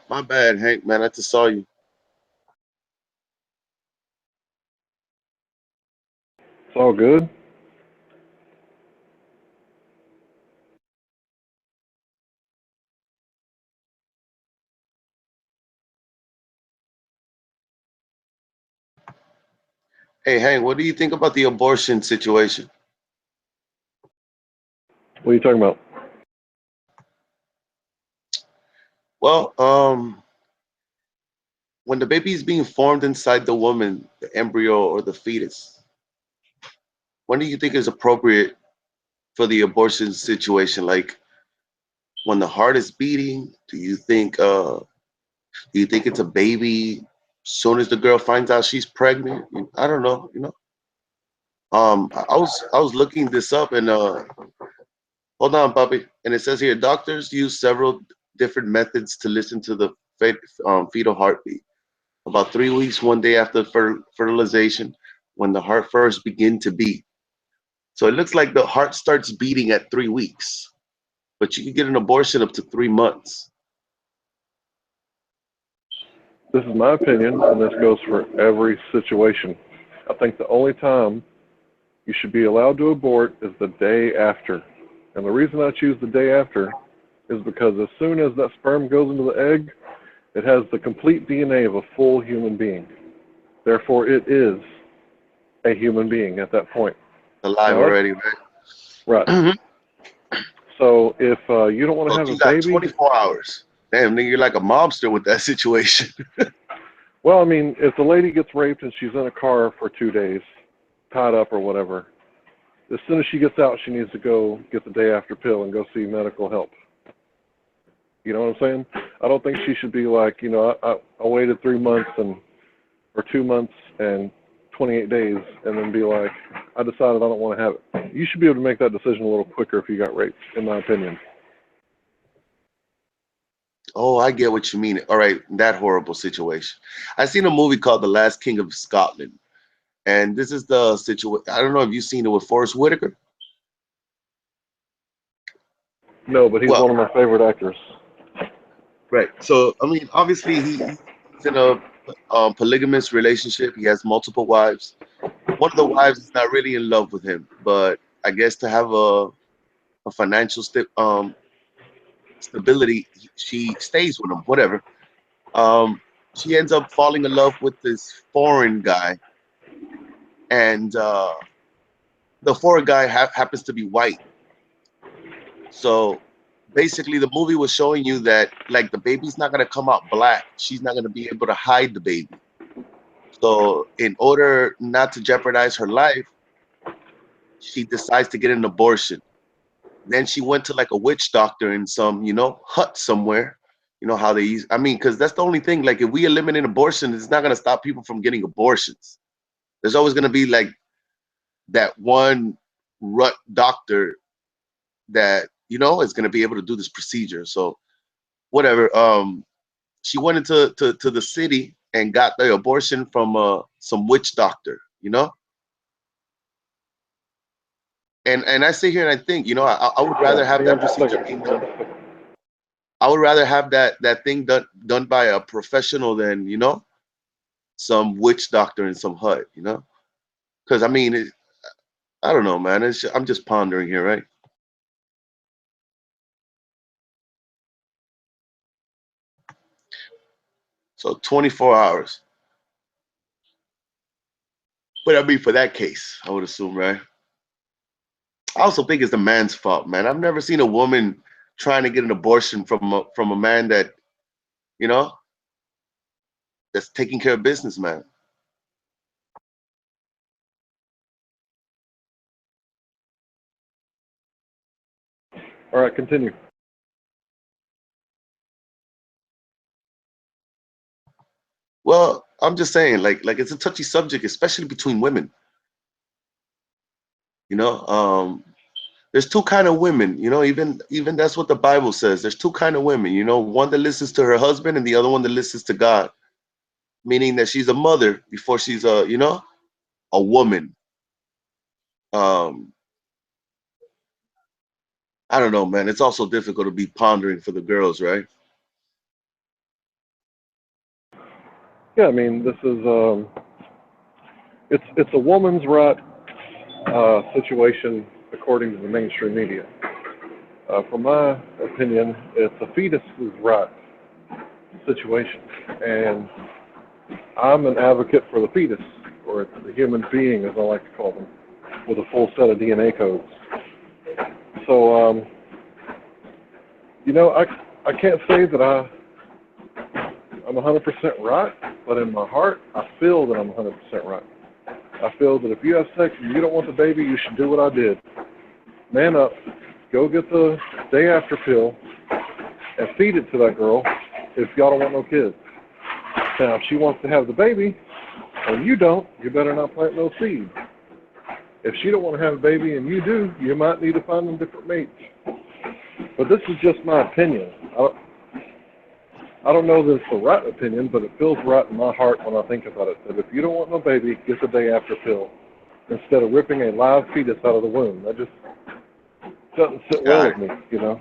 My bad, Hank, man. I just saw you. It's all good. Hey, Hank, what do you think about the abortion situation? What are you talking about? Well, when the baby is being formed inside the woman, the embryo or the fetus, when do you think is appropriate for the abortion situation? Like when the heart is beating, do you think it's a baby soon as the girl finds out she's pregnant? I don't know. I was looking this up and hold on, puppy. And it says here doctors use several different methods to listen to the fetal heartbeat. About 3 weeks, one day after fertilization, when the heart first begin to beat. So it looks like the heart starts beating at 3 weeks, but you can get an abortion up to 3 months. This is my opinion, and this goes for every situation. I think the only time you should be allowed to abort is the day after. And the reason I choose the day after is because as soon as that sperm goes into the egg, it has the complete DNA of a full human being. Therefore, it is a human being at that point. Alive Now, already, right. right? So if you don't want to So have a you got baby, 24 hours. Damn, nigga, you're like a mobster with that situation. well, I mean, if the lady gets raped and she's in a car for 2 days, tied up or whatever, as soon as she gets out, she needs to go get the day after pill and go see medical help. You know what I'm saying? I don't think she should be like, I waited 3 months and or 2 months and 28 days, and then be like, I decided I don't want to have it. You should be able to make that decision a little quicker if you got raped, in my opinion. Oh, I get what you mean. All right, that horrible situation. I seen a movie called The Last King of Scotland, and this is the situation. I don't know if you've seen it with Forrest Whitaker. No, but he's Well, one of my favorite actors. right. So, I mean, obviously, he's in a polygamous relationship. He has multiple wives. One of the wives is not really in love with him, but I guess to have a financial stability, she stays with him. Whatever. Um, she ends up falling in love with this foreign guy, and the foreign guy happens to be white. So basically, the movie was showing you that like the baby's not gonna come out black. She's not gonna be able to hide the baby. So in order not to jeopardize her life, she decides to get an abortion. Then she went to like a witch doctor in some, hut somewhere. You know how they use. I mean, because that's the only thing. Like, if we eliminate abortion, it's not gonna stop people from getting abortions. There's always gonna be like that one rut doctor that is gonna be able to do this procedure. So whatever. She went into to the city and got the abortion from some witch doctor. And I sit here and I think, I would rather Yeah, have hang on that just a procedure second. being Hang on done. just a second. I would rather have that thing done by a professional than some witch doctor in some hut. Because I mean, I don't know, man. I'm just pondering here, right? So 24 hours. But I mean, for that case, I would assume, right? I also think it's the man's fault, man. I've never seen a woman trying to get an abortion from a man that you know that's taking care of business, man. All right, continue. Well, I'm just saying, like it's a touchy subject, especially between women. You know, there's two kind of women. Even that's what the Bible says. There's two kind of women. One that listens to her husband, and the other one that listens to God. Meaning that she's a mother before she's a woman. Um, I don't know, man. It's also difficult to be pondering for the girls, right? Yeah, I mean, this is it's a woman's right situation according to the mainstream media. From my opinion, it's a fetus's right situation, and I'm an advocate for the fetus, or the human being, as I like to call them, with a full set of DNA codes. So, I can't say that I'm 100% right, but in my heart, I feel that I'm 100% right. I feel that if you have sex and you don't want the baby, you should do what I did. Man up, go get the day after pill, and feed it to that girl if y'all don't want no kids. Now, if she wants to have the baby, and you don't, you better not plant no seed. If she don't want to have a baby and you do, you might need to find them different mates. But this is just my opinion. I don't know that it's the right opinion, but it feels right in my heart when I think about it. That if you don't want no baby, get the day after pill instead of ripping a live fetus out of the womb. That just doesn't sit well with me, you know?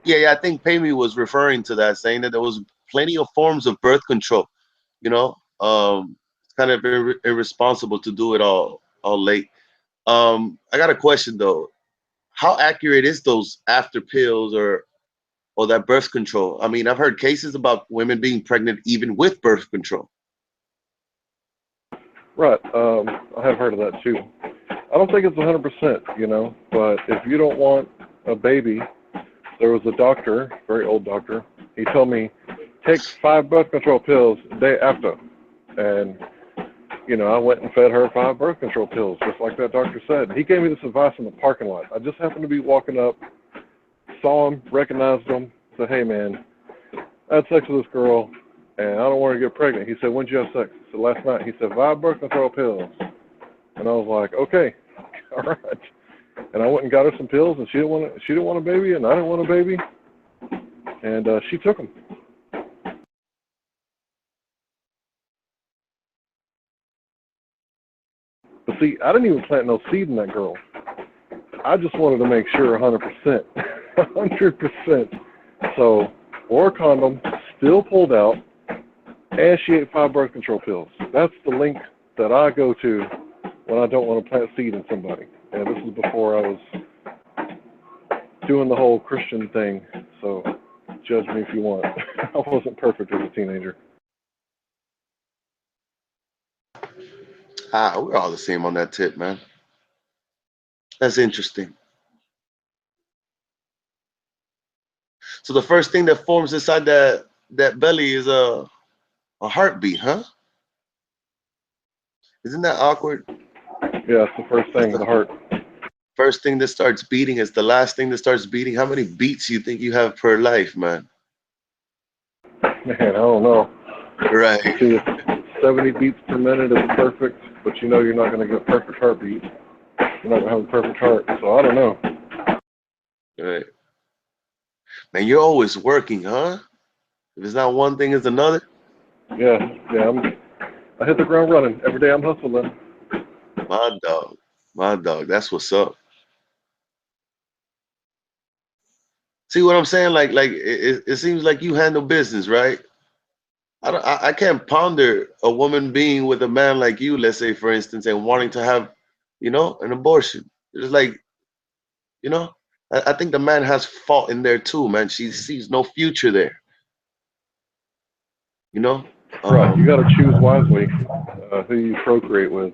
Yeah, I think Pamey was referring to that, saying that there was plenty of forms of birth control. You know, it's kind of irresponsible to do it all late. I got a question though. How accurate is those after pills or that birth control? I mean, I've heard cases about women being pregnant even with birth control. Right. I have heard of that too. I don't think it's 100%, but if you don't want a baby, there was a doctor, very old doctor, he told me, take 5 birth control pills the day after. And, I went and fed her 5 birth control pills, just like that doctor said. He gave me this advice in the parking lot. I just happened to be walking up, saw him, recognized him, said, hey man, I had sex with this girl, and I don't want to get pregnant. He said, when did you have sex? I said, last night. He said, 5 birth control pills. And I was like, okay, all right. And I went and got her some pills, and she didn't want a baby, and I didn't want a baby, and she took them. But see, I didn't even plant no seed in that girl. I just wanted to make sure 100%. 100%. So, wore a condom, still pulled out, and she ate 5 birth control pills. That's the link that I go to when I don't want to plant seed in somebody. And this is before I was doing the whole Christian thing. So, judge me if you want. I wasn't perfect as a teenager. We're all the same on that tip, man. That's interesting. So the first thing that forms inside that belly is a heartbeat, huh? Isn't that awkward? Yeah, it's the first That's thing, the the heart. first thing that starts beating. Is the last thing that starts beating. How many beats you think you have per life, man? Man, I don't know. Right. See, if 70 beats per minute is perfect, but you're not going to get perfect heartbeat. You're not going to have a perfect heart, so I don't know. Right. Man, you're always working, huh? If it's not one thing, it's another. Yeah, I hit the ground running. Every day I'm hustling. My dog. My dog. That's what's up. See what I'm saying? Like it seems like you handle business, right? I can't ponder a woman being with a man like you, let's say for instance, and wanting to have, an abortion. It's like, you know, I think the man has fault in there too, man. She sees no future there, you know. Right, you Um, got to choose wisely who you procreate with.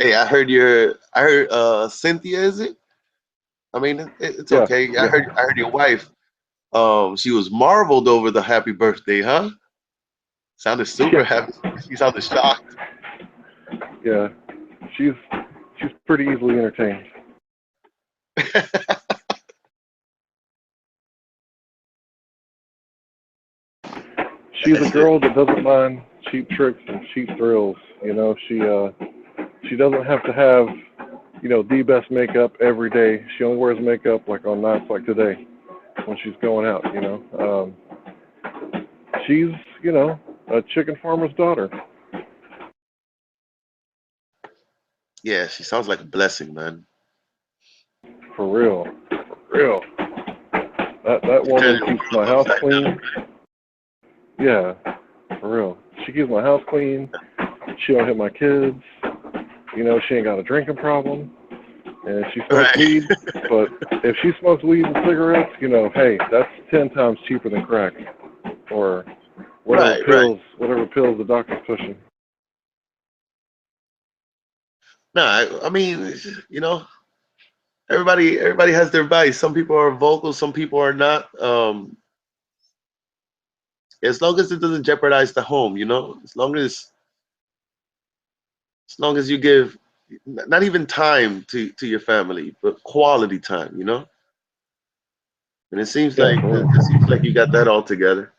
hey, I heard Cynthia, is it? I mean, it's Yeah, okay. yeah, I heard your wife. She was marveled over the happy birthday, huh? Sounded super yeah, happy. She sounded shocked. yeah. She's pretty easily entertained. She's a girl that doesn't mind cheap tricks and cheap thrills. She doesn't have to have the best makeup every day. She only wears makeup like on nights like today when she's going out. She's a chicken farmer's daughter. Yeah, she sounds like a blessing, man. For real, for real. That She turned woman the keeps world my house upside down. clean. Yeah, for real. She keeps my house clean. She don't hit my kids. You know, she ain't got a drinking problem. And she smokes Right. weed. But if she smokes weed and cigarettes, you know, hey, that's 10 times cheaper than crack or Right, right. whatever pills the doctor's pushing. No, I mean, you know, everybody has their vice. Some people are vocal, some people are not. As long as it doesn't jeopardize the home, you know, as long as you give not even time to your family, but quality time, you know. And it seems Yeah, like for real. you got that all together.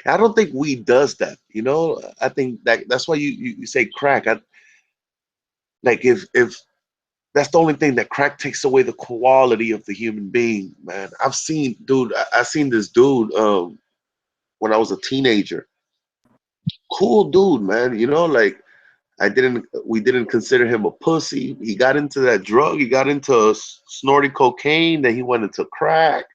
I don't think weed does that, you know. I think that's why you say crack. Like if that's the only thing that crack takes away the quality of the human being, man. I seen this dude when I was a teenager. Cool dude, man. You know, like we didn't consider him a pussy. He got into that drug. He got into snorting cocaine. Then he went into crack.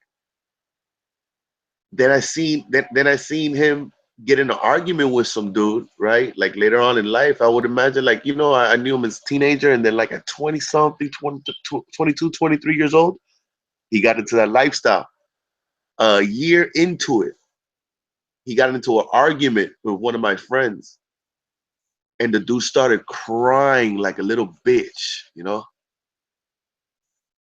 Then I seen him get in an argument with some dude, right? Like later on in life, I would imagine, like, you know, I knew him as a teenager, and then like at 20 something, 22, 23 years old, he got into that lifestyle. A year into it, he got into an argument with one of my friends, and the dude started crying like a little bitch, you know?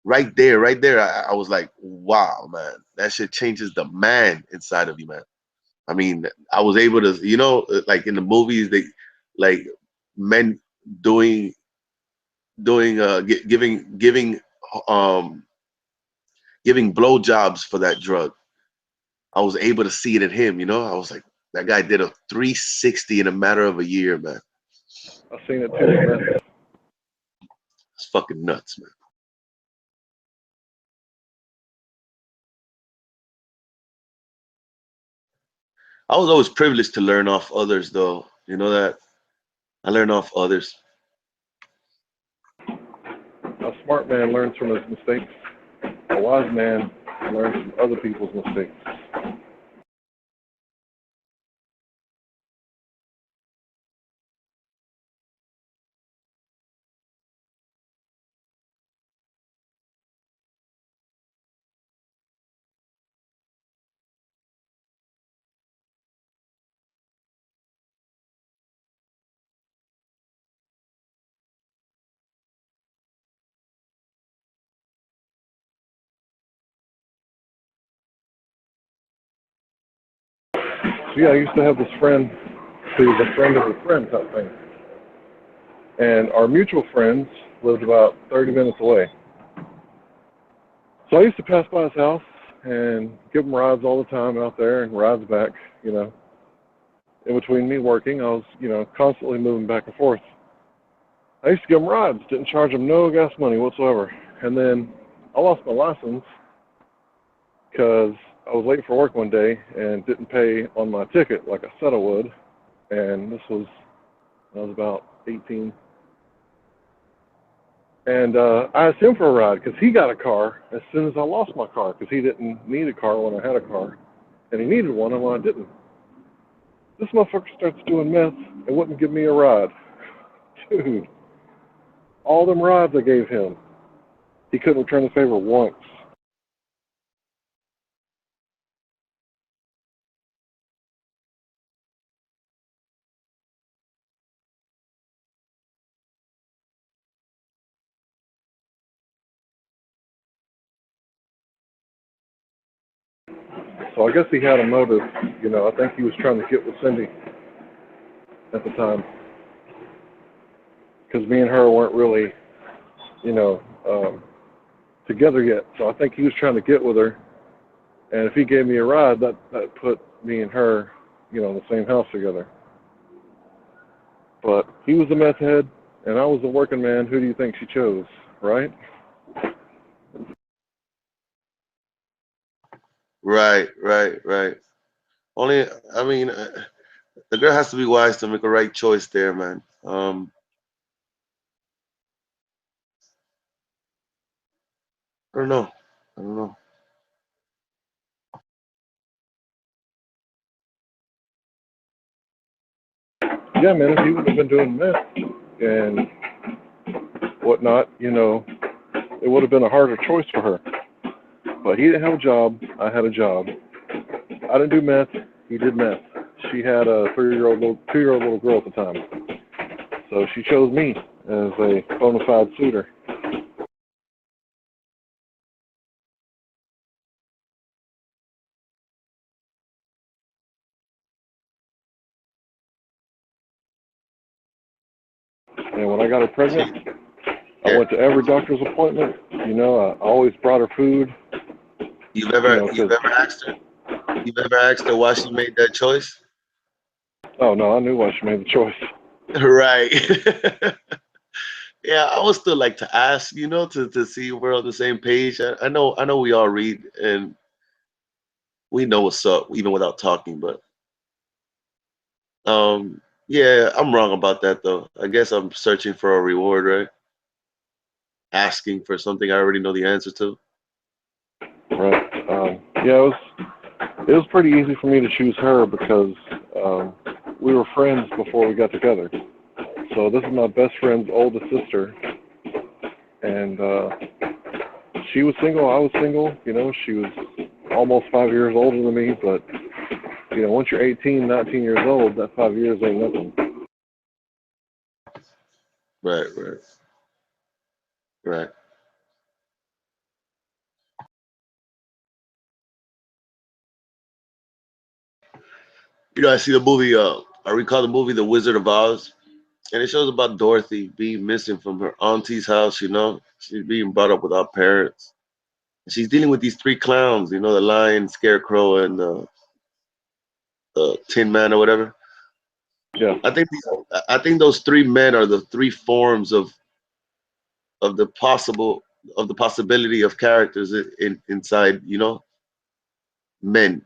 Right there, I was like, wow, man, that shit changes the man inside of you, man. I mean, I was able to, you know, like in the movies, they like men doing um giving blowjobs for that drug. I was able to see it in him, you know. I was like, that guy did a 360 in a matter of a year, man. I've seen it too with meth. It's fucking nuts, man. I was always privileged to learn off others, though. You know that I learn off others. A smart man learns from his mistakes. A wise man learns from other people's mistakes. So yeah, I used to have this friend who's a friend of a friend type thing. And our mutual friends lived about 30 minutes away. So I used to pass by his house and give him rides all the time out there and rides back, you know. In between me working, I was, you know, constantly moving back and forth. I used to give him rides, didn't charge him no gas money whatsoever. And then I lost my license because I was late for work one day and didn't pay on my ticket like I said I would. And this was when I was about 18. And I asked him for a ride because he got a car as soon as I lost my car because he didn't need a car when I had a car. And he needed one and when I didn't. This motherfucker starts doing meth and wouldn't give me a ride. Dude, all them rides I gave him, he couldn't return the favor once. So I guess he had a motive. You know, I think he was trying to get with Cindy at the time because me and her weren't really, you know, together yet. So I think he was trying to get with her. And if he gave me a ride, that put me and her, you know, in the same house together. But he was a meth head, and I was a working man. Who do you think she chose, right? Right, right, right. Only, I mean, the girl has to be wise to make a right choice there, man. I don't know. I don't know. Yeah, man, if he would have been doing meth and whatnot, it would have been a harder choice for her. But he didn't have a job. I had a job. I didn't do meth. He did meth. She had a 2-year-old little girl at the time. So she chose me as a bona fide suitor. And when I got her pregnant, I Yeah. went to every doctor's appointment. I always brought her food. You've ever you've 'Cause ever asked her? You've ever asked her why she made that choice? oh no, I knew why she made the choice. Right. Yeah, I would still like to ask, to see if we're on the same page. I know we all read and we know what's up even without talking, but yeah, I'm wrong about that though. I guess I'm searching for a reward, right? Asking for something I already know the answer to. Right. Yeah, it was pretty easy for me to choose her because we were friends before we got together. So this is my best friend's oldest sister, and she was single. I was single. She was almost 5 years older than me, but once you're 18, 19 years old, that 5 years ain't nothing. Right, right, right. I see the movie. I recall the movie The Wizard of Oz, and it shows about Dorothy being missing from her auntie's house. She's being brought up without parents. And she's dealing with these three clowns. The lion, scarecrow, and the Tin Man or whatever. Yeah, I think those three men are the three forms of the possibility of characters inside. Men.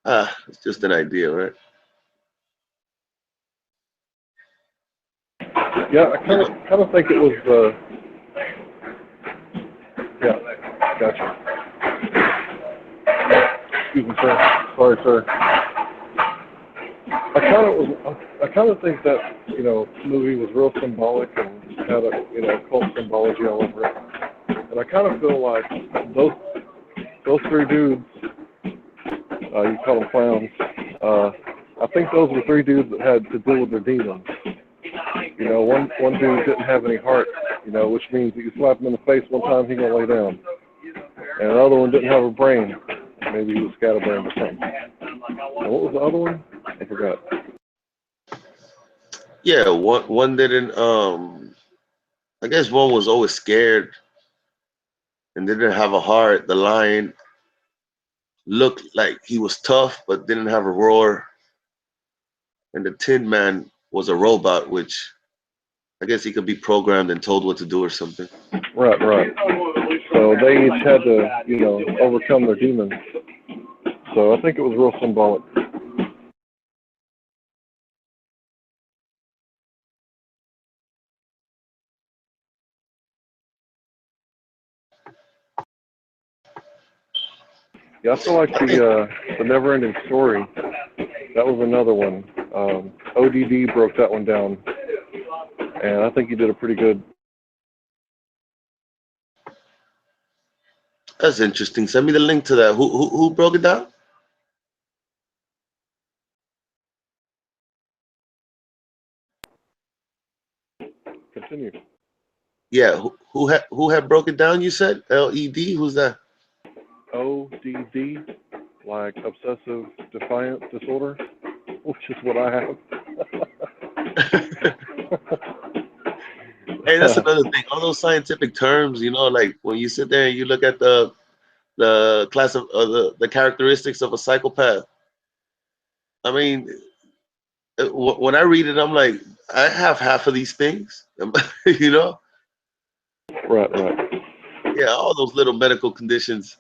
It's just an idea, right? yeah. I You kind know. of kind of think it was. Yeah, gotcha. Excuse me, sir. Sorry, sir. I kind of think that movie was real symbolic and had a cult symbology all over it. And I kind of feel like those three dudes, you call them clowns. I think those were three dudes that had to deal with their demons. One dude didn't have any heart, which means that you slap him in the face one time, he gonna lay down. And the other one didn't have a brain. Maybe he was scatterbrained or something. And what was the other one? I forgot. Yeah, one didn't. I guess one was always scared and didn't have a heart. The lion looked like he was tough but didn't have a roar, and the Tin Man was a robot, which I guess he could be programmed and told what to do or something. Right, right. So they each had to, overcome their demons. So I think it was real symbolic. Yeah, I feel like I think the never-ending story. That was another one. ODD broke that one down, and I think he did a pretty good. that's interesting. Send me the link to that. Who broke it down? Continue. Yeah, who had broke it down? You said LED. Who's that? ODD, like obsessive defiance disorder, which is what I have. Hey, that's another thing. All those scientific terms, like when you sit there and you look at the class of the characteristics of a psychopath. I mean, when I read it, I'm like, I have half of these things, you know. Right, right. Yeah, all those little medical conditions.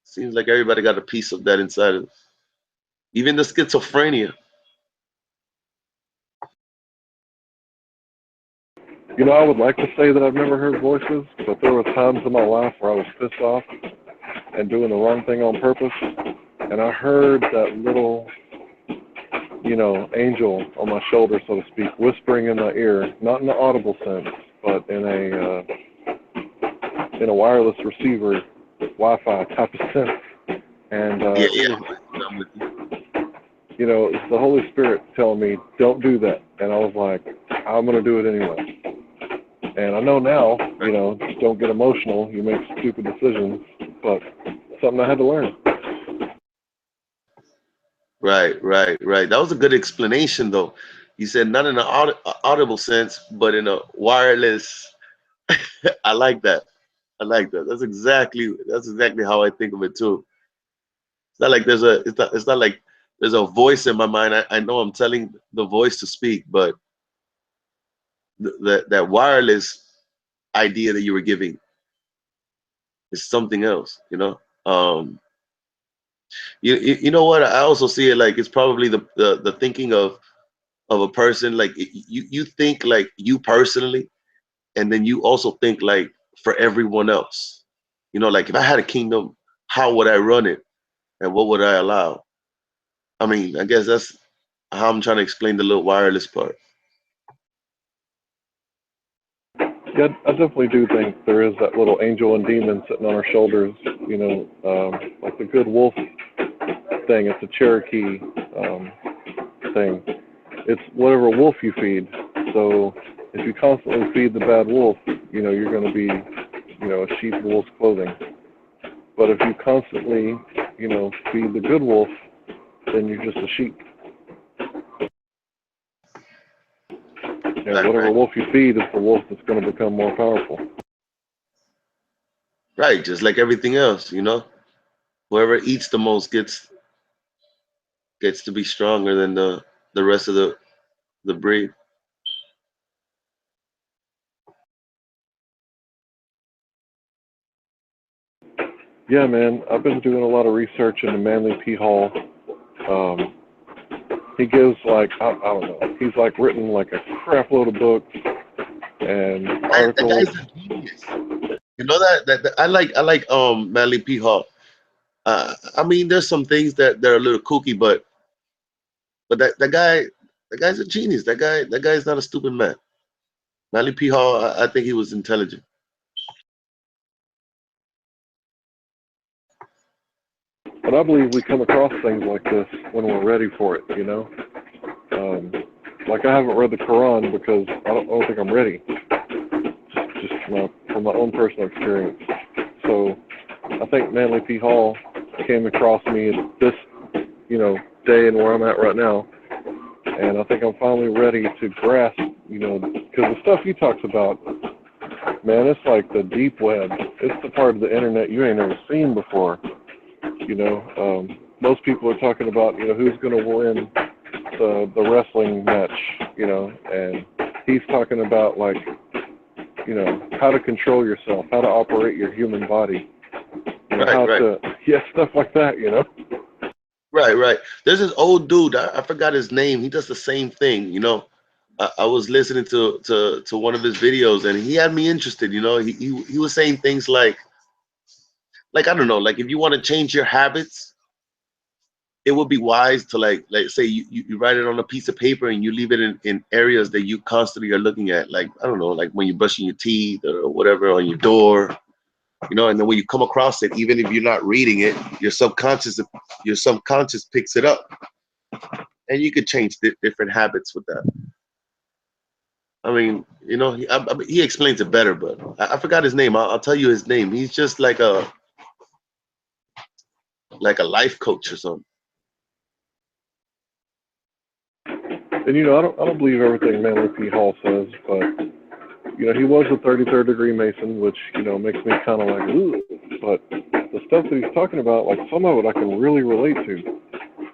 Seems like everybody got a piece of that inside of them. Even the schizophrenia. I would like to say that I've never heard voices, but there were times in my life where I was pissed off and doing the wrong thing on purpose, and I heard that little, angel on my shoulder, so to speak, whispering in my ear, not in the audible sense, but in a wireless receiver, Wi-Fi type of sense. And Yeah, it yeah. was, I'm with you. it's the Holy Spirit telling me, don't do that. And I was like, I'm going to do it anyway. And I know now, don't get emotional. You make stupid decisions, but something I had to learn. Right, right, right. That was a good explanation, though. You said not in an audible sense, but in a wireless. I like that. I like that. That's exactly how I think of it too. It's not like it's not like there's a voice in my mind. I know I'm telling the voice to speak, but that wireless idea that you were giving is something else. You know what? I also see it like it's probably the thinking of a person. Like you think like you personally, and then you also think like for everyone else. Like if I had a kingdom, how would I run it, and what would I allow? I mean, I guess that's how I'm trying to explain the little wireless part. Yeah, I definitely do think there is that little angel and demon sitting on our shoulders, like the good wolf thing. It's a Cherokee thing. It's whatever wolf you feed. So if you constantly feed the bad wolf, you're going to be, a sheep in wolf's clothing. But if you constantly, feed the good wolf, then you're just a sheep. And Right, whatever right, wolf you feed is the wolf that's going to become more powerful. right. Just like everything else. Whoever eats the most gets to be stronger than the rest of the breed. Yeah, man, I've been doing a lot of research into Manly P. Hall. Um, he gives I don't know, he's like written like a crap load of books and That articles. guy's a genius. You know that I like Manly P. Hall. I mean, there's some things that are a little kooky, but that guy's a genius. That guy's not a stupid man. Manly P. Hall, I think he was intelligent. But I believe we come across things like this when we're ready for it. Um, like I haven't read the Quran because I don't think I'm ready, just from my own personal experience. So I think Manly P. Hall came across me at this, day and where I'm at right now. And I think I'm finally ready to grasp, because the stuff he talks about, man, it's like the deep web. It's the part of the internet you ain't ever seen before. Most people are talking about, who's going to win the wrestling match, and he's talking about like, how to control yourself, how to operate your human body, Right, how right, to, yeah, stuff like that. right, right. There's this old dude. I forgot his name. He does the same thing. I was listening to one of his videos, and he had me interested. He was saying things like I don't know, like if you want to change your habits, it would be wise to like say you write it on a piece of paper and you leave it in areas that you constantly are looking at, like I don't know, like when you're brushing your teeth or whatever, on your door. And then when you come across it, even if you're not reading it, your subconscious picks it up, and you could change different habits with that. I mean, he explains it better, but I forgot his name. I'll tell you his name. He's just like a life coach or something. And I don't believe everything Manly P. Hall says, but he was a 33rd degree Mason, which makes me kind of like ooh. But the stuff that he's talking about, like some of it, I can really relate to,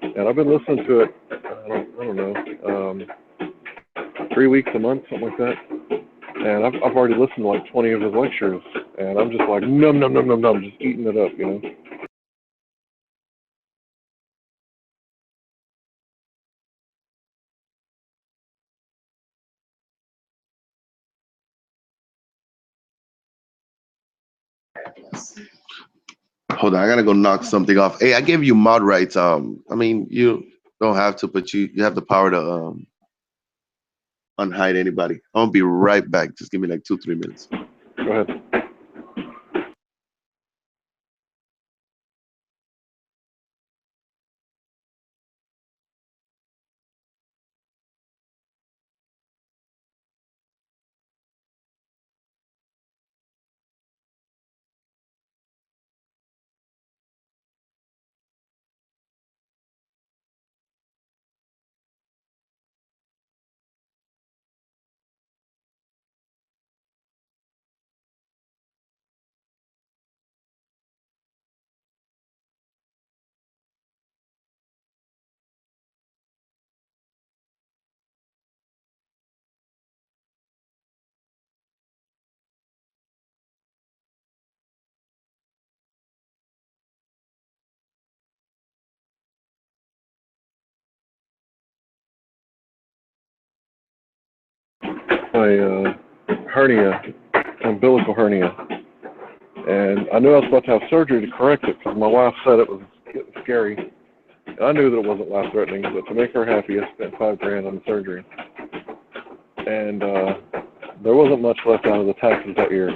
and I've been listening to it. I don't know, 3 weeks, a month, something like that. And I've already listened to like 20 of his lectures, and I'm just like num num num num num, just eating it up. Hold on, I gotta go knock something off. Hey, I gave you mod rights. I mean, you don't have to, but you have the power to unhide anybody. I'll be right back. Just give me like 2-3 minutes. Go ahead. My hernia, umbilical hernia. And I knew I was about to have surgery to correct it because my wife said it was getting scary. And I knew that it wasn't life-threatening, but to make her happy, I spent $5,000 on the surgery. And there wasn't much left out of the taxes that year.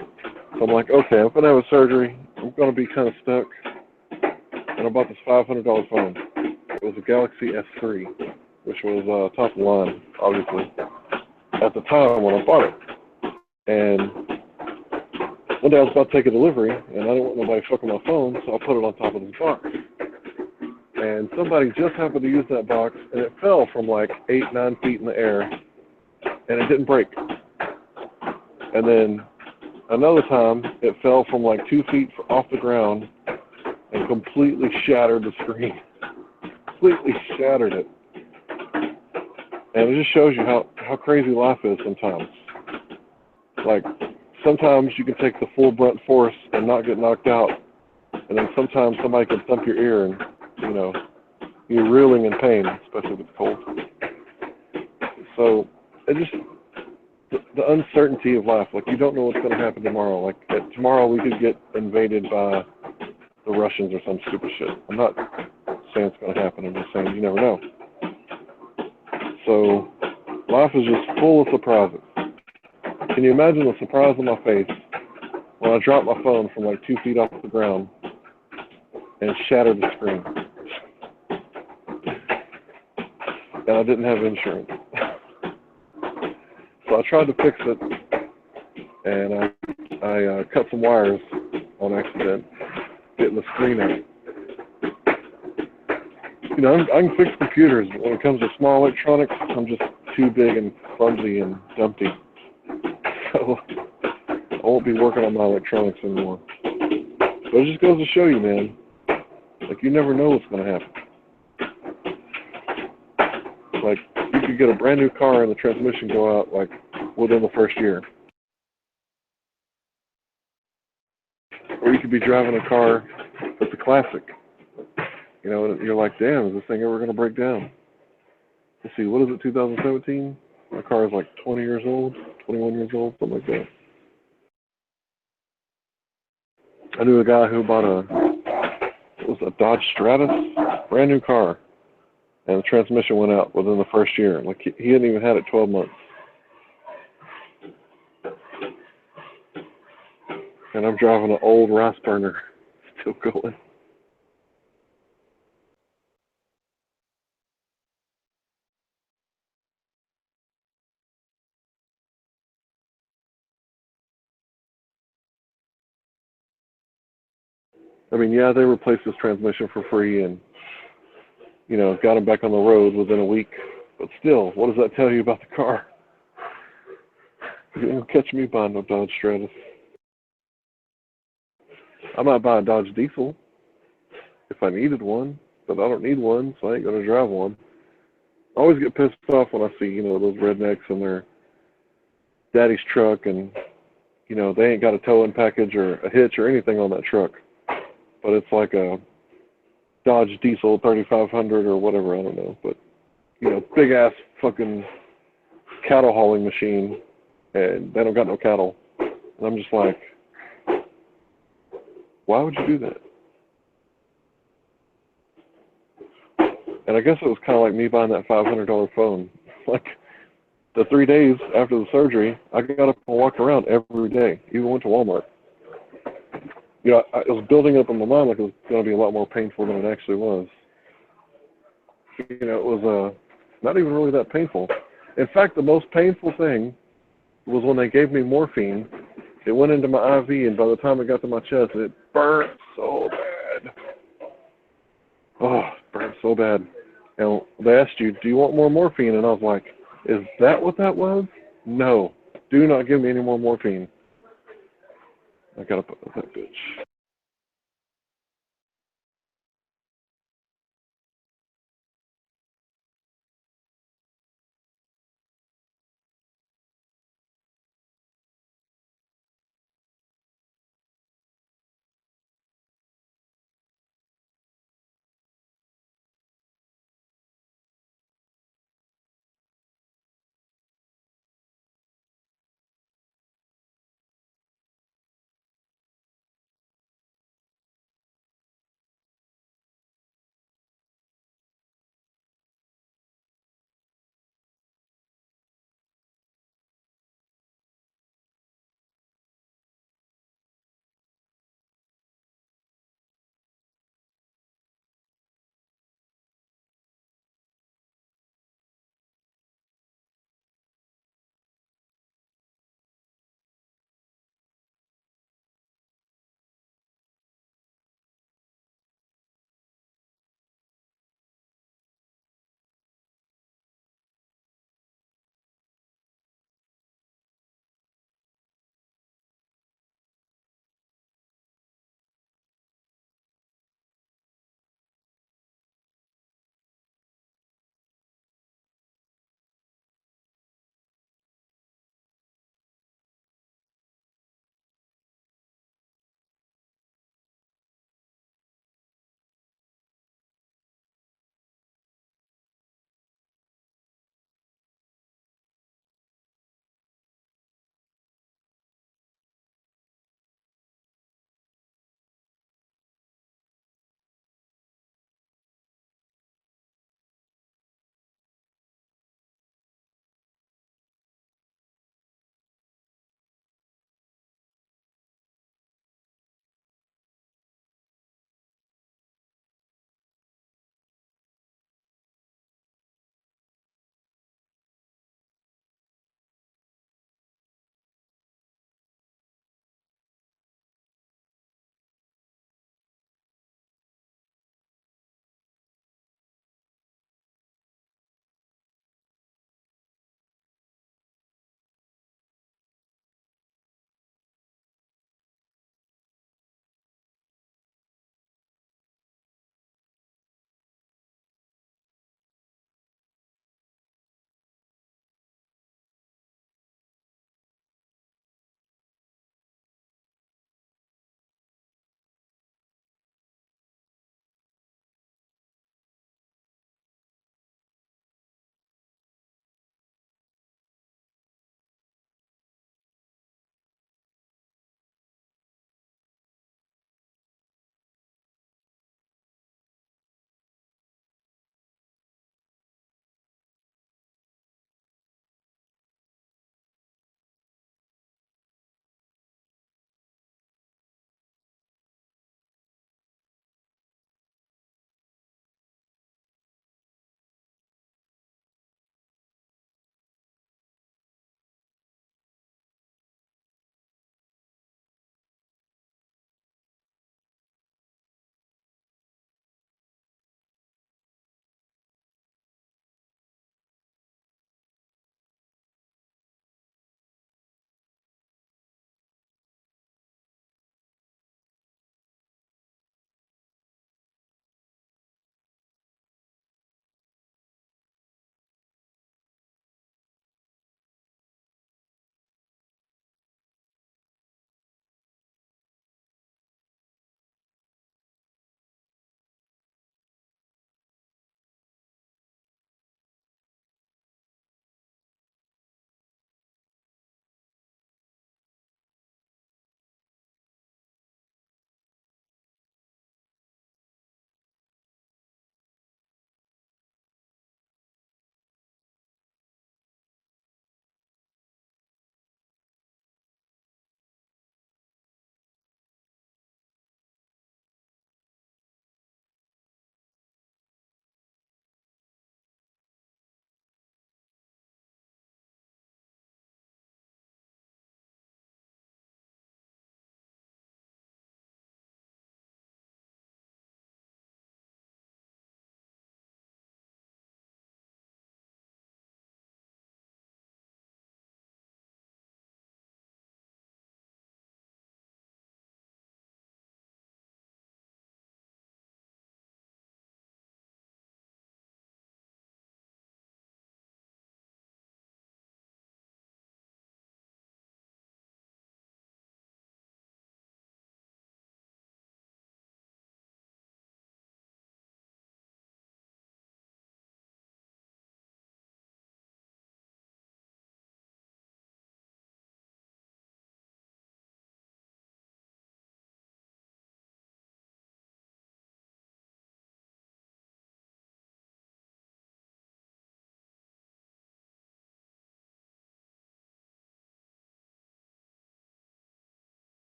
So I'm like, okay, I'm going to have a surgery. I'm going to be kind of stuck. And I bought this $500 phone. It was a Galaxy S3, which was top of the line, obviously, at the time when I bought it. And one day I was about to take a delivery, and I didn't want nobody fucking my phone, so I put it on top of this box. And somebody just happened to use that box, and it fell from like 8-9 feet in the air, and it didn't break. And then another time, it fell from like 2 feet off the ground and completely shattered the screen. Completely shattered it. And it just shows you how crazy life is sometimes. Like, sometimes you can take the full brunt force and not get knocked out. And then sometimes somebody can thump your ear and, you know, you're reeling in pain, especially if it's cold. So, it just, the uncertainty of life, like you don't know what's going to happen tomorrow. Like, tomorrow we could get invaded by the Russians or some stupid shit. I'm not saying it's going to happen, I'm just saying you never know. So, life is just full of surprises. Can you imagine the surprise on my face when I dropped my phone from like 2 feet off the ground and shattered the screen? And I didn't have insurance. So I tried to fix it, and I cut some wires on accident, getting the screen out. You know, I can fix computers, but when it comes to small electronics, I'm just too big and clumsy and dumpty. So I won't be working on my electronics anymore. But it just goes to show you, man, like you never know what's going to happen. Like you could get a brand new car and the transmission go out like within the first year. Or you could be driving a car that's a classic. You know, and you're like, damn, is this thing ever going to break down? Let's see, what is it, 2017? My car is like 20 years old, 21 years old, something like that. I knew a guy who bought it was a Dodge Stratus, brand new car, and the transmission went out within the first year. Like, he hadn't even had it 12 months. And I'm driving an old rice burner, still going. I mean, yeah, they replaced this transmission for free and, you know, got him back on the road within a week. But still, what does that tell you about the car? You don't catch me buying no Dodge Stratus. I might buy a Dodge Diesel if I needed one, but I don't need one, so I ain't going to drive one. I always get pissed off when I see, you know, those rednecks in their daddy's truck and, you know, they ain't got a towing package or a hitch or anything on that truck. But it's like a Dodge Diesel 3500 or whatever, I don't know. But, you know, big-ass fucking cattle hauling machine, and they don't got no cattle. And I'm just like, why would you do that? And I guess it was kind of like me buying that $500 phone. Like the 3 days after the surgery, I got up and walked around every day, even went to Walmart. You know, it was building up in my mind like it was going to be a lot more painful than it actually was. You know, it was not even really that painful. In fact, the most painful thing was when they gave me morphine. It went into my IV, and by the time it got to my chest, it burnt so bad. Oh, it burnt so bad. And they asked you, do you want more morphine? And I was like, is that what that was? No. Do not give me any more morphine. I got to put that bitch.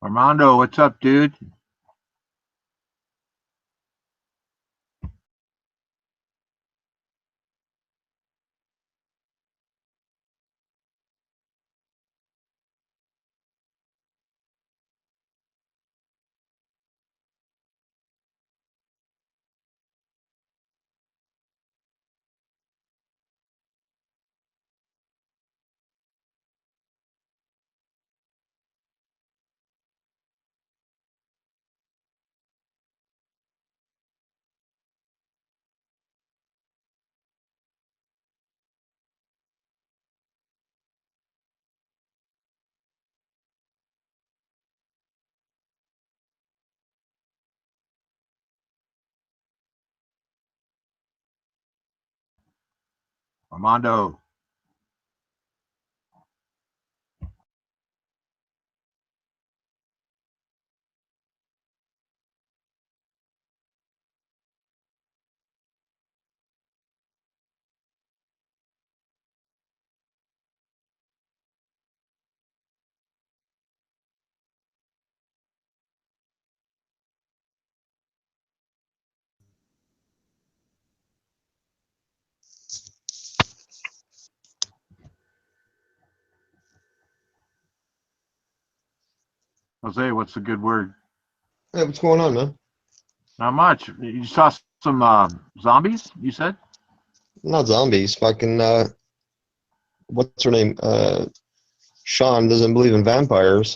Armando, what's up, dude? Armando. Jose, what's a good word? Hey, what's going on, man? Not much. You saw some zombies, you said? Not zombies. Fucking, what's her name? Sean doesn't believe in vampires.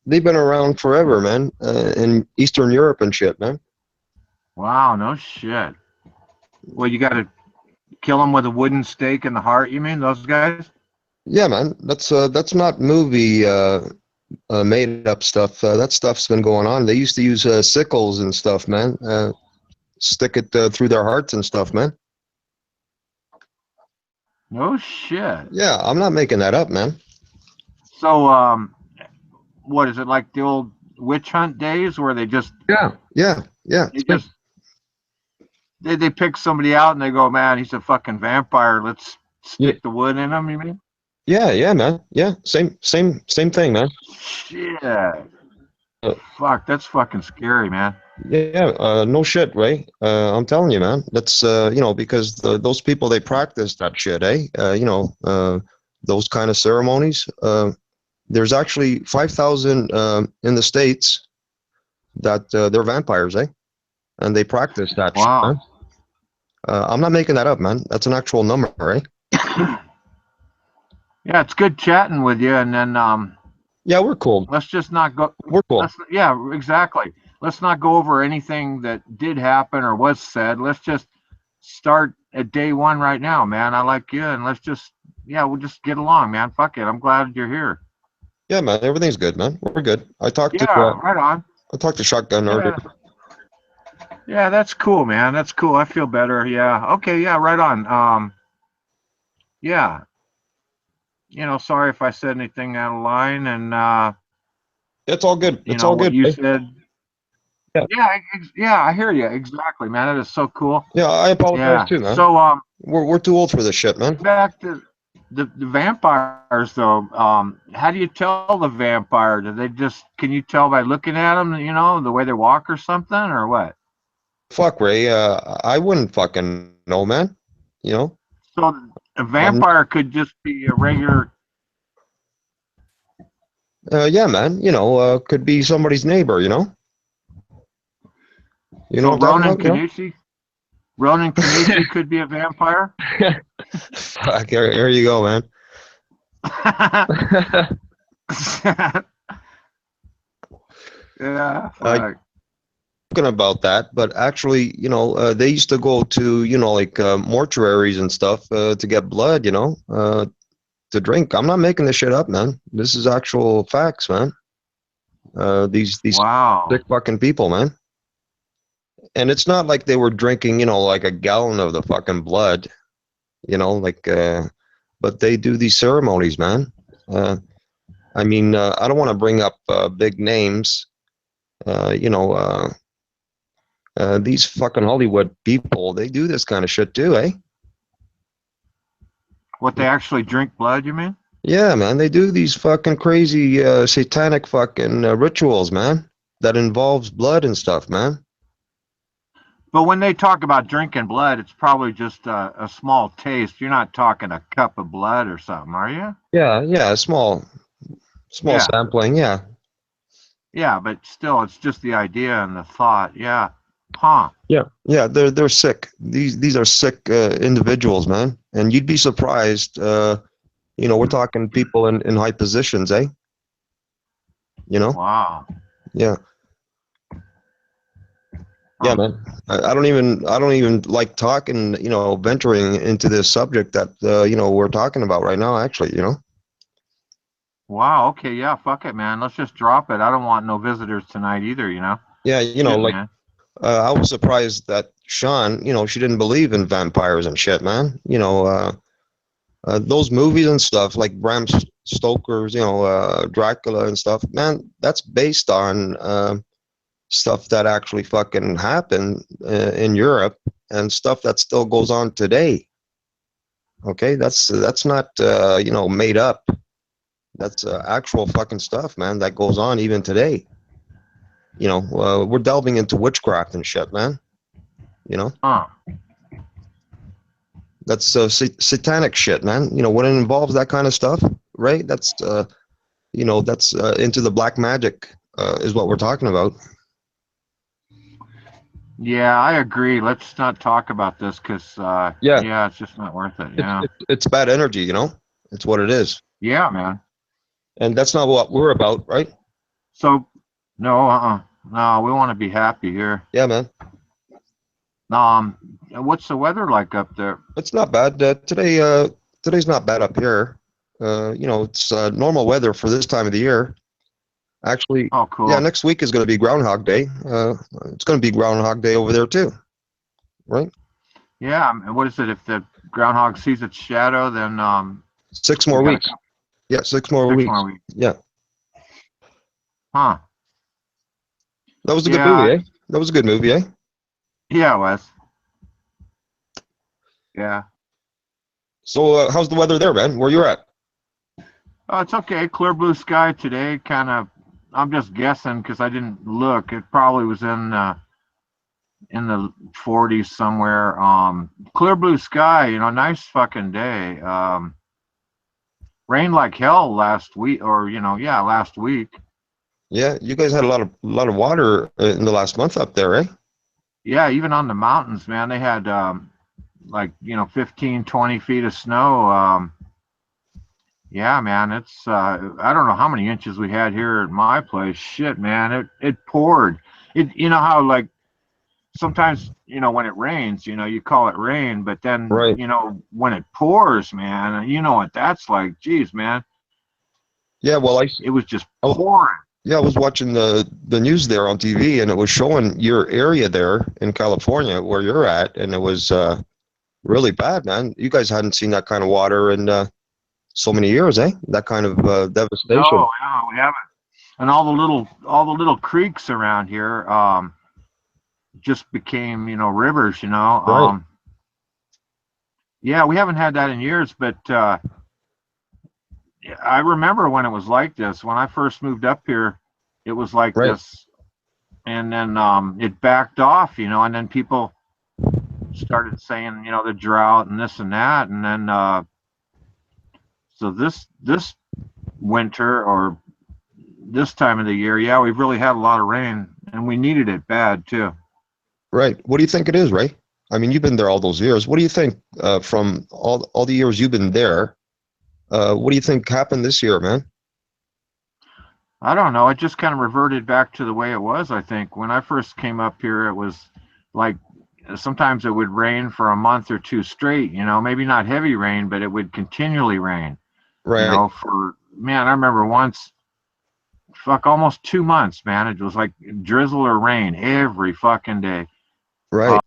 They've been around forever, man, in Eastern Europe and shit, man. Wow, no shit. Well, you got to kill them with a wooden stake in the heart, you mean, those guys? Yeah, man. That's not movie made up stuff. That stuff's been going on. They used to use sickles and stuff, man. Stick it through their hearts and stuff, man. No shit. Yeah, I'm not making that up, man. So, what is it, like the old witch hunt days where they just Yeah, yeah, yeah. they just they pick somebody out and they go, man, he's a fucking vampire. Let's Yeah, stick the wood in him. You mean? yeah, man. Yeah, same thing, man. Shit. Uh, Fuck, that's fucking scary, man. Yeah, no shit, Ray. I'm telling you, man. That's because those people they practice that shit, eh? Those kind of ceremonies. There's actually 5,000 in the States that they're vampires, eh? And they practice that shit, man. Wow. I'm not making that up, man. That's an actual number, eh? Yeah, it's good chatting with you, and then Yeah, we're cool. let's just not go. We're cool. Yeah, exactly. Let's not go over anything that did happen or was said. Let's just start at day one right now, man. I like you, and we'll just get along, man. Fuck it. I'm glad you're here. Yeah, man. Everything's good, man. We're good. Yeah, right on. I talked to Shotgun earlier. Yeah, yeah, that's cool, man. That's cool. I feel better. Yeah. Okay. Yeah, right on. Yeah. Sorry if I said anything out of line, and It's all good. It's all what good, you eh? said. Yeah. Yeah, I hear you. Exactly, man. That is so cool. Yeah, I apologize Yeah. too, man. So, We're too old for this shit, man. back to the vampires, though. How do you tell the vampire? Can you tell by looking at them, the way they walk or something, or what? Fuck, Ray. I wouldn't fucking know, man. You know, So a I'm. vampire could just be a regular. Yeah, man. Could be somebody's neighbor. You know So what I'm talking about? Ronin Kenichi could be a vampire. Fuck. Here you go, man. Yeah, fuck. Talking about that, but actually, they used to go to, like mortuaries and stuff to get blood. To drink. I'm not making this shit up, man. This is actual facts, man. These Wow. sick fucking people, man. And it's not like they were drinking, like a gallon of the fucking blood, like. But they do these ceremonies, man. I mean, I don't want to bring up big names. Uh, you know, uh, these fucking Hollywood people, they do this kind of shit too, eh? What, they actually drink blood, you mean? Yeah, man, they do these fucking crazy satanic fucking rituals, man, that involves blood and stuff, man. But when they talk about drinking blood, it's probably just a small taste. You're not talking a cup of blood or something, are you? Yeah, yeah, small Yeah. sampling, yeah. Yeah, but still, it's just the idea and the thought. Yeah. Huh. Yeah, yeah, they're sick. These are sick individuals, man. And you'd be surprised. We're talking people in high positions, eh? You know? Wow. Yeah, yeah, Huh. man. I don't even like talking, venturing into this subject that we're talking about right now. Actually, Wow. Okay. Yeah. Fuck it, man. Let's just drop it. I don't want no visitors tonight either. yeah, Shit, like man. I was surprised that Sean, she didn't believe in vampires and shit, man. Those movies and stuff like Bram Stoker's, Dracula and stuff, man, that's based on stuff that actually fucking happened in Europe and stuff that still goes on today. Okay, that's not made up. That's actual fucking stuff, man, that goes on even today. We're delving into witchcraft and shit, man. You know, Huh. that's satanic shit, man. When it involves that kind of stuff, right? That's into the black magic is what we're talking about. Yeah, I agree. Let's not talk about this because, Yeah, yeah, it's just not worth it. it's Yeah. it's, it's bad energy, It's what it is, Yeah, man. and that's not what we're about, right? So, no, no, we want to be happy here. Yeah, man. Um, what's the weather like up there? It's not bad today. Today's not bad up here. It's normal weather for this time of the year. Actually, Oh, yeah, cool. next week is going to be Groundhog Day. It's going to be Groundhog Day over there too, right? Yeah, and what is it? If the groundhog sees its shadow, then Six we more got a weeks. couple, Yeah, 6 more 6 more weeks. weeks. Yeah, Huh? that was a good movie, Yeah, eh? That was a good movie, eh? yeah, Wes. Yeah. So, how's the weather there, man? Where you're at? Oh, it's okay. Clear blue sky today. Kind of. I'm just guessing because I didn't look. It probably was in the 40s somewhere. Clear blue sky. Nice fucking day. Rained like hell last week, or yeah, last week. Yeah, you guys had a lot of water in the last month up there, eh? Yeah, even on the mountains, man, they had like 15, 20 feet of snow. Yeah, man, it's I don't know how many inches we had here at my place. Shit, man, it poured. You know how like sometimes when it rains, you call it rain, but then Right. when it pours, man, you know what that's like. Geez, man, Yeah. Well, it was just oh, pouring. yeah, I was watching the news there on TV, and it was showing your area there in California where you're at, and it was really bad, man. You guys hadn't seen that kind of water in so many years, eh? That kind of devastation. No, no, we haven't. And all the little creeks around here just became rivers. Right. Yeah, we haven't had that in years, but I remember when it was like this. When I first moved up here, it was like Right. this, and then it backed off, and then people started saying, the drought and this and that, and then so this winter or this time of the year, yeah, we've really had a lot of rain, and we needed it bad too. Right. What do you think it is, Ray? I mean, you've been there all those years. What do you think from all the years you've been there? What do you think happened this year, man? I don't know. It just kind of reverted back to the way it was. I think when I first came up here, it was like sometimes it would rain for a month or two straight. Maybe not heavy rain, but it would continually rain. Right. For man, I remember once, fuck, almost 2 months, man. It was like drizzle or rain every fucking day. Right.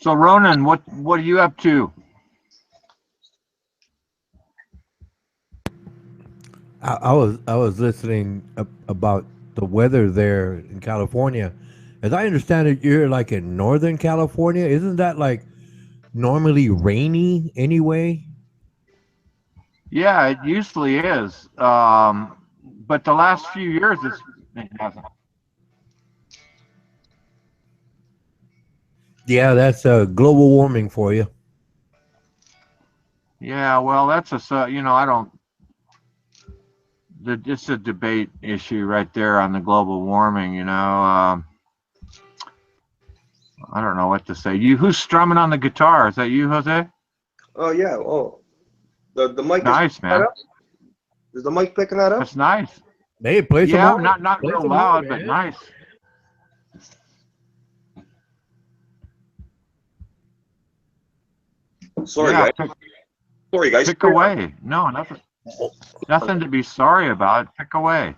So Ronan, what are you up to? I was listening about the weather there in California. As I understand it, you're like in Northern California. Isn't that like normally rainy anyway? Yeah, it usually is. But the last few years it hasn't. Yeah, that's global warming for you. Yeah, well, that's I don't. It's a debate issue right there on the global warming. I don't know what to say. Who's strumming on the guitar? Is that you, Jose? Oh yeah. Oh, the mic is Nice, picking that man. up. Is the mic picking that up? That's nice. Hey, play some Yeah, more. not Play real some more, loud, but man. nice. Sorry, Yeah, guys. Sorry, guys. pick away. No, nothing to be sorry about. Pick away.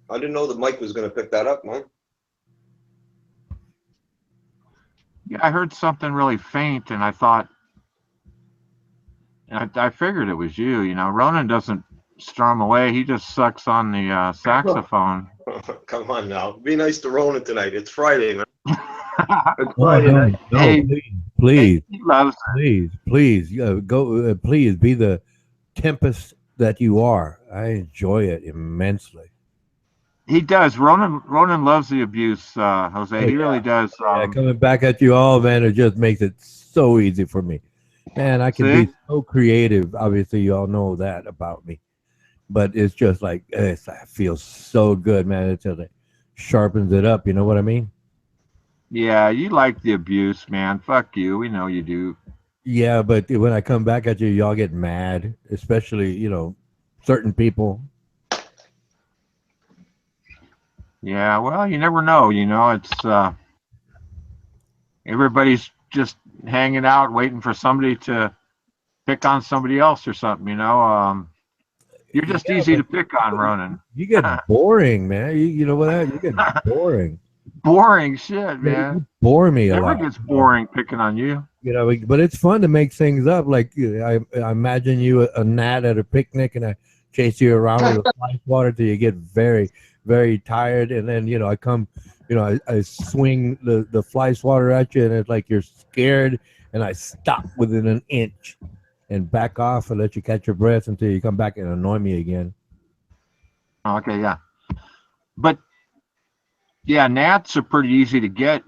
I didn't know the mic was gonna pick that up, man. Yeah, I heard something really faint, and I thought, I figured it was you. Ronan doesn't strum away; he just sucks on the saxophone. Come on now. Be nice to Ronan tonight. It's Friday, man. It's Oh, Friday no, night. no, Hey, please, he loves it. please, go, please be the tempest that you are. I enjoy it immensely. He does. Ronan loves the abuse, Jose. Oh, He yeah. really does. Yeah, coming back at you all, man, it just makes it so easy for me. Man, I can See? be so creative. Obviously, you all know that about me. But it's just like, I feel so good, man. It just like sharpens it up. You know what I mean? Yeah, you like the abuse, man. Fuck you. We know you do. Yeah, but when I come back at you, y'all get mad, especially, certain people. Yeah, well, you never know. It's everybody's just hanging out, waiting for somebody to pick on somebody else or something. You're just Yeah, easy but to pick on, Ronan. you get boring, man. You know what? You get boring. Boring shit, Yeah, man. you bore me a Never lot. gets boring picking on you. But it's fun to make things up. Like I imagine you a gnat at a picnic, and I chase you around with a fly swatter till you get very, very tired, and then I come, I swing the fly swatter at you, and it's like you're scared, and I stop within an inch, and back off and let you catch your breath until you come back and annoy me again. Okay, yeah. But yeah, gnats are pretty easy to get.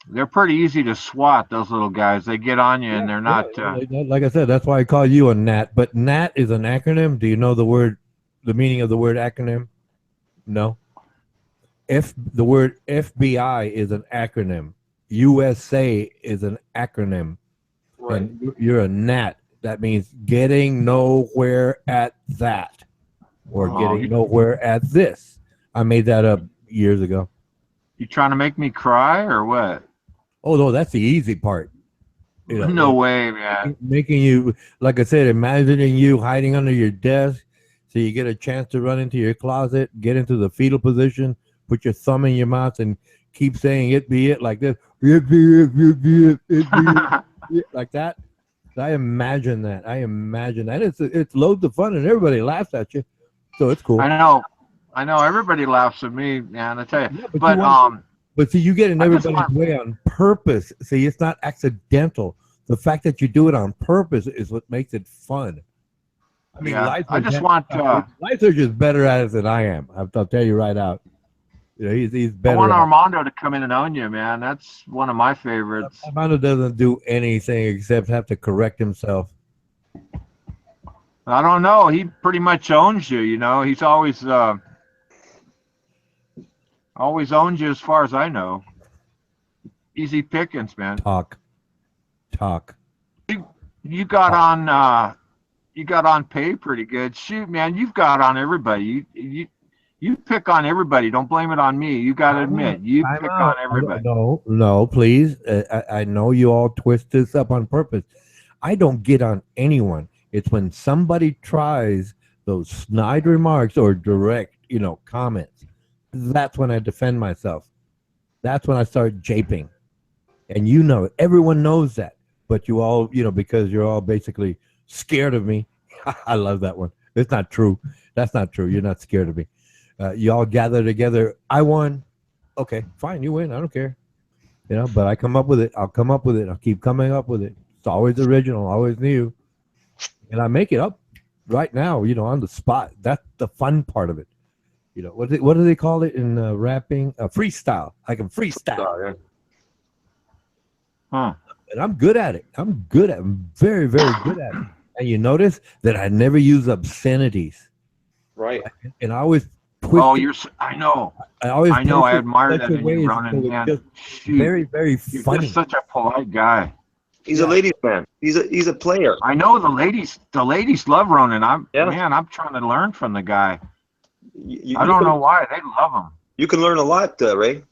They're pretty easy to swat. Those little guys. They get on you, and they're not. Like I said, that's why I call you a gnat. But gnat is an acronym. Do you know the meaning of the word acronym? No. The word FBI is an acronym. USA is an acronym. Right. And you're a gnat. That means getting nowhere at that, or getting nowhere at this. I made that up years ago. You trying to make me cry or what? Oh no, that's the easy part. No way, man. Making you, like I said, imagining you hiding under your desk, so you get a chance to run into your closet, get into the fetal position, put your thumb in your mouth, and keep saying "it be it" like this, "it be it, it be it, it be it," like that. I imagine that. It's loads of fun, and everybody laughs at you, so it's cool. I know. Everybody laughs at me, man. I tell you. Yeah, but see, you get in I just everybody's way on purpose. See, it's not accidental. The fact that you do it on purpose is what makes it fun. I mean, yeah, I just want. Lyserge is better at it than I am. I'll tell you right out. He's I better. want at Armando to come in and own you, man. That's one of my favorites. Armando doesn't do anything except have to correct himself. I don't know. He pretty much owns you. He's always owns you as far as I know. Easy pickings, man. Talk. You got on pay pretty good. Shoot, man, you've got on everybody. You pick on everybody. Don't blame it on me. You got to admit, you pick on everybody. No, please. I know you all twist this up on purpose. I don't get on anyone. It's when somebody tries those snide remarks or direct, comments. That's when I defend myself. That's when I start japing. And you know it. Everyone knows that. But you all, because you're all basically scared of me. I love that one. It's not true. That's not true. You're not scared of me. You all gather together. I won. Okay, fine. You win. I don't care. But I come up with it. I'll come up with it. I'll keep coming up with it. It's always original, always new. And I make it up right now, on the spot. That's the fun part of it. What do they call it in rapping? Freestyle. I can freestyle. Huh. And I'm good at it. I'm very, very good at it. And you notice that I never use obscenities. Right. And I always I know. I know. I admire that in you, Ronan. Man, very, very you're funny. just such a polite guy. He's a ladies man. He's a player. I know the ladies love Ronan. I'm trying to learn from the guy. I don't know why. They love him. You can learn a lot, Ray.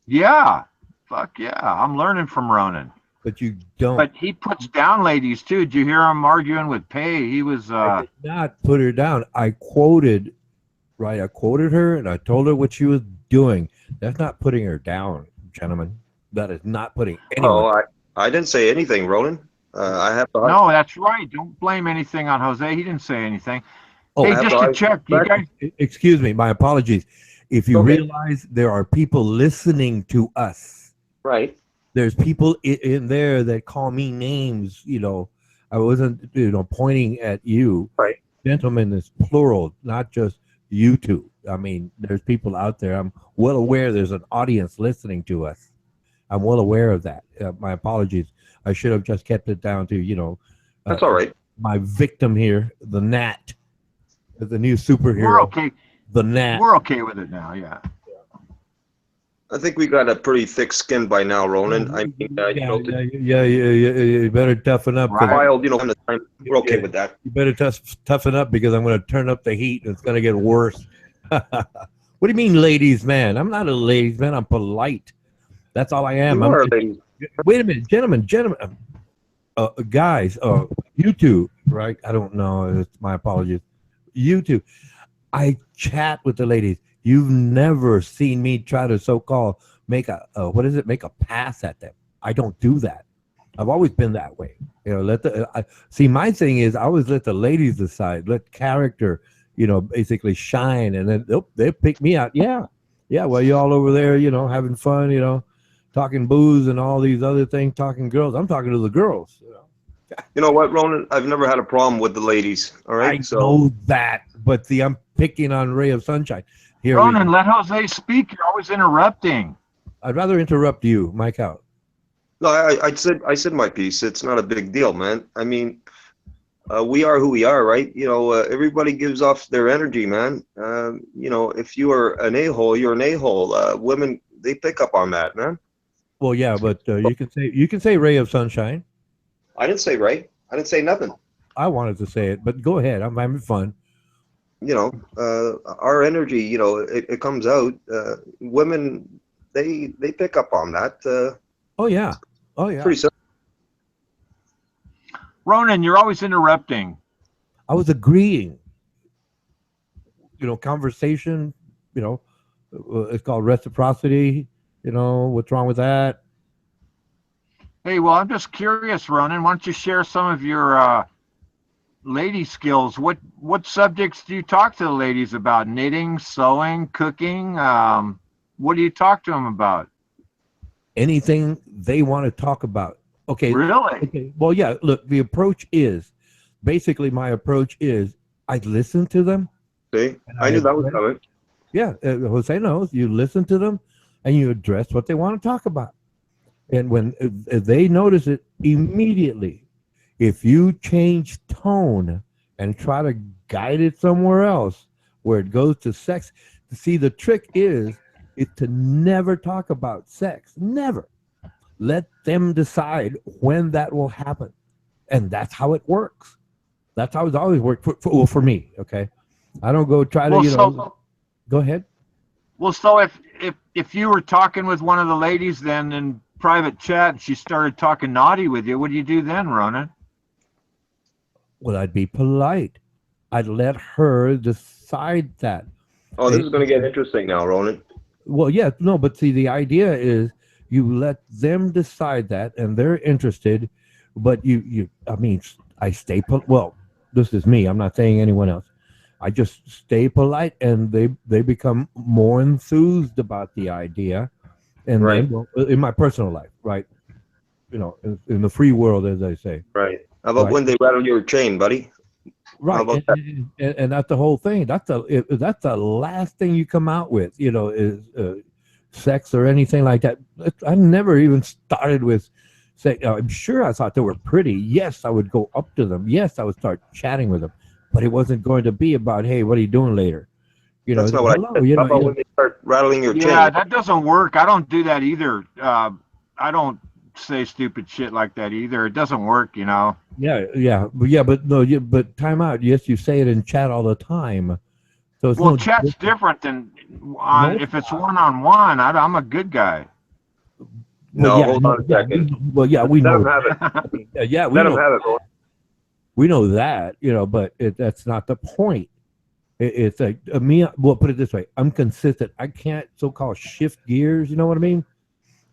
Yeah. Fuck yeah. I'm learning from Ronan. But you don't. But he puts down ladies too. Did you hear him arguing with Pay? He was I did not put her down. I quoted her and I told her what she was doing. That's not putting her down, gentlemen. That is not putting anyone. Oh, I didn't say anything, Ronan. I have to. No, that's right. Don't blame anything on Jose. He didn't say anything. Oh, hey, just to check, you guys. Excuse me. My apologies. If you realize there are people listening to us, right? There's people in there that call me names. I wasn't, pointing at you. Right. Gentlemen is plural, not just you two. I mean, there's people out there. I'm well aware there's an audience listening to us. I'm well aware of that. My apologies. I should have just kept it down to, that's all right. My victim here, the Gnat, the new superhero. We're okay. The Gnat. We're okay with it now, yeah. I think we got a pretty thick skin by now, Ronan. I mean, you better toughen up. Wild, we're okay with that. You better toughen up because I'm going to turn up the heat and it's going to get worse. What do you mean, ladies, man? I'm not a ladies, man. I'm polite. That's all I am. Wait a minute, gentlemen, guys, you two, right? I don't know. It's my apologies. You two. I chat with the ladies. You've never seen me try to so-called make make a pass at them. I don't do that. I've always been that way. See, my thing is I always let the ladies decide, let character, basically shine, and then they'll pick me out. Yeah. Well, you all over there, having fun, talking booze and all these other things, talking girls. I'm talking to the girls. You know what, Ronan? I've never had a problem with the ladies. All right. I know that, but I'm picking on Ray of Sunshine. Here, Ronan, let Jose speak. You're always interrupting. I'd rather interrupt you, Mike out. No, I said my piece. It's not a big deal, man. I mean, we are who we are, right? Everybody gives off their energy, man. If you are an a-hole, you're an a-hole. Women, they pick up on that, man. Well, yeah, but you can say Ray of Sunshine. I didn't say Ray. I didn't say nothing. I wanted to say it, but go ahead. I'm having fun. Our energy, it comes out. Women, they pick up on that. Oh yeah. Pretty simple. Ronan, you're always interrupting. I was agreeing. Conversation. It's called reciprocity. What's wrong with that? Hey, well, I'm just curious, Ronan. Why don't you share some of your lady skills? What subjects do you talk to the ladies about? Knitting, sewing, cooking? What do you talk to them about? Anything they want to talk about. Okay. Really? Okay. Well, yeah. Look, the approach is basically my approach is I listen to them. See, I knew that was coming. Yeah, Jose knows. You listen to them, and you address what they want to talk about. And when if they notice it immediately, if you change tone and try to guide it somewhere else where it goes to sex, see, the trick is to never talk about sex. Never. Let them decide when that will happen. And that's how it works. That's how it's always worked for me, okay? I don't go try to, go ahead. Well, so if you were talking with one of the ladies then in private chat and she started talking naughty with you, what do you do then, Ronan? Well, I'd be polite. I'd let her decide that. Oh, this is going to get interesting now, Ronan. Well, yeah, no, but see, the idea is you let them decide that, and they're interested, but I mean, I stay well. This is me. I'm not saying anyone else. I just stay polite, and they become more enthused about the idea, and Right. then well, in my personal life, right? You know, in the free world, as I say, Right. How about right? when they rattle your chain, buddy? How Right, about that? and that's the whole thing. That's the last thing you come out with, you know, is sex or anything like that. I never even started with sex. I'm sure I thought they were pretty. Yes, I would go up to them. Yes, I would start chatting with them, but it wasn't going to be about, hey, what are you doing later? You know, That's not what I hello, said. How about when they start rattling your Yeah, chain? that doesn't work. I don't do that either. I don't say stupid shit like that either. It doesn't work, you know. but no, but time out. Yes, you say it in chat all the time, so it's Well, no chat's different than no. on if it's one on one. I'm a good guy. Well, No, yeah, hold no, on a yeah, second. we Let know. them have it. We Let them know. have it, bro. We know that, you know, but that's not the point. It's like me. Well, put it this way: I'm consistent. I can't so-called shift gears. You know what I mean?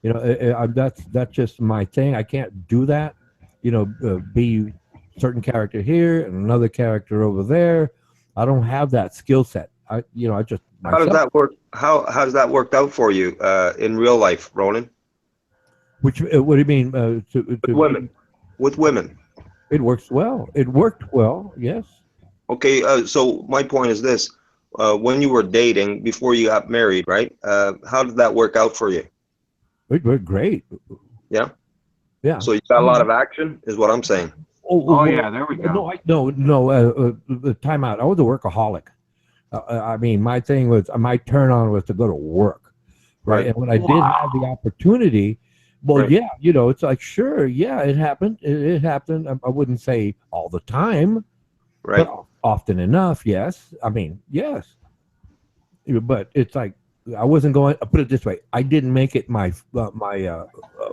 You know, that's just my thing. I can't do that. You know, be certain character here and another character over there. I don't have that skill set. I just How does myself. that work? How does that worked out for you in real life, Ronan? Which what do you mean? With women. With women. It works well. It worked well. Yes. Okay, so my point is this. When you were dating before you got married, right? How did that work out for you? It worked great. Yeah. Yeah. So you got a lot of action, is what I'm saying. Oh yeah, there we go. No. Time out. I was a workaholic. I mean, my thing was my turn on was to go to work, right? Right. And when I did have the opportunity, well, Right. yeah, you know, it's like sure, yeah, it happened. It happened. I wouldn't say all the time, Right. but often enough, yes. I mean, yes, but it's like I wasn't going. I'll put it this way: I didn't make it my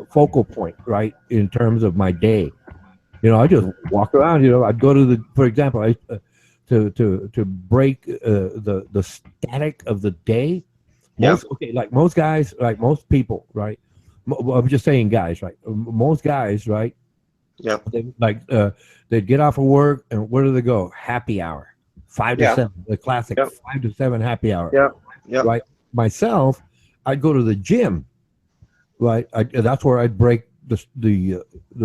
focal point, right, in terms of my day. You know, I just walk around. You know, I'd go to for example, to break the static of the day. Like most guys, like most people, right? I'm just saying, guys, right? Most guys, right? Yeah. They'd get off of work and where do they go? Happy hour, 5 to 7, the classic 5 to 7 happy hour. Yeah. Yeah. Right. Myself, I'd go to the gym. Right. That's where I'd break the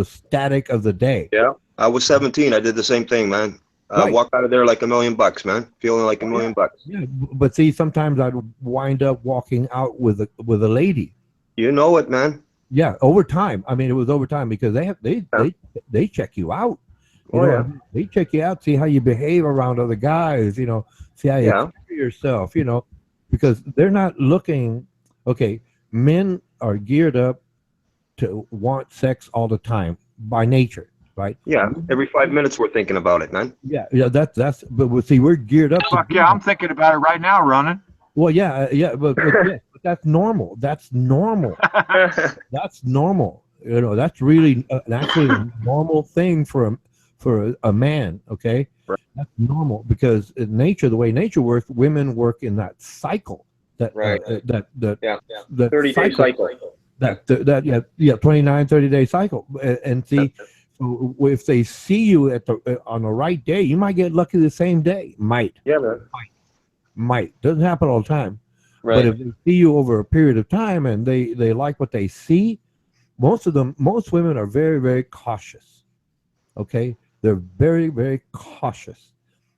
static of the day. Yeah. I was 17. I did the same thing, man. Right. Walked out of there like $1 million, man. Feeling like $1 million. Yeah, but see, sometimes I'd wind up walking out with a lady. You know it, man. Yeah, over time. I mean, it was over time because they check you out. You know, they check you out, see how you behave around other guys. You know, see how you carry yourself. You know, because they're not looking. Okay, men are geared up to want sex all the time by nature, right? Yeah, every 5 minutes we're thinking about it, man. Yeah. That's. But see, we're geared up. Fuck yeah, I'm thinking about it right now, Ronan. Well, but that's normal. That's normal. That's normal. You know, that's really actually a normal thing for a man. Okay, right. That's normal because in nature, the way nature works, women work in that cycle. That right. That 30-day cycle. That 29, 30-day cycle. And see, so if they see you on the right day, you might get lucky the same day. Might. Yeah, man. Might. Doesn't happen all the time. Right. But if they see you over a period of time and they like what they see, most women are very, very cautious. Okay? They're very, very cautious.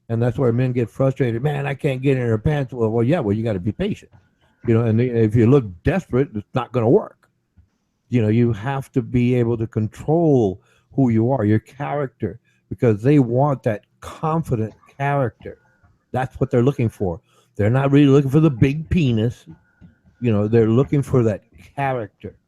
And that's where men get frustrated. Man, I can't get in her pants. Well, you got to be patient. You know, and if you look desperate, it's not going to work. You know, you have to be able to control who you are, your character, because they want that confident character. That's what they're looking for. They're not really looking for the big penis. You know, they're looking for that character.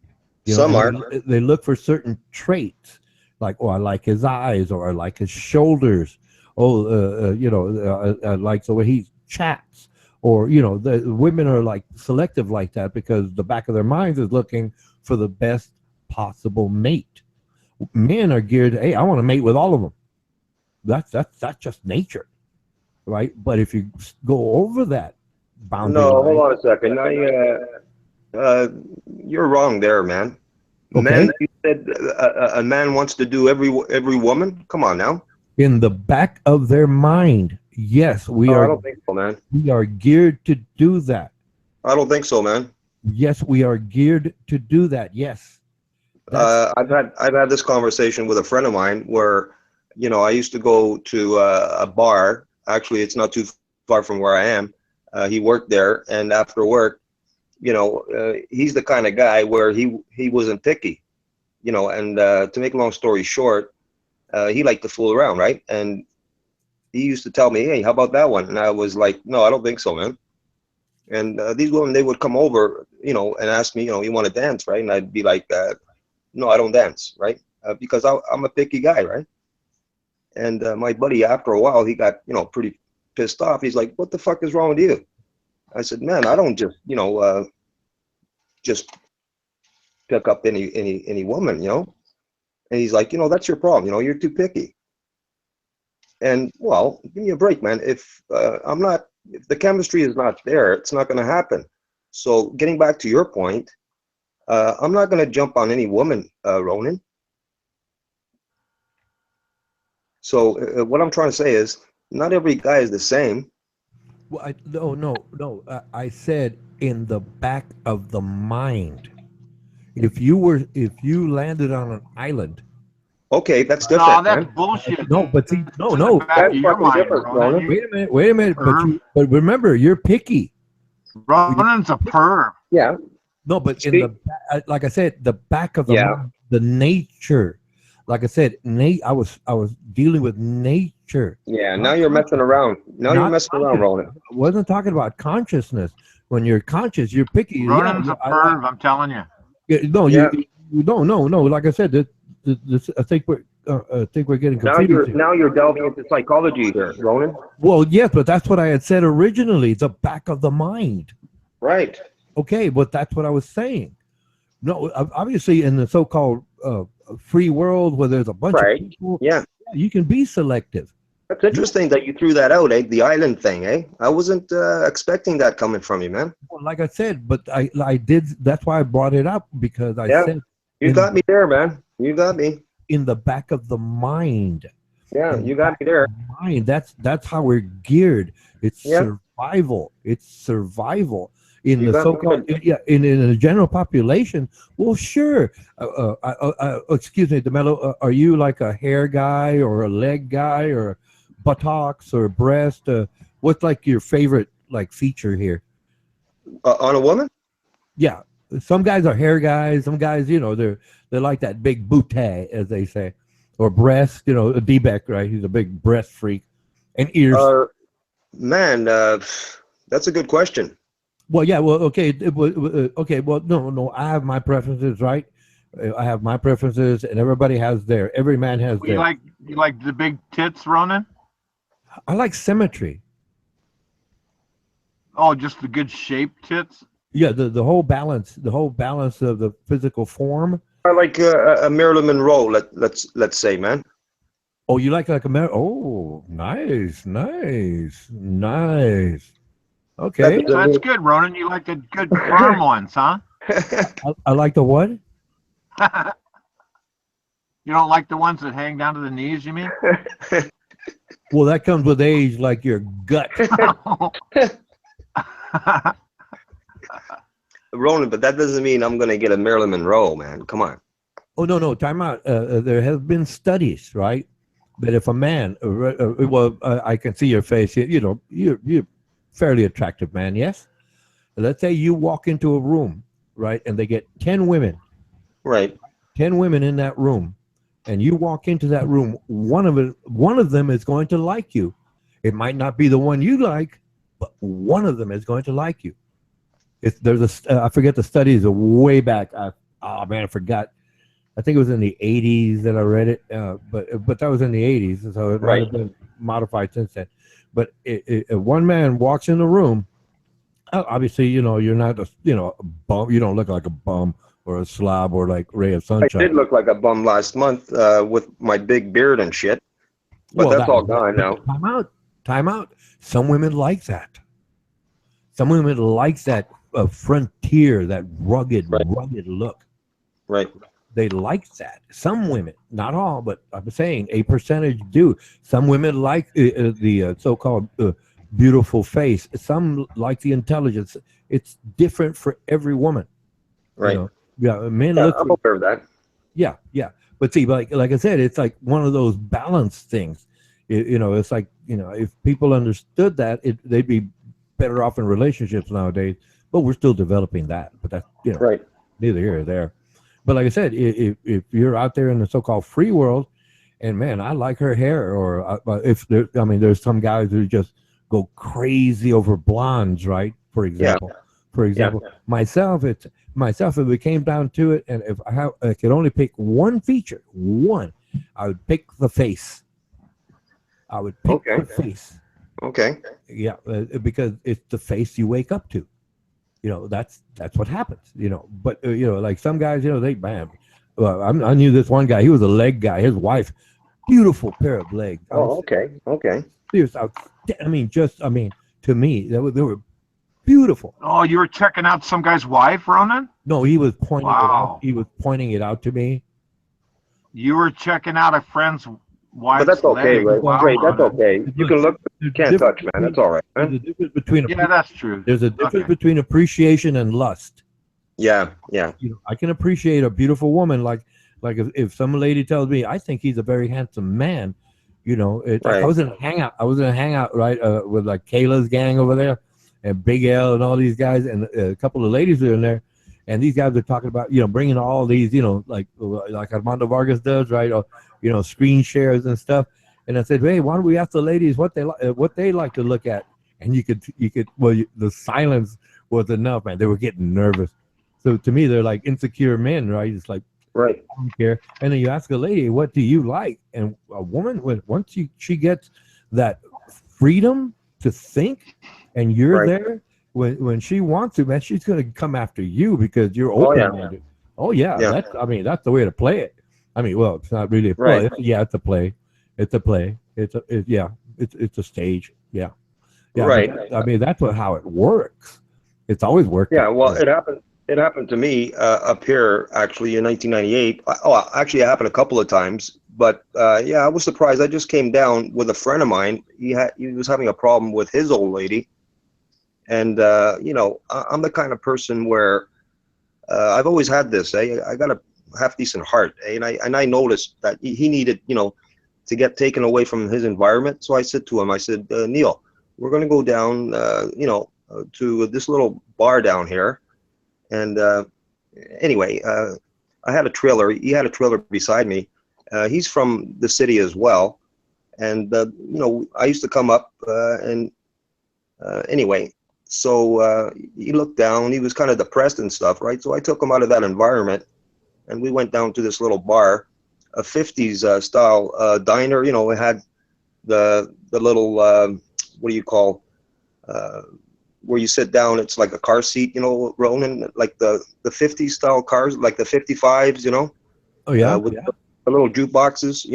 You know, Some are. They look for certain traits, like, I like his eyes, or I like his shoulders. I like the way he chats. Or, you know, the women are like selective like that because the back of their minds is looking for the best possible mate. Men are geared, hey, I want to mate with all of them. That's just nature. Right, but if you go over that, boundary No, line. hold on a second. You're wrong there, man. Okay. Men, you said a man wants to do every woman. Come on now. In the back of their mind, yes, I don't think so, man. we are geared to do that. I don't think so, man. Yes, we are geared to do that. Yes. I've had this conversation with a friend of mine where, I used to go to a bar. Actually, it's not too far from where I am. He worked there, and after work, he's the kind of guy where he wasn't picky, And to make a long story short, he liked to fool around, right? And he used to tell me, "Hey, how about that one?" And I was like, "No, I don't think so, man." And these women, they would come over, and ask me, "You want to dance, right?" And I'd be like, "No, I don't dance, right?" Because I'm a picky guy, right? And my buddy, after a while, he got, pretty pissed off. He's like, "What the fuck is wrong with you?" I said, "Man, I don't just, just pick up any woman, And he's like, "That's your problem. You're too picky." And well, give me a break, man. If the chemistry is not there, it's not going to happen. So getting back to your point, I'm not going to jump on any woman, Ronin. So what I'm trying to say is, not every guy is the same. Well, no. I said in the back of the mind. If you landed on an island. Okay, that's No, different, that's man. bullshit. No, but see, It's in the back That's of your fucking mind, different, Ronan. Ronan. Wait a minute. But but remember, you're picky. Ronan's a perv. Yeah. No, but See? like I said, the back of the Yeah. mind, the nature. Like I said, I was dealing with nature. Yeah. Not Now you're messing around. Now you're Not messing around, conscious. Ronan. I wasn't talking about consciousness. When you're conscious, you're picky. Ronan's a I perv, I'm telling you. no, Yeah. you don't. No. Like I said, I think we're getting confused. Now you're delving into psychology here, Ronan. Well, yes, but that's what I had said originally. The back of the mind. Right. Okay, but that's what I was saying. No, obviously, in the so-called free world where there's a bunch of Right. people, Yeah. you can be selective. That's interesting that you threw that out, eh? The island thing, eh? I wasn't expecting that coming from you, man. Well, like I said, but I did. That's why I brought it up because I Yeah. said You got me there, man. You got me. in the back of the mind. Yeah, In you the got me there. mind. That's how we're geared. It's Yeah. survival. It's survival. In You the got so-called in the general population, well, sure. Excuse me, DeMello, are you like a hair guy or a leg guy or buttocks or breast? What's like your favorite like feature here? On a woman? Yeah, some guys are hair guys. Some guys, they're like that big bootay, as they say, or breast. D-Beck, right? He's a big breast freak, and ears. Man, that's a good question. Well, yeah. Well, okay. Okay. Well, no. I have my preferences, right? I have my preferences, and everybody has their. Every man has You their. like the big tits, Ronan? I like symmetry. Oh, just the good shaped tits? Yeah, the whole balance, of the physical form. I like a Marilyn Monroe. Let's say, man. Oh, you like a oh, nice. Okay. That's good, Ronan. You like the good firm ones, huh? I like the what? You don't like the ones that hang down to the knees, you mean? Well, that comes with age, like your gut. Ronan, but that doesn't mean I'm gonna get a Marilyn Monroe, man. Come on. Oh no, time out. There have been studies, right, that if a man, I can see your face. You're fairly attractive man, yes. Let's say you walk into a room, right, and they get 10 women, Right. 10 women in that room, and you walk into that room. One of them is going to like you. It might not be the one you like, but one of them is going to like you. If there's I forget the studies are way back. I forgot. I think it was in the 80s that I read it, but that was in the 80s, so it might have been modified since then. But if one man walks in the room, obviously, you're not a bum. You don't look like a bum or a slob or like ray of sunshine. I did look like a bum last month with my big beard and shit, but that's all gone now. Time out. Some women like that. Some women like that frontier, that Right. rugged look. Right. They like that. Some women, not all, but I'm saying a percentage do. Some women like the so-called beautiful face. Some like the intelligence. It's different for every woman. You Right. know, yeah. Men Yeah, look I'm for, aware of that. yeah, yeah. But see, like I said, it's like one of those balance things. It's like if people understood that, they'd be better off in relationships nowadays. But we're still developing that. But that's Right. neither here or there. But like I said, if you're out there in the so-called free world, and man, I like her hair, or if there, I mean, there's some guys who just go crazy over blondes, right? For Yeah. example, for Yeah. example, myself, if it came down to it, and if I could only pick one feature, I would pick the face. I would pick Okay. the face. Okay. Yeah, because it's the face you wake up to. That's what happens. But like some guys, they man. Well, I knew this one guy. He was a leg guy. His wife, beautiful pair of legs. Oh, okay. Okay. Serious. I mean, to me, they were beautiful. Oh, you were checking out some guy's wife, Ronan? No, he was pointing it out. Wow. He was pointing it out to me. You were checking out a friend's But wife's that's okay, leg. Ray. Wow, Ray, that's Ronan. okay. You can look, you can't touch, man. That's all right, There's man. a difference between Yeah, that's true. there's a difference Okay. between appreciation and lust. Yeah. Yeah. I can appreciate a beautiful woman, like if some lady tells me I think he's a very handsome man. It's like Right. I was in a hangout right with like Kayla's gang over there, and Big L and all these guys, and a couple of ladies are in there, and these guys are talking about bringing all these like Armando Vargas does, right, or screen shares and stuff. And I said, hey, why don't we ask the ladies what they like to look at? And you could the silence was enough, man. They were getting nervous. So to me, they're like insecure men, right? It's like, Right. I don't care. And then you ask a lady, what do you like? And a woman, once she gets that freedom to think, and you're Right. there, when she wants to, man, she's gonna come after you because you're Oh, yeah. open-minded. Oh yeah, Yeah. that's the way to play it. I mean, well, it's not really a play. Right. It's a play. It's a play. It's a stage. Yeah. Yeah. Right. I mean, that's how it works. It's always worked. Yeah. out. Well, it happened. It happened to me up here actually in 1998. Oh, actually, it happened a couple of times. But yeah, I was surprised. I just came down with a friend of mine. He was having a problem with his old lady, and I'm the kind of person where I've always had this. I got a half decent heart, and I noticed that he needed to get taken away from his environment. So I said to him, I said, Neil, we're going to go down to this little bar down here. And anyway, I had a trailer. He had a trailer beside me. He's from the city as well. And, I used to come up and anyway, so he looked down. He was kind of depressed and stuff, right? So I took him out of that environment, and we went down to this little bar, a 50s style diner. It had the little, what do you call, where you sit down, it's like a car seat, Ronan, like the 50s style cars, like the 55s, Oh yeah. with the little jukeboxes,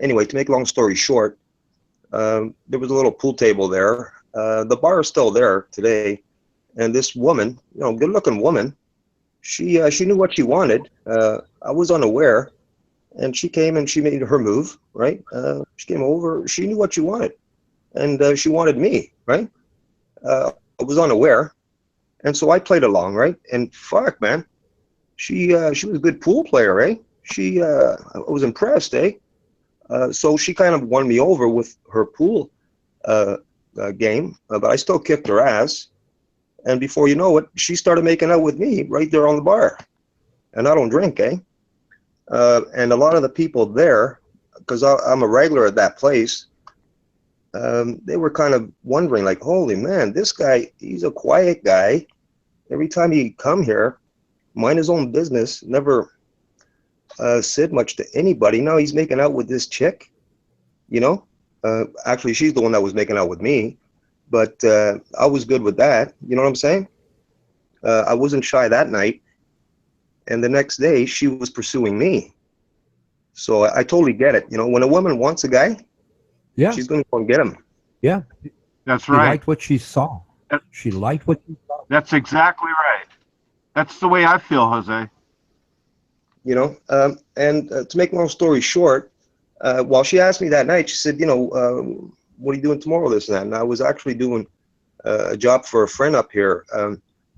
anyway, to make a long story short, there was a little pool table there. The bar is still there today, and this woman, good looking woman, she knew what she wanted. I was unaware, and she came and she made her move, right? She came over, she knew what she wanted. And she wanted me, right? I was unaware, and so I played along, right? And fuck, man, she was a good pool player, eh? I was impressed, eh? So she kind of won me over with her pool game, but I still kicked her ass. And before you know it, she started making out with me right there on the bar. And I don't drink, eh? And a lot of the people there, because I'm a regular at that place. They were kind of wondering, like, holy man, this guy, he's a quiet guy. Every time he come here, mind his own business, never said much to anybody. Now he's making out with this chick, Actually, she's the one that was making out with me, but I was good with that. You know what I'm saying? I wasn't shy that night. And the next day, she was pursuing me. So I totally get it. When a woman wants a guy, Yeah. she's going to go and get him. Yeah. That's She right. liked what she saw. That- She liked what she saw. That's exactly right. That's the way I feel, Jose. You know, and to make long story short, while she asked me that night, she said, what are you doing tomorrow, this and that? And I was actually doing a job for a friend up here,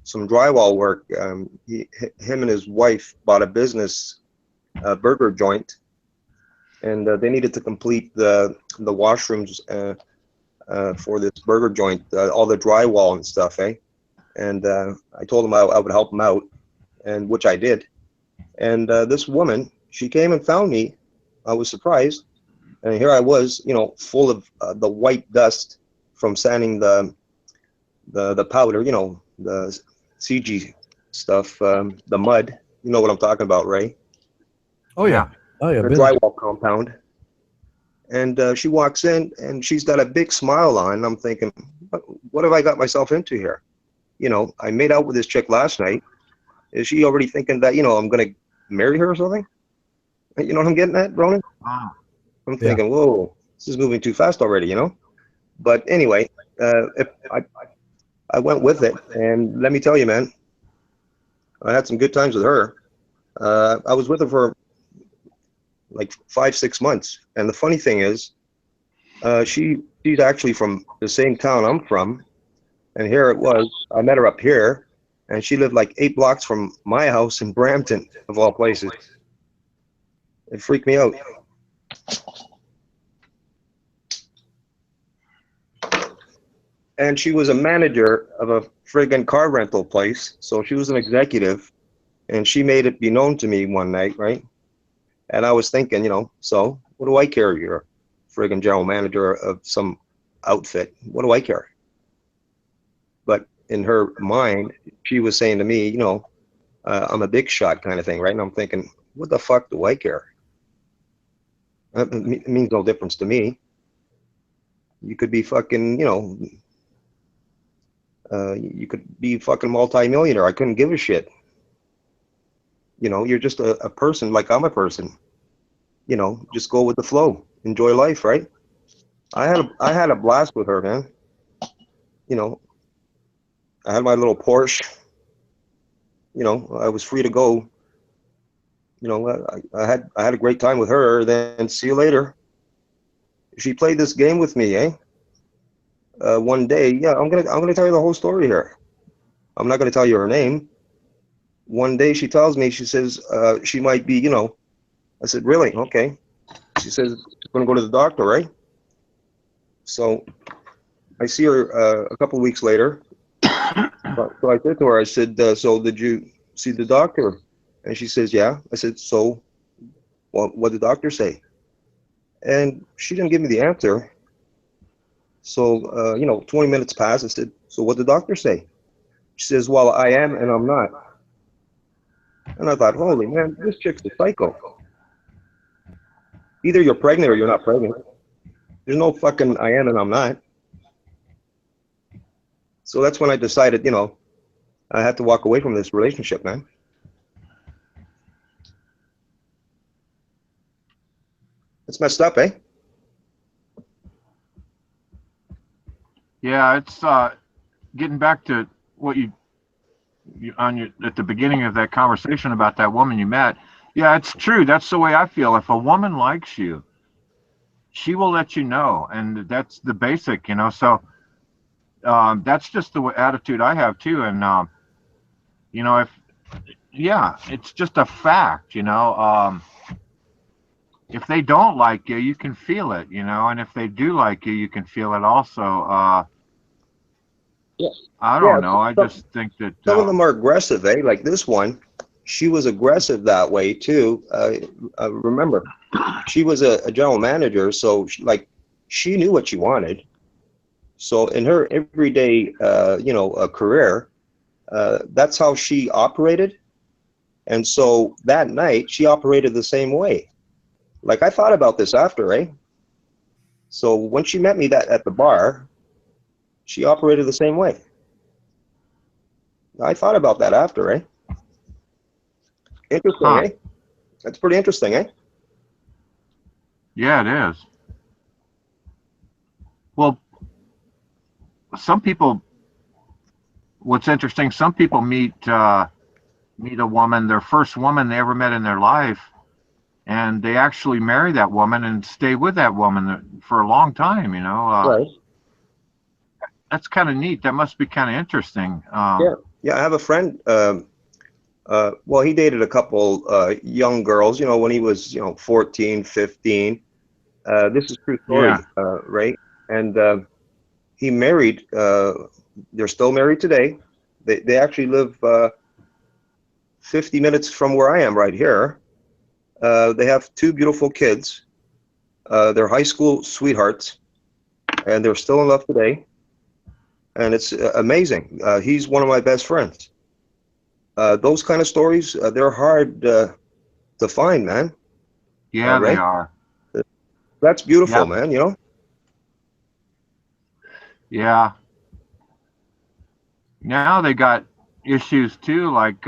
some drywall work. Him and his wife bought a business burger joint, and they needed to complete the washrooms for this burger joint, all the drywall and stuff, eh? And I told him I would help him out, and which I did. And this woman, she came and found me. I was surprised, and here I was, full of the white dust from sanding the powder, the CG stuff, the mud. You know what I'm talking about, right? Oh yeah. Oh yeah. The Been drywall compound. And she walks in, and she's got a big smile on. And I'm thinking, what have I got myself into here? I made out with this chick last night. Is she already thinking that, I'm going to marry her or something? You know what I'm getting at, Ronan? Wow. I'm thinking, whoa, this is moving too fast already, But anyway, if I went with it, and let me tell you, man, I had some good times with her. I was with her for like 5-6 months, and the funny thing is, she's actually from the same town I'm from, and here it was. I met her up here, and she lived like 8 blocks from my house in Brampton, of all places. It freaked me out. And she was a manager of a friggin' car rental place, so she was an executive, and she made it be known to me one night, right? And I was thinking, so what do I care? You're a friggin' general manager of some outfit. What do I care? But in her mind, she was saying to me, I'm a big shot kind of thing, right? And I'm thinking, what the fuck do I care? It means no difference to me. You could be fucking, you could be fucking multi-millionaire. I couldn't give a shit. You're just a person like I'm a person. Just go with the flow. Enjoy life, right? I had a blast with her, man. I had my little Porsche. I was free to go. I had a great time with her. Then see you later. She played this game with me, eh? One day, yeah, I'm gonna tell you the whole story here. I'm not gonna tell you her name. One day she tells me, she says she might be, I said, really? Okay. She says she's gonna go to the doctor, right? So I see her a couple of weeks later. So I said to her, I said, so did you see the doctor? And she says, yeah. I said, so what did the doctor say? And she didn't give me the answer. So, 20 minutes passed. I said, so what did the doctor say? She says, well, I am and I'm not. And I thought, holy man, this chick's a psycho. Either you're pregnant or you're not pregnant. There's no fucking I am and I'm not. So that's when I decided, I had to walk away from this relationship, man. It's messed up, eh? Yeah, it's getting back to what you at the beginning of that conversation about that woman you met. Yeah, it's true. That's the way I feel. If a woman likes you, she will let you know, and that's the basic, So that's just the attitude I have too. And if it's just a fact, if they don't like you, you can feel it, and if they do like you, you can feel it also. Yeah. I don't know. I just think that some of them are aggressive, eh? Like this one, she was aggressive that way too. Remember, she was a general manager, so she knew what she wanted. So in her everyday, career, that's how she operated. And so that night, she operated the same way. Like I thought about this after, eh? So when she met me at the bar, she operated the same way. I thought about that after, eh? Interesting, eh? That's pretty interesting, eh? Yeah, it is. Well, some people, what's interesting, some people meet a woman, their first woman they ever met in their life, and they actually marry that woman and stay with that woman for a long time. Right. That's kind of neat. That must be kind of interesting. Yeah. I have a friend. Well, he dated a couple young girls. When he was 14, 15. This is true story, Yeah. right? And he married. They're still married today. They actually live 50 minutes from where I am right here. They have two beautiful kids. They're high school sweethearts, and they're still in love today. And it's amazing. He's one of my best friends. Those kind of stories, they're hard to find, man. Yeah, they Right? are. That's beautiful, Yep. man. Yeah. Now they got issues too, like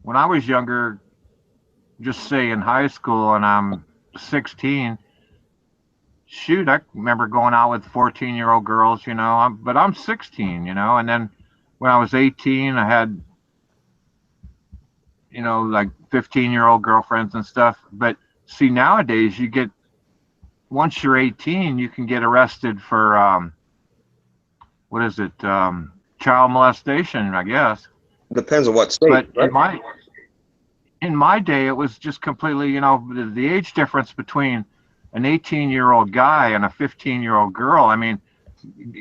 when I was younger, just say in high school, and I'm 16. Shoot, I remember going out with 14-year-old girls, but I'm 16, and then when I was 18, I had, like 15-year-old girlfriends and stuff. But see, nowadays once you're 18, you can get arrested for, what is it? Child molestation, I guess. Depends on what state, But right? in my day, it was just completely, the age difference between an 18-year-old guy and a 15-year-old girl. I mean,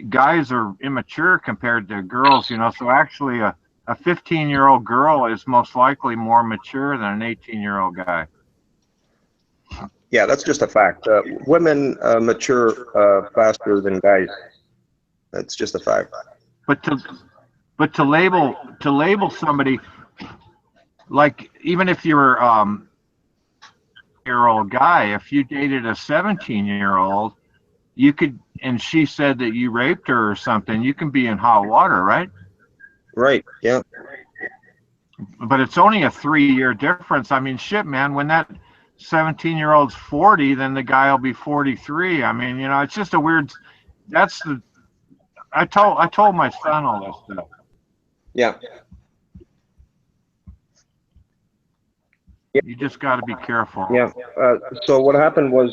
guys are immature compared to girls, so actually a 15-year-old girl is most likely more mature than an 18-year-old guy. Yeah, that's just a fact. Women mature faster than guys. That's just a fact. But to label somebody, like, even if you're year old guy, if you dated a 17-year-old, you could, and she said that you raped her or something, you can be in hot water, right? Right. Yeah. But it's only a 3-year difference. I mean, shit, man, when that 17-year-old's 40, then the guy will be 43. I mean, it's just a weird, I told my son all this stuff. Yeah. You just got to be careful. Yeah. So what happened was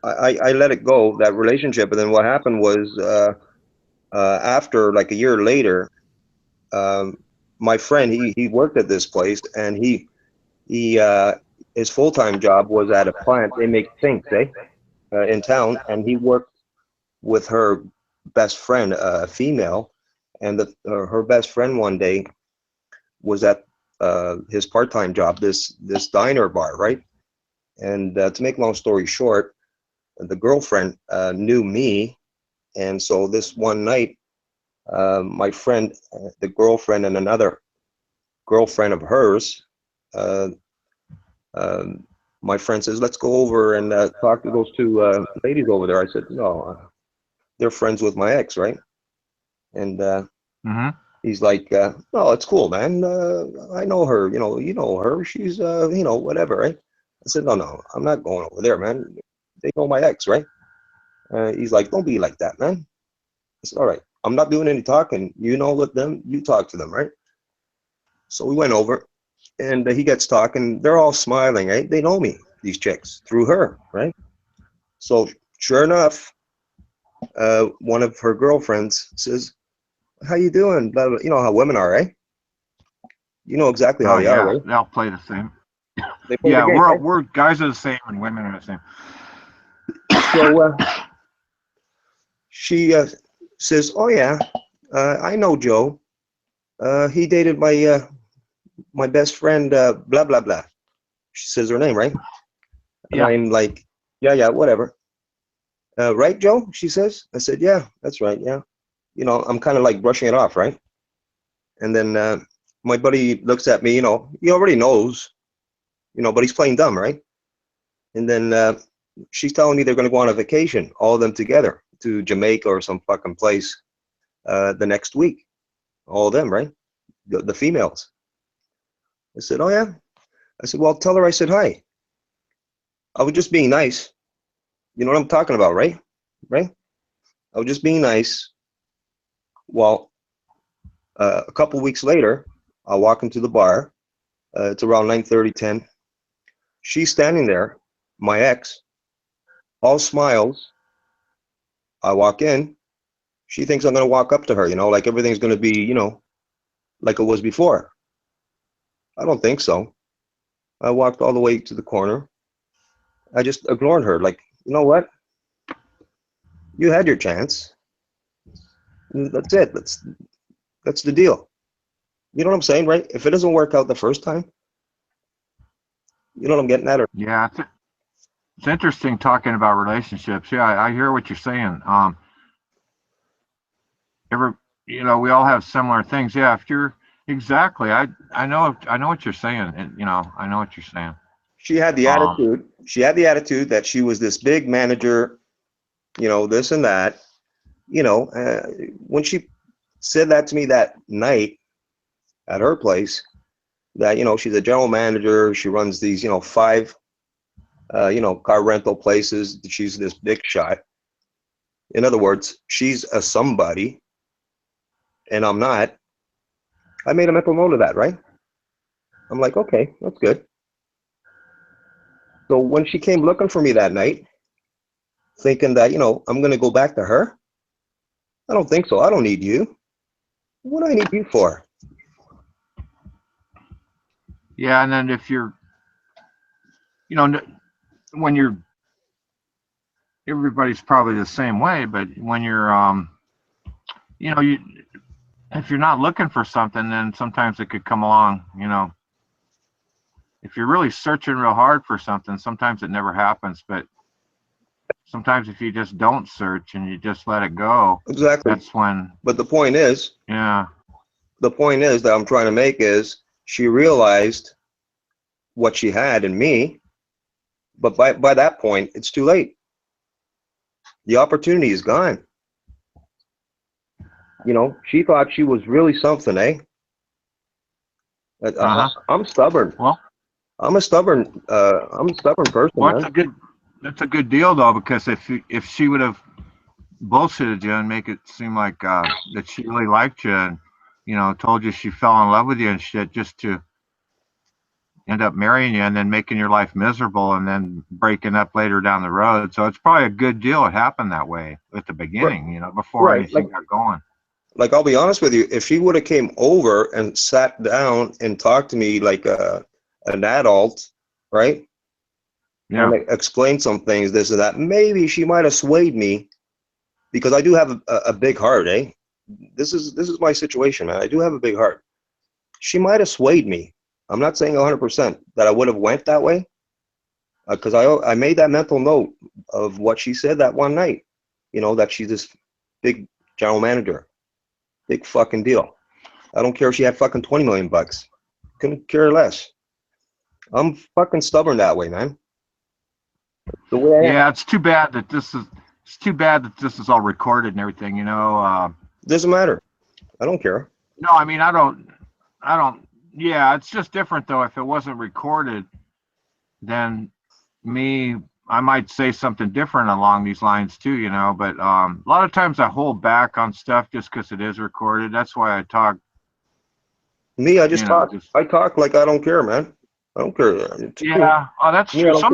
I let it go, that relationship, and then what happened was after like a year later, my friend he worked at this place, and he his full-time job was at a plant. They make sinks, in town, and he worked with her best friend, a female, and her best friend one day was at his part-time job, this diner bar, right? And to make long story short, the girlfriend knew me, and so this one night, my friend, the girlfriend, and another girlfriend of hers, uh, my friend says, "Let's go over and talk to those two ladies over there." I said, "No, they're friends with my ex, right?" And Mm-hmm. he's like, "No, it's cool, man. I know her. You know her. She's, whatever, right?" I said, "No, I'm not going over there, man. They know my ex, right?" He's like, "Don't be like that, man." I said, "All right, I'm not doing any talking. Let them. You talk to them, right?" So we went over, and he gets talking. They're all smiling, right? They know me, these chicks, through her, right? So sure enough, one of her girlfriends says, "How you doing?" Blah, blah. You know how women are, right? You know exactly how Oh they are, yeah, right? they'll play the same. They play the Yeah, game, right? we're guys are the same and women are the same. So she says, "Oh yeah, I know Joe. He dated my best friend, blah blah blah." She says her name, right? And Yeah. I'm like, "Yeah, whatever." Right, Joe? She says. I said, "Yeah, that's right. Yeah." I'm kind of like brushing it off, right? And then my buddy looks at me. He already knows. But he's playing dumb, right? And then she's telling me they're going to go on a vacation, all of them together, to Jamaica or some fucking place the next week. All of them, right? The females. I said, "Oh yeah." I said, "Well, tell her I said hi. I was just being nice. You know what I'm talking about, right? Right?" I was just being nice. Well, a couple weeks later, I walk into the bar. It's around 9:30, 10. She's standing there, my ex, all smiles. I walk in. She thinks I'm going to walk up to her, you know, like everything's going to be, you know, like it was before. I don't think so. I walked all the way to the corner. I just ignored her. Like, you know what? You had your chance. That's it. That's the deal. You know what I'm saying, right? If it doesn't work out the first time, you know what I'm getting at? Or Yeah, it's interesting talking about relationships. Yeah, I hear what you're saying. Every, you know, we all have similar things. Yeah, if you're exactly, I know what you're saying, and you know, I know what you're saying. she had the Um, attitude. She had the attitude that she was this big manager, you know, this and that. You know, when she said that to me that night at her place, that, you know, she's a general manager, she runs these, you know, 5 you know, car rental places, she's this big shot. In other words, she's a somebody and I'm not. I made a mental note of that, right? I'm like, okay, that's good. So when she came looking for me that night, thinking that, you know, I'm going to go back to her, I don't think so. I don't need you. What do I need you for? yeah, and then if you're, you know, when you're, everybody's probably the same way, but when you're, you know, you, if you're not looking for something, then sometimes it could come along, you know. If you're really searching real hard for something, sometimes it never happens, but sometimes if you just don't search and you just let it go, Exactly. that's when, But the point is yeah, that I'm trying to make is she realized what she had in me, but by that point, it's too late. The opportunity is gone. You know, she thought she was really something, eh? I'm stubborn. well, I'm a stubborn person, well, man. that's a good deal though, because if she would have bullshitted you and make it seem like that she really liked you and, you know, told you she fell in love with you and shit, just to end up marrying you and then making your life miserable and then breaking up later down the road. So it's probably a good deal it happened that way at the Right, beginning, you know, before right. anything got going. Like I'll be honest with you, if she would have came over and sat down and talked to me like an adult, right, Yeah. and explained some things, this and that, maybe she might have swayed me because I do have a big heart, eh? This is my situation, man. I do have a big heart. She might have swayed me. I'm not saying 100% that I would have went that way, because I made that mental note of what she said that one night. You know, that she's this big general manager, big fucking deal. I don't care if she had fucking 20 million bucks. Couldn't care less. I'm fucking stubborn that way, man. The way I am. Yeah, it's too bad that this is all recorded and everything, you know. Doesn't matter. I don't care. No, I mean, I don't, yeah, it's just different though. If it wasn't recorded, then I might say something different along these lines too, you know, but a lot of times I hold back on stuff just because it is recorded. That's why I talk, Me, I just you know, talk. just, I talk like I don't care, man. I don't care. yeah, oh, that's Me, I true. don't care.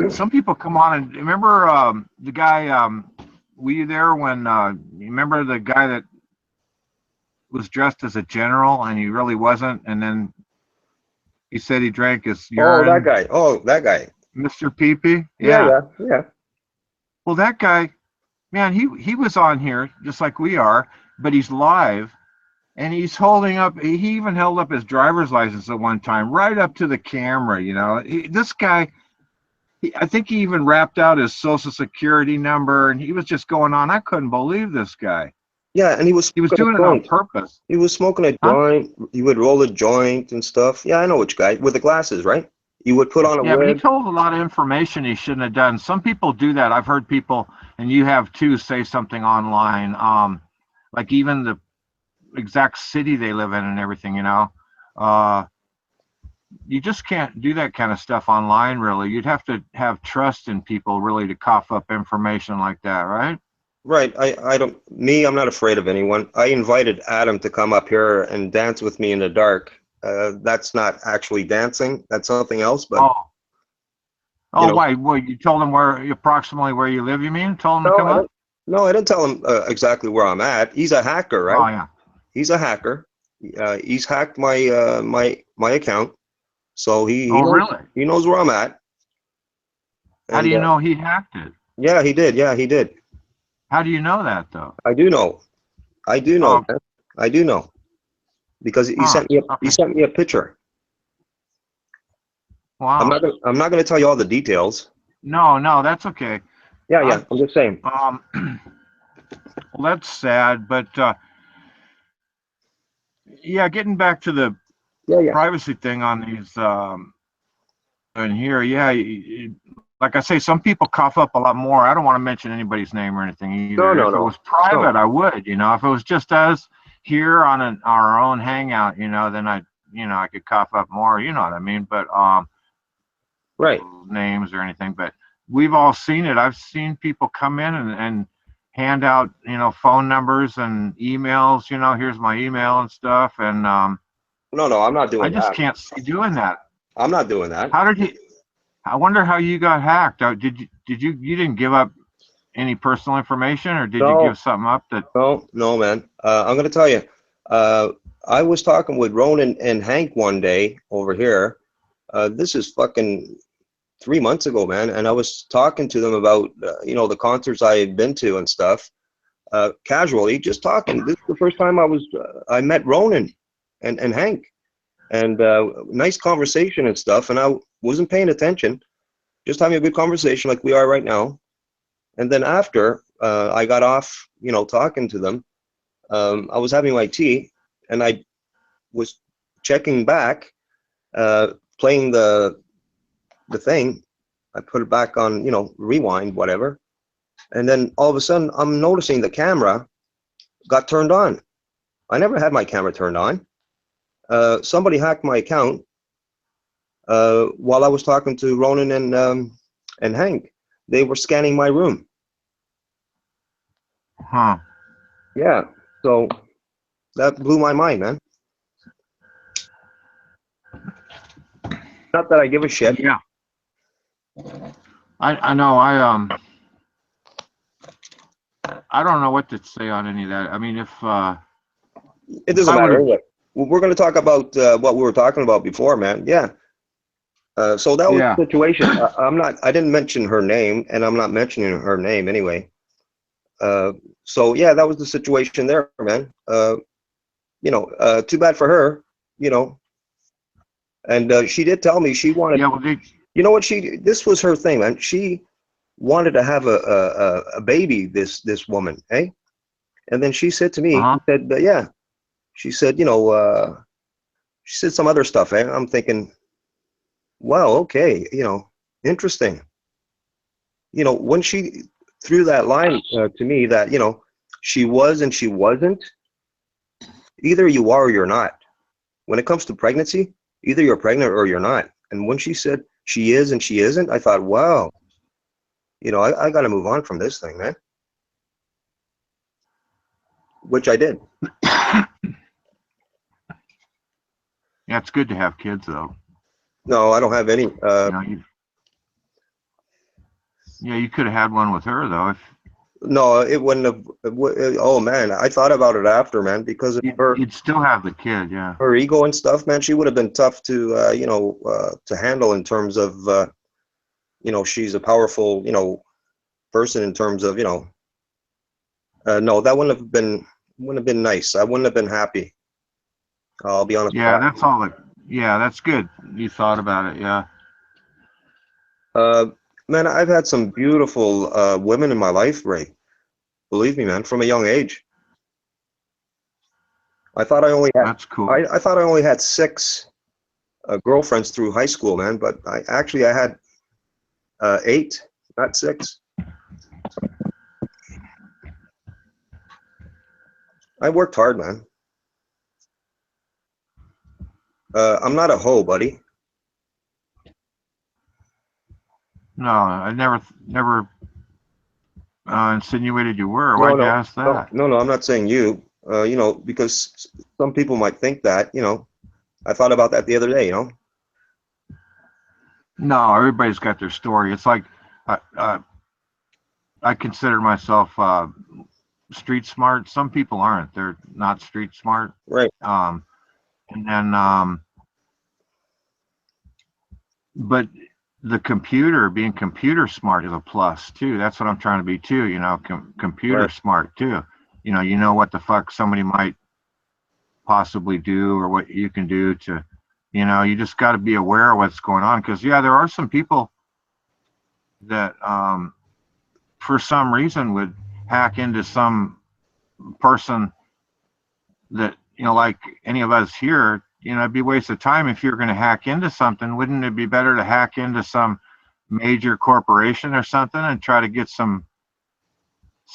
Some people come on and remember the guy, were you there when, you remember the guy that was dressed as a general and he really wasn't, and then he said he drank his Oh, that urine, guy. Oh, that guy. Mr. Peepee? Yeah, Yeah. yeah, yeah. Well, that guy, man, he was on here just like we are, but he's live and he's holding up. He even held up his driver's license at one time, right up to the camera. You know, this guy. I think he even rapped out his social security number, and he was just going on. I couldn't believe this guy. Yeah, and he was He was smoking doing a it on joint. purpose. He was smoking a Huh? joint. He would roll a joint and stuff. Yeah, I know which guy with the glasses, right? He would put on a Yeah, but he wig. told a lot of information he shouldn't have done. Some people do that. I've heard people, and you have too, say something online, like even the exact city they live in and everything. You know, uh, you just can't do that kind of stuff online. Really, you'd have to have trust in people really to cough up information like that, right? Right. I don't, me, I'm not afraid of anyone. I invited Adam to come up here and dance with me in the dark. That's not actually dancing. That's something else, but Oh, you oh, know, why? Well, you told him approximately where you live. You mean? Told him to no, come I up? don't, no, I didn't tell him exactly where I'm at. He's a hacker, right? Oh yeah. He's a hacker. He's hacked my my account, so Oh really? he knows where I'm at. How do And you know he hacked it? yeah, he did. Yeah, he did. How do you know that though? I do know. I do know, Oh, man. I do know because huh. he Okay. sent me a picture. Wow. I'm not gonna tell you all the details. No, no, that's okay. Yeah, I yeah. I'm just saying. well, that's sad, but yeah, getting back to the Yeah, yeah. privacy thing on these in here, yeah, like I say, some people cough up a lot more. I don't want to mention anybody's name or anything No, either. no, If it no, was private, no. I would, if it was just us here on our own hangout, then I could cough up more, you know what I mean? But Right. names or anything, but we've all seen it. I've seen people come in and hand out, phone numbers and emails, here's my email and stuff. And No, no. I'm not I doing just that. can't see doing that. I'm not doing that. How did you, I wonder how you got hacked. You didn't give up any personal information, or did you No, give something up that, no, no, man. I'm gonna tell you. Uh, I was talking with Ronan and Hank one day over here. This is fucking 3 months ago, man. And I was talking to them about, the concerts I had been to and stuff. Casually, just talking. This is the first time I met Ronan and Hank, and nice conversation and stuff. And I wasn't paying attention, just having a good conversation like we are right now. And then after I got off, talking to them, I was having my tea, and I was checking back, playing the thing. I put it back on, rewind, whatever. And then all of a sudden, I'm noticing the camera got turned on. I never had my camera turned on. Somebody hacked my account while I was talking to Ronan and Hank. They were scanning my room. huh? Yeah, so that blew my mind, man. Not that I give a shit. Yeah, I know. I don't know what to say on any of that. I mean, It if doesn't I would matter have, anyway. We're going to talk about what we were talking about before, man. Yeah. So that was yeah, the situation. I didn't mention her name, and I'm not mentioning her name anyway. So yeah, that was the situation there, man. Too bad for her, you know. And she did tell me she wanted, yeah. Well, you know what, this was her thing, man. She wanted to have a baby, this woman, eh? And then she said to me, uh she said, yeah, she said, she said some other stuff, eh? I'm thinking, wow, okay, interesting. When she threw that line to me that, she was and she wasn't, either you are or you're not. When it comes to pregnancy, either you're pregnant or you're not. And when she said she is and she isn't, I thought, wow, I got to move on from this thing, man, which I did. huh. Yeah, it's good to have kids though. No, I don't have any. You know, you could have had one with her though. If No, it wouldn't have. Oh man, I thought about it after, man, because of you'd still have the kid, yeah. her ego and stuff, man. She would have been tough to, to handle in terms of, she's a powerful, person in terms of, no, that wouldn't have been nice. I wouldn't have been happy. I'll be honest with Yeah, that's all. Yeah, that's good. You thought about it, yeah. that. Man, I've had some beautiful women in my life, Ray. Believe me, man, from a young age. I thought I only had, That's cool. I thought I only had six girlfriends through high school, man, but I had eight, not six. I worked hard, man. I'm not a hoe, buddy. No, I never insinuated you were. No, Why'd you no, ask that? no. I'm not saying you. You know, because some people might think that. You know, I thought about that the other day. You know. No, everybody's got their story. It's like I consider myself street smart. Some people aren't. They're not street smart. Right. And then, but the being computer smart is a plus too. That's what I'm trying to be too. You know, computer Right. smart too. You know what the fuck somebody might possibly do or what you can do to, you just got to be aware of what's going on. Because yeah, there are some people that for some reason would hack into some person that, like any of us here, it'd be a waste of time if you're going to hack into something. Wouldn't it be better to hack into some major corporation or something and try to get something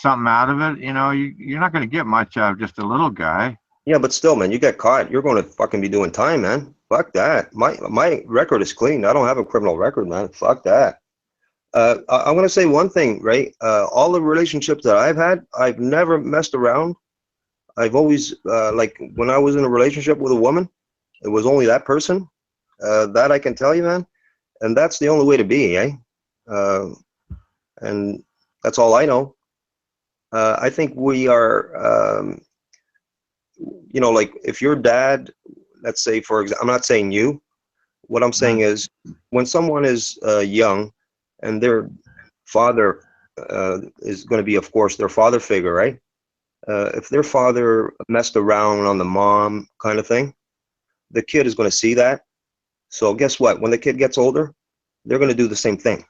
out of it? You're not going to get much out of just a little guy. Yeah, but still, man, you get caught, you're going to fucking be doing time, man. Fuck that. My record is clean. I don't have a criminal record, man. Fuck that. I want to say one thing, right? All the relationships that I've had, I've never messed around. I've always, like, when I was in a relationship with a woman, it was only that person. That I can tell you, man. And that's the only way to be, eh? And that's all I know. I think we are, like, if your dad, let's say, for example, I'm not saying you. What I'm saying is, when someone is young, and their father is going to be, of course, their father figure, right? If their father messed around on the mom kind of thing, the kid is going to see that. So guess what? When the kid gets older, they're going to do the same thing.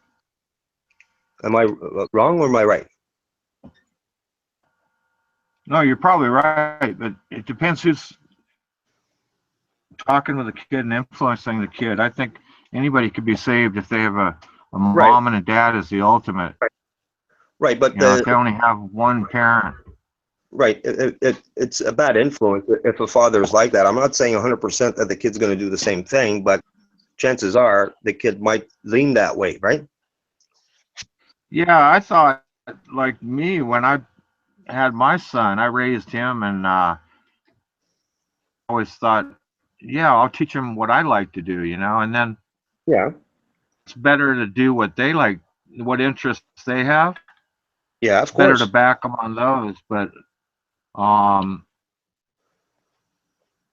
Am I wrong or am I right? No, you're probably right, but it depends who's talking with the kid and influencing the kid. I think anybody could be saved if they have a mom Right. and a dad is the ultimate. Right, but if they only have one parent. right, it's a bad influence if a father is like that. I'm not saying 100% that the kid's going to do the same thing, but chances are the kid might lean that way, right? Yeah, I thought, like me, when I had my son, I raised him, and always thought, yeah, I'll teach him what I like to do, and then Yeah. it's better to do what they like, what interests they have. Yeah, It's of better to course. back them on those. But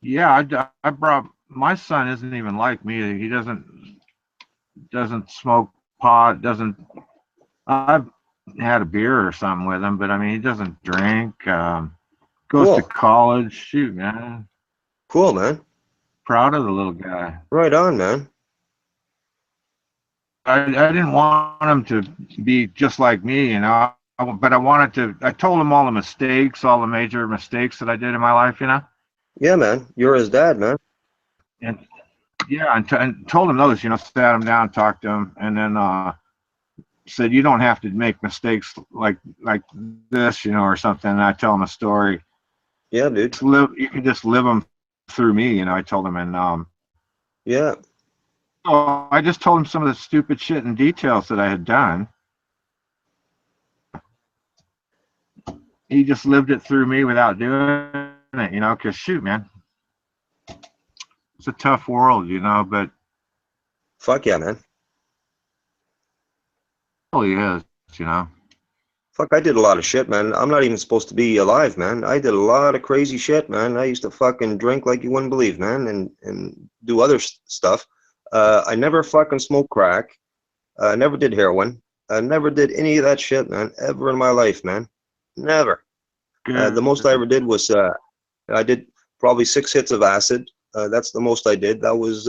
yeah, I brought my son isn't even like me. He doesn't smoke pot. Doesn't I've had a beer or something with him, but I mean he doesn't drink. Goes to Cool. college. Shoot, man, Cool, man. proud of the little guy. Right on, man. I didn't want him to be just like me, but I wanted to. I told him all the mistakes, all the major mistakes that I did in my life. Yeah, man. You're his dad, man. And yeah, and told him those, sat him down, talked to him, and then said, you don't have to make mistakes like this, or something. And I tell him a story. Yeah, dude. You can just live them through me, I told him. And Yeah. so I just told him some of the stupid shit and details that I had done. He just lived it through me without doing it, because shoot, man, it's a tough world, but Fuck yeah, man. it really is, Fuck, I did a lot of shit, man. I'm not even supposed to be alive, man. I did a lot of crazy shit, man. I used to fucking drink like you wouldn't believe, man, and do other stuff. I never fucking smoked crack. I never did heroin. I never did any of that shit, man, ever in my life, man. Never. The most I ever did was I did probably 6 hits of acid. That's the most I did. That was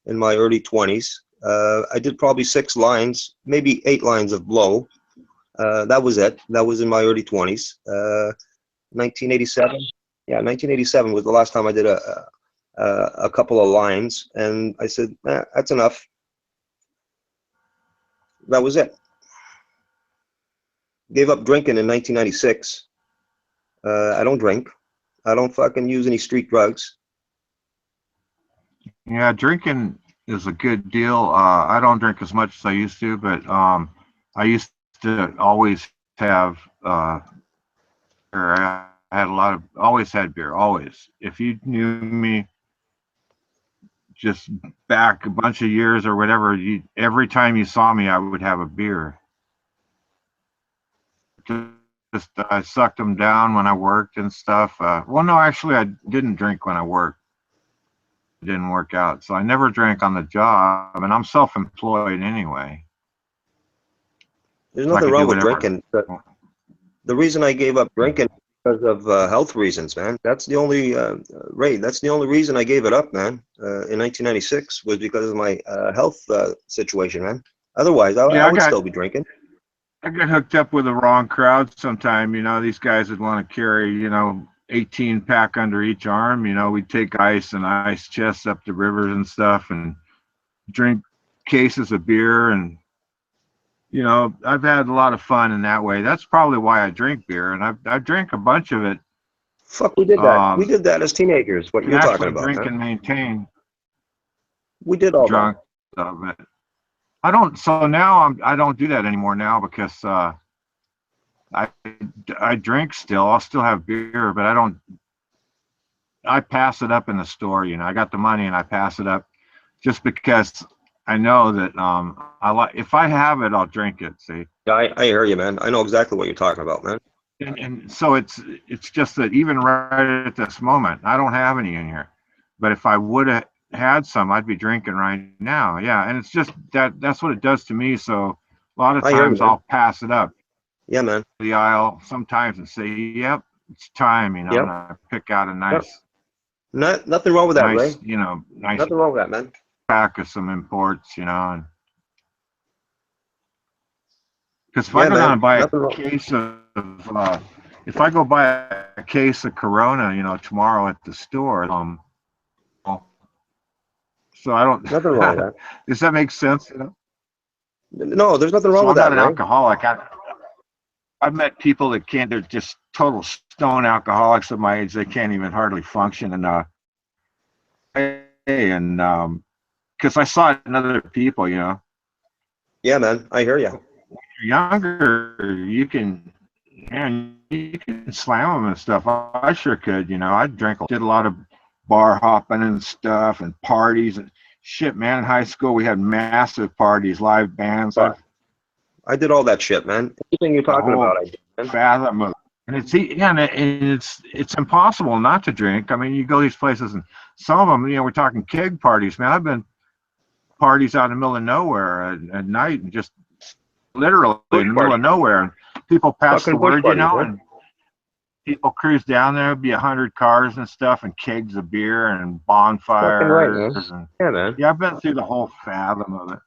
in my early 20s. I did probably 6 lines, maybe 8 lines of blow. That was it. That was in my early 20s. 1987. Yeah, 1987 was the last time I did a couple of lines, and I said, that's enough. That was it. Gave up drinking in 1996. I don't drink. I don't fucking use any street drugs. Yeah, drinking is a good deal. I don't drink as much as I used to, but I used to always have I had always had beer, always. If you knew me just back a bunch of years or whatever, every time you saw me, I would have a beer. Just I sucked them down when I worked and stuff. Well, no, actually, I didn't drink when I worked. It didn't work out, so I never drank on the job, and I'm self-employed anyway. There's So I nothing could do wrong with whatever. drinking. But the reason I gave up drinking because of health reasons, man. That's the only Ray. That's the only reason I gave it up, man. In 1996 was because of my health situation, man. Otherwise, I would still be drinking. I got hooked up with the wrong crowd sometime. These guys would want to carry, 18 pack under each arm. We'd take ice and ice chests up the rivers and stuff and drink cases of beer. And, I've had a lot of fun in that way. That's probably why I drink beer. And I drank a bunch of it. Fuck, we did that. We did that as teenagers. What you're talking about, drink man. and maintain. We did all drunk that. Of it. I don't. So now I don't do that anymore now because I drink still. I'll still have beer, but I don't. I pass it up in the store. I got the money and I pass it up, just because I know that if I have it, I'll drink it. See. Yeah, I hear you, man. I know exactly what you're talking about, man. And so it's just that even right at this moment, I don't have any in here. But if I would have had some, I'd be drinking right now. Yeah, and it's just that's what it does to me. So a lot of times I'll pass it up. Yeah, man. The aisle sometimes and say, "Yep, it's time." Yep. And I pick out a nice. Yep. Nothing wrong with that, nice, Ray. Nice. Nothing wrong with that, man. Pack of some imports, and because if I go down and buy a case of, if I go buy a case of Corona, tomorrow at the store, so I don't. Nothing wrong with that. Does that make sense? No, there's nothing wrong with that, I'm not an alcoholic. I've met people that can't. They're just total stone alcoholics at my age. They can't even hardly function. And because I saw it in other people, Yeah, man. I hear you. When you're younger, you can slam them and stuff. I sure could. Did a lot of bar hopping and stuff and parties and shit, man. In high school, we had massive parties, live bands. I did all that shit, man. Everything you're talking about, I did. Man. Fathom of it. And it's impossible not to drink. I mean, you go these places and some of them, we're talking keg parties, man. I've been parties out in the middle of nowhere at night and just literally in the middle of nowhere, and people pass the word, and people cruise down there. It'd be 100 cars and stuff, and kegs of beer and bonfires. Right, man. Yeah, man. Yeah, I've been through the whole fathom of it.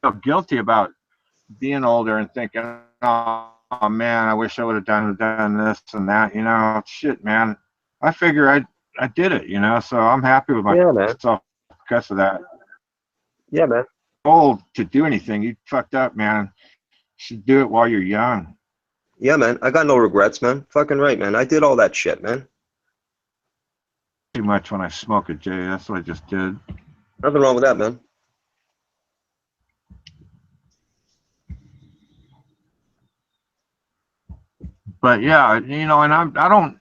I feel guilty about being older and thinking, oh man, I wish I would have done this and that. Shit, man. I figure I did it, so I'm happy with myself because of that. Yeah, man. Old to do anything, you fucked up, man. You should do it while you're young. Yeah, man. I got no regrets, man. Fucking right, man. I did all that shit, man. Too much when I smoke a J. That's what I just did. Nothing wrong with that, man. But yeah, and I don't.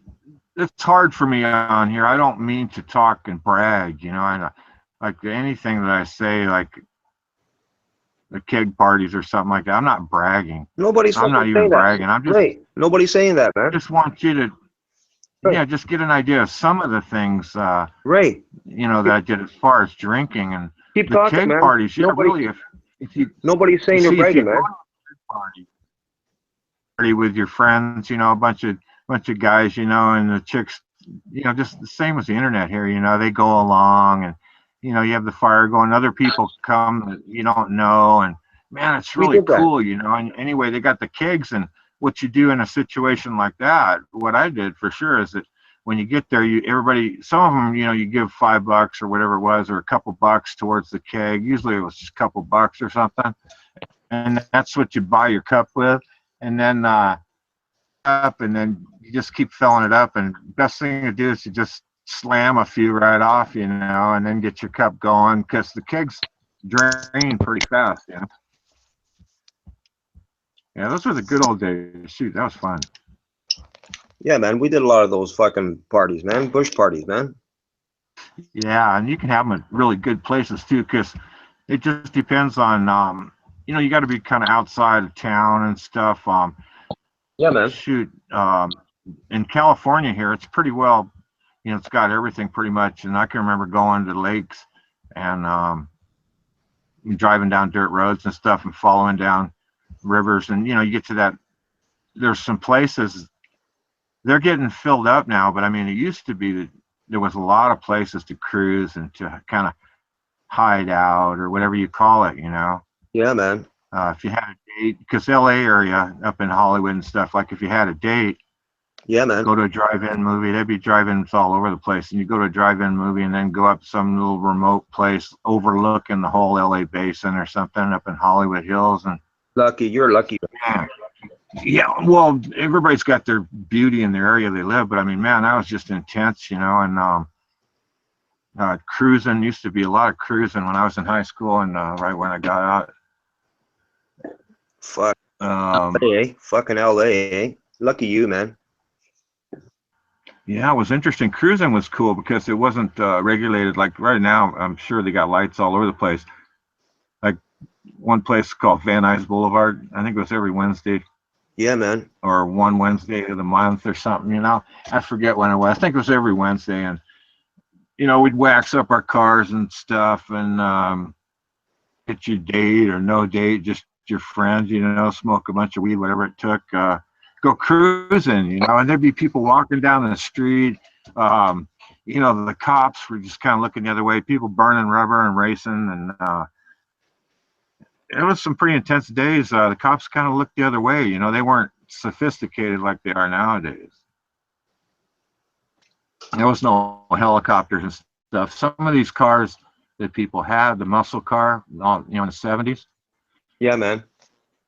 It's hard for me on here. I don't mean to talk and brag, and like anything that I say, like the keg parties or something like that. I'm not bragging. I'm not even bragging. I'm just. Right. Nobody's saying that, man. I just want you to, just get an idea of some of the things, that I did as far as drinking and keep the talking, keg man. parties. Yeah, really. If you. Nobody's saying you're bragging, man. Party with your friends, a bunch of guys, and the chicks, just the same as the internet here. They go along and. You have the fire going, other people come that you don't know, and man, it's really cool, and anyway, they got the kegs, and what you do in a situation like that, what I did for sure is that when you get there, some of them, you give $5 or whatever it was, or a couple bucks towards the keg. Usually it was just a couple bucks or something, and that's what you buy your cup with, and then and then you just keep filling it up, and best thing to do is you just slam a few right off, and then get your cup going, because the kegs drain pretty fast, Yeah, those were the good old days. Shoot, that was fun. Yeah, man, we did a lot of those fucking parties, man. Bush parties, man. Yeah, and you can have them at really good places too, because it just depends on, you got to be kind of outside of town and stuff. Yeah, man. Shoot, in California here, it's pretty well, it's got everything pretty much. And I can remember going to lakes and driving down dirt roads and stuff and following down rivers. And, you get to that, there's some places, they're getting filled up now, but I mean, it used to be that there was a lot of places to cruise and to kind of hide out or whatever you call it, Yeah, man. If you had a date, because LA area up in Hollywood and stuff, like if you had a date, Yeah, man. go to a drive-in movie, there'd be drive-ins all over the place. And you go to a drive-in movie and then go up some little remote place overlooking the whole LA basin or something up in Hollywood Hills. And Lucky, you're lucky. yeah, well, everybody's got their beauty in their area they live, but I mean, man, that was just intense, and cruising used to be a lot of cruising when I was in high school and right when I got out. Fuck. LA, fucking LA, eh? Lucky you, man. Yeah, it was interesting. Cruising was cool because it wasn't regulated. Like right now, I'm sure they got lights all over the place. Like one place called Van Nuys Boulevard. I think it was every Wednesday. Yeah, man. Or one Wednesday of the month or something. I forget when it was. I think it was every Wednesday, and we'd wax up our cars and stuff, and get your date or no date, just your friends. Smoke a bunch of weed, whatever it took. Go cruising, and there'd be people walking down the street. The cops were just kind of looking the other way, people burning rubber and racing. And it was some pretty intense days. The cops kind of looked the other way. They weren't sophisticated like they are nowadays. There was no helicopters and stuff. Some of these cars that people had, the muscle car, in the 70s. Yeah, man.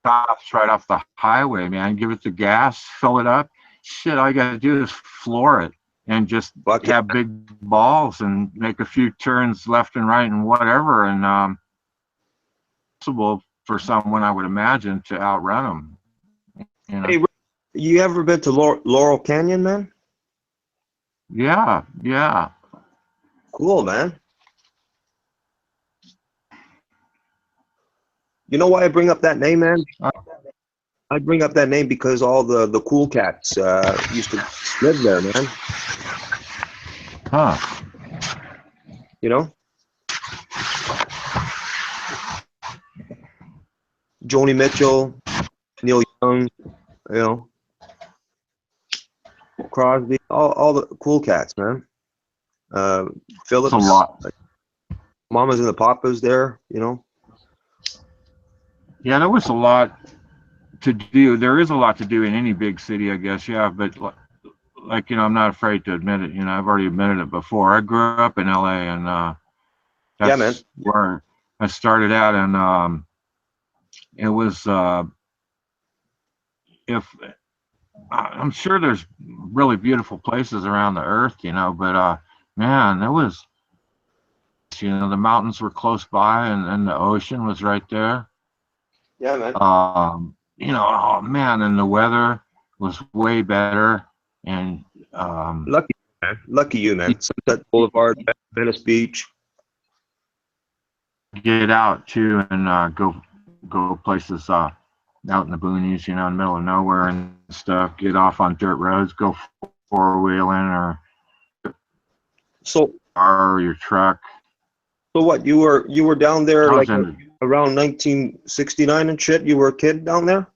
Stops right off the highway, man. Give it the gas, fill it up. Shit, all you got to do is floor it and just have big balls and make a few turns left and right and whatever. And possible for someone, I would imagine, to outrun them. Hey, you ever been to Laurel Canyon, man? Yeah. Cool, man. You know why I bring up that name, man? I bring up that name because all the cool cats used to live there, man. Huh. Joni Mitchell, Neil Young, Crosby, all the cool cats, man. Phillips, that's a lot. Mamas and the Papas there, Yeah, there was a lot to do. There is a lot to do in any big city, I guess. Yeah, but like I'm not afraid to admit it. I've already admitted it before. I grew up in LA, and that's yeah, man. where I started out. And it was if I'm sure there's really beautiful places around the earth, but man, it was, the mountains were close by, and the ocean was right there. Yeah, man. Oh man, and the weather was way better. And lucky, man. Lucky you, man. Sunset Boulevard, Venice Beach. Get out too, and go places out in the boonies, in the middle of nowhere and stuff. Get off on dirt roads, go four-wheeling or car or your truck. So what? You were down there like around 1969 and shit. You were a kid down there?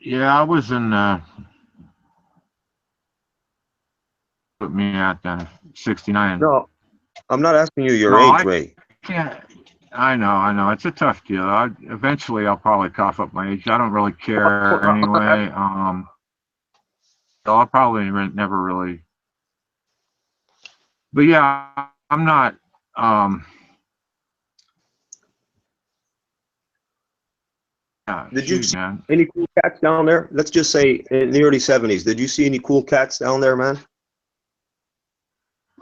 Yeah, I was in. Put me at 69. No, I'm not asking you your age, Ray. I know. It's a tough deal. Eventually, I'll probably cough up my age. I don't really care anyway. I'll probably never really. But yeah, I'm not. Yeah, did you see any cool cats down there? Let's just say in the early 70s. Did you see any cool cats down there, man?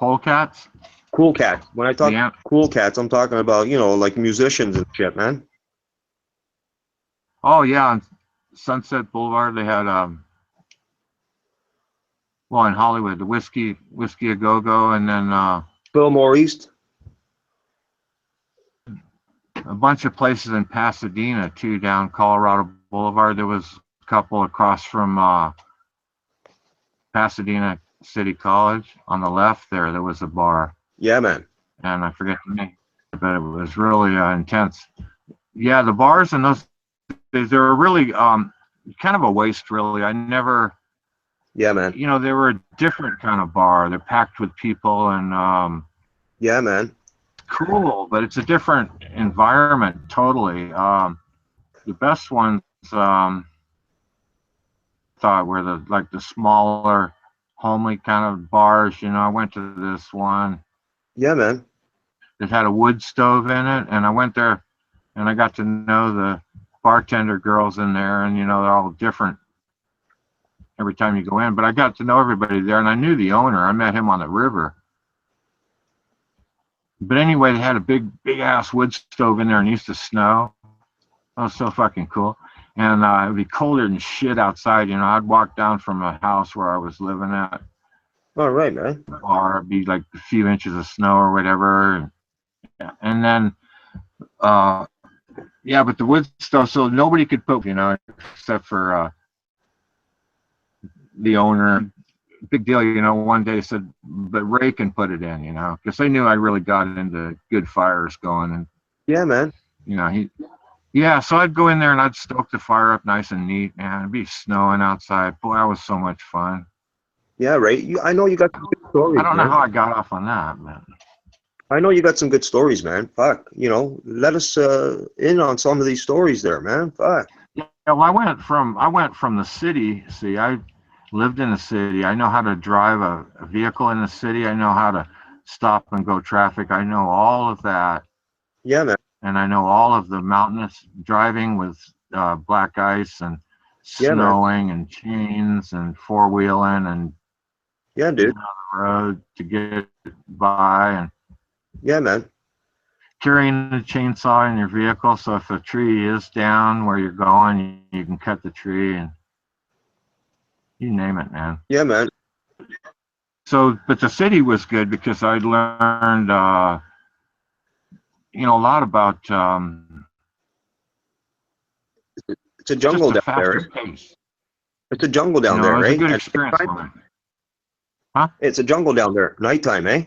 Polecats? Cool cats. When I talk cool cats, I'm talking about, like musicians and shit, man. Oh yeah, on Sunset Boulevard they had well, in Hollywood, the whiskey a go go, and then Fillmore East. a bunch of places in Pasadena too, down Colorado Boulevard. There was a couple across from Pasadena City College on the left there. There was a bar, Yeah, man. and I forget the name, but it was really intense. Yeah, the bars and those they're really kind of a waste. Really, I never. Yeah, man. You know, they were a different kind of bar. They're packed with people and Yeah, man. cool, but it's a different environment totally. The best ones thought were the smaller, homely kind of bars. You know, I went to this one Yeah, man. that had a wood stove in it, and I went there and I got to know the bartender girls in there, and you know, they're all different every time you go in. But I got to know everybody there, and I knew the owner. I met him on the river. But anyway, they had a big ass wood stove in there, and it used to snow. That was so fucking cool. And it would be colder than shit outside. You know, I'd walk down from a house where I was living at, All right, man. or it'd be like a few inches of snow or whatever. And then, yeah, but the wood stove, so nobody could poop, you know, except for the owner. Big deal, you know. One day said, but Ray can put it in, you know, because they knew I really got into good fires going, and Yeah, man. you know, yeah. So I'd go in there and I'd stoke the fire up nice and neat, man. It'd be snowing outside. Boy, that was so much fun. Yeah, Ray. I know you got some good stories, I don't know man. how I got off on that, man. I know you got some good stories, man. Fuck. You know, let us in on some of these stories there, man. Fuck. Yeah, well, I went from the city. See, I lived in the city. I know how to drive a vehicle in the city. I know how to stop and go traffic. I know all of that. Yeah, man. And I know all of the mountainous driving with black ice and Yeah, man. snowing and chains and four-wheeling and Yeah, dude. on the road to get by, and Yeah, man. carrying the chainsaw in your vehicle, so if a tree is down where you're going, you can cut the tree, and you name it, man. Yeah, man. So, but the city was good because I learned, you know, a lot about It's a just jungle a down faster there. pace. It's a jungle You down know, there, it was a right? good At experience for nighttime? me. Huh? It's a jungle down there. Nighttime, eh?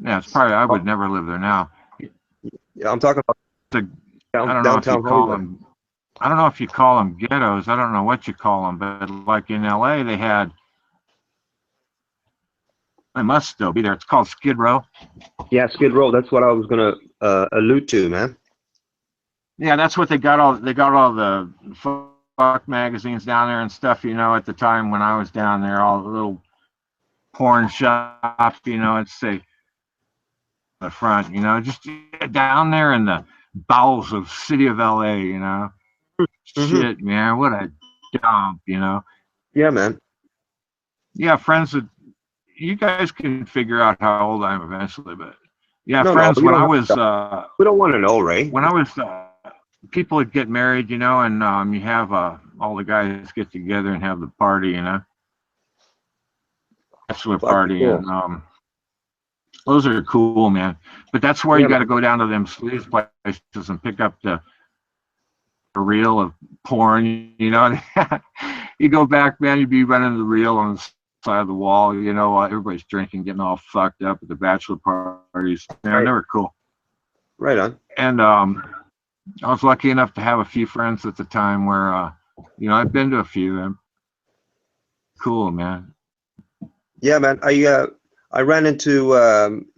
Yeah, it's probably, I Oh, would never live there now. yeah, I'm talking about It's I don't know if you downtown call Hollywood. them, I don't know if you call them ghettos. I don't know what you call them, but like in LA, they had, they must still be there. It's called Skid Row. Yeah, Skid Row. That's what I was gonna allude to, man. Yeah, that's what they got all the fuck magazines down there and stuff, you know, at the time when I was down there, all the little porn shops, you know, it'd say the front, you know, just down there in the bowels of city of LA, you know. Mm-hmm. Shit, man, what a dump, you know. Yeah, man. Yeah, friends with you guys can figure out how old I am eventually, but yeah, No, friends you when don't I have was to. We don't want to know, Ray. when I was people would get married, you know, and you have all the guys get together and have the party, you know, bachelor Fucking party, cool. and those are cool, man. But that's where Yeah, you got to man. go down to them sleaze places and pick up the reel of porn, you know. You go back, man, you'd be running the reel on the side of the wall, you know, while everybody's drinking, getting all fucked up at the bachelor parties. Man, Right. they were cool. Right on. And I was lucky enough to have a few friends at the time where, you know, I've been to a few of them. Cool, man. Yeah, man. I ran into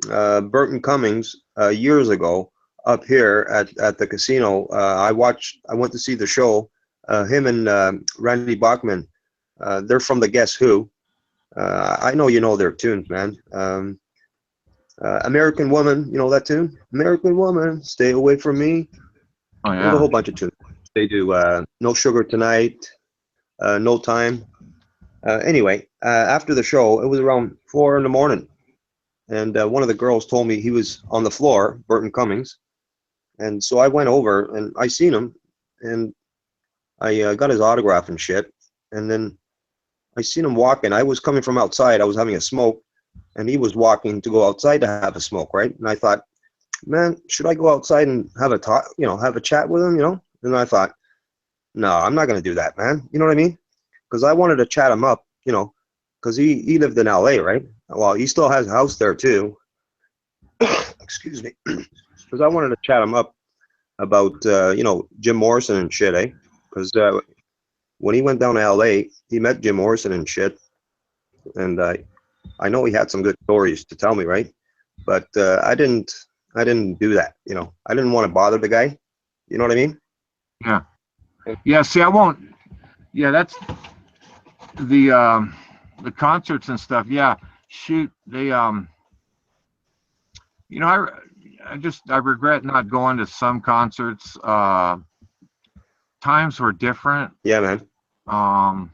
Burton Cummings years ago up here at the casino. I went to see the show. Him and Randy Bachman. They're from the Guess Who. I know you know their tunes, man. American Woman, you know that tune? American Woman, Stay Away From Me. Oh, There's a yeah. whole bunch of tunes. They do No Sugar Tonight, No Time. Anyway, after the show, it was around 4 in the morning. And one of the girls told me he was on the floor, Burton Cummings. And so I went over and I seen him, and I got his autograph and shit. And then I seen him walking. I was coming from outside. I was having a smoke, and he was walking to go outside to have a smoke, right? And I thought, man, should I go outside and have a talk, have a chat with him, And I thought, no, I'm not going to do that, man. You know what I mean? Because I wanted to chat him up, because he lived in LA, right? Well, he still has a house there too. Excuse me. Because I wanted to chat him up about, Jim Morrison and shit, eh? Because when he went down to LA, he met Jim Morrison and shit. And I know he had some good stories to tell me, right? But I didn't do that, I didn't want to bother the guy. You know what I mean? Yeah. Yeah. See, I won't. Yeah, that's the concerts and stuff. Yeah. Shoot, they I regret not going to some concerts. Times were different. Yeah, man. I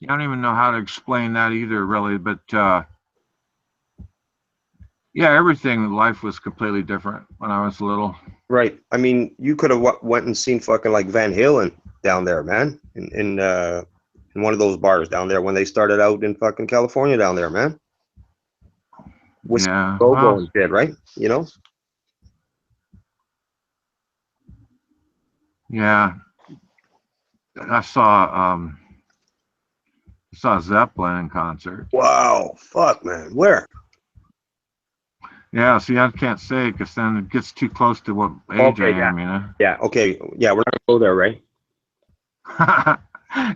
don't even know how to explain that either, really. But yeah, everything in life was completely different when I was little. Right. I mean, you could have went and seen fucking like Van Halen down there, man, in one of those bars down there when they started out in fucking California down there, man. With Yeah. go and shit, right? Yeah. I saw Zeppelin in concert. Wow. Fuck, man. Where? Yeah, see, I can't say because then it gets too close to what age I am, Yeah, okay. Yeah, we're not gonna go there, right?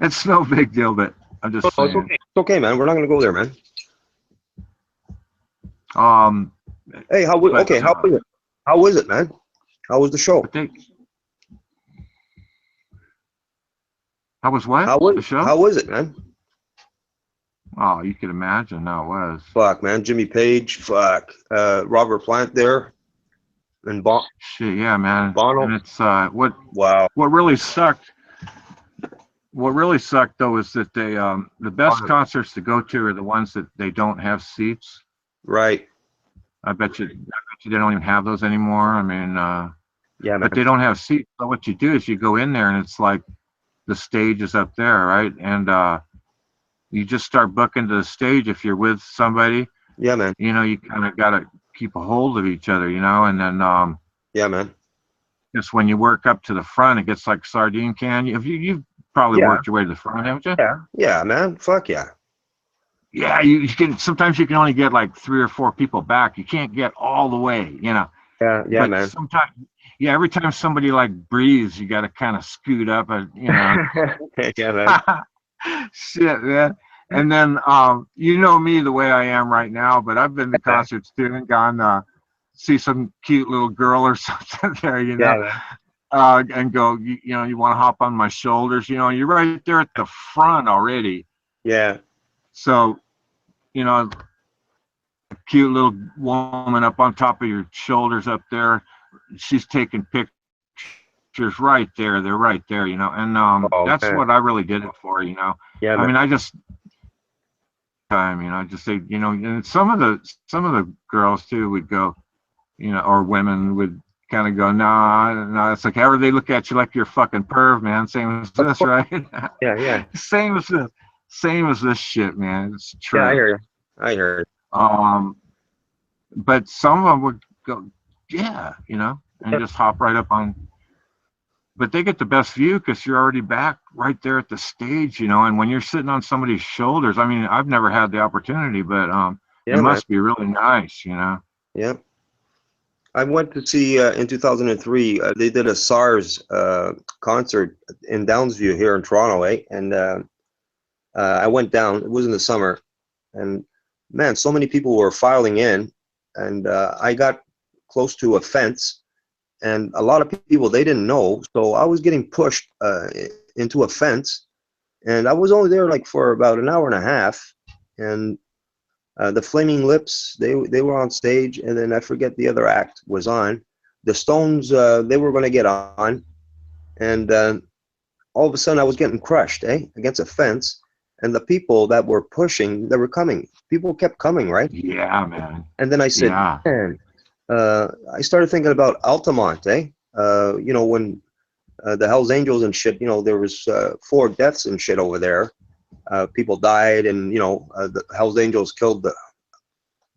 It's no big deal, but I'm just saying. It's okay. It's okay, man. We're not gonna go there, man. Hey, how was it? How was it, man? How was the show? How was what? The show? How was it, man? Oh, you could imagine how it was. Fuck, man. Jimmy Page, fuck. Robert Plant there. And Shit, yeah, man. Bono. And it's what really sucked though is that they the best concerts to go to are the ones that they don't have seats. Right. I bet you they don't even have those anymore. I mean, yeah, man. But they don't have seats. So what you do is you go in there and it's like the stage is up there, right? And you just start booking to the stage if you're with somebody. Yeah, man. You kind of got to keep a hold of each other, and then yeah, man. Just when you work up to the front, it gets like sardine can. You've probably worked your way to the front, haven't you? Yeah, man. Fuck yeah. Yeah, you can. Sometimes you can only get like 3 or 4 people back. You can't get all the way, Yeah, but man. Sometimes, every time somebody like breathes, you got to kind of scoot up, yeah, man. Shit, man. And then me the way I am right now, but I've been to concerts too and gone see some cute little girl or something there, and go, you want to hop on my shoulders, you're right there at the front already. Yeah. So, a cute little woman up on top of your shoulders up there, she's taking pictures right there. They're right there, and that's what I really did it for, Yeah. I mean, I just say, and some of the girls too would go, or women would kind of go, no, it's like, however they look at you like you're a fucking perv, man. Same as this, right? Yeah. Same as this shit, man. It's true. Yeah, I hear you. But some of them would go, yeah, and just hop right up on. But they get the best view because you're already back right there at the stage, and when you're sitting on somebody's shoulders, I mean, I've never had the opportunity, but it must be really nice, Yeah. I went to see in 2003. They did a SARS concert in Downsview here in Toronto, and I went down. It was in the summer, and man, so many people were filing in, and I got close to a fence, and a lot of people, they didn't know, so I was getting pushed into a fence, and I was only there like for about an hour and a half, and the Flaming Lips, they were on stage, and then I forget the other act was on. The Stones, they were going to get on, and all of a sudden I was getting crushed, against a fence, and the people that were pushing, they were coming. People kept coming, right? Yeah, man. And then I said, man, I started thinking about Altamont, you know, when the Hells Angels and shit, you know, there was 4 deaths and shit over there. People died, and you know, the Hells Angels killed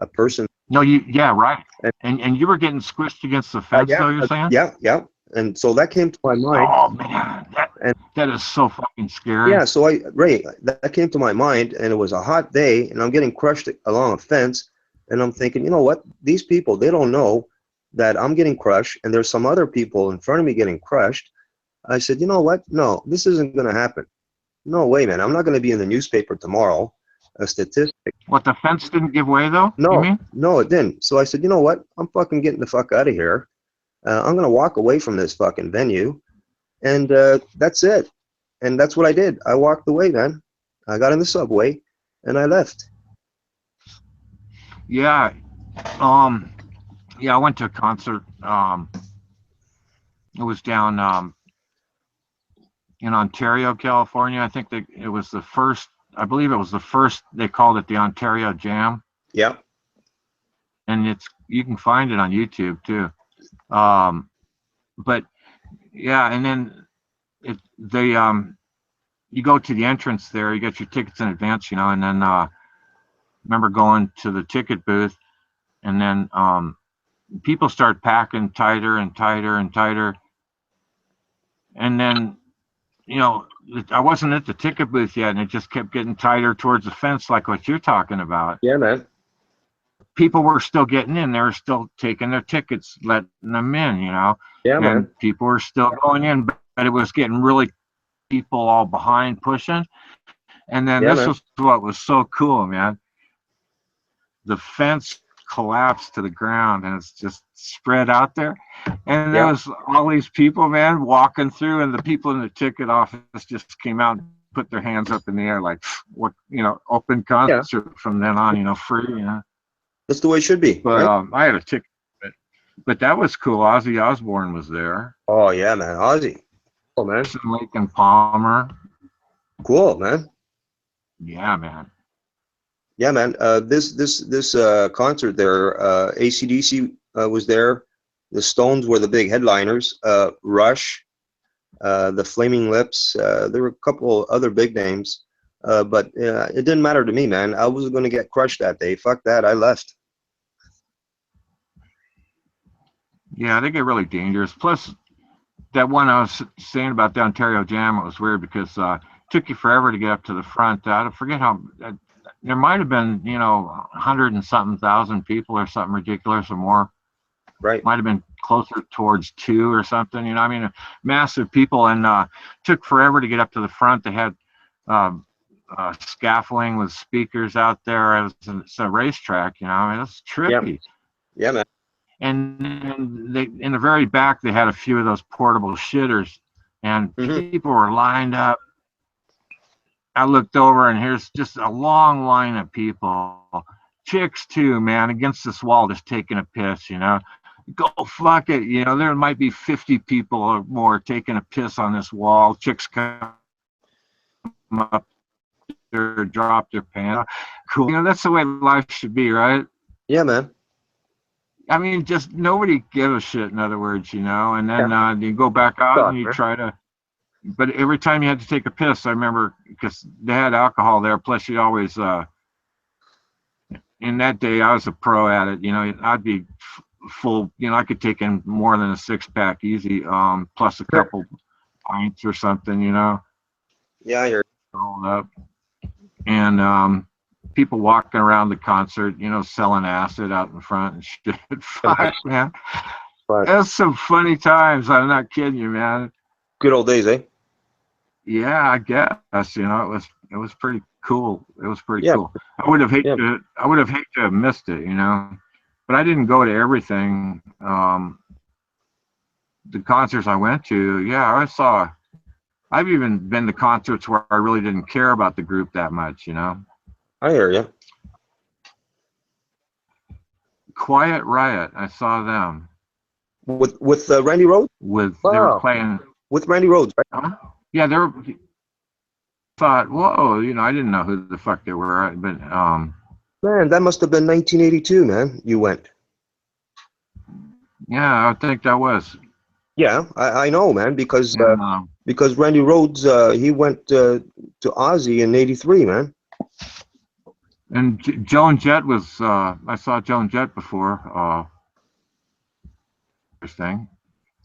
a person. No, yeah, right. And, And you were getting squished against the fence, though, you're saying? yeah. And so that came to my mind. Oh man, And that is so fucking scary. yeah, so that came to my mind, and it was a hot day, and I'm getting crushed along a fence, and I'm thinking, you know what? These people, they don't know that I'm getting crushed, and there's some other people in front of me getting crushed. I said, you know what? No, this isn't going to happen. No way, man. I'm not going to be in the newspaper tomorrow. A statistic. What, the fence didn't give way, though? No, you mean? no, it didn't. So I said, you know what? I'm fucking getting the fuck out of here. I'm going to walk away from this fucking venue. And that's it. And that's what I did. I walked away, man. I got in the subway and I left. Yeah. Yeah, I went to a concert. It was down in Ontario, California. I think it was the first, I believe it was the first, they called it the Ontario Jam. Yeah. And you can find it on YouTube too. But yeah, and then you go to the entrance there, you get your tickets in advance, you know, and then remember going to the ticket booth, and then people start packing tighter and tighter and tighter. And then, you know, I wasn't at the ticket booth yet, and it just kept getting tighter towards the fence, like what you're talking about. Yeah, man. People were still getting in. They were still taking their tickets, letting them in, you know. Yeah, and man. People were still going in, but it was getting really people all behind pushing. And then this was what was so cool, man. The fence collapsed to the ground, and it's just spread out there. And there was all these people, man, walking through, and the people in the ticket office just came out and put their hands up in the air like, what, you know, open concert from then on, you know, free, you know. That's the way it should be. But right? I had a ticket, but that was cool. Ozzy Osbourne was there. Oh yeah, man. Ozzy. Oh man. Lake and Palmer. Cool, man. Yeah, man. Yeah, man. This concert there, AC/DC was there. The Stones were the big headliners. Rush, the Flaming Lips. There were a couple other big names, but it didn't matter to me, man. I was going to get crushed that day. Fuck that. I left. Yeah, they get really dangerous. Plus, that one I was saying about the Ontario Jam, it was weird because it took you forever to get up to the front. I forget how. There might have been, you know, 100 and something thousand people or something ridiculous or more. Right. Might have been closer towards 2 or something. You know, I mean, massive people, and took forever to get up to the front. They had scaffolding with speakers out there. It's a racetrack, you know. I mean, it's trippy. Yeah, man. And they, in the very back, they had a few of those portable shitters, and people were lined up. I looked over, and here's just a long line of people, chicks too, man, against this wall, just taking a piss, you know. Go fuck it, you know. There might be 50 people or more taking a piss on this wall. Chicks come up there, drop their pants. Cool, you know. That's the way life should be, right? Yeah, man. I mean, just nobody give a shit, in other words, you know. And then you go back out and you try to. But every time you had to take a piss, I remember, because they had alcohol there. Plus, you always, in that day, I was a pro at it. You know, I'd be full. You know, I could take in more than a 6-pack easy, plus a couple pints or something. You know. Yeah, I hear. Rolled up, and people walking around the concert, you know, selling acid out in front and shit. Fuck, man. That's some funny times. I'm not kidding you, man. Good old days, eh? Yeah, I guess, you know, it was pretty cool. It was pretty cool. I would have hated to have missed it, you know, but I didn't go to everything. The concerts I went to, yeah, I've even been to concerts where I really didn't care about the group that much, you know. I hear you. Quiet Riot, I saw them. With Randy Rhoads? They were playing with Randy Rhoads, right? Yeah, thought, whoa, you know, I didn't know who the fuck they were, but man, that must have been 1982, man. You went. Yeah, I think that was. Yeah, I know, man, because And, Randy Rhoads, he went to Ozzy in '83, man. and Joan Jett was. I saw Joan Jett before. Interesting.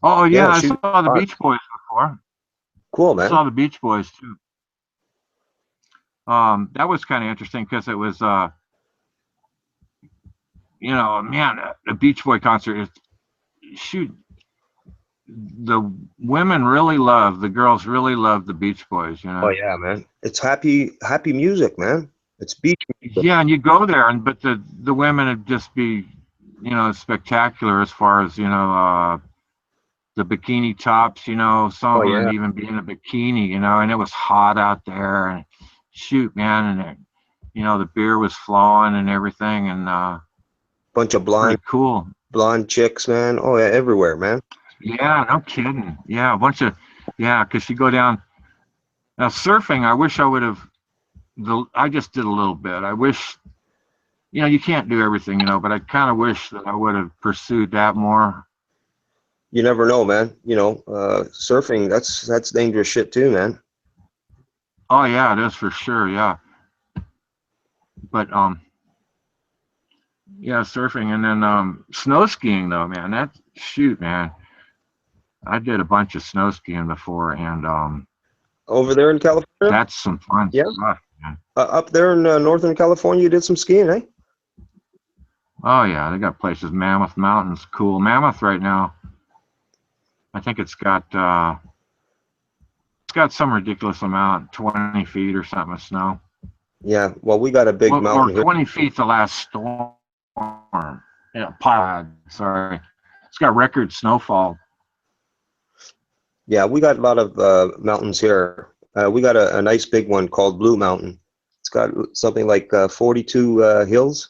Oh yeah, Yeah, I she saw the Beach Boys before. cool, I man. saw the Beach Boys too. That was kind of interesting because it was, man, a Beach Boy concert. Shoot, the women really love, the girls really love the Beach Boys. Oh yeah, man. It's happy music, man. It's beach music. Yeah, and you go there, and but the women would just be, spectacular as far as the bikini tops. Some Oh of them yeah, would even be in a bikini. And it was hot out there, and shoot, man, and the beer was flowing and everything, and bunch of pretty cool. blonde chicks, man. Oh yeah, everywhere, man. Yeah, no kidding. Yeah, a bunch of, yeah, because you go down now surfing. I wish I would have. I just did a little bit. I wish, you can't do everything, but I kind of wish that I would have pursued that more. You never know, man. Surfing, that's dangerous shit too, man. Oh yeah, it is for sure. Yeah, but yeah, surfing and then snow skiing though, man. Shoot, man. I did a bunch of snow skiing before, and Over there in California? that's some fun Yeah. stuff, man. Up there in Northern California, you did some skiing, eh? Oh yeah, they got places. Mammoth Mountain's cool. Mammoth right now, I think it's got some ridiculous amount, 20 feet or something of snow. Yeah. Well, we got a big Or mountain here. 20 feet the last storm. Yeah, sorry. It's got record snowfall. Yeah, we got a lot of mountains here. We got a nice big one called Blue Mountain. It's got something like 42 hills.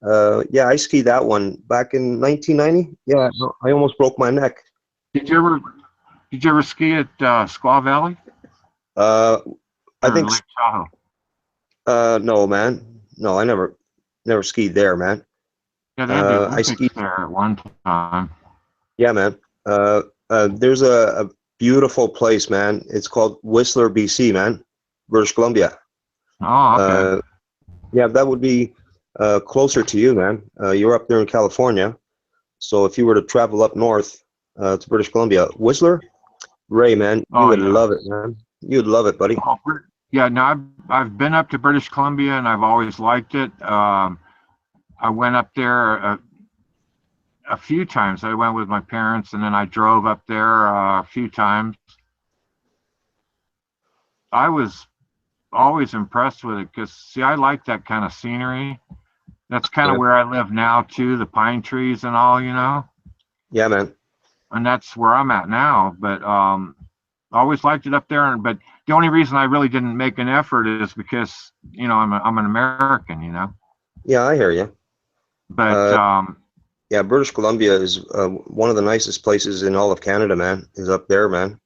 Yeah, I skied that one back in 1990. Yeah, I almost broke my neck. Did you ever ski at Squaw Valley? I Or think Lake Tahoe? no, man. No, I never skied there, man. Yeah, they had the I Olympics skied. there at one time. Yeah, man. There's a beautiful place, man. It's called Whistler, BC, man. British Columbia. Oh, okay. Yeah, that would be closer to you, man. You're up there in California. So if you were to travel up north to British Columbia, Whistler, Ray, man, you would love it, man. You'd love it, buddy. Oh, yeah, no, I've been up to British Columbia and I've always liked it. I went up there a few times. I went with my parents and then I drove up there a few times. I was always impressed with it because, see, I like that kind of scenery. That's kind of where I live now too, the pine trees and all, Yeah, man. and that's where I'm at now. But I always liked it up there. But the only reason I really didn't make an effort is because I'm an American, Yeah, I hear you. But Yeah, British Columbia is one of the nicest places in all of Canada, man. Is up there, man.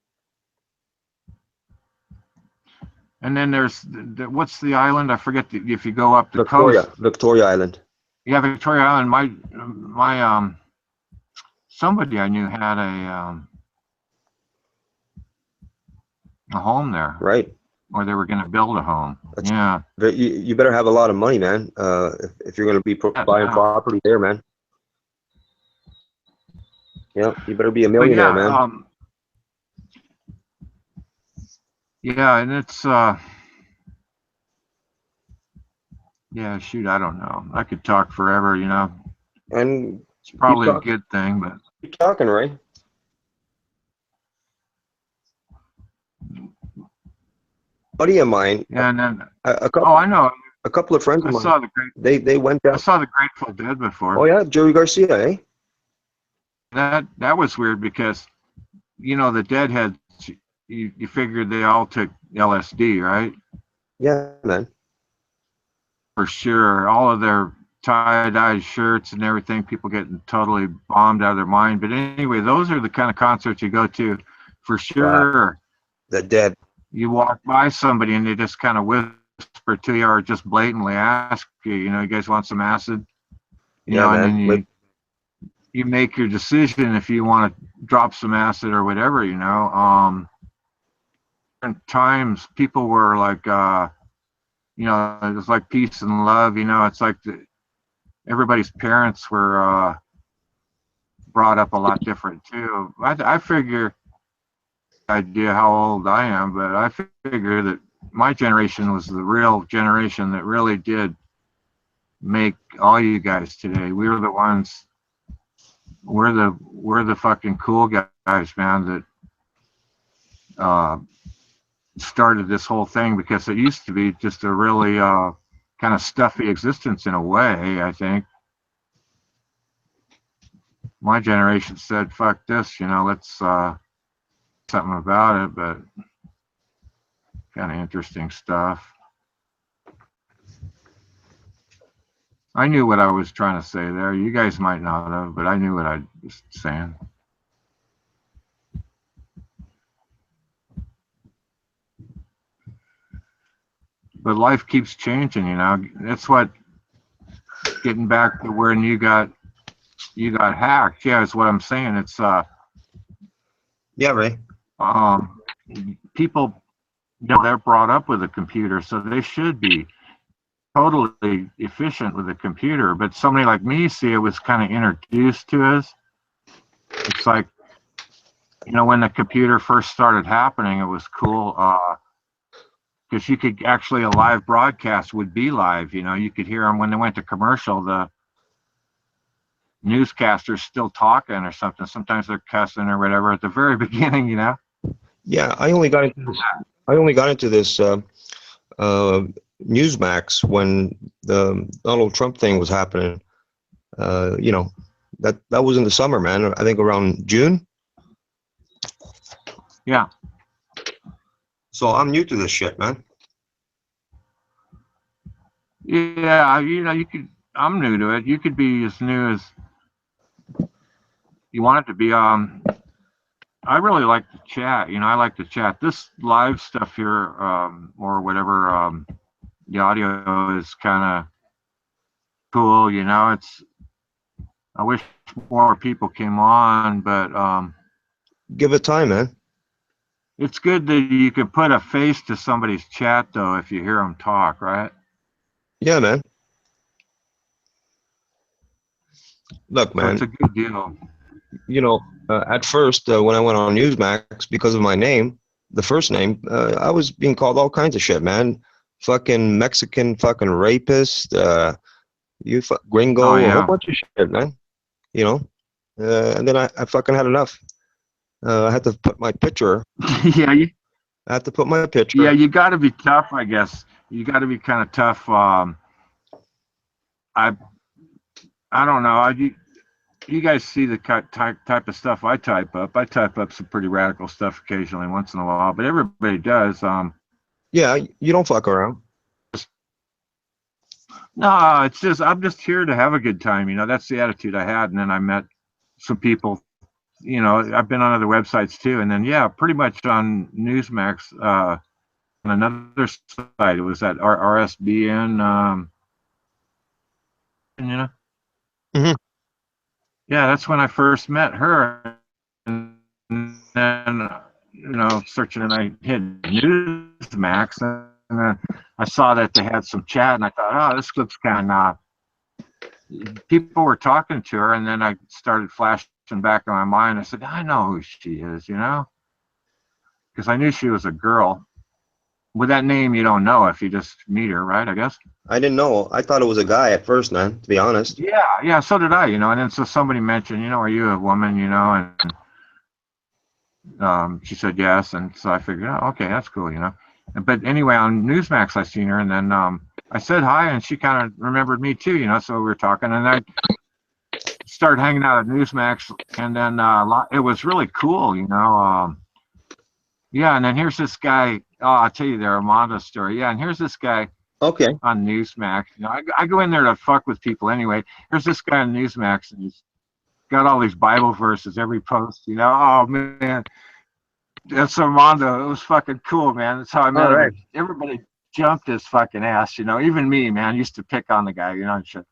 and then there's what's the island? I forget if you go up the coast. Victoria Island. Yeah, Victoria Island. My somebody I knew had a home there. Right. Or they were going to build a home. Yeah. You better have a lot of money, man. If you're going to be buying property there, man. Yeah, you better be a millionaire, man. Yeah, and it's yeah, shoot, I don't know. I could talk forever, And it's probably a good thing, but keep talking, Ray. Buddy of mine. Yeah, and then I know. A couple of friends of mine. Saw they went down. I saw the Grateful Dead before. Oh yeah, Jerry Garcia, eh? That was weird because the Deadheads, you figured they all took LSD, right? Yeah, man. For sure. All of their tie-dye shirts and everything, people getting totally bombed out of their mind. But anyway, those are the kind of concerts you go to for sure. Wow. The Dead. You walk by somebody and they just kind of whisper to you or just blatantly ask you, you guys want some acid? Yeah, man. And then you make your decision if you want to drop some acid or whatever, you know. Different times people were like, you know, it was like peace and love, you know. It's like everybody's parents were brought up a lot different too. I figure, idea how old I am, but I figure that my generation was the real generation that really did make all you guys today. We were the ones. We're the fucking cool guys, man, that started this whole thing, because it used to be just a really kind of stuffy existence in a way. I think my generation said, "Fuck this," you know. Let's something about it, but kind of interesting stuff. I knew what I was trying to say there. You guys might not have, but I knew what I was saying. But life keeps changing, you know. That's what, getting back to when you got hacked. Yeah, is what I'm saying. It's Yeah, Ray. People, you know, they're brought up with a computer, so they should be totally efficient with a computer. But somebody like me, see, it was kind of introduced to us. It's like, you know, when the computer first started happening, it was cool, because you could actually, a live broadcast would be live. You know, you could hear them when they went to commercial. The newscasters still talking or something. Sometimes they're cussing or whatever at the very beginning, you know. Yeah, I only got into this Newsmax when the Donald Trump thing was happening. You know, that was in the summer, man. I think around June. Yeah. So I'm new to this shit, man. Yeah, you know, you could. I'm new to it. You could be as new as you want it to be. I really like to chat. You know, I like to chat. This live stuff here, or whatever, the audio is kind of cool. You know, I wish more people came on, but Give it time, man. it's good that you can put a face to somebody's chat, though, if you hear them talk, right? Yeah, man. Look, So man. it's a good deal. You know, at first when I went on Newsmax, because of my name, the first name, I was being called all kinds of shit, man. Fucking Mexican, fucking rapist, gringo, Oh a whole yeah. bunch of shit, man. You know, and then I fucking had enough. I had to put my picture. Yeah, I had to put my picture. yeah. You got to be tough, I guess. You got to be kind of tough. I don't know. You guys see the type of stuff I type up. I type up some pretty radical stuff occasionally, once in a while, but everybody does. Yeah, you don't fuck around. No, it's just, I'm just here to have a good time. You know, that's the attitude I had. And then I met some people. You know, I've been on other websites too, and then yeah, pretty much on Newsmax. On another site, it was at RSBN. You know. Mhm. Yeah, that's when I first met her, and then you know, searching, and I hit Newsmax, and then I saw that they had some chat, and I thought, oh, this looks kind of. People were talking to her, and then I started flashing back in my mind. I said, I know who she is, you know, because I knew she was a girl. With that name, you don't know if you just meet her, right? I guess. I didn't know. I thought it was a guy at first, man. To be honest. Yeah, yeah. So did I, you know. And then so somebody mentioned, you know, are you a woman, you know? And she said yes, and so I figured, oh, okay, that's cool, you know. But anyway, on Newsmax, I seen her, and then I said hi, and she kind of remembered me too, you know. So we were talking, and I started hanging out at Newsmax, and then it was really cool, you know. Yeah, and then here's this guy. Oh, I'll tell you the Armando story. Yeah, and here's this guy Okay. on Newsmax. You know, I go in there to fuck with people anyway. Here's this guy on Newsmax, and he's got all these Bible verses every post. You know, oh man, that's Armando. It was fucking cool, man. That's how I met All him. right. Everybody jumped his fucking ass. You know, even me, man, used to pick on the guy. You know, and shit.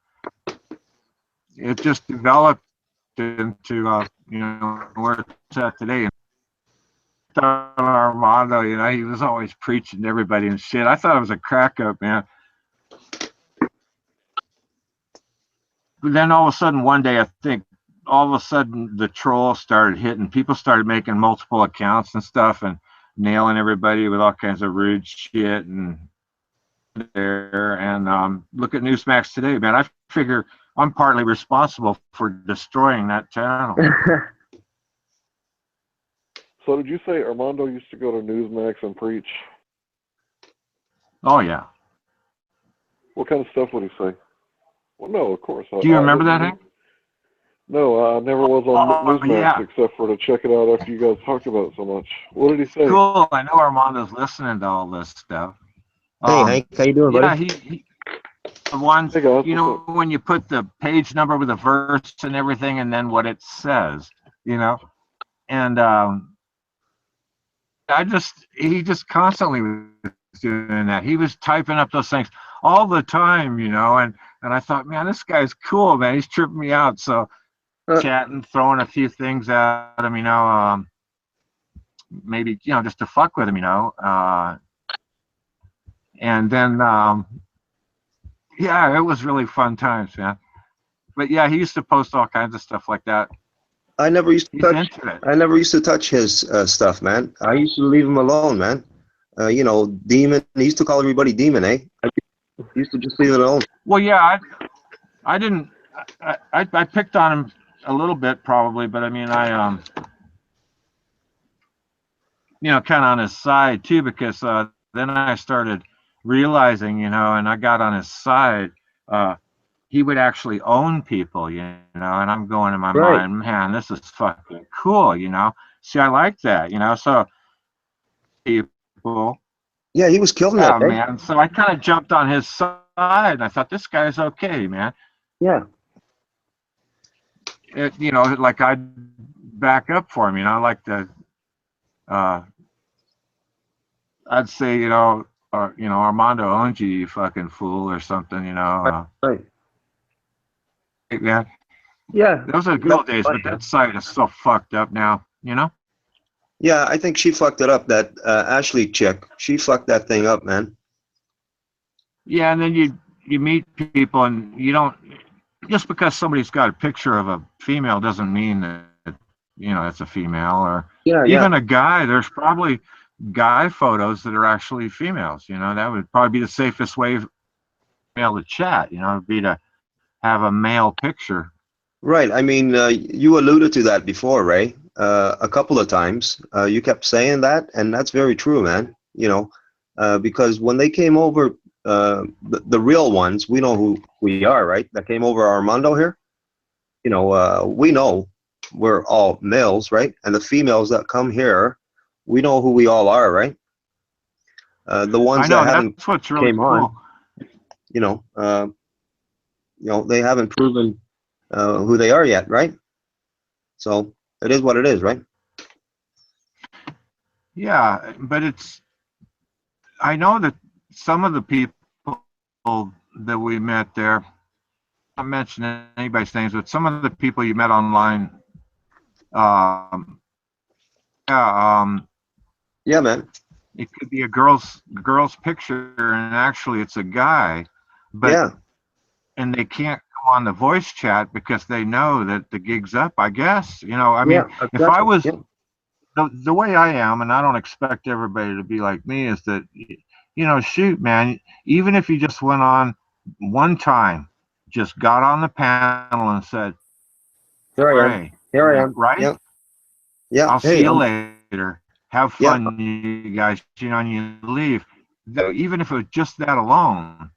It just developed into where it's at today. And Armando, he was always preaching to everybody and shit. I thought it was a crack up, man. But then all of a sudden, one day, I think all of a sudden the troll started hitting. People started making multiple accounts and stuff and nailing everybody with all kinds of rude shit and there. And look at Newsmax today, man. I figure I'm partly responsible for destroying that channel. So did you say Armando used to go to Newsmax and preach? Oh, yeah. What kind of stuff would he say? Well, no, of course. Do you remember that, Hank? No, I never was on Newsmax yeah. except for to check it out after you guys talked about it so much. What did he say? Cool. I know Armando's listening to all this stuff. Hey, Hank, how you doing, buddy? Yeah, he the ones, Hey guys, when you put the page number with the verse and everything and then what it says, and he just constantly was doing that. He was typing up those things all the time, and I thought, man, this guy's cool, man. He's tripping me out. So chatting, throwing a few things at him, maybe, just to fuck with him, and then, yeah, it was really fun times, man. But yeah, he used to post all kinds of stuff like that. I never used to He's touch. into it. I never used to touch his stuff, man. I used to leave him alone, man. Demon. He used to call everybody demon, eh? I used to just leave it alone. Well, yeah, I didn't. I picked on him a little bit, probably, but I mean, I kind of on his side too, because then I started realizing, and I got on his side. He would actually own people, and I'm going in my mind, man, this is fucking cool, See, I like that, so people. Yeah, he was killing Yeah, that, man. So I kind of jumped on his side, and I thought, this guy's okay, man. Yeah. Like I'd back up for him, like the, I'd say, Armando owns you fucking fool, or something, Right. Man. Yeah. Those are good old days, but that site is so fucked up now, Yeah, I think she fucked it up. That Ashley chick, she fucked that thing up, man. Yeah, and then you meet people, and you don't, just because somebody's got a picture of a female doesn't mean that it's a female, or even a guy. There's probably guy photos that are actually females. That would probably be the safest way for male to chat. Be to have a male picture. Right. I mean, you alluded to that before, Ray, a couple of times. You kept saying that, and that's very true, man. Because when they came over, the real ones, we know who we are, right? That came over Armando here. We know we're all males, right? And the females that come here, we know who we all are, right? The ones that haven't really came cool. on, they haven't proven who they are yet, right? So it is what it is, right? Yeah, but I know that some of the people that we met there, I'm not mentioning anybody's names, but some of the people you met online, yeah, man. It could be a girl's picture, and actually it's a guy, but and they can't come on the voice chat because they know that the gig's up, I guess. I mean, if I was the way I am, and I don't expect everybody to be like me, is that, shoot, man, even if you just went on one time, just got on the panel and said, Here I am. Right? Yeah. I'll see you later. Have fun, you guys, and you leave. Even if it was just that alone,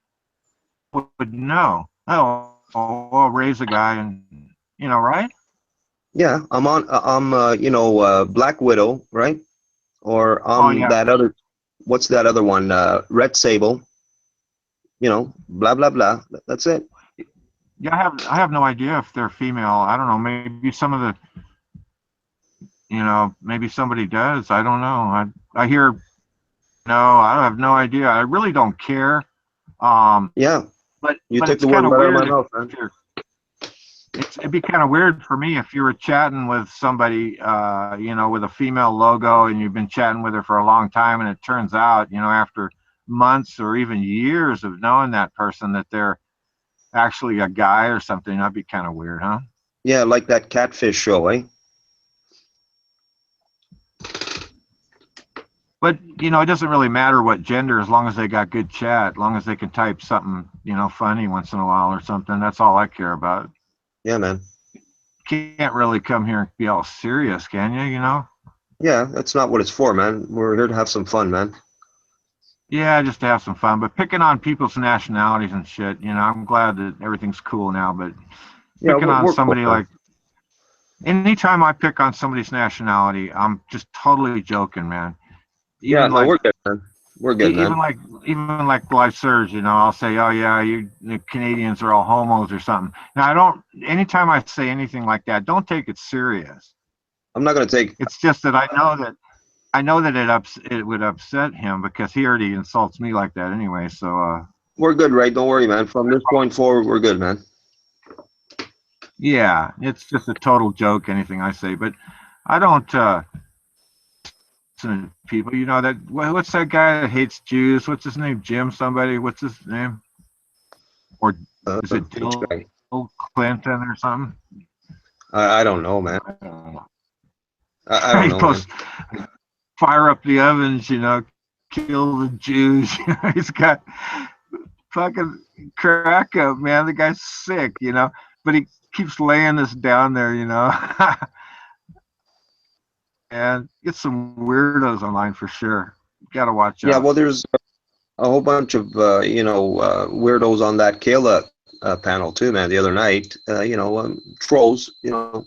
would know. I'll raise a guy, and right? Yeah, I'm Black Widow, right? Or that other, what's that other one? Red Sable. Blah blah blah. That's it. Yeah, I have no idea if they're female. I don't know. Maybe some of the, maybe somebody does. I don't know. I hear. No, I have no idea. I really don't care. Yeah. But you took it's the word kind of right out of weird my mouth, man. it'd be kind of weird for me if you were chatting with somebody, you know, with a female logo, and you've been chatting with her for a long time, and it turns out, you know, after months or even years of knowing that person, that they're actually a guy or something. That'd be kind of weird, huh? Yeah, like that catfish show, eh? But you know, it doesn't really matter what gender as long as they got good chat, as long as they can type something, you know, funny once in a while or something. That's all I care about. Yeah, man. Can't really come here and be all serious, can you? You know? Yeah, that's not what it's for, man. We're here to have some fun, man. Yeah, just to have some fun. But picking on people's nationalities and shit, you know, I'm glad that everything's cool now. But Yeah, picking on we're cool, somebody man. like, anytime I pick on somebody's nationality, I'm just totally joking, man. Yeah, Even no, like we're good, man. We're good, even man. like even like live surge, you know, I'll say, oh yeah, you the Canadians are all homos or something. Now I don't. Anytime I say anything like that, don't take it serious. I'm not gonna take. It's just that I know that it would upset him because he already insults me like that anyway. So We're good, right? Don't worry, man. From this point forward, we're good, man. yeah, it's just a total joke. Anything I say, but I don't listen to people. You know that what's that guy that hates Jews? What's his name? Jim somebody? What's his name? Or is it Which Bill guy? Clinton or something? I don't know, man. I don't know. I don't He know, man. posts fire up the ovens, you know, kill the Jews. He's got fucking crack up, man. The guy's sick, you know, but he keeps laying this down there, you know. And get some weirdos online for sure. Got to watch Yeah, out. well, there's a whole bunch of weirdos on that Kayla panel too, man. The other night, trolls. You know,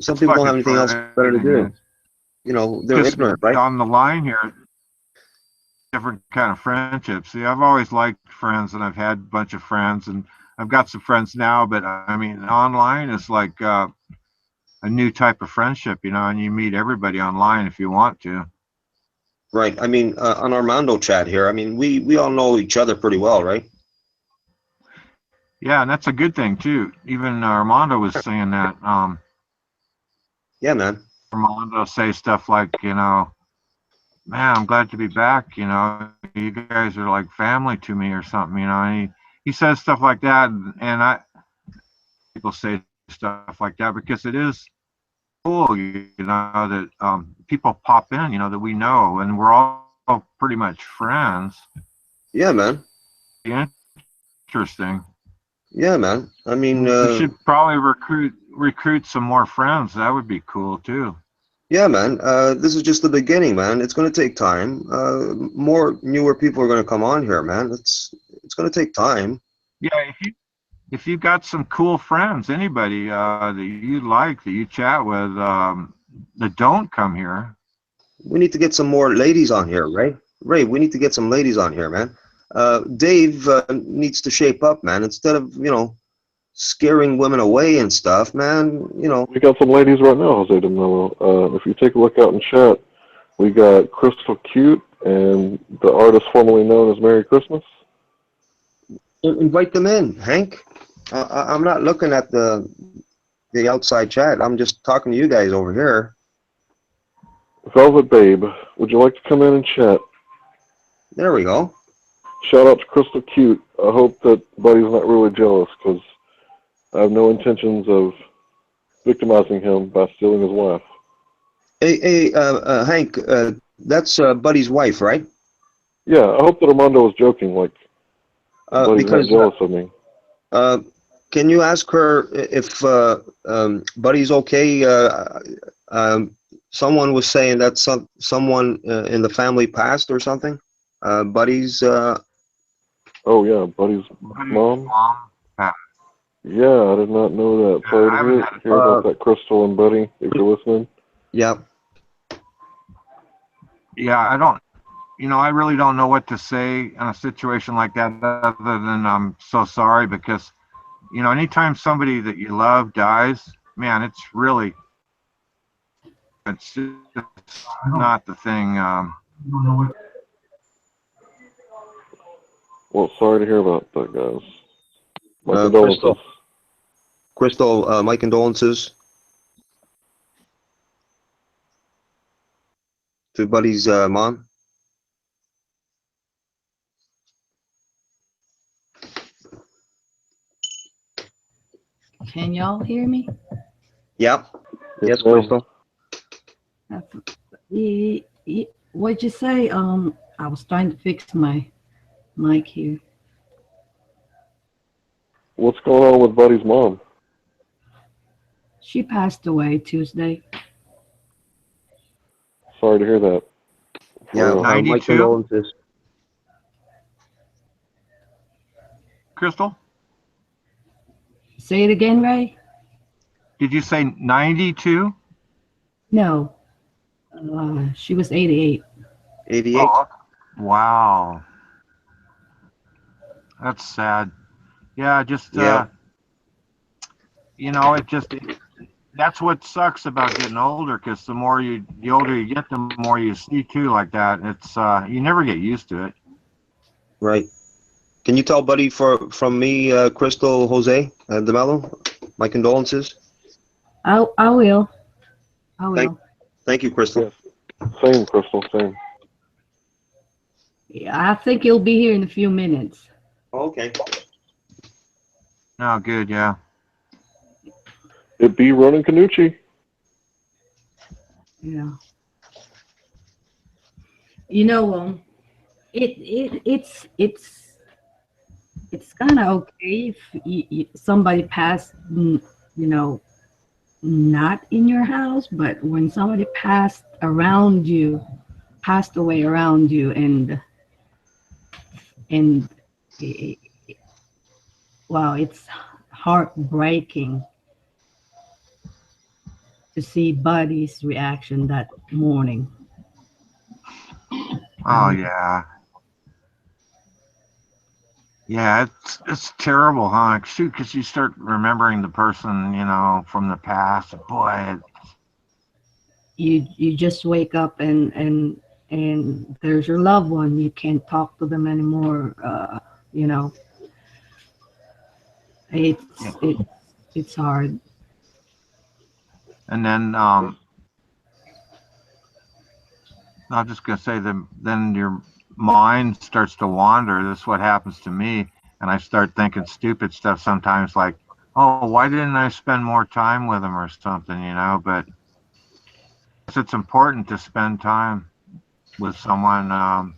some It's people don't have fucking anything else better to frightening, do. man. You know, they're Because ignorant, right? on the line here, different kind of friendships. See, I've always liked friends, and I've had a bunch of friends, and I've got some friends now. But I mean, online is like a new type of friendship, you know, and you meet everybody online if you want to. Right. I mean, on Armando chat here, I mean, we all know each other pretty well, right? Yeah, and that's a good thing too. Even Armando was saying that. Yeah, man. Armando say stuff like, you know, man, I'm glad to be back. You know, you guys are like family to me or something. You know, and he says stuff like that, and I people say stuff like that because it is cool, you know, that people pop in, you know, that we know, and we're all pretty much friends. Yeah, man. Interesting. Yeah, man. I mean, We should probably recruit some more friends. That would be cool too. yeah, man. This is just the beginning, man. It's going to take time. More newer people are going to come on here, man. It's going to take time. Yeah, if you got some cool friends, anybody that you like, that you chat with, that don't come here. We need to get some more ladies on here, Ray. Ray, we need to get some ladies on here, man. Dave needs to shape up, man. Instead of scaring women away and stuff, man. We got some ladies right now, Jose DeMello. If you take a look out in chat, we got Crystal Cute and the artist formerly known as Merry Christmas. Invite them in, Hank. I'm not looking at the outside chat. I'm just talking to you guys over here. Velvet Babe, would you like to come in and chat? There we go. Shout out to Crystal Cute. I hope that Buddy's not really jealous, because I have no intentions of victimizing him by stealing his wife. Hey, Hank, that's Buddy's wife, right? Yeah, I hope that Armando was joking, like Buddy's not Because jealous of me. can you ask her if Buddy's okay? Someone was saying that someone in the family passed or something. Buddy's. Oh yeah, Buddy's mom? Yeah, Yeah, I did not know that. Sorry I to haven't hear about that, Crystal and Buddy, if you're listening. Yeah. yeah, I don't. You know, I really don't know what to say in a situation like that, other than I'm so sorry, because you know, anytime somebody that you love dies, man, it's just not the thing. Well, sorry to hear about that, guys. My condolences. Crystal, Crystal, my condolences to Buddy's mom. Can y'all hear me? Yeah. Yes, ma'am. Crystal. What'd you say? I was trying to fix my mic here. What's going on with Buddy's mom? She passed away Tuesday. Sorry to hear that. Yeah, Well, my 92? condolences. Crystal, Say it again, Ray? did you say 92? No. She was 88. 88. Oh, wow. That's sad. Yeah, just Yeah. you know, that's what sucks about getting older, because the older you get, the more you see too like that. It's you never get used to it. Right. Can you tell Buddy from me, Crystal, Jose, and DeMello, my condolences? I will. I will. Thank you, Crystal. yes. Same, Crystal, same. Yeah, I think you'll be here in a few minutes. Okay. Oh, good, yeah. It be Ronin Canucci. Yeah. You know, it's kind of okay if somebody passed, not in your house, but when somebody passed away around you, and it, wow, it's heartbreaking to see Buddy's reaction that morning. Oh, yeah. Yeah, it's terrible, huh? Shoot, because you start remembering the person, from the past. Boy, You just wake up and there's your loved one. You can't talk to them anymore. It's it's hard. and then I'm just gonna say that then your mind starts to wander. That's what happens to me, and I start thinking stupid stuff sometimes, like, "Oh, why didn't I spend more time with him or something?" But it's important to spend time with someone.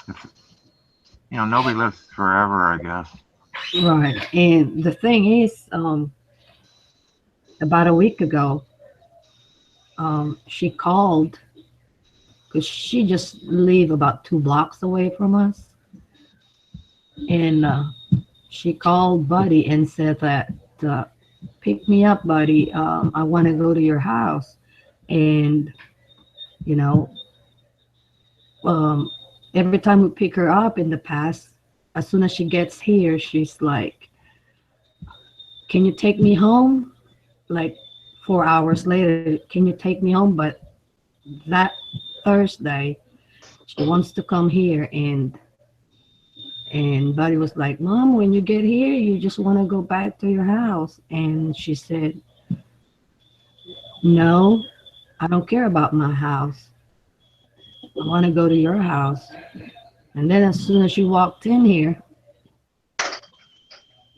If, nobody lives forever, I guess. Right. And the thing is, about a week ago, she called because she just live about 2 blocks away from us, and she called Buddy and said that, pick me up, Buddy. I want to go to your house, and you know, um, every time we pick her up in the past, as soon as she gets here, she's like, "Can you take me home?" Like 4 hours later, "Can you take me home?" But that Thursday, she wants to come here, and Buddy was like, "Mom, when you get here, you just want to go back to your house." And she said, "No, I don't care about my house. I want to go to your house." And then as soon as she walked in here,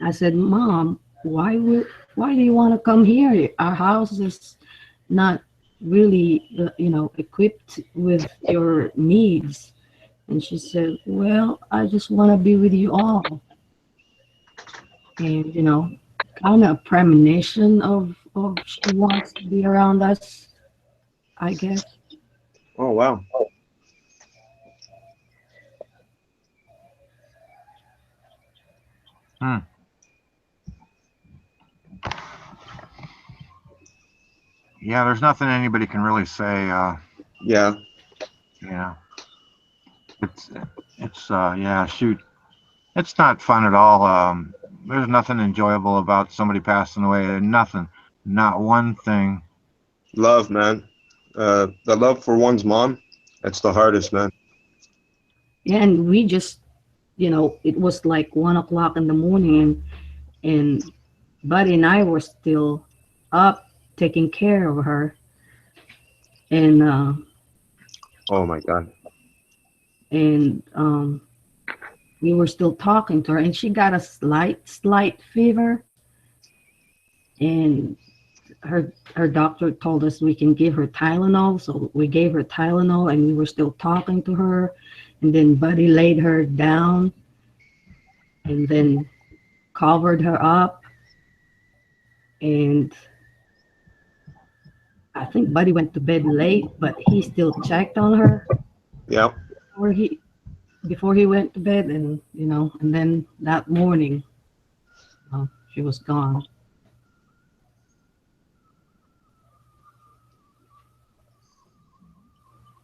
I said, "Mom, why do you want to come here? Our house is not really, equipped with your needs." And she said, "Well, I just want to be with you all." And, kind of a premonition of she wants to be around us, I guess. Oh, wow. Hmm. Yeah, there's nothing anybody can really say. Yeah. Yeah, yeah, shoot, it's not fun at all. There's nothing enjoyable about somebody passing away. Nothing, not one thing. Love, man. The love for one's mom, that's the hardest, man. Yeah, and we just, it was like 1 o'clock in the morning, and Buddy and I were still up taking care of her, and Oh my God. and we were still talking to her, and she got a slight fever, and her doctor told us we can give her Tylenol, so we gave her Tylenol, and we were still talking to her, and then Buddy laid her down, and then covered her up, and I think Buddy went to bed late, but he still checked on her Yeah. before he went to bed, and and then that morning, she was gone.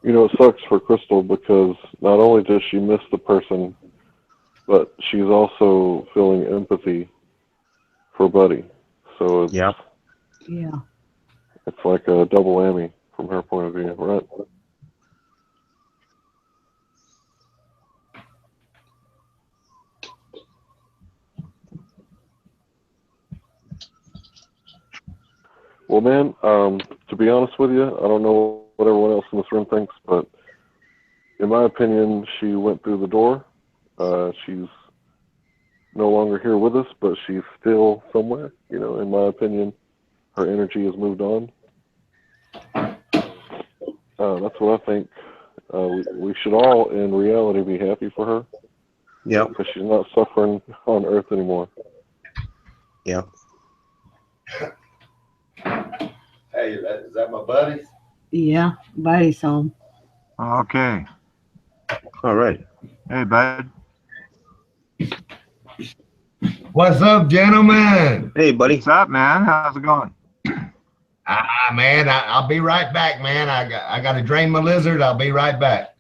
You know, it sucks for Crystal because not only does she miss the person, but she's also feeling empathy for Buddy. So Yeah. Yeah. it's like a double whammy from her point of view, right? Well, man, to be honest with you, I don't know what everyone else in this room thinks, but in my opinion, she went through the door. She's no longer here with us, but she's still somewhere. You know, in my opinion, her energy has moved on. That's what I think. We should all, in reality, be happy for her Yeah. because she's not suffering on Earth anymore. Yeah. Hey, is that my buddy? Yeah, Buddy's home. Okay. All right. Hey, bud. What's up, gentlemen? Hey, buddy. What's up, man? How's it going? Man, I'll be right back, man. I got to drain my lizard. I'll be right back.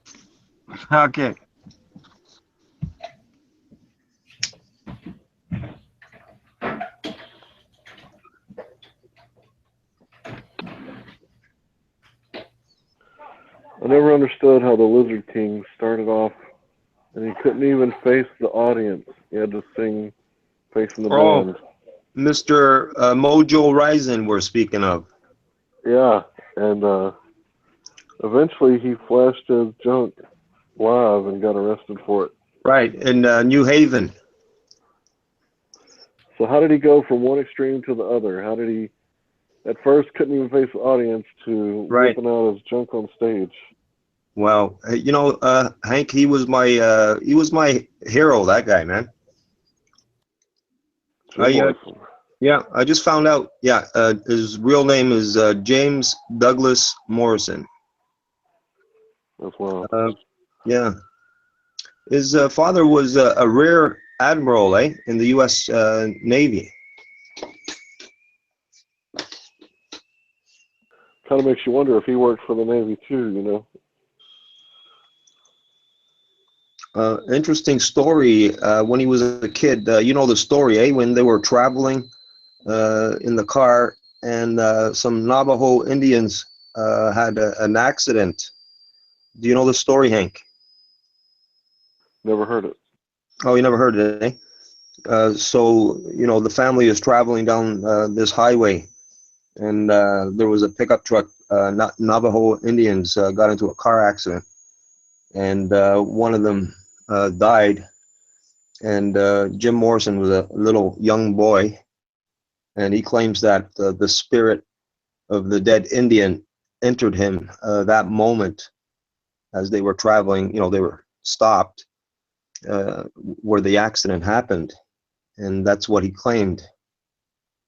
Okay. I never understood how the Lizard King started off and he couldn't even face the audience. He had to sing facing the Oh. band. Mr. Mojo Rising we're speaking of. Yeah, and eventually he flashed his junk live and got arrested for it. Right, in New Haven. So how did he go from one extreme to the other? How did he, at first, couldn't even face the audience to Right. whipping out his junk on stage? Well, you know, Hank, he was my hero, that guy, man. Jim Morrison. Yeah, I just found out. Yeah, his real name is James Douglas Morrison. That's wild. Yeah, his father was a rear admiral, in the U.S. Navy. Kind of makes you wonder if he worked for the Navy too, you know? Interesting story. When he was a kid, you know the story, when they were traveling in the car and some Navajo Indians had an accident. Do you know the story, Hank? Never heard it. Oh, you never heard it, so, you know, the family is traveling down this highway, and there was a pickup truck. Navajo Indians got into a car accident, and one of them died. And Jim Morrison was a little young boy, and he claims that the spirit of the dead Indian entered him that moment as they were traveling. You know, they were stopped where the accident happened, and that's what he claimed.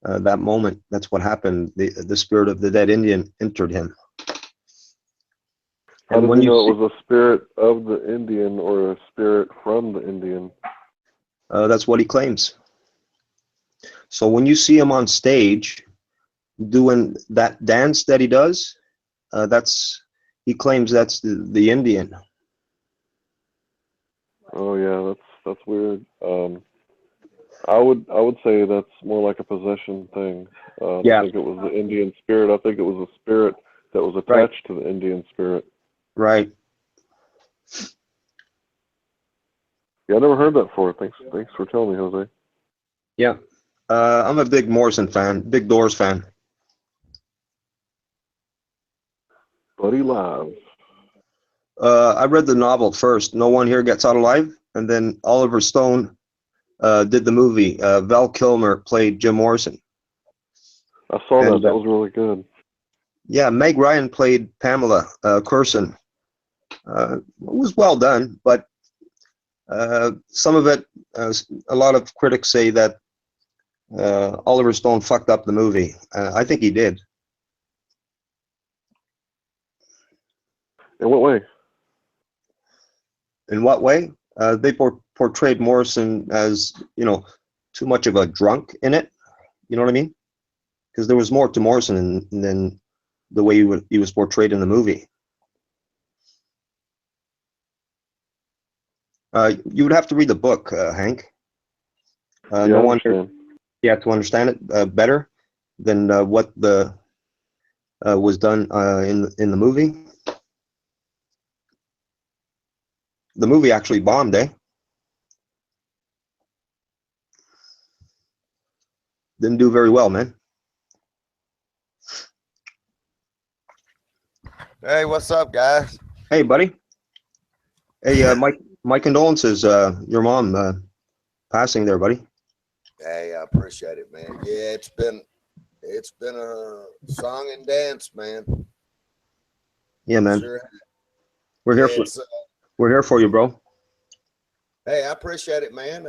That moment, that's what happened. The spirit of the dead Indian entered him. How And does when he you know see, it was a spirit of the Indian or a spirit from the Indian? that's what he claims. So when you see him on stage doing that dance that he does, he claims that's the Indian. Oh yeah, that's weird. I would say that's more like a possession thing. I don't Yeah. think it was the Indian spirit. I think it was a spirit that was attached to the Indian spirit. Right. Yeah, I never heard that before. Thanks for telling me, Jose. Yeah. I'm a big Morrison fan, big Doors fan. Buddy Live. I read the novel first, No One Here Gets Out Alive, and then Oliver Stone did the movie. Val Kilmer played Jim Morrison. I saw And, that. That was really good. Yeah, Meg Ryan played Pamela Curson. It was well done, but some of it, a lot of critics say that Oliver Stone fucked up the movie. I think he did. In what way? In what way? They portrayed Morrison as, too much of a drunk in it. You know what I mean? Because there was more to Morrison than the way he was portrayed in the movie. You would have to read the book, Hank. Yeah, No I one. understand. You have to understand it better than what was done in the movie. The movie actually bombed, eh? Didn't do very well, man. Hey, what's up, guys? Hey, buddy. Hey, my condolences. Your mom passing there, buddy. Hey, I appreciate it, man. Yeah, it's been a song and dance, man. Yeah, man. Sure. We're here for we're here for you, bro. Hey, I appreciate it, man.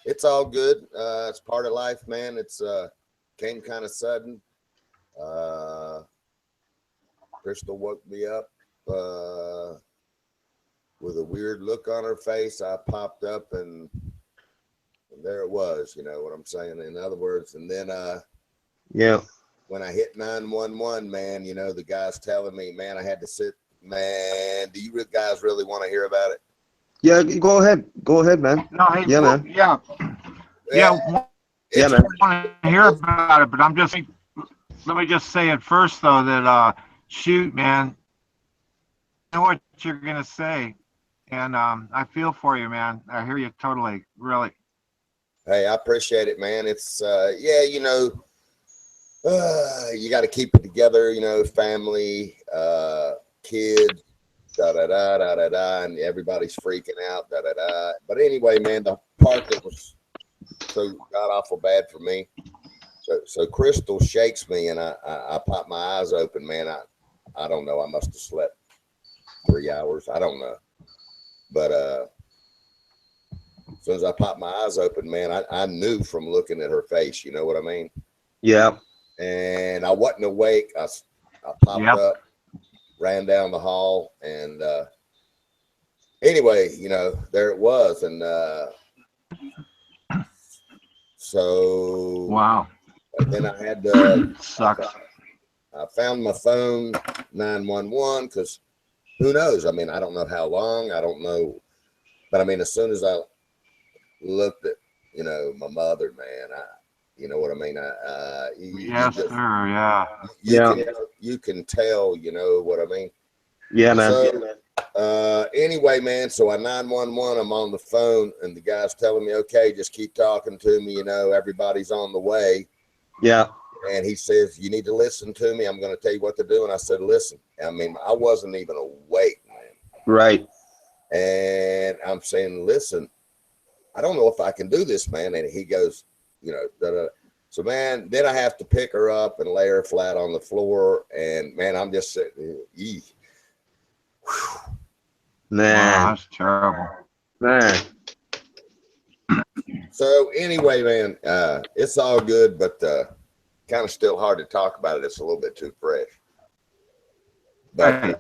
It's all good. It's part of life, man. It's came kind of sudden. Crystal woke me up with a weird look on her face. I popped up and there it was. You know what I'm saying? In other words, and then Yeah. when I hit 911, man, the guy's telling me, man, I had to sit. Man, do you guys really want to hear about it? Yeah, go ahead, man. No, hey, Yeah, man. Yeah, Yeah, man. I want to hear about it, but let me just say it first, though, that shoot, man, I know what you're gonna say, and I feel for you, man. I hear you totally, really. Hey, I appreciate it, man. It's yeah, you got to keep it together, family, kids, da da da da da da, and everybody's freaking out, da da da. But anyway, man, the part that was so god awful bad for me. So Crystal shakes me, and I pop my eyes open, man. I don't know. I must have slept 3 hours. I don't know, but as soon as I popped my eyes open, man, I knew from looking at her face. You know what I mean? Yeah. And I wasn't awake. I popped up, ran down the hall, and anyway, there it was. And so Wow. then I had to Sucks. I found my phone, 911, because who knows? I mean, I don't know how long. I don't know. But I mean, as soon as I looked at, my mother, man, you know what I mean? Yes, sir. Yeah. You can tell, you know what I mean? Yeah, man. So, anyway, man, so I 911, I'm on the phone, and the guy's telling me, okay, just keep talking to me, everybody's on the way. Yeah. And he says, you need to listen to me. I'm going to tell you what to do. And I said, listen. I mean, I wasn't even awake, man. Right. And I'm saying, listen, I don't know if I can do this, man. And he goes, da-da. So, man, then I have to pick her up and lay her flat on the floor. And, man, I'm just sitting there. Man. Wow, that's terrible. Man. So, anyway, man, it's all good, but kind of still hard to talk about it. It's a little bit too fresh. But Hey,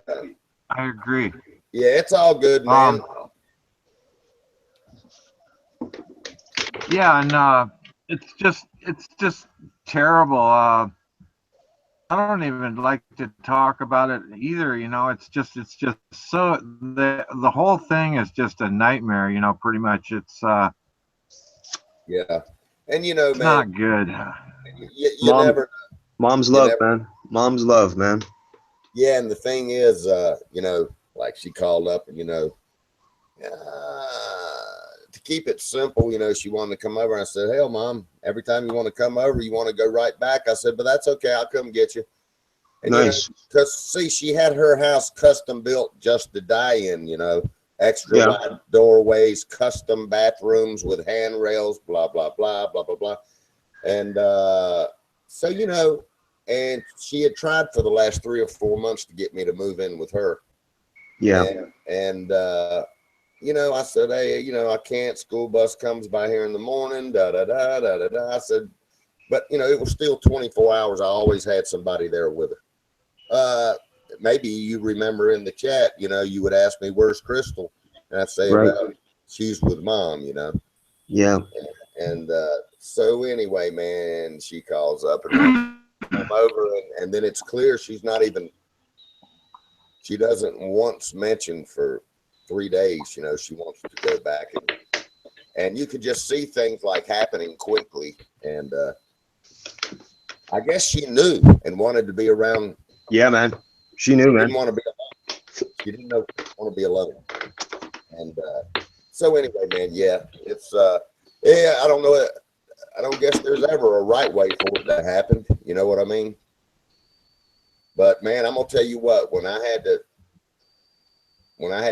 I agree. yeah, it's all good, man. Yeah, and it's just terrible. I don't even like to talk about it either. It's just so the whole thing is just a nightmare. Pretty much. It's yeah, and it's man, not good. You never. Mom's love, man. Mom's love, man. Yeah, and the thing is, like she called up and to keep it simple, you know, she wanted to come over. I said, hell, Mom, every time you want to come over, you want to go right back. I said, but that's okay. I'll come get you. And, Nice. because, see, she had her house custom built just to die in, you know, extra wide doorways, custom bathrooms with handrails, blah, blah, blah, blah, blah, blah. And so, you know, and she had tried for the last 3 or 4 months to get me to move in with her. Yeah. And you know, I said, hey, you know, I can't. School bus comes by here in the morning, da da da da da da. I said, but you know, it was still 24 hours. I always had somebody there with her. Maybe you remember in the chat, you know, you would ask me, where's Crystal? And I'd say, Right. well, she's with Mom, you know. Yeah. And so anyway, man, she calls up and come over, and then it's clear she's not even. She doesn't once mention for 3 days, you know, she wants to go back, and you could just see things like happening quickly. And I guess she knew and wanted to be around. Yeah, man. She knew, man. Didn't want to be alone. She didn't want to be alone. And so anyway, man, yeah, it's yeah, I don't know. I don't guess there's ever a right way for it to happen. You know what I mean? But man, I'm gonna tell you what, when I had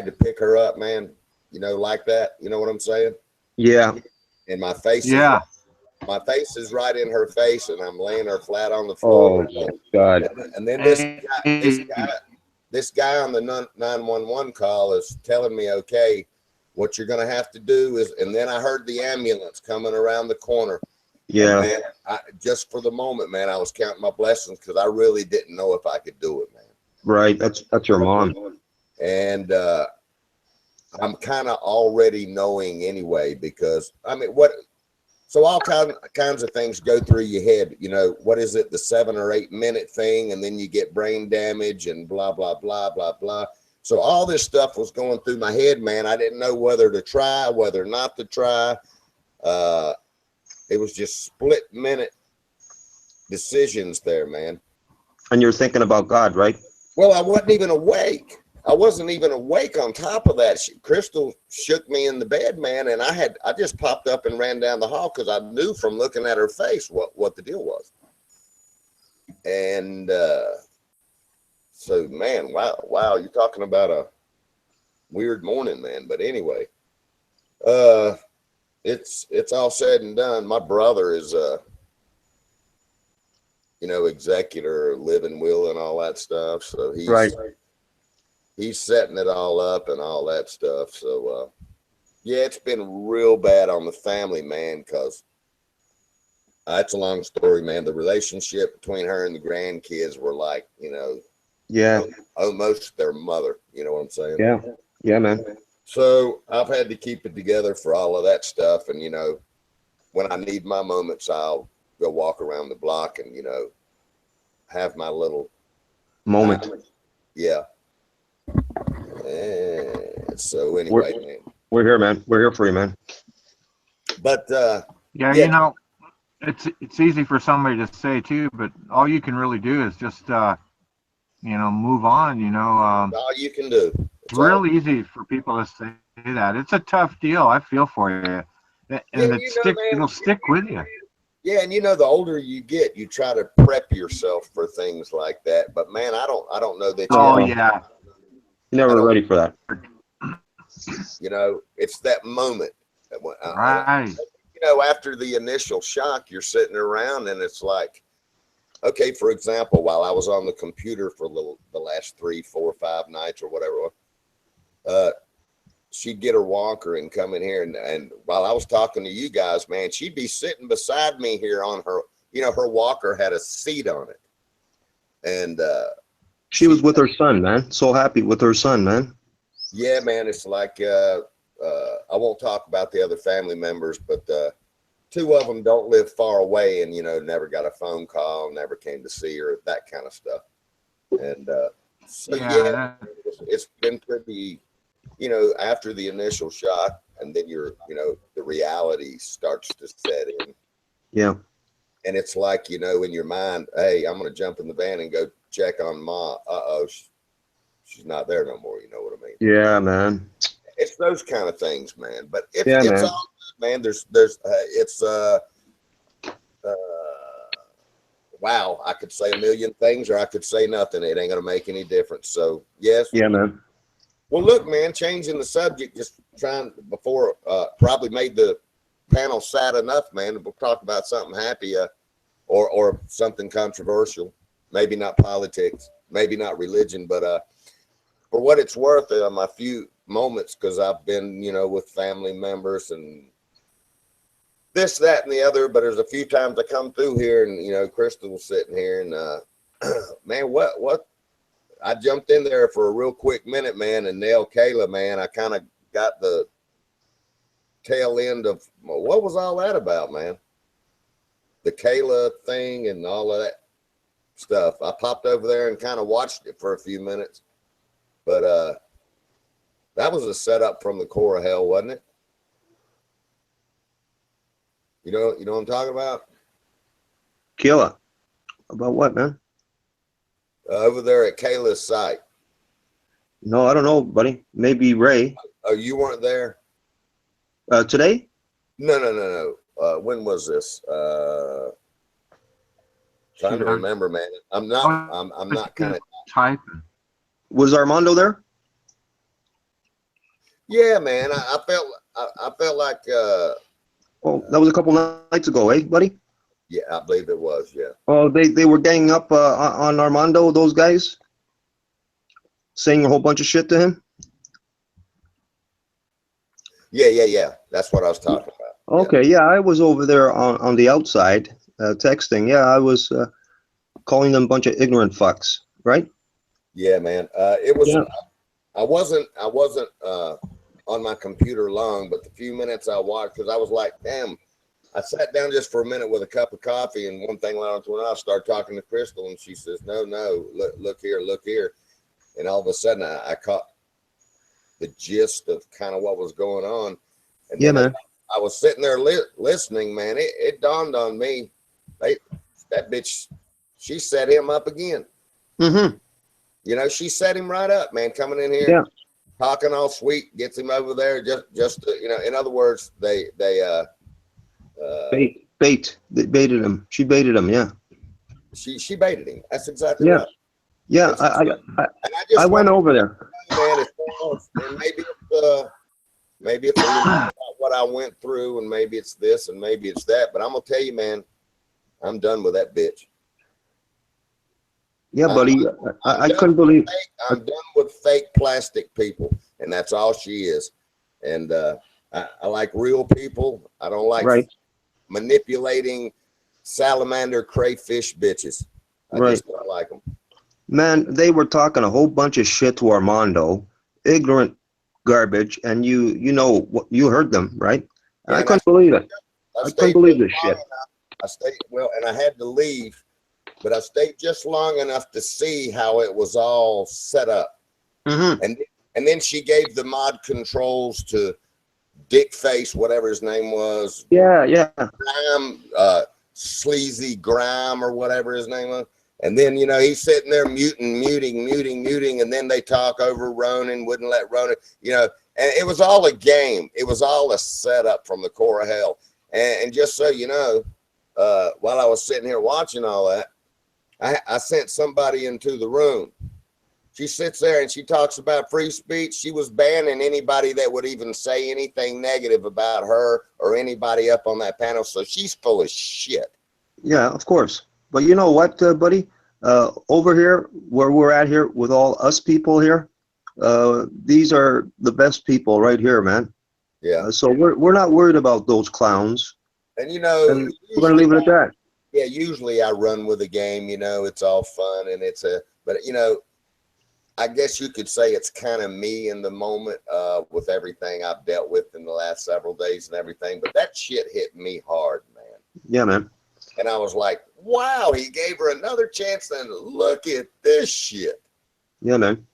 to pick her up, man, you know, like that, you know what I'm saying? Yeah. And my face my face is right in her face, and I'm laying her flat on the floor. Oh God. And then this guy on the 911 call is telling me, okay, what you're gonna have to do is, and then I heard the ambulance coming around the corner. Yeah. And man, just for the moment, man, I was counting my blessings because I really didn't know if I could do it, man. Right. That's your mom. And I'm kind of already knowing anyway, because I mean, so all kinds of things go through your head, you know, what is it, the 7 or 8 minute thing, and then you get brain damage and blah, blah, blah, blah, blah. So all this stuff was going through my head, man. I didn't know whether to try, whether not to try. It was just split minute decisions there, man. And you're thinking about God, right? Well, I wasn't even awake. I wasn't even awake on top of that. Crystal shook me in the bed, man, and I just popped up and ran down the hall because I knew from looking at her face what the deal was. And so, man, wow, you're talking about a weird morning, man. But anyway, it's all said and done. My brother is you know, executor, living will, and all that stuff. So he's setting it all up and all that stuff. So yeah, it's been real bad on the family, man, because it's a long story, man. The relationship between her and the grandkids were like, you know, Yeah. almost their mother. You know what I'm saying? Yeah. Yeah, man. So I've had to keep it together for all of that stuff. And, you know, when I need my moments, I'll go walk around the block and, you know, have my little Moment. Yeah. And so anyway, man. We're here, man. We're here for you, man. But yeah, you know, it's easy for somebody to say too, but all you can really do is just you know, move on. You know, all you can do. It's real easy for people to say that. It's a tough deal. I feel for you, and it'll stick with you. Yeah, and you know, the older you get, you try to prep yourself for things like that. But man, I don't know that. Oh yeah, you're never ready for that. You know, it's that moment. Right. You know, after the initial shock, you're sitting around and it's like, okay, for example, while I was on the computer for the last 3, 4, 5 nights or whatever, she'd get her walker and come in here. And while I was talking to you guys, man, she'd be sitting beside me here on her, you know, her walker had a seat on it. And she was with her son, man. So happy with her son, man. Yeah, man. It's like, I won't talk about the other family members, but 2 of them don't live far away and, you know, never got a phone call, never came to see her, that kind of stuff. And so, yeah, it's been pretty, you know, after the initial shock, and then you know, the reality starts to set in. Yeah. And it's like, you know, in your mind, hey, I'm going to jump in the van and go check on Ma. Uh-oh, she's not there no more. You know what I mean? Yeah, man. it's those kind of things, man. But it's Yeah, it's man. all good, man. Wow, I could say a million things or I could say nothing. It ain't gonna make any difference. So yes. Yeah, man. Well, look, man, changing the subject, just trying before probably made the panel sad enough, man. We'll talk about something happy or something controversial. Maybe not politics, maybe not religion, but for what it's worth, my few moments, because I've been, with family members and this, that, and the other, but there's a few times I come through here and, Crystal was sitting here and, man, what, I jumped in there for a real quick minute, man, and nailed Kayla, man. I kind of got the tail end of, what was all that about, man? The Kayla thing and all of that stuff. I popped over there and kind of watched it for a few minutes, but that was a setup from the core of hell, wasn't it? You know what I'm talking about? Kayla. About what, man? Over there at Kayla's site. No, I don't know, buddy. Maybe Ray. Oh, you weren't there? Today? No. When was this? Trying to remember, man. I'm not kind of typing. Was Armando there? Yeah, man. I felt like Oh, that was a couple nights ago, eh, buddy? yeah, I believe it was, yeah. Oh, they were ganging up on Armando, those guys? Saying a whole bunch of shit to him? Yeah. That's what I was talking about. Okay, yeah, I was over there on the outside, texting. Yeah, I was calling them a bunch of ignorant fucks, right? Yeah, man. It was. Yeah. I wasn't on my computer long, but the few minutes I watched, because I was like, damn. I sat down just for a minute with a cup of coffee, and one thing led to another. I started talking to Crystal, and she says, "No, look here," and all of a sudden, I caught the gist of kind of what was going on. And Yeah, then man. I was sitting there listening, man. It dawned on me, that bitch, she set him up again. Mm-hmm. She set him right up, man. Coming in here, Yeah. talking all sweet, gets him over there. Just to, in other words, they Bait. They baited him. She baited him. Yeah. She baited him. That's exactly Yeah. right. Yeah. I went over there. Man, and maybe it's about what I went through, and maybe it's this, and maybe it's that. But I'm gonna tell you, man, I'm done with that bitch. Yeah, buddy. I couldn't believe. I'm done with fake plastic people, and that's all she is. And I like real people. I don't like Right. manipulating salamander crayfish bitches. I Right. just don't like them. Man, they were talking a whole bunch of shit to Armando, ignorant garbage, and you heard them, right? And Yeah, I couldn't believe it. I couldn't believe this shit. I stayed and I had to leave, but I stayed just long enough to see how it was all set up. Mm-hmm. And then she gave the mod controls to Dick Face, whatever his name was. Yeah. Grime, Sleazy Grime or whatever his name was. And then, he's sitting there muting, and then they talk over Ronin, wouldn't let Ronin, and it was all a game. It was all a setup from the core of hell. And just so you know, while I was sitting here watching all that, I sent somebody into the room. She sits there and she talks about free speech. She was banning anybody that would even say anything negative about her or anybody up on that panel. So she's full of shit. Yeah, of course. But you know what, buddy? Over here, where we're at here, with all us people here, these are the best people right here, man. Yeah. So we're not worried about those clowns. And And we're gonna leave it at that. Yeah, usually I run with a game. It's all fun and but I guess you could say it's kind of me in the moment with everything I've dealt with in the last several days and everything. But that shit hit me hard, man. Yeah, man. And I was like, wow, he gave her another chance, and look at this shit. Yeah, man.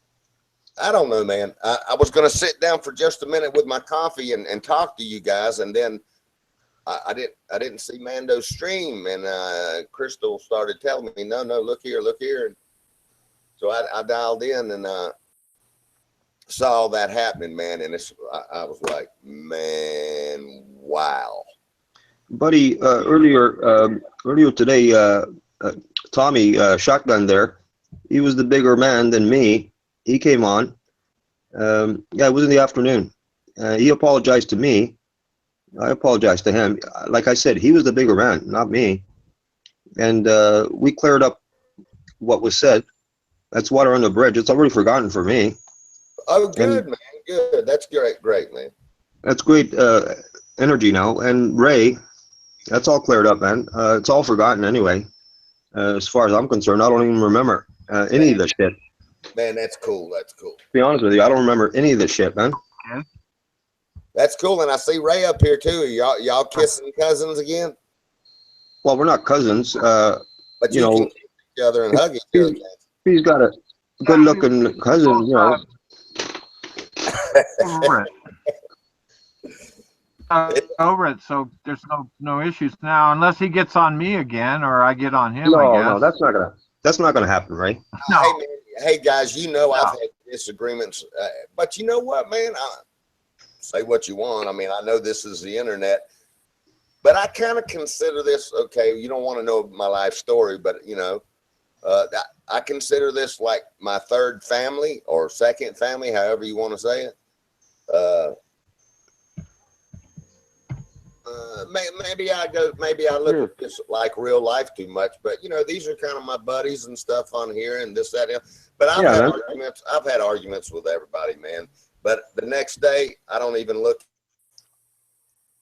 I don't know, man. I was going to sit down for just a minute with my coffee and talk to you guys, and then I didn't see Mando's stream, and Crystal started telling me, no, look here. And so I dialed in, and saw that happening, man, and I was like, man, wow. Buddy, earlier today, Tommy Shotgun there, he was the bigger man than me. He came on. Yeah, it was in the afternoon. He apologized to me. I apologized to him. Like I said, he was the bigger man, not me. And we cleared up what was said. That's water on the bridge. It's already forgotten for me. Oh, good, And man. Good. That's great, man. that's great energy now. And Ray, that's all cleared up, man. It's all forgotten anyway. As far as I'm concerned, I don't even remember any of the shit. Man, that's cool. That's cool. To be honest with you, I don't remember any of the shit, man. That's cool. And I see Ray up here too. Y'all kissing cousins again? Well, we're not cousins. But you know, can kiss each other and hug each other. He's got a good-looking cousin, you know. Over it, so there's no issues now, unless he gets on me again or I get on him. No, I guess. no, that's not gonna happen, right? No. Hey, man, hey guys, I've had disagreements, but you know what, man? Say what you want. I mean, I know this is the internet, but I kind of consider this, okay, you don't want to know my life story, but I consider this like my third family or second family, however you want to say it. Maybe I look at this like real life too much, but these are kind of my buddies and stuff on here and this, that, but I've had arguments with everybody, man. But the next day I don't even look.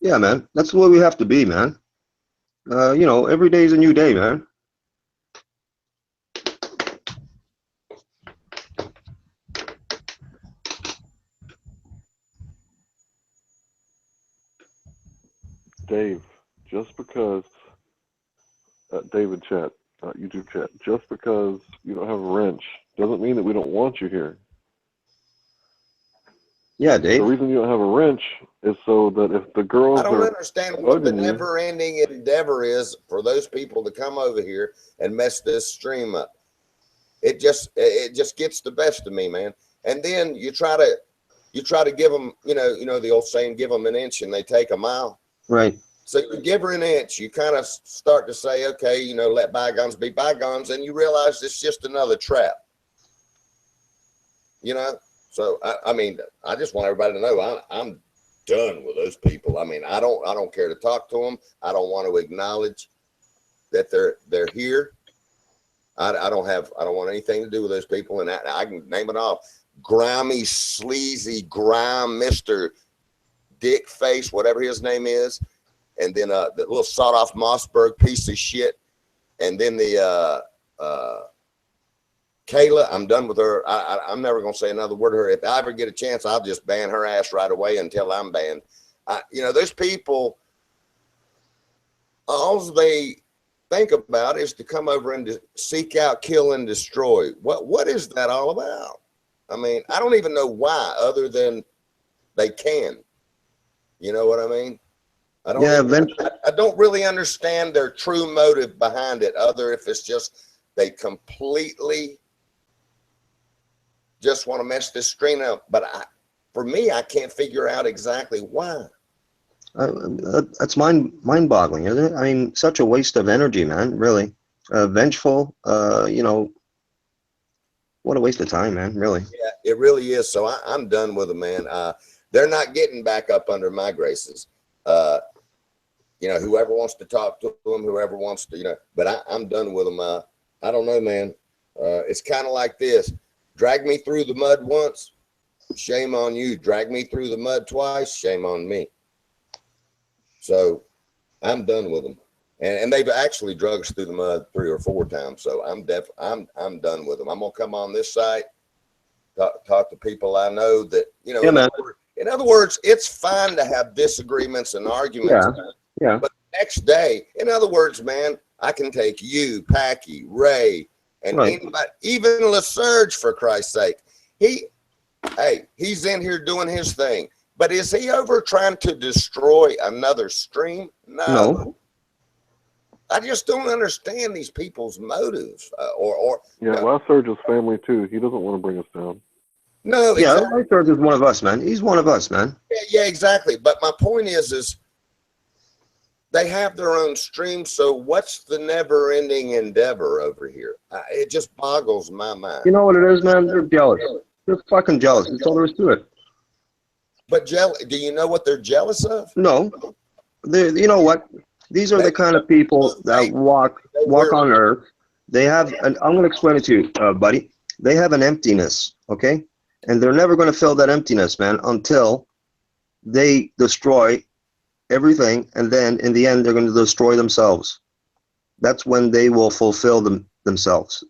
Yeah, man. That's the way we have to be, man. Every day is a new day, man. Dave, just because, David chat, YouTube chat, just because you don't have a wrench doesn't mean that we don't want you here. Yeah, Dave. The reason you don't have a wrench is so that if the girls I don't understand what the never-ending endeavor is for those people to come over here and mess this stream up. It just gets the best of me, man. And then you try to give them, the old saying, give them an inch and they take a mile. Right. So you give her an inch, you kind of start to say, okay, let bygones be bygones, and you realize it's just another trap. So I mean, I just want everybody to know I'm done with those people. I mean, I don't care to talk to them. I don't want to acknowledge that they're here. I don't want anything to do with those people, and I can name it off: grimy, sleazy, grime, Mr. Dick Face, whatever his name is, and then the little sawed-off Mossberg piece of shit, and then the Kayla. I'm done with her. I'm never gonna say another word to her. If I ever get a chance, I'll just ban her ass right away until I'm banned. Those people, all they think about is to come over and to seek out, kill, and destroy. What is that all about? I mean, I don't even know why, other than they can. You know what I mean? I don't really understand their true motive behind it, other if it's just they completely just want to mess this screen up. But for me, I can't figure out exactly why. That's mind-boggling, isn't it? I mean, such a waste of energy, man. Really, vengeful. What a waste of time, man. Really. Yeah, it really is. So I'm done with them, man. They're not getting back up under my graces. Whoever wants to talk to them, whoever wants to, but I'm done with them. I don't know, man. It's kind of like this. Drag me through the mud once, shame on you. Drag me through the mud twice, shame on me. So I'm done with them. And they've actually drugged us through the mud 3 or 4 times. So I'm done with them. I'm gonna come on this site, talk to people I know that, Yeah, man. In other words, it's fine to have disagreements and arguments. Yeah. But the next day, in other words, man, I can take you, Packy, Ray, and anybody, even LaSurge, for Christ's sake. He's in here doing his thing. But is he over trying to destroy another stream? No. I just don't understand these people's motives. LaSurge's family too. He doesn't want to bring us down. No, Yeah, exactly. White Earth is one of us, man. He's one of us, man. Yeah, exactly. But my point is they have their own stream. So what's the never-ending endeavor over here? It just boggles my mind. You know what it is, man? They're jealous. They're fucking jealous. That's all there is to it. But do you know what they're jealous of? No, you know what? These are the kind of people that walk on Earth. They have, I'm going to explain it to you, buddy. They have an emptiness, okay? And they're never going to fill that emptiness, man, until they destroy everything, and then in the end, they're going to destroy themselves. That's when they will fulfill themselves.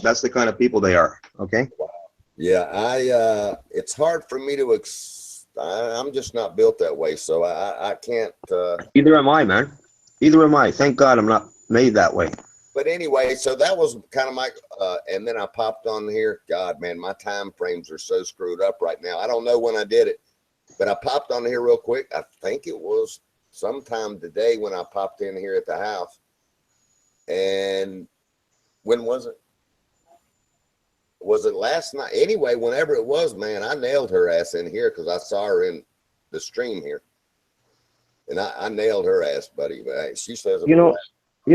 That's the kind of people they are, okay? Yeah, it's hard for me to I'm just not built that way, so I can't. Either am I, man. Either am I. Thank God I'm not made that way. But anyway, so that was kind of my, and then I popped on here. God, man, my time frames are so screwed up right now. I don't know when I did it, but I popped on here real quick. I think it was sometime today when I popped in here at the house. And when was it? Was it last night? Anyway, whenever it was, man, I nailed her ass in here because I saw her in the stream here. And I nailed her ass, buddy. But she says, you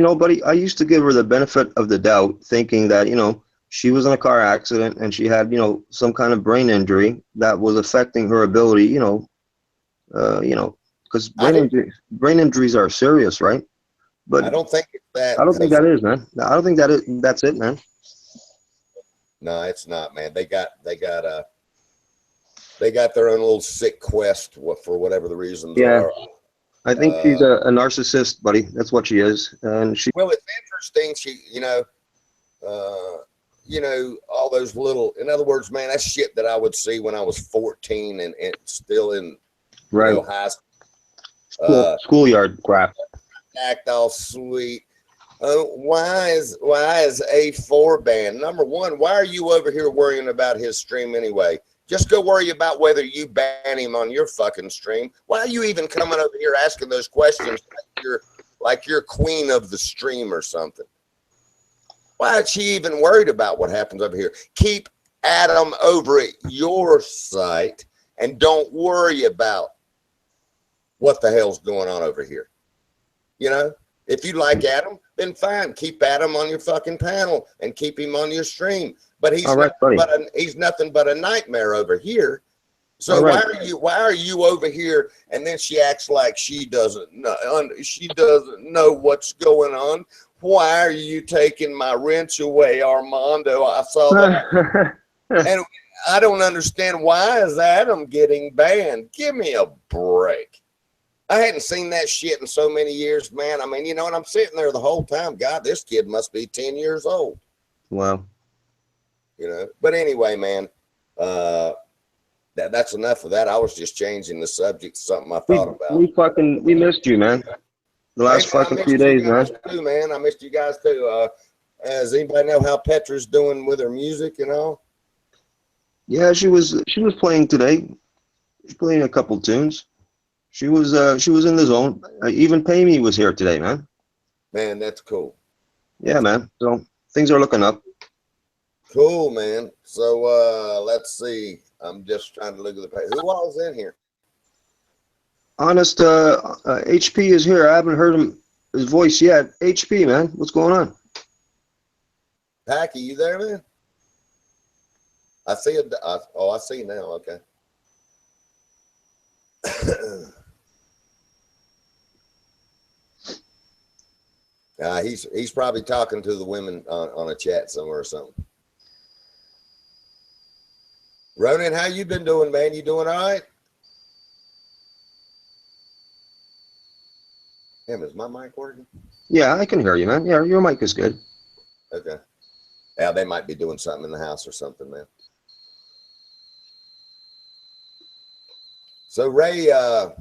know, buddy, I used to give her the benefit of the doubt, thinking that, you know, she was in a car accident and she had, you know, some kind of brain injury that was affecting her ability, you know, because brain injuries are serious, right? But I don't think it's that. I don't think that is, man. I don't think that's it, man. No, it's not, man. They got their own little sick quest for whatever the reasons are. I think she's a narcissist, buddy. That's what she is. And well, it's interesting. She, all those little, in other words, man, that's shit that I would see when I was 14 and still in high school. Schoolyard crap. Act all sweet. Why is A4 banned? Number one, why are you over here worrying about his stream anyway? Just go worry about whether you ban him on your fucking stream. Why are you even coming over here asking those questions like you're queen of the stream or something? Why is she even worried about what happens over here? Keep Adam over at your site and don't worry about what the hell's going on over here. You know, if you like Adam, then fine. Keep Adam on your fucking panel and keep him on your stream. But he's nothing but a nightmare over here. So why are you over here? And then she acts like she doesn't know what's going on. Why are you taking my wrench away, Armando? I saw that. And I don't understand, why is Adam getting banned? Give me a break. I hadn't seen that shit in so many years, man. I mean, you know, and I'm sitting there the whole time. God, this kid must be 10 years old. Wow. You know, but anyway, man, that's enough of that. I was just changing the subject to something I thought about. We missed you, man. The last fucking few days, man. Too, man. I missed you guys too. Does anybody know how Petra's doing with her music and all? Yeah, she was playing today. She's playing a couple tunes. She was in the zone. Even Pamey was here today, man. Man, that's cool. Yeah, man. So things are looking up. Cool, man. So let's see. I'm just trying to look at the page. Who all is in here? Honest, HP is here. I haven't heard his voice yet. HP, man, what's going on? Packy, you there, man? I see it. I see now. Okay. He's probably talking to the women on a chat somewhere or something. Ronin, how you been doing, man? You doing all right? Damn, is my mic working? Yeah, I can hear you, man. Yeah, your mic is good. Okay. Yeah, they might be doing something in the house or something, man. So Ray, y'all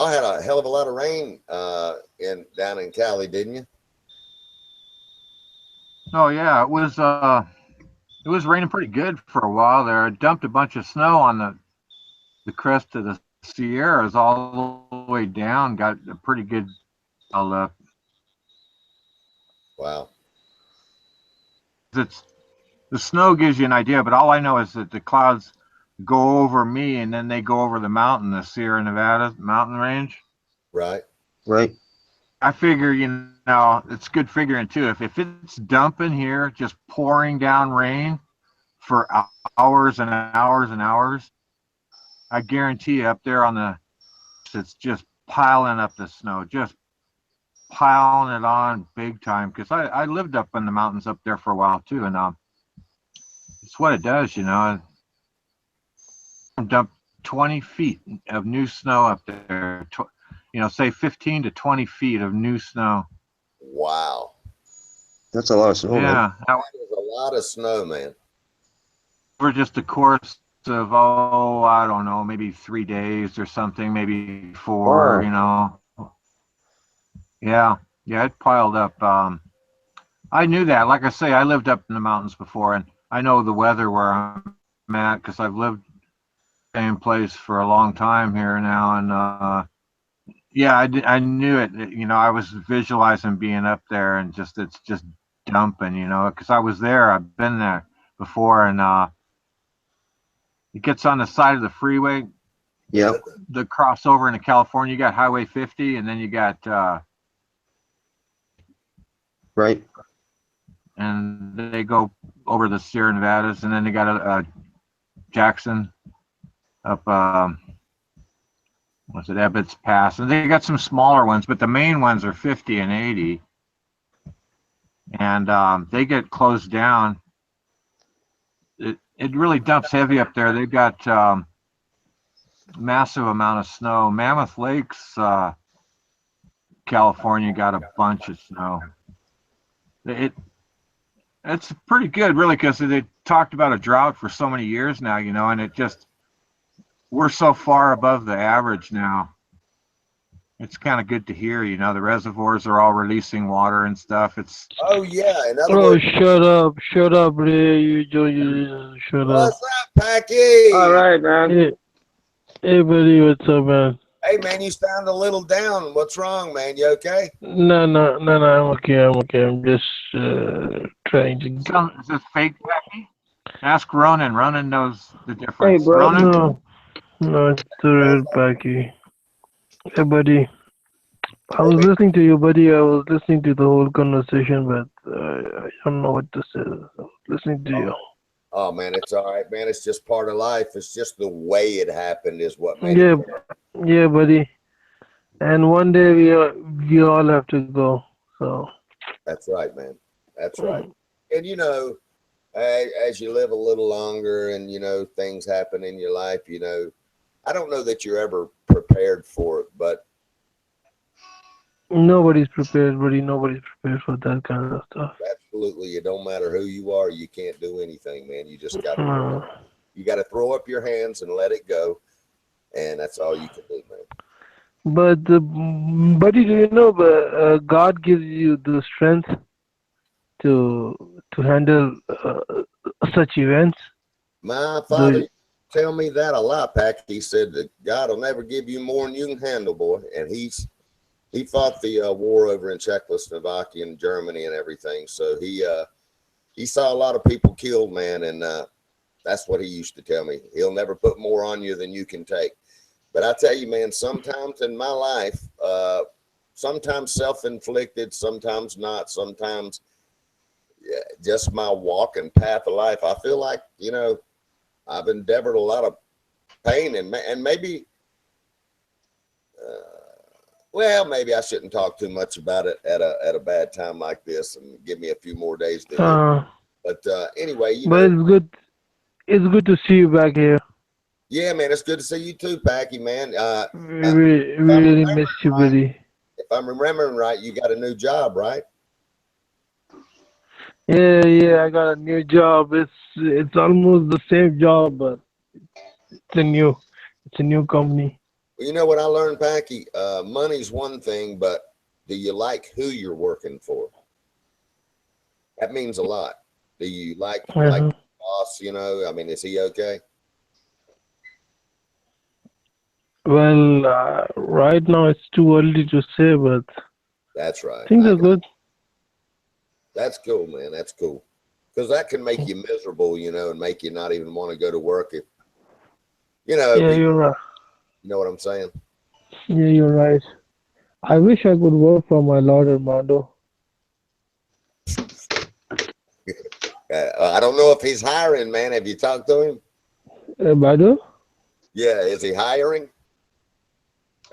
had a hell of a lot of rain down in Cali, didn't you? Oh yeah, it was raining pretty good for a while there. It dumped a bunch of snow on the crest of the Sierras all the way down. Got a pretty good lift. Wow. it's the snow gives you an idea, but all I know is that the clouds go over me and then they go over the mountain, the Sierra Nevada mountain range. Right. Right. I figure, it's good figuring too. If it's dumping here, just pouring down rain for hours and hours and hours, I guarantee you up there it's just piling up the snow, just piling it on big time. Because I lived up in the mountains up there for a while too, and it's what it does, Dump 20 feet of new snow up there. Say 15 to 20 feet of new snow. Wow. That's a lot of snow, man. Yeah, That is a lot of snow, man. over just a course of I don't know, maybe 3 days or something, maybe 4. Yeah, it piled up. I knew that. Like I say, I lived up in the mountains before, and I know the weather where I'm at because I've lived in the same place for a long time here now, and yeah, I knew it. I was visualizing being up there, and it's just dumping, because I was there. I've been there before, and it gets on the side of the freeway. Yeah. The crossover into California, you got Highway 50, and then you got Right. and they go over the Sierra Nevadas, and then they got a Jackson up what's it, Ebbets Pass, and they got some smaller ones, but the main ones are 50 and 80, and they get closed down. It really dumps heavy up there. They've got massive amount of snow. Mammoth Lakes, California, got a bunch of snow. It's pretty good, really, because they talked about a drought for so many years now, and we're so far above the average now. It's kind of good to hear, the reservoirs are all releasing water and stuff. Oh yeah. In other Oh, words, shut up, Ray. You shut up. what's up, Packy? All right, man. Hey, buddy, what's up, man? Hey, man, you sound a little down. What's wrong, man? You okay? No, I'm okay. I'm just trying to. Is this fake, Becky? Ask Ronin. Ronin knows the difference. Hey, bro. Ronin? No, it's the real Packy. Hey, buddy. I was listening to you, buddy. I was listening to the whole conversation, but I don't know what to say. I was listening to you. Oh, man, it's all right, man. It's just part of life. It's just the way it happened is what made Yeah, it. yeah, buddy. And one day we all have to go. So. That's right, man. That's right. And as you live a little longer, and things happen in your life, I don't know that you're ever prepared for it, but nobody's prepared, buddy. Nobody's prepared for that kind of stuff. absolutely, it don't matter who you are, you can't do anything, man. You just got to throw up your hands and let it go, and that's all you can do, man. But buddy, do you know? God gives you the strength to handle such events. My father tell me that a lot, Pack. He said that God will never give you more than you can handle, boy. And he fought the war over in Czechoslovakia and Germany and everything. So he saw a lot of people killed, man, and that's what he used to tell me. He'll never put more on you than you can take. But I tell you, man, sometimes in my life, sometimes self-inflicted, sometimes not, sometimes just my walk and path of life. I feel like, I've endeavored a lot of pain, and maybe, maybe I shouldn't talk too much about it at a bad time like this, and give me a few more days to live. But anyway, but it's good. It's good to see you back here. Yeah, man, it's good to see you too, Packy, man. We really miss you, buddy. If I'm remembering right, you got a new job, right? Yeah, I got a new job. It's almost the same job, but it's a new company. Well, you know what I learned, Packy? Money's one thing, but do you like who you're working for? That means a lot. Do you like the boss? I mean, is he okay? Well, right now it's too early to say, but that's right. Things are good. That's cool, man. That's cool. because that can make you miserable, you know, and make you not even want to go to work. If you know, Yeah, you're right. you know what I'm saying. Yeah, you're right. I wish I could work for my Lord Armando. I don't know if he's hiring, man. Have you talked to him? Armando? Yeah, is he hiring?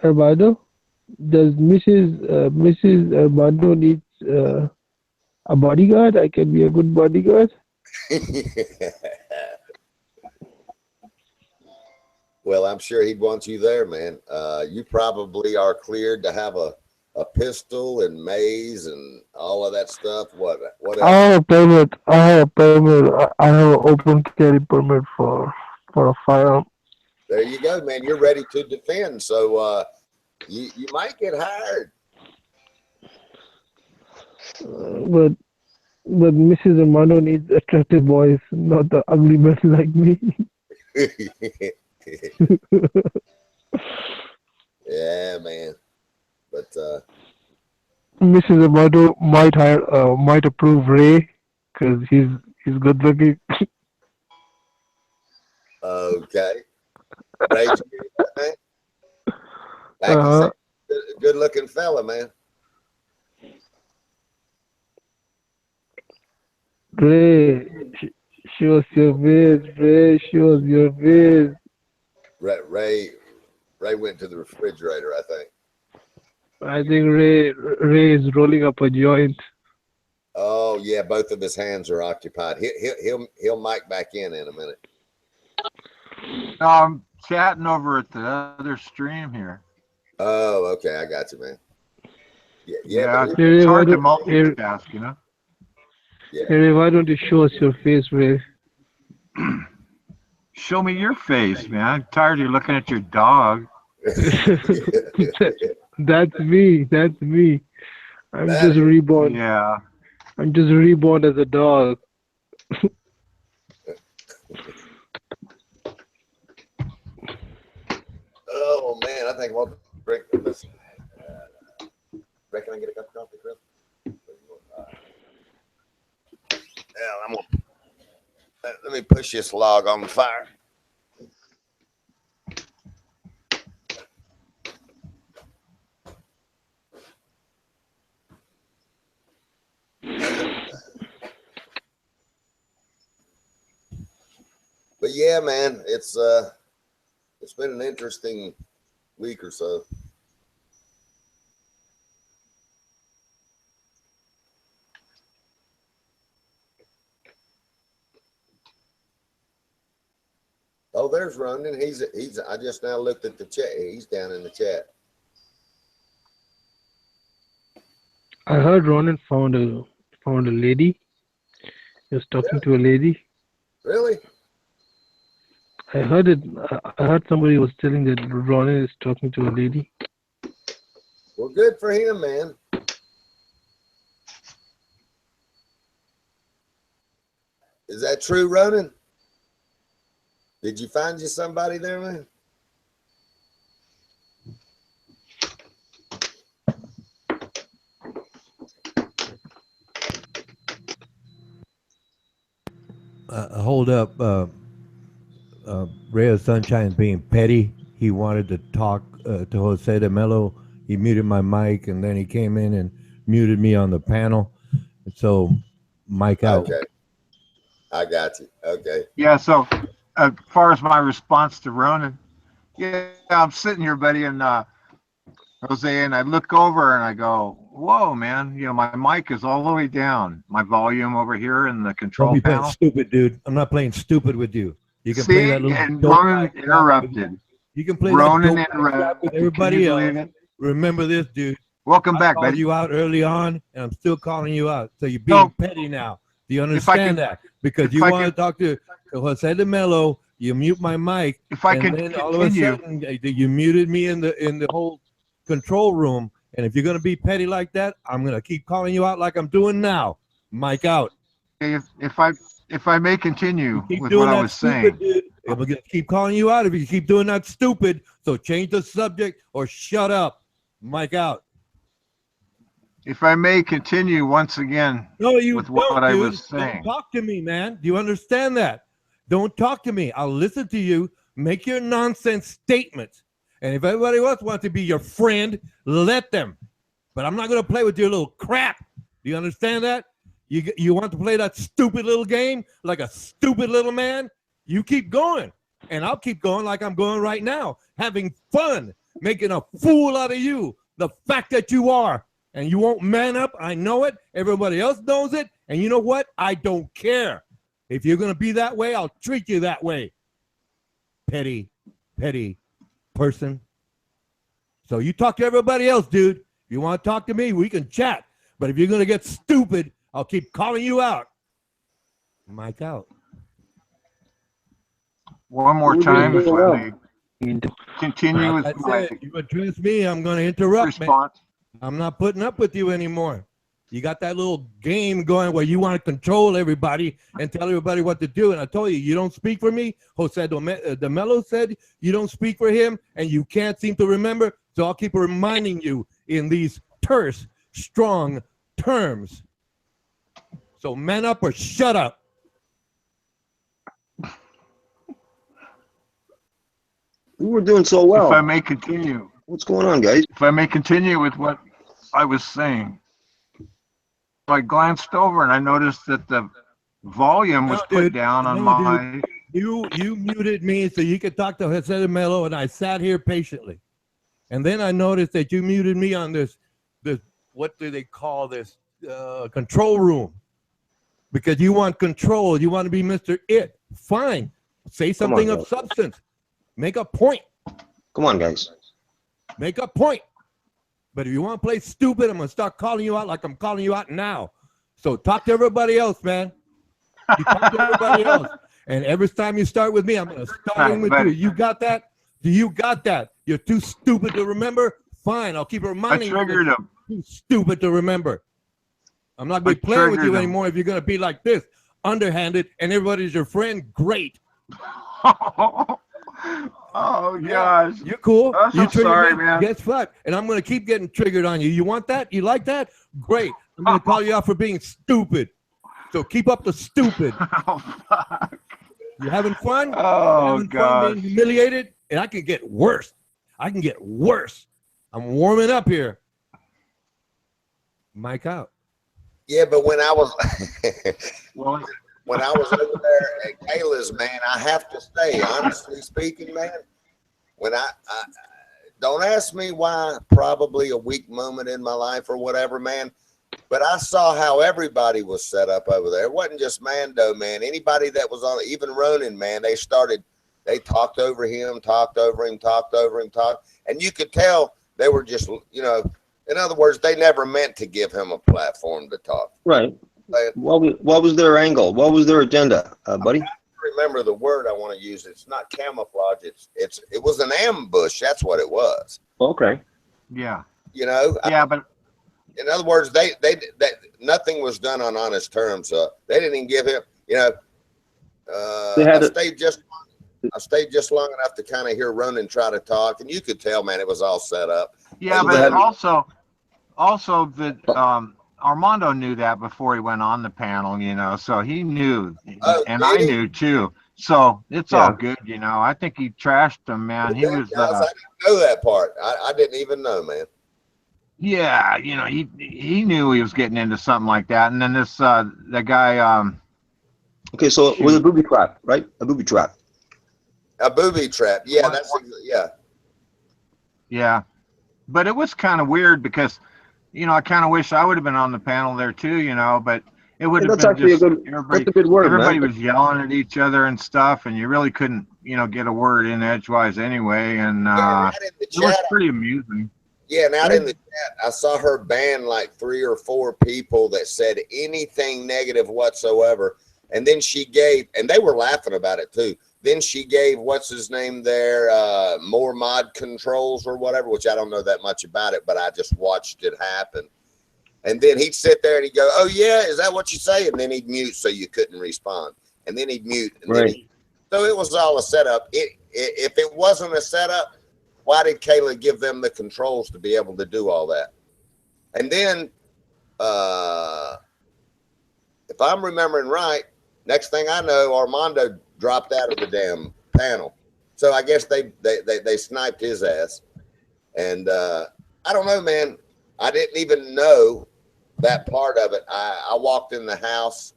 Armando? Does Mrs. Armando needs a bodyguard? I can be a good bodyguard. Well, I'm sure he'd want you there, man. You probably are cleared to have a pistol and maze and all of that stuff. What I else? have a permit. I have a permit. I have an open carry permit for a firearm. There you go, man. You're ready to defend. So you might get hired. But Mrs. Armando needs attractive boys, not the ugly men like me. Yeah, man. But Mrs. Armando might approve Ray because he's good looking. okay. Ray, man. Good looking fella, man. Ray, show us your face. Ray, show us your face. Ray went to the refrigerator, I think. I think Ray is rolling up a joint. Oh yeah, both of his hands are occupied. He'll mic back in a minute. No, I'm chatting over at the other stream here. Oh, okay, I got you, man. Yeah, but it's hard to multitask, you know. Yeah. Ray, why don't you show us your face, Ray? Show me your face, man. I'm tired of you looking at your dog. That's me. That's me. I'm just reborn. Yeah. I'm just reborn as a dog. Oh man, I think I'll drink this. Reckon I get a cup of coffee, Chris? Yeah, I'm gonna let me push this log on the fire. But yeah, man, it's been an interesting week or so. Oh, there's Ronin. He's. I just now looked at the chat. He's down in the chat. I heard Ronan found a lady. He was talking to a lady. Really? I heard it. I heard somebody was telling that Ronan is talking to a lady. Well, good for him, man. Is that true, Ronan? Did you find you somebody there, man? Hold up. Ray of Sunshine's being petty. He wanted to talk to Jose de Mello. He muted my mic, and then he came in and muted me on the panel. So, mic out. Okay. I got you. Okay. Yeah, so as far as my response to Ronan, yeah, I'm sitting here, buddy, and Jose, and I look over and I go, whoa, man, you know, my mic is all the way down. My volume over here in the control Don't be panel. playing stupid, dude. I'm not playing stupid with you. You can See, play that little and dope Ronan interrupted. You can play Ronan that dope interrupted. with everybody Can you believe else. it? Remember this, dude. Welcome I back, called buddy. you out early on, and I'm still calling you out. So you're being petty now. Do you understand that? Because you want to talk to Jose de Mello, you mute my mic, and then all of a sudden you muted me in the whole control room. And if you're gonna be petty like that, I'm gonna keep calling you out like I'm doing now. Mic out. If I may continue with doing what I that was stupid, saying. dude. I'm gonna keep calling you out if you keep doing that stupid. So change the subject or shut up. Mic out. If I may continue once again No, you with what don't, I dude. was saying. Don't talk to me, man. Do you understand that? Don't talk to me. I'll listen to you. Make your nonsense statements. And if everybody else wants to be your friend, let them. But I'm not going to play with your little crap. Do you understand that? You want to play that stupid little game like a stupid little man? You keep going. And I'll keep going like I'm going right now, having fun, making a fool out of you, the fact that you are. And you won't man up. I know it. Everybody else knows it. And you know what? I don't care. If you're going to be that way, I'll treat you that way. Petty person. So you talk to everybody else, dude. If you want to talk to me, we can chat. But if you're going to get stupid, I'll keep calling you out. Mike out. One more time, if I may continue with my you address me, I'm going to interrupt, man. response. I'm not putting up with you anymore. You got that little game going where you want to control everybody and tell everybody what to do. And I told you, you don't speak for me. Jose DeMello said you don't speak for him, and you can't seem to remember. So I'll keep reminding you in these terse, strong terms. So man up or shut up. We were doing so well. If I may continue. What's going on, guys? If I may continue with what I was saying. I glanced over and I noticed that the volume was put down on my... You muted me so you could talk to Jose DeMello, and I sat here patiently. And then I noticed that you muted me on this what do they call this, control room. Because you want control. You want to be Mr. It. Fine. Say something of substance. Make a point. Come on, guys. Make a point. But if you want to play stupid, I'm going to start calling you out like I'm calling you out now. So talk to everybody else, man. You talk to everybody else. And every time you start with me, I'm going to start in with you. You got that? Do you got that? You're too stupid to remember? Fine, I'll keep reminding you. You're too stupid to remember. I'm not going to be playing with you anymore if you're going to be like this, underhanded, and everybody's your friend. Great. Oh, gosh. You're cool. I'm sorry, man. Guess what? And I'm going to keep getting triggered on you. You want that? You like that? Great. I'm going to call you out for being stupid. So keep up the stupid. Oh, fuck. You having fun? Oh, God. Being humiliated? And I can get worse. I can get worse. I'm warming up here. Mike out. Yeah, but when I was Well, when I was over there at Kayla's, man, I have to say, honestly speaking, man, when I don't ask me why, probably a weak moment in my life or whatever, man, but I saw how everybody was set up over there. It wasn't just Mando, man. Anybody that was on, even Ronin, man, they talked over him, and you could tell they were just, in other words, they never meant to give him a platform to talk. Right. What was their angle? What was their agenda, buddy? I remember the word I want to use. It's not camouflage. It was an ambush. That's what it was. Okay. yeah. Yeah, But in other words, they nothing was done on honest terms. They didn't even give him. I stayed just long enough to kind of hear Ronin try to talk, and you could tell, man, it was all set up. yeah, but also that Armando knew that before he went on the panel, so he knew, and I knew too. So it's all good, I think he trashed him, man. He was. I didn't know that part. I didn't even know, man. Yeah, he knew he was getting into something like that, and then this the guy. Okay, so it was a booby trap, right? A booby trap. A booby trap. Yeah, yeah. Yeah, but it was kind of weird because, I kind of wish I would have been on the panel there too, but it would have been just everybody. That's a good word, everybody was yelling at each other and stuff, and you really couldn't, get a word in edgewise anyway, and it was pretty amusing. Yeah, and out in the chat, I saw her ban like 3 or 4 people that said anything negative whatsoever, and then she gave, and they were laughing about it too. Then she gave, what's his name there, more mod controls or whatever, which I don't know that much about it, but I just watched it happen. And then he'd sit there and he'd go, oh, yeah, is that what you say? And then he'd mute so you couldn't respond. And then he'd mute. And then so it was all a setup. If it wasn't a setup, why did Kayla give them the controls to be able to do all that? And then if I'm remembering right, next thing I know, Armando dropped out of the damn panel. So I guess they sniped his ass. And I don't know, man. I didn't even know that part of it. I walked in the house,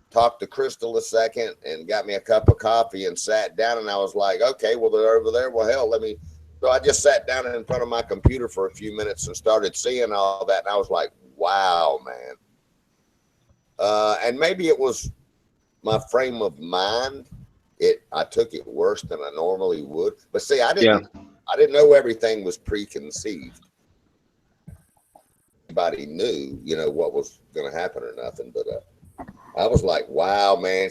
talked to Crystal a second, and got me a cup of coffee and sat down. And I was like, okay, well, they're over there. Well, hell, let me. So I just sat down in front of my computer for a few minutes and started seeing all that. And I was like, wow, man. And maybe it was my frame of mind. I took it worse than I normally would. But see, I didn't know everything was preconceived. Anybody knew, what was going to happen or nothing. But I was like, wow, man.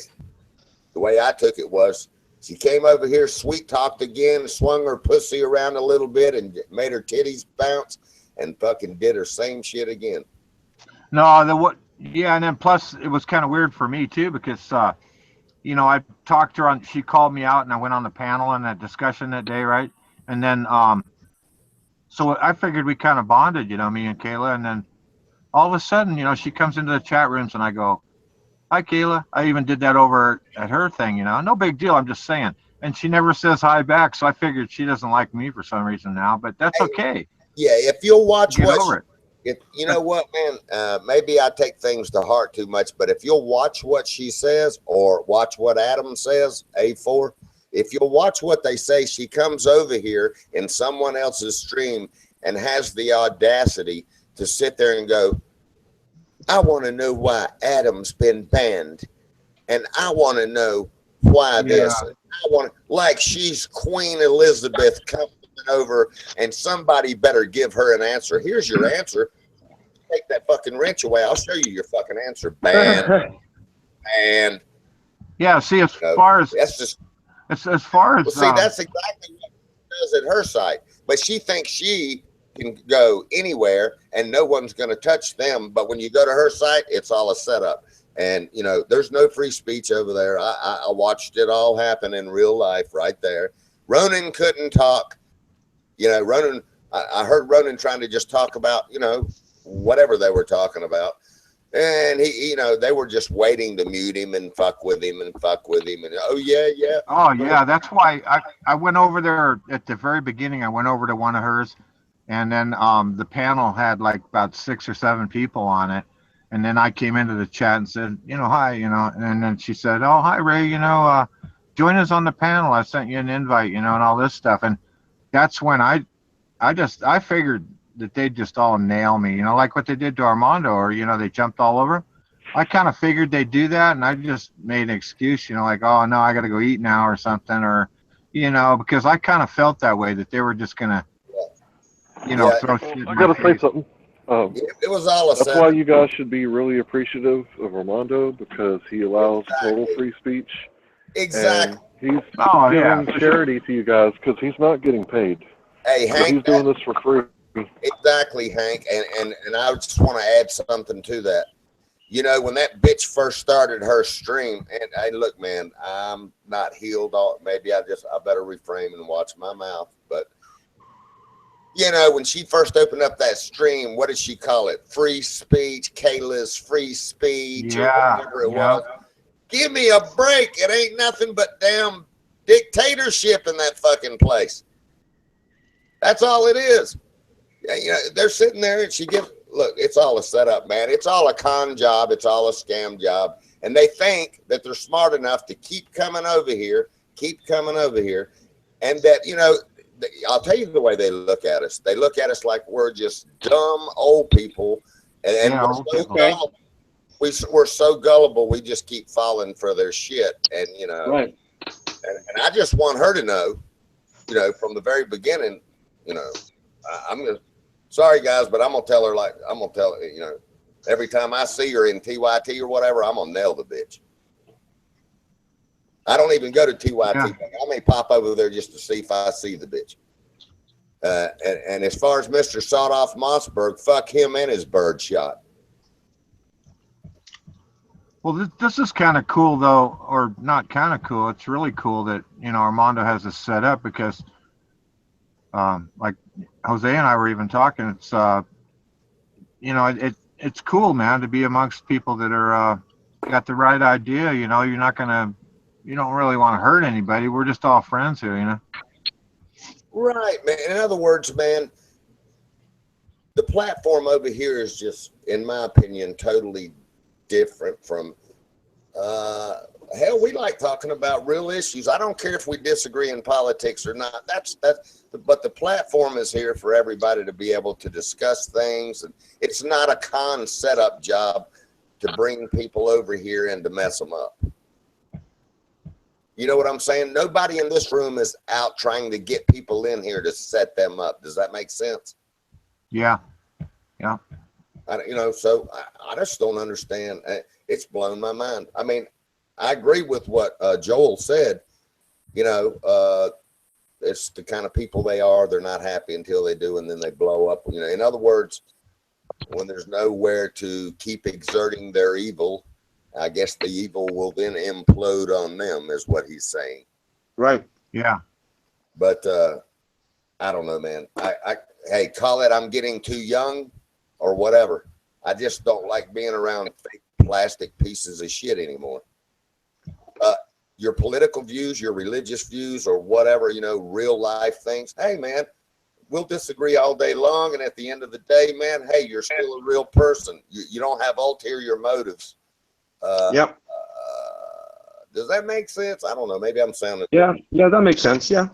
The way I took it was she came over here, sweet talked again, swung her pussy around a little bit and made her titties bounce and fucking did her same shit again. No, yeah, and then plus it was kind of weird for me too because I talked to her she called me out and I went on the panel in that discussion that day, right? And then so I figured we kind of bonded, me and Kayla, and then all of a sudden, she comes into the chat rooms and I go, hi, Kayla. I even did that over at her thing, no big deal. I'm just saying. And she never says hi back. So I figured she doesn't like me for some reason now, but that's okay. Yeah. If you'll watch Get over it. You know what, man, maybe I take things to heart too much, but if you'll watch what she says or watch what Adam says, A4, if you'll watch what they say, she comes over here in someone else's stream and has the audacity to sit there and go, I want to know why Adam's been banned. And I want to know why this. I want like she's Queen Elizabeth coming over and somebody better give her an answer. Here's your answer. Take that fucking wrench away. I'll show you your fucking answer. Banned. And yeah, see, as far as that's just as far as see, that's exactly what she does at her site. But she thinks she can go anywhere and no one's going to touch them. But when you go to her site, it's all a setup. And, there's no free speech over there. I watched it all happen in real life right there. Ronin couldn't talk. Ronin, I heard Ronin trying to just talk about, whatever they were talking about. And he, they were just waiting to mute him and fuck with him and fuck with him. And oh, yeah. Oh, yeah. That's why I went over there at the very beginning. I went over to one of hers. And then the panel had like about 6 or 7 people on it. And then I came into the chat and said, hi, and then she said, oh, hi, Ray, join us on the panel. I sent you an invite, and all this stuff. And that's when I figured that they'd just all nail me, like what they did to Armando, or, they jumped all over. I kind of figured they'd do that. And I just made an excuse, like, oh, no, I got to go eat now or something. Or, because I kind of felt that way, that they were just going to, throw shit. I got to say something. It was all a That's why you guys should be really appreciative of Armando, because he allows total free speech. Exactly. And he's giving charity to you guys because he's not getting paid. Hey, Hank, he's doing this for free. Exactly, Hank. And I just want to add something to that. When that bitch first started her stream, and hey, look, man, I'm not healed. Maybe I better reframe and watch my mouth, but. When she first opened up that stream, what did she call it? Free speech, Kayla's free speech, or whatever it was. Give me a break. It ain't nothing but damn dictatorship in that fucking place. That's all it is. They're sitting there and look, it's all a setup, man. It's all a con job. It's all a scam job. And they think that they're smart enough to keep coming over here. And that, I'll tell you the way they look at us. They look at us like we're just dumb old people, and we're so gullible. We're so gullible. We just keep falling for their shit, and right. And I just want her to know, from the very beginning, I'm gonna. Sorry guys, but I'm gonna tell her every time I see her in TYT or whatever, I'm gonna nail the bitch. I don't even go to TYT. Yeah. I may pop over there just to see if I see the bitch. And as far as Mr. Sawed-Off Mossberg, fuck him and his bird shot. Well, this is kind of cool, though, or not kind of cool. It's really cool that, Armando has this set up because, like Jose and I were even talking, it's, it's cool, man, to be amongst people that are got the right idea. You know, you don't really want to hurt anybody. We're just all friends here, you know. Right, man. In other words, man, the platform over here is just, in my opinion, totally different from hell. We like talking about real issues. I don't care if we disagree in politics or not. But the platform is here for everybody to be able to discuss things, and it's not a con setup job to bring people over here and to mess them up. You know what I'm saying? Nobody in this room is out trying to get people in here to set them up. Does that make sense? Yeah. Yeah. So I just don't understand. It's blown my mind. I mean, I agree with what Joel said. You know, it's the kind of people they are. They're not happy until they do, and then they blow up. You know, in other words, when there's nowhere to keep exerting their evil, I guess the evil will then implode on them, is what he's saying. Right. Yeah. But I don't know, man. Hey, call it I'm getting too young or whatever. I just don't like being around fake plastic pieces of shit anymore. Your political views, your religious views, or whatever, you know, real life things. Hey, man, we'll disagree all day long. And at the end of the day, man, hey, you're still a real person. You don't have ulterior motives. Yep. Does that make sense? I don't know. Maybe I'm sounding. Yeah, that makes sense. Yeah.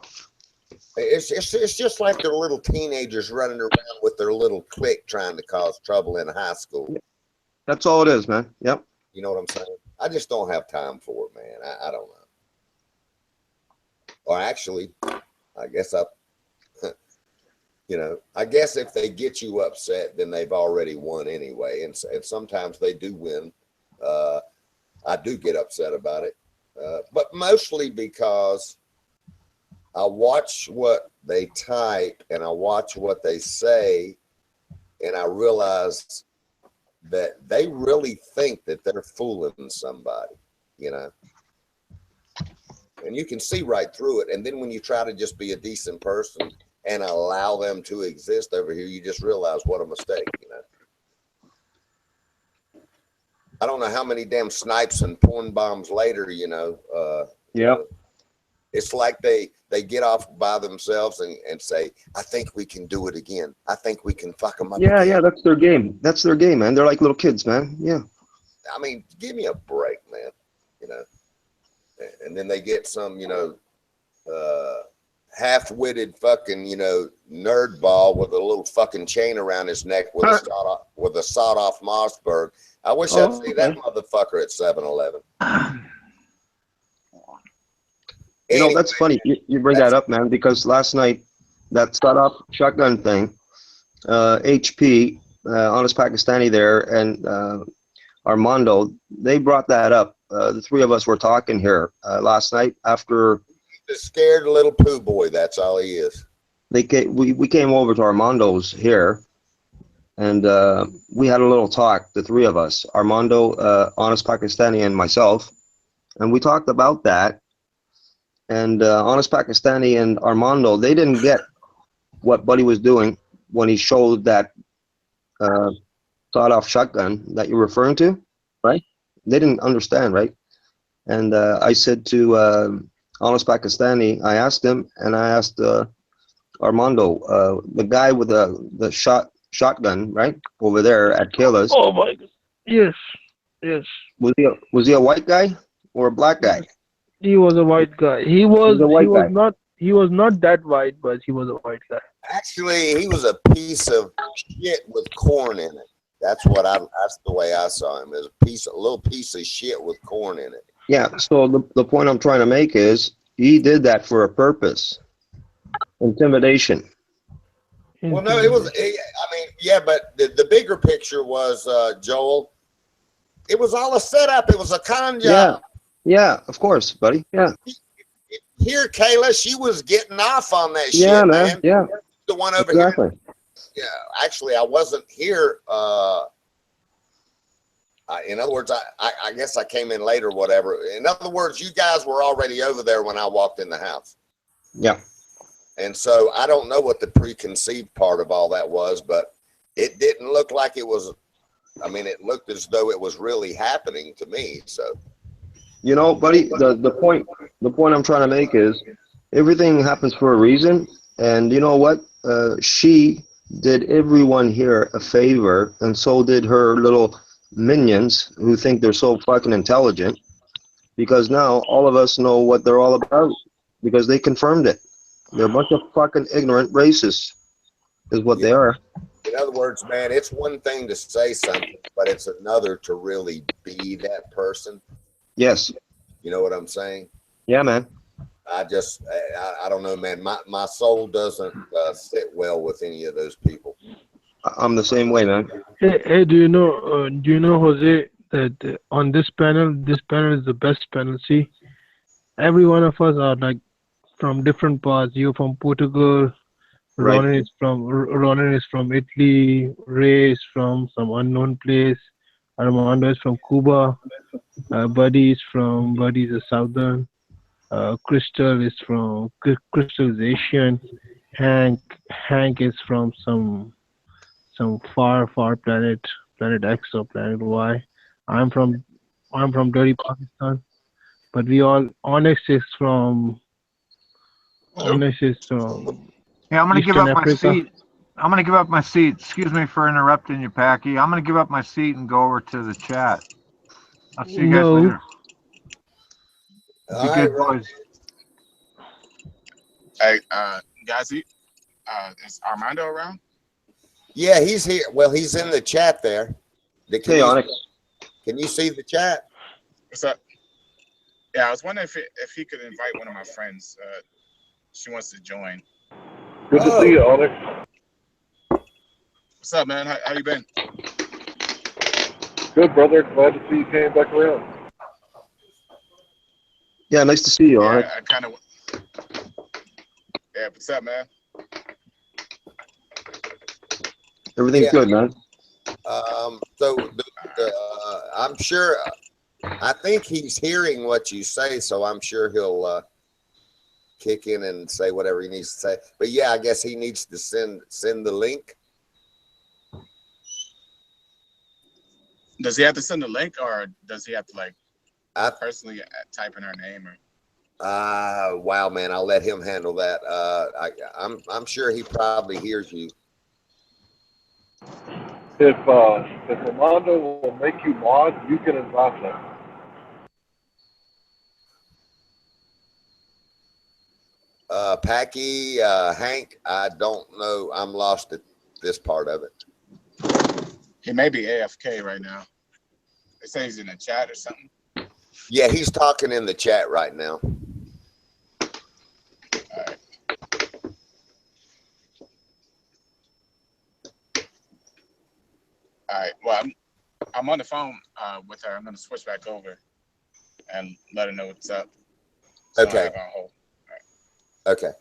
It's just like they're little teenagers running around with their little clique trying to cause trouble in high school. That's all it is, man. Yep. You know what I'm saying? I just don't have time for it, man. I don't know. Or actually, I guess I guess if they get you upset, then they've already won anyway. And sometimes they do win. I do get upset about it, but mostly because I watch what they type and I watch what they say, and I realize that they really think that they're fooling somebody, you know, and you can see right through it. And then when you try to just be a decent person and allow them to exist over here, you just realize what a mistake, you know. I don't know how many damn snipes and porn bombs later, you know. Yeah. It's like they get off by themselves and say, I think we can do it again. I think we can fuck them up again. Yeah, that's their game. That's their game, man. They're like little kids, man. Yeah. I mean, give me a break, man. You know. And then they get some, you know, half-witted fucking, you know, nerd ball with a little fucking chain around his neck with a sawed-off Mossberg. I wish I'd see that motherfucker at 7-Eleven. You know, that's funny. You bring that up, man, because last night, that sawed-off shotgun thing, HP, Honest Pakistani there, and Armando, they brought that up. The three of us were talking here last night after. The scared little poo boy, that's all he is. We came over to Armando's here, and we had a little talk, the three of us, Armando, Honest Pakistani, and myself, and we talked about that. And Honest Pakistani and Armando, they didn't get what Buddy was doing when he showed that sawed-off shotgun that you're referring to, right? They didn't understand, right? And I said to Honest Pakistani, I asked him, and I asked Armando, the guy with the shotgun, right, over there at Kayla's. Oh my God! Yes. Was he a white guy or a black guy? He was a white guy. He was not that white, but he was a white guy. Actually, he was a piece of shit with corn in it. That's the way I saw him. As a little piece of shit with corn in it. Yeah. So the point I'm trying to make is he did that for a purpose. Intimidation. Well, no, it was. I mean, yeah, but the bigger picture was Joel. It was all a setup. It was a con job. Yeah, of course, buddy. Yeah. Here, Kayla, she was getting off on that shit, yeah, man. Yeah. The one over here. Yeah, actually, I wasn't here. In other words, I guess I came in later, whatever. In other words, you guys were already over there when I walked in the house. Yeah. And so I don't know what the preconceived part of all that was, but it didn't look like it was I mean, it looked as though it was really happening to me. So, You know, buddy, the point I'm trying to make is everything happens for a reason, and you know what? She did everyone here a favor, and so did her little minions who think they're so fucking intelligent, because now all of us know what they're all about because they confirmed it. They're a bunch of fucking ignorant racists, is what you they know, are. in other words, man, it's one thing to say something, but it's another to really be that person. Yes. You know what I'm saying? Yeah, man. I don't know, man. My soul doesn't sit well with any of those people. I'm the same way, man. Hey, do you know, Jose, that on this panel is the best panel. See, every one of us are like from different parts. You're from Portugal. Right. Ronin is from Italy. Ray is from some unknown place. Armando is from Cuba. Buddy is a southern. Crystal is Asian. Hank is from some far planet X or planet Y. I'm from dirty Pakistan. But we all Onyx is from Yeah, I'm gonna give Eastern up my Africa. seat. I'm gonna give up my seat. Excuse me for interrupting you, Packy. I'm gonna give up my seat and go over to the chat. I'll see you guys No. later. Be All good, right, boys. Hey, guys, is Armando around? yeah, he's here. Well, he's in the chat there. Hey, Onyx. Can you see the chat? What's up? Yeah, I was wondering if he could invite one of my friends. She wants to join. Good to see you, Onyx. What's up, man? How you been? Good, brother. Glad to see you came back around. Yeah, nice to see you, Onyx. Yeah, I kind of. Yeah, what's up, man? Everything's good, man. I'm sure. I think he's hearing what you say, so I'm sure he'll kick in and say whatever he needs to say. But yeah, I guess he needs to send the link. Does he have to send a link, or does he have to personally type in her name? Or Wow, man, I'll let him handle that. I'm sure he probably hears you. If Armando will make you mod, you can invite him. Packy, Hank, I don't know. I'm lost at this part of it. he may be AFK right now. They say he's in the chat or something. Yeah, he's talking in the chat right now. All right. All right. Well, I'm on the phone with her. I'm going to switch back over and let her know what's up. So Okay. I have her on hold. All right. Okay.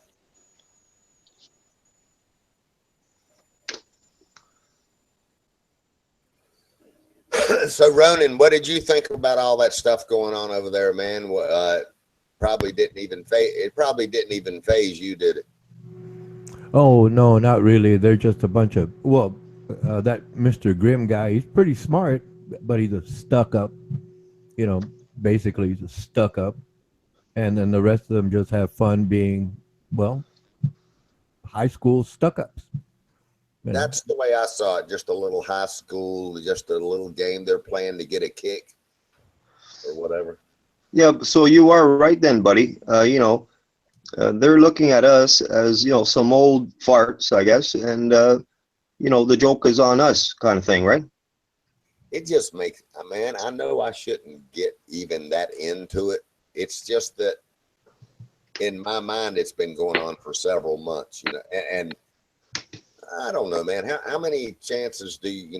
So, Ronin, what did you think about all that stuff going on over there, man? Probably didn't even phase you, did it? Oh no, not really. They're just a bunch of that Mr. Grimm guy. He's pretty smart, but he's a stuck up. You know, basically he's a stuck up, and then the rest of them just have fun being high school stuck ups. That's the way I saw it. Just a little high school, just a little game they're playing to get a kick or whatever. Yeah, so you are right then, buddy. They're looking at us as, some old farts, I guess, and, the joke is on us kind of thing, right? It just makes, man, I know I shouldn't get even that into it. It's just that in my mind, it's been going on for several months, and I don't know, man. How many chances do you,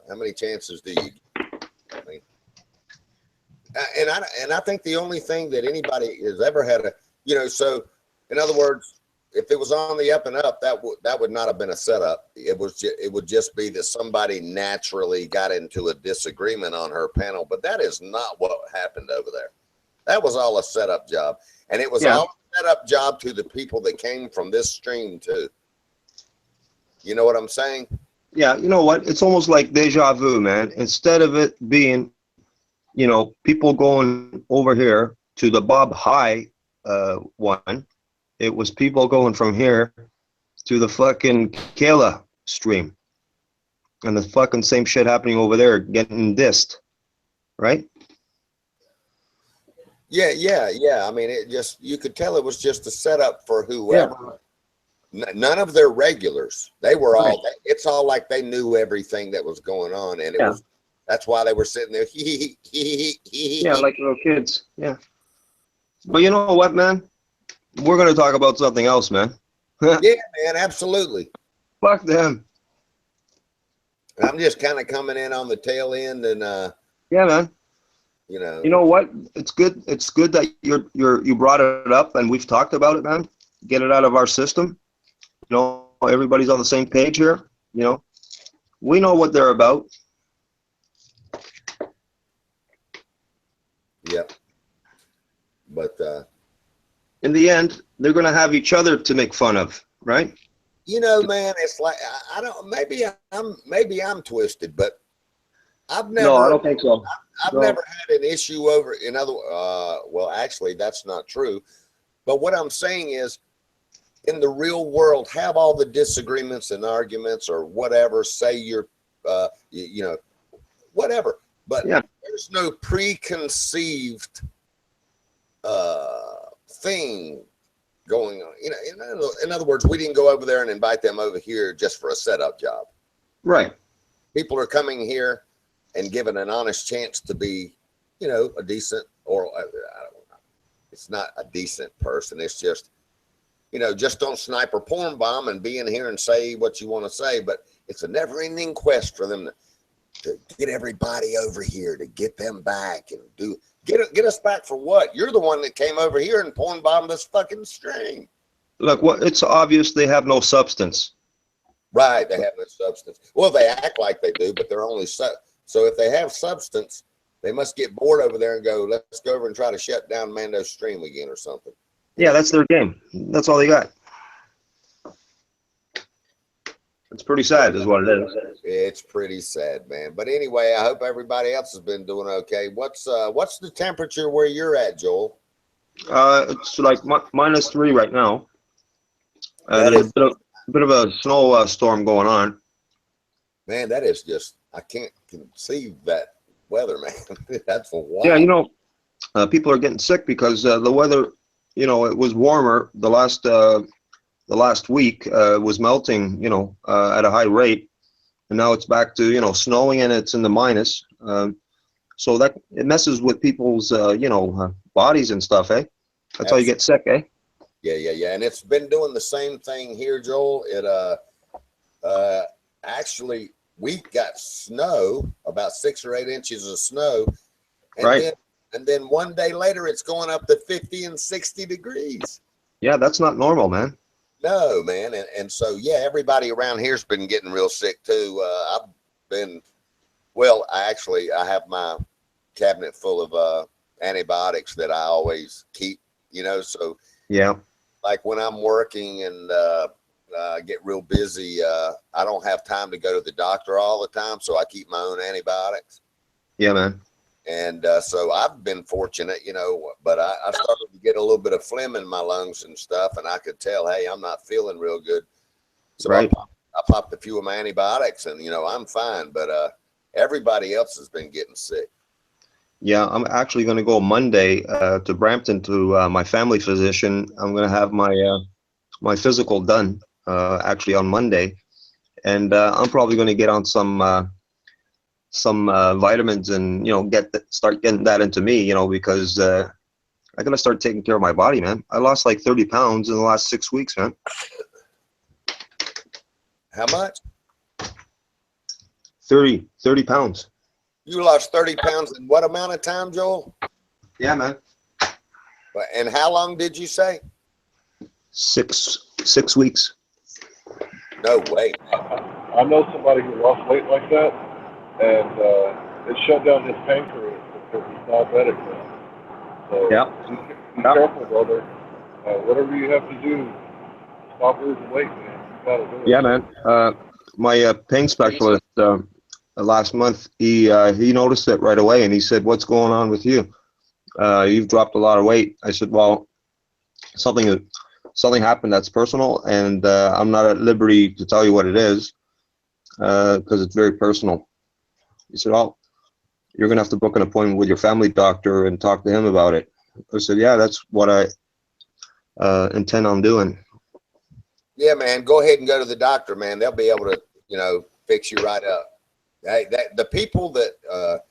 how many chances do you get? I mean, and I think the only thing that anybody has ever had so in other words, if it was on the up and up, that would not have been a setup. It would just be that somebody naturally got into a disagreement on her panel, but that is not what happened over there. That was all a setup job, and it was all a setup job to the people that came from this stream too. You know what I'm saying? Yeah, you know what? It's almost like deja vu, man. Instead of it being, you know, people going over here to the Bob High one, it was people going from here to the fucking Kayla stream. And the fucking same shit happening over there, getting dissed, right? Yeah. I mean, it just, you could tell it was just a setup for whoever. None of their regulars. They were all. Right. It's all like they knew everything that was going on, and it was. That's why they were sitting there. Yeah, like little kids. Yeah. But you know what, man? We're gonna talk about something else, man. Yeah, man, absolutely. Fuck them. I'm just kind of coming in on the tail end, and yeah, man. You know. You know what? It's good. It's good that you brought it up, and we've talked about it, man. Get it out of our system. You know, everybody's on the same page here. You know, we know what they're about. Yep. But in the end, they're going to have each other to make fun of, right? You know, man, it's like I don't. Maybe I'm twisted, but I've never. No, I don't think so. I've never had an issue over. In other, well, actually, that's not true. But what I'm saying is, in the real world, have all the disagreements and arguments or whatever. Say you're, you know, whatever. But there's no preconceived thing going on. You know, in other words, we didn't go over there and invite them over here just for a setup job. Right. People are coming here and given an honest chance to be, you know, a decent, or I don't know. It's not a decent person. It's just, you know, just don't sniper porn bomb and be in here and say what you want to say. But it's a never-ending quest for them to get everybody over here, to get them back and get us back for what? You're the one that came over here and porn bombed this fucking stream. Look, it's obvious they have no substance. Right, they have no substance. Well, they act like they do, but they're only so if they have substance, they must get bored over there and go, let's go over and try to shut down Mando's stream again or something. Yeah, that's their game. That's all they got. It's pretty sad is what it is. It's pretty sad, man. But anyway, I hope everybody else has been doing okay. What's the temperature where you're at, Joel? It's like -3 right now. There's a bit of a snow storm going on. Man, that is just, I can't conceive that weather, man. That's a wild. Yeah, you know, people are getting sick because the weather, you know, it was warmer the last week, was melting, you know, at a high rate, and now it's back to, you know, snowing and it's in the minus. So that it messes with people's, you know, bodies and stuff, eh? That's how you get sick, eh? Yeah. And it's been doing the same thing here, Joel. It actually, we got snow, about 6 or 8 inches of snow, and then one day later it's going up to 50 and 60 degrees. Yeah, that's not normal, man. No, man. And so, yeah, everybody around here's been getting real sick too. I've been, well, I have my cabinet full of antibiotics that I always keep, you know, so yeah, like when I'm working and get real busy, I don't have time to go to the doctor all the time, so I keep my own antibiotics. Yeah, man. And so I've been fortunate, you know, but I started to get a little bit of phlegm in my lungs and stuff, and I could tell, hey, I'm not feeling real good. So I popped a few of my antibiotics, and, you know, I'm fine, but everybody else has been getting sick. Yeah, I'm actually going to go Monday to Brampton to my family physician. I'm going to have my physical done actually on Monday, and I'm probably going to get on some vitamins and, you know, start getting that into me, you know, because I gotta start taking care of my body, man. I lost like 30 pounds in the last 6 weeks, man. How much? 30 pounds. You lost 30 pounds in what amount of time, Joel? Yeah, man. And how long did you say? 6 weeks. No way. I know somebody who lost weight like that, and it shut down his pancreas because he's diabetic now. So be careful, brother. Whatever you have to do, stop losing weight, man. You gotta do it. Yeah, man. my pain specialist last month, he noticed it right away, and he said, "What's going on with you? You've dropped a lot of weight." I said, "Well, something happened that's personal, and I'm not at liberty to tell you what it is because it's very personal." He said, "Oh, you're gonna have to book an appointment with your family doctor and talk to him about it." I said, "Yeah, that's what I intend on doing." Yeah, man, go ahead and go to the doctor, man. They'll be able to, you know, fix you right up. The people that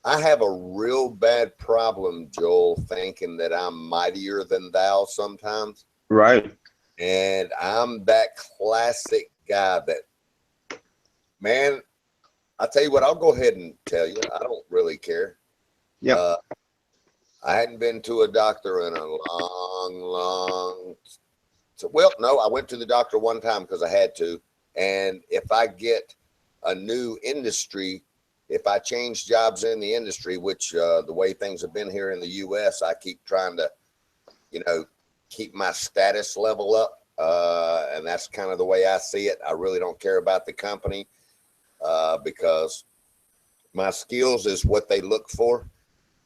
I have a real bad problem, Joel, thinking that I'm mightier than thou sometimes. Right. And I'm that classic guy that, man, I'll tell you what, I'll go ahead and tell you, I don't really care. Yeah. I hadn't been to a doctor in a long. So, well, no, I went to the doctor one time because I had to. And if I get a new industry, if I change jobs in the industry, which the way things have been here in the U.S., I keep trying to, you know, keep my status level up. And that's kind of the way I see it. I really don't care about the company because my skills is what they look for.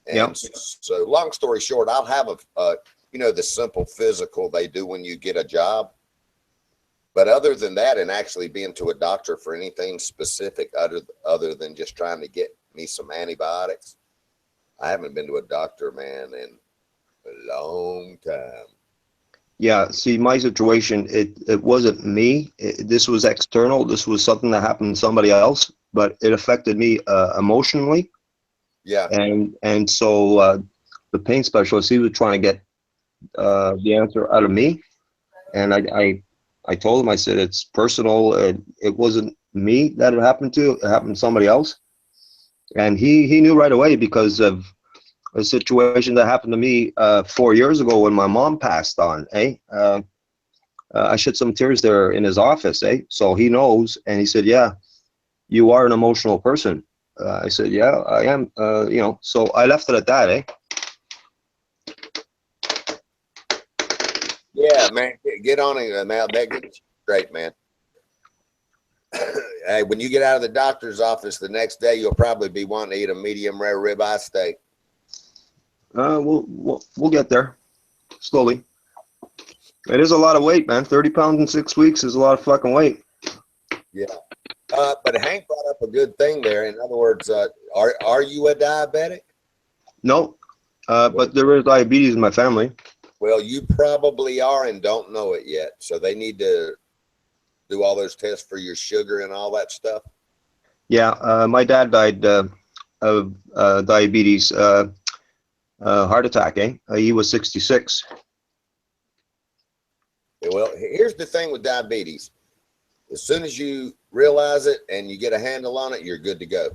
And yep. So long story short, I'll have you know, the simple physical they do when you get a job. But other than that, and actually being to a doctor for anything specific other than just trying to get me some antibiotics, I haven't been to a doctor, man, in a long time. Yeah, see, my situation, it wasn't me. This was external. This was something that happened to somebody else, but it affected me emotionally. Yeah. And so the pain specialist, he was trying to get the answer out of me. And I told him, I said, it's personal. It wasn't me that it happened to. It happened to somebody else. And he knew right away because of a situation that happened to me 4 years ago when my mom passed on. I shed some tears there in his office. So he knows. And he said, yeah, you are an emotional person. I said, yeah, I am. You know, so I left it at that. Yeah, man, get on it now. That gets you straight, man. Hey, when you get out of the doctor's office the next day, you'll probably be wanting to eat a medium rare ribeye steak. We'll get there slowly. It is a lot of weight, man. 30 pounds in 6 weeks is a lot of fucking weight. Yeah. But Hank brought up a good thing there. In other words, are you a diabetic? No, but there is diabetes in my family. Well, you probably are and don't know it yet. So they need to do all those tests for your sugar and all that stuff. Yeah, my dad died of diabetes, heart attack. He was 66. Well, here's the thing with diabetes. As soon as you realize it and you get a handle on it, you're good to go.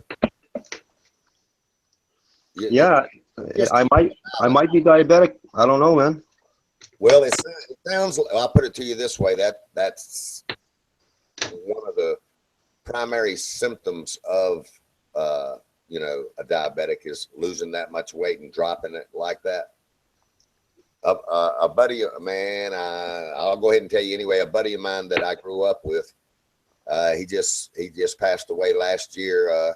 Yeah, I might be diabetic. I don't know, man. Well, it sounds. I'll put it to you this way: that's one of the primary symptoms of you know, a diabetic is losing that much weight and dropping it like that. A buddy of man, I'll go ahead and tell you anyway. A buddy of mine that I grew up with, he just passed away last year.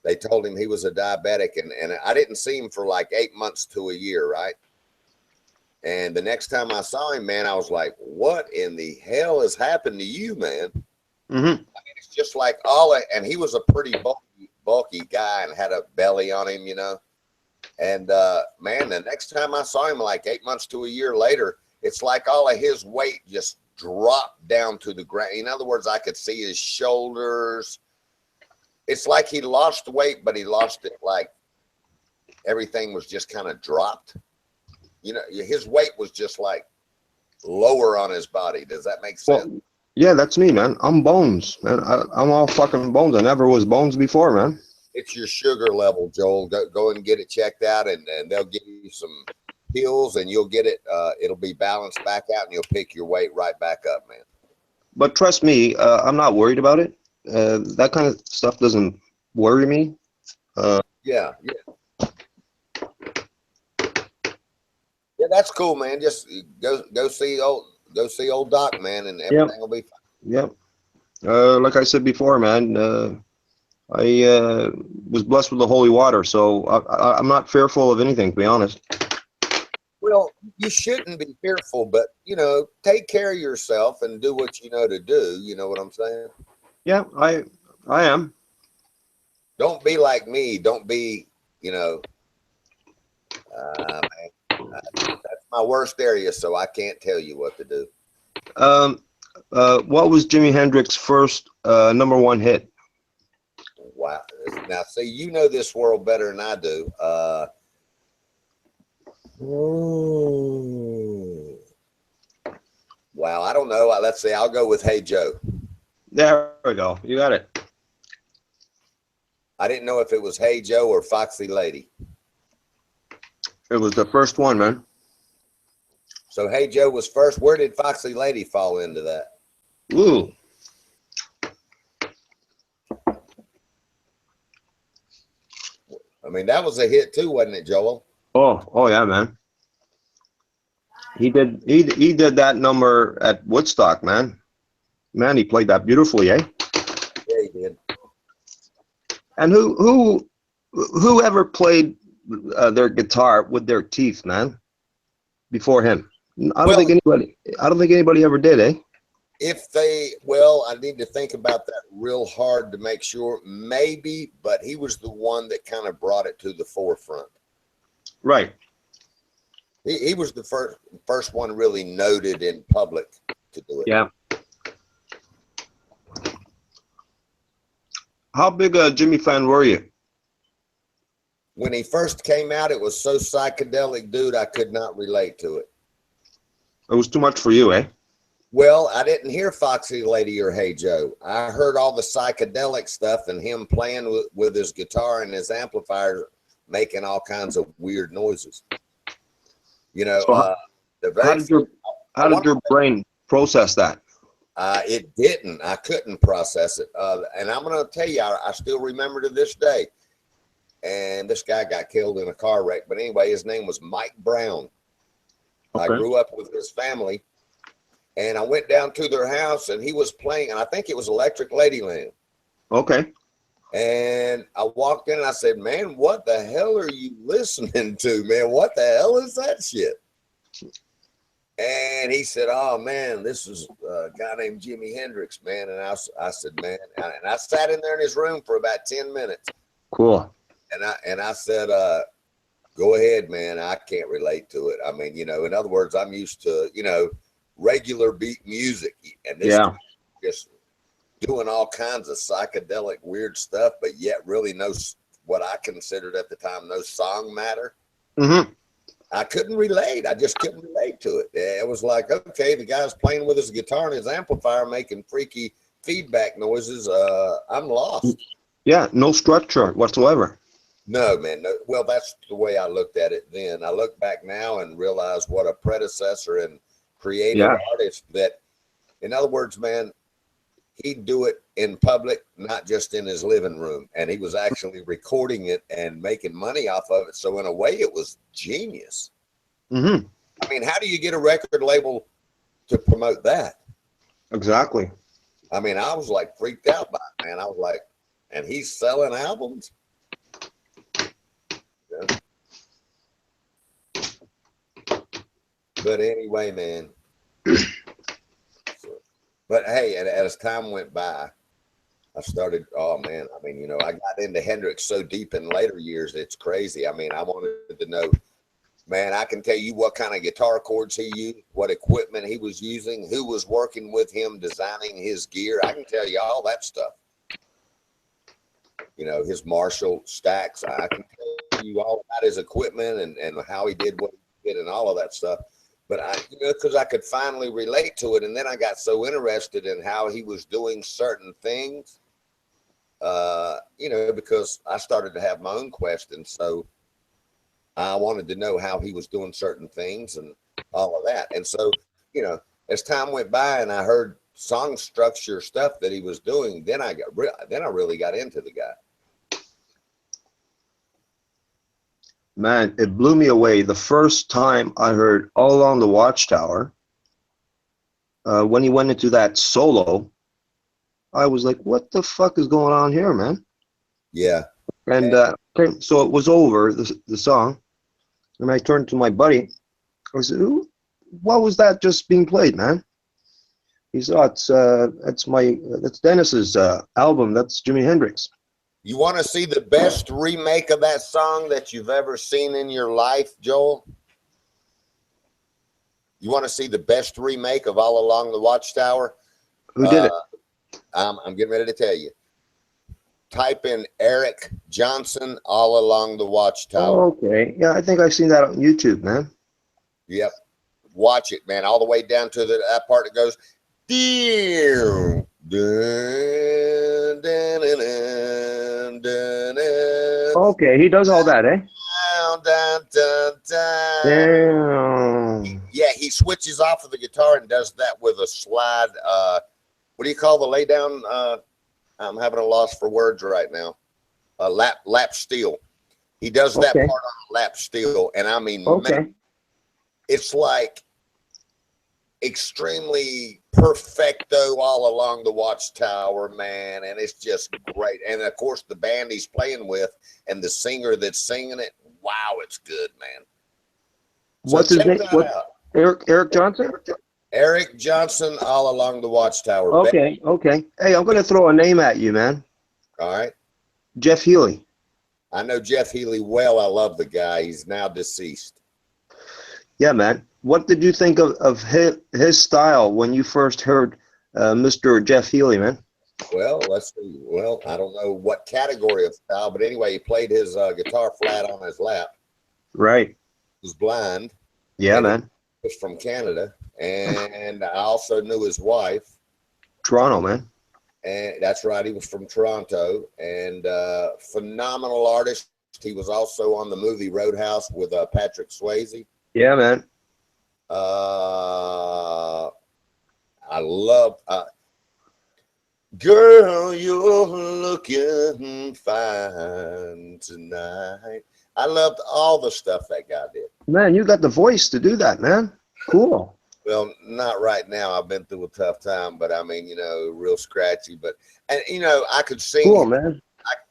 They told him he was a diabetic, and I didn't see him for like 8 months to a year, right? And the next time I saw him, man, I was like, "What in the hell has happened to you, man?" Mm-hmm. I mean, it's just like and he was a pretty bulky guy and had a belly on him, you know. And man, the next time I saw him, like 8 months to a year later, it's like all of his weight just dropped down to the ground. In other words, I could see his shoulders. It's like he lost weight, but he lost it like everything was just kind of dropped. You know, his weight was just like lower on his body. Does that make sense? Well, yeah, that's me, man. I'm bones, man. I'm all fucking bones. I never was bones before, man. It's your sugar level, Joel. Go and get it checked out, and they'll give you some pills, and you'll get it. It'll be balanced back out, and you'll pick your weight right back up, man. But trust me, I'm not worried about it. That kind of stuff doesn't worry me. Yeah. Yeah, that's cool, man. Just go see old Doc, man, and everything will be fine. Yep. Like I said before, man, I was blessed with the holy water, so I'm not fearful of anything, to be honest. Well, you shouldn't be fearful, but you know, take care of yourself and do what you know to do. You know what I'm saying? Yeah, I am. Don't be like me. Don't be, you know, that's my worst area, so I can't tell you what to do. What was Jimi Hendrix's first #1 hit? Wow. Now, see, you know this world better than I do. Wow, I don't know. Let's see. I'll go with Hey Joe. There we go. You got it. I didn't know if it was Hey Joe or Foxy Lady. It was the first one, man. So Hey Joe was first. Where did Foxy Lady fall into that? Ooh. I mean, that was a hit too, wasn't it, Joel? Oh yeah, man. He did that number at Woodstock, man. Man, he played that beautifully, eh? Yeah, he did. And who ever played their guitar with their teeth, man? Before him, I don't think anybody ever did, eh? I need to think about that real hard to make sure. Maybe, but he was the one that kind of brought it to the forefront. Right. He was the first one really noted in public to do it. Yeah. How big a Jimmy fan were you? When he first came out, it was so psychedelic, dude, I could not relate to it. It was too much for you, eh? Well, I didn't hear Foxy Lady or Hey Joe. I heard all the psychedelic stuff and him playing with his guitar and his amplifier making all kinds of weird noises. You know, so how did your brain process that? It didn't. I couldn't process it. And I'm going to tell you, I still remember to this day. And this guy got killed in a car wreck. But anyway, his name was Mike Brown. Okay. I grew up with his family. And I went down to their house and he was playing, and I think it was Electric Ladyland. Okay. And I walked in and I said, man, what the hell are you listening to, man? What the hell is that shit? And he said, oh, man, this is a guy named Jimi Hendrix, man. And I said, man, and I sat in there in his room for about 10 minutes. Cool. And I said, go ahead, man. I can't relate to it. I mean, you know, in other words, I'm used to, you know, regular beat music, and this just doing all kinds of psychedelic weird stuff, but yet really no, what I considered at the time, no song matter. Mm-hmm. I couldn't relate. I just couldn't relate to it. It was like, okay, the guy's playing with his guitar and his amplifier making freaky feedback noises. I'm lost. Yeah, no structure whatsoever. No, man. No. Well, that's the way I looked at it then. I look back now and realize what a predecessor and creative artist that, in other words, man, he'd do it in public, not just in his living room. And he was actually recording it and making money off of it. So in a way, it was genius. Mm-hmm. I mean, how do you get a record label to promote that? Exactly. I mean, I was like freaked out by it, man. I was like, and he's selling albums? Yeah. But anyway, man. But hey, and as time went by, I started, oh man, I mean, you know, I got into Hendrix so deep in later years, it's crazy. I mean, I wanted to know, man, I can tell you what kind of guitar chords he used, what equipment he was using, who was working with him designing his gear. I can tell you all that stuff. You know, his Marshall stacks. I can tell you all about his equipment and how he did what he did and all of that stuff. But I, you know, because I could finally relate to it. And then I got so interested in how he was doing certain things, you know, because I started to have my own questions. So I wanted to know how he was doing certain things and all of that. And so, you know, as time went by and I heard song structure stuff that he was doing, then I really got into the guy. Man, it blew me away. The first time I heard All Along the Watchtower, when he went into that solo, I was like, what the fuck is going on here, man? Yeah. And okay, so it was over, the song, and I turned to my buddy. I said, "Ooh, what was that just being played, man?" He said, "Oh, that's Dennis's album. That's Jimi Hendrix." You want to see the best remake of that song that you've ever seen in your life, Joel? You want to see the best remake of All Along the Watchtower? Who did it? I'm getting ready to tell you. Type in Eric Johnson, All Along the Watchtower. Oh, okay. Yeah, I think I've seen that on YouTube, man. Yep. Watch it, man, all the way down to that part that goes, dun, dun, dun, dun, dun, dun, Okay, he does all that, eh? dun, dun, dun. Damn. Yeah, he switches off of the guitar and does that with a slide. What do you call the lay down? I'm having a loss for words right now. Lap steel. He does that part on lap steel, and I mean, man, it's like extremely perfecto all along the Watchtower, man, and it's just great. And of course, the band he's playing with and the singer that's singing it, wow, it's good, man. So What's his name? What? out. Eric Johnson? Eric Johnson, All Along the Watchtower. Okay, okay. Hey, I'm going to throw a name at you, man. All right. Jeff Healey. I know Jeff Healey well. I love the guy. He's now deceased. Yeah, man. What did you think of his style when you first heard Mr. Jeff Healey, man? Well, let's see. Well, I don't know what category of style, but anyway, he played his guitar flat on his lap. Right. He was blind. Yeah, man. He was from Canada. And I also knew his wife. Toronto, man. And that's right. He was from Toronto, and phenomenal artist. He was also on the movie Roadhouse with Patrick Swayze. Yeah, man. I love girl, you're looking fine tonight. I loved all the stuff that guy did. Man, you got the voice to do that, man. Cool. Well, not right now. I've been through a tough time, but I mean, real scratchy. But I could sing. Cool, man.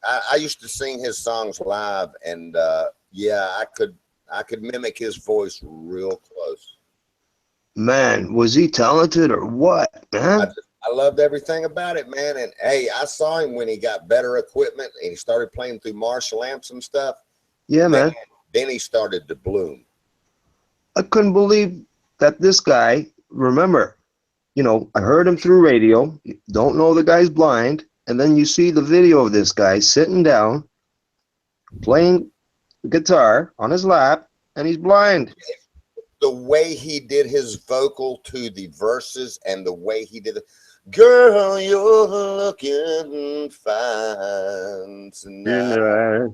I used to sing his songs live, and yeah, I could mimic his voice real close. Man, was he talented or what, man? I loved everything about it, man. And hey, I saw him when he got better equipment and he started playing through Marshall amps and stuff. Yeah, man. Then he started to bloom. I couldn't believe that this guy, remember, I heard him through radio, don't know the guy's blind, and then you see the video of this guy sitting down, playing guitar on his lap, and he's blind. The way he did his vocal to the verses and the way he did it. Girl, you're looking fine tonight. I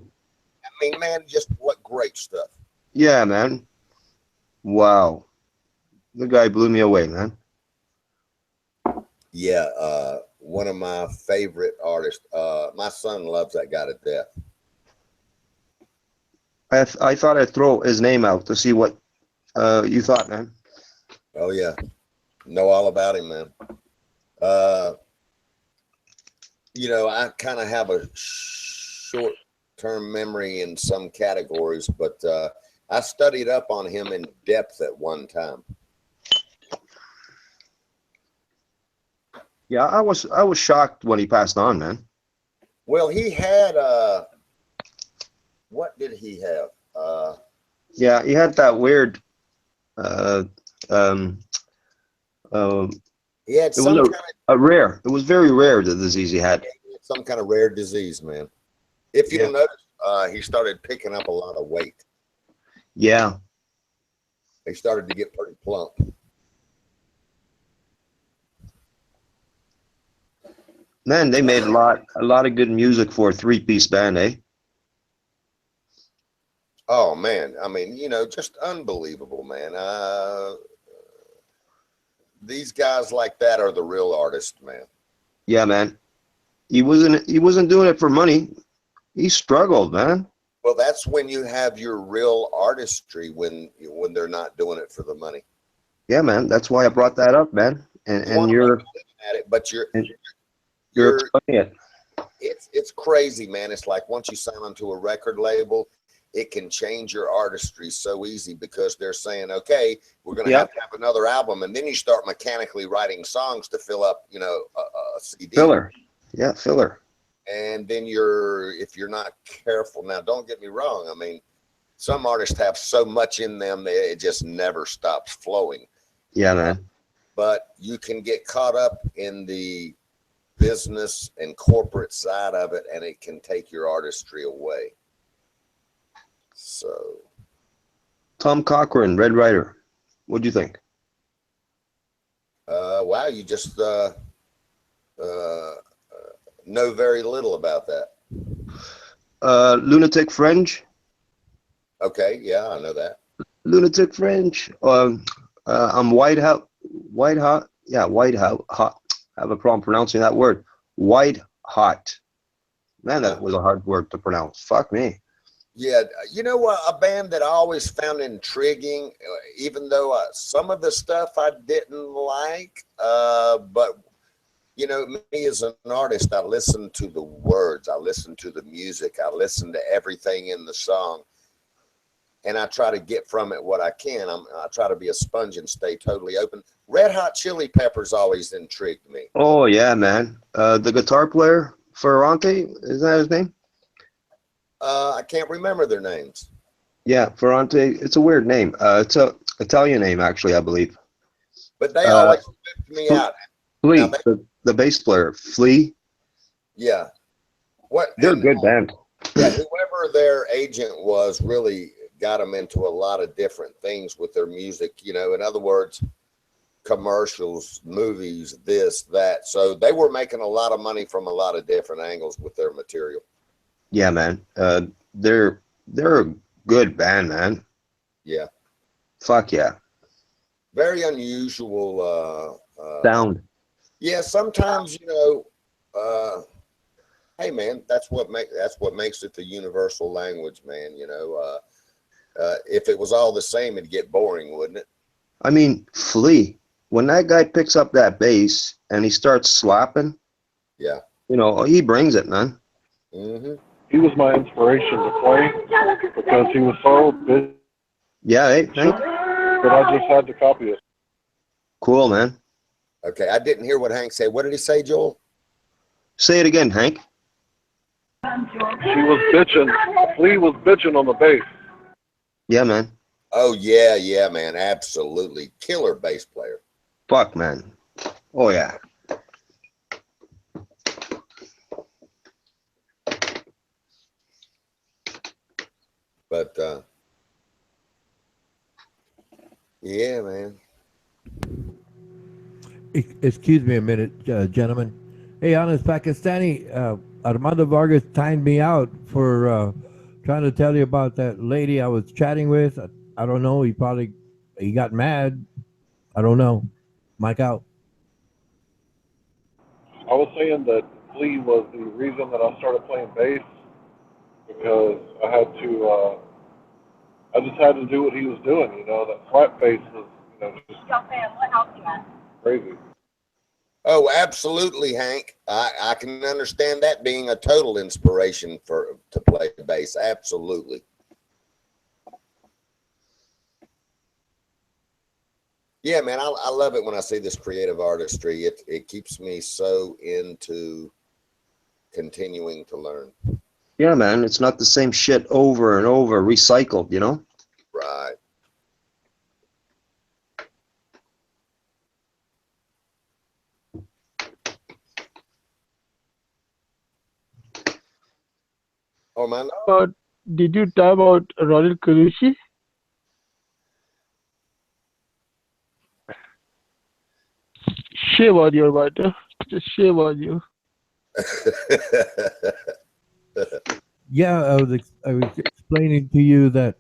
mean, man, just what great stuff. Yeah, man. Wow. The guy blew me away, man. Yeah, one of my favorite artists. My son loves that guy to death. I thought I'd throw his name out to see what you thought, man. Oh, yeah. Know all about him, man. I kind of have a short-term memory in some categories, but I studied up on him in depth at one time. Yeah, I was shocked when he passed on, man. Well, he had what did he have? Yeah, he had that weird he had some kind of rare. It was very rare, the disease he had. Some kind of rare disease, man. If you'll notice, he started picking up a lot of weight. Yeah. He started to get pretty plump. Man, they made a lot of good music for a three-piece band, eh? Oh man, I mean, just unbelievable, man. These guys like that are the real artists, man. Yeah, man. He wasn't doing it for money. He struggled, man. Well, that's when you have your real artistry when they're not doing it for the money. Yeah, man. That's why I brought that up, man. And you're at it, but you're explaining it. it's crazy, man. It's like once you sign onto a record label, it can change your artistry so easy because they're saying, okay, we're going to have another album. And then you start mechanically writing songs to fill up, you know, a CD. Filler. Yeah, filler. And then if you're not careful, now don't get me wrong. I mean, some artists have so much in them that it just never stops flowing. Yeah, man. But you can get caught up in the business and corporate side of it, and it can take your artistry away. So, Tom Cochran, Red Rider. What'd you think? wow, you just know very little about that. Lunatic Fringe. Okay, yeah, I know that. Lunatic Fringe. I'm White Hot. Yeah, White Hot. I have a problem pronouncing that word. White Hot. Man, that was a hard word to pronounce. Fuck me. Yeah, you know what? A band that I always found intriguing, even though some of the stuff I didn't like, but you know, me as an artist, I listen to the words, I listen to the music, I listen to everything in the song, and I try to get from it what I can. I try to be a sponge and stay totally open. Red Hot Chili Peppers always intrigued me. Oh yeah, man. The guitar player, Ferrante, is that his name? I can't remember their names. Yeah, Ferrante. It's a weird name. It's a Italian name, actually, I believe. But they always whipped me out. Flea, the bass player, Flea. Yeah. They're a good band. Yeah, whoever their agent was really got them into a lot of different things with their music. You know, in other words, commercials, movies, this, that. So they were making a lot of money from a lot of different angles with their material. Yeah, man. They're a good band, man. Yeah. Fuck yeah. Very unusual sound. Yeah, sometimes, you know, hey man, that's what makes it the universal language, man. You know, if it was all the same, it'd get boring, wouldn't it? I mean, Flea, when that guy picks up that bass and he starts slapping, yeah, you know, he brings it, man. Mm-hmm. He was my inspiration to play because he was so bitch. Yeah, hey, Hank. But I just had to copy it. Cool, man. Okay, I didn't hear what Hank said. What did he say, Joel? Say it again, Hank. She was bitching. Flea was bitching on the bass. Yeah, man. Oh, yeah, man. Absolutely. Killer bass player. Fuck, man. Oh, yeah. But, yeah, man. Excuse me a minute, gentlemen. Hey, honest Pakistani, Armando Vargas timed me out for trying to tell you about that lady I was chatting with. I don't know. He got mad. I don't know. Mike out. I was saying that Flea was the reason that I started playing bass because I just had to do what he was doing. You know, that flat bass was, you know, just crazy. Oh, absolutely, Hank. I can understand that being a total inspiration to play bass. Absolutely. Yeah, man, I love it when I see this creative artistry. It keeps me so into continuing to learn. Yeah, man. It's not the same shit over and over, recycled, you know? Right. Oh, man. Did you type out Royal Kalushi? Shame on your matter. Just shame on you. Yeah, I was explaining to you that,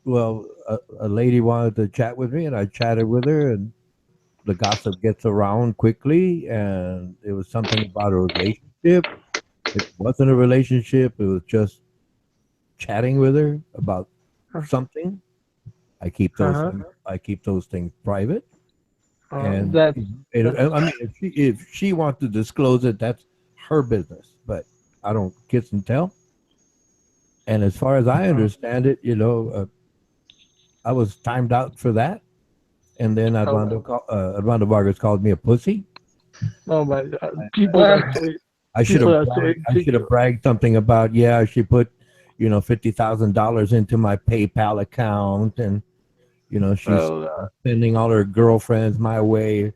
well, a lady wanted to chat with me, and I chatted with her, and the gossip gets around quickly, and it was something about a relationship. It wasn't a relationship. It was just chatting with her about something. I keep those things private. And That's I mean, if she wants to disclose it, that's her business, but I don't kiss and tell. And as far as I understand it, I was timed out for that. And then Armando Vargas called me a pussy. Oh my God. People are so I should people have are so insecure. bragged something about, yeah, she put, $50,000 into my PayPal account, and she's Well, sending all her girlfriends my way,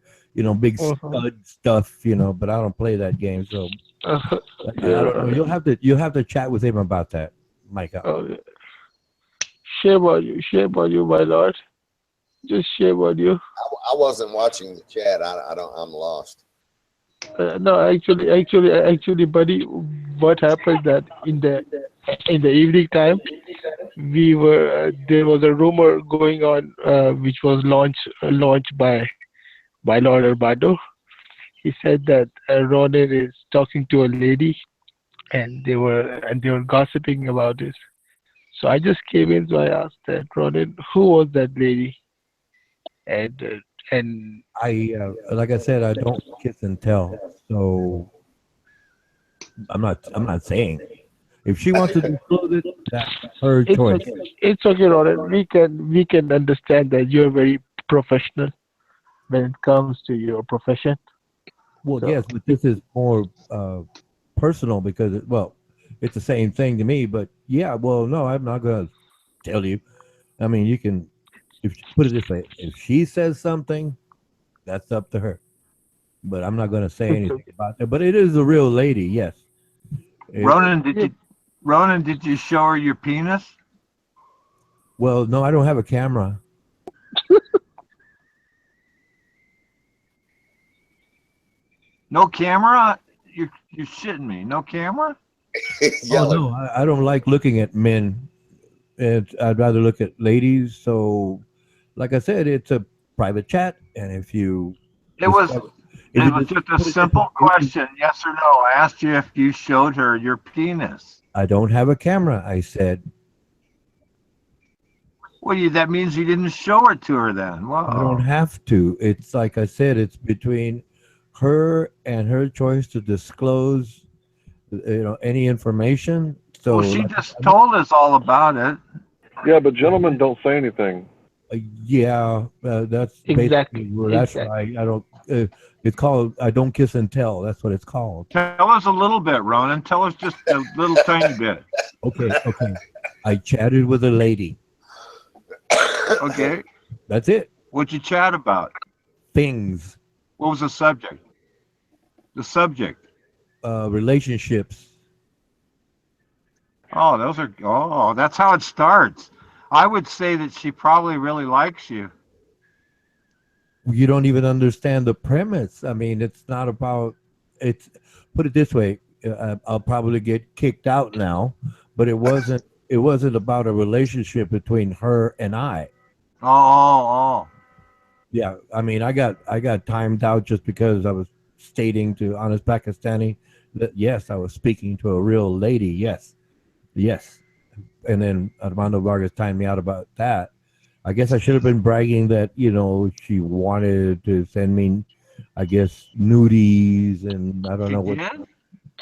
big uh-huh. stud stuff, but I don't play that game, so I don't know. Yeah. You'll have to chat with him about that, Micah. Okay. Shame on you, my lord. Just shame on you. I wasn't watching the chat. I don't. I'm lost. No, actually, buddy, what happened that in the evening time, we were there was a rumor going on, which was launched by Lord Armando. He said that Ronin is talking to a lady, and they were gossiping about it. So I just came in, so I asked that Ronin, who was that lady, and Like I said, I don't kiss and tell, so I'm not saying. If she wants to disclose it, that's her it's choice. okay. It's okay, Ronin. We can understand that you're very professional when it comes to your profession. Well, So yes, but this is more personal because, it's the same thing to me. But yeah, well, no, I'm not going to tell you. I mean, you can, if put it this way, if she says something, that's up to her. But I'm not going to say it's anything okay. about that. But it is a real lady, yes. Ronan, Yeah, did you show her your penis? Well, no, I don't have a camera. No camera? You're shitting me. No camera? Oh Yelling. no, I don't like looking at men. I'd rather look at ladies. So, like I said, it's a private chat, and if you It was discover, if it you was just just a put it this way, simple question, yes or no. I asked you if you showed her your penis. I don't have a camera. I said Well, that means you didn't show it to her then. I don't Whoa. have to. It's like I said, it's between her and her choice to disclose, any information. So, Well, she like, just told us all about it. Yeah, but gentlemen don't say anything. yeah, that's exactly, basically where that's exactly. right. I don't. It's called I don't kiss and tell. That's what it's called. Tell us a little bit, Ronan. Tell us just a little tiny bit. Okay. I chatted with a lady. Okay. That's it. What'd you chat about? Things, What was the subject? The subject. relationships. Oh, that's how it starts. I would say that she probably really likes you. You don't even understand the premise. I mean, it's not about. It's put it this way. I'll probably get kicked out now, but it wasn't. It wasn't about a relationship between her and I. Oh. Yeah, I mean, I got timed out just because I was stating to honest Pakistani that yes, I was speaking to a real lady. Yes, and then Armando Vargas timed me out about that. I guess I should have been bragging that she wanted to send me, I guess, nudies, and I don't She know what,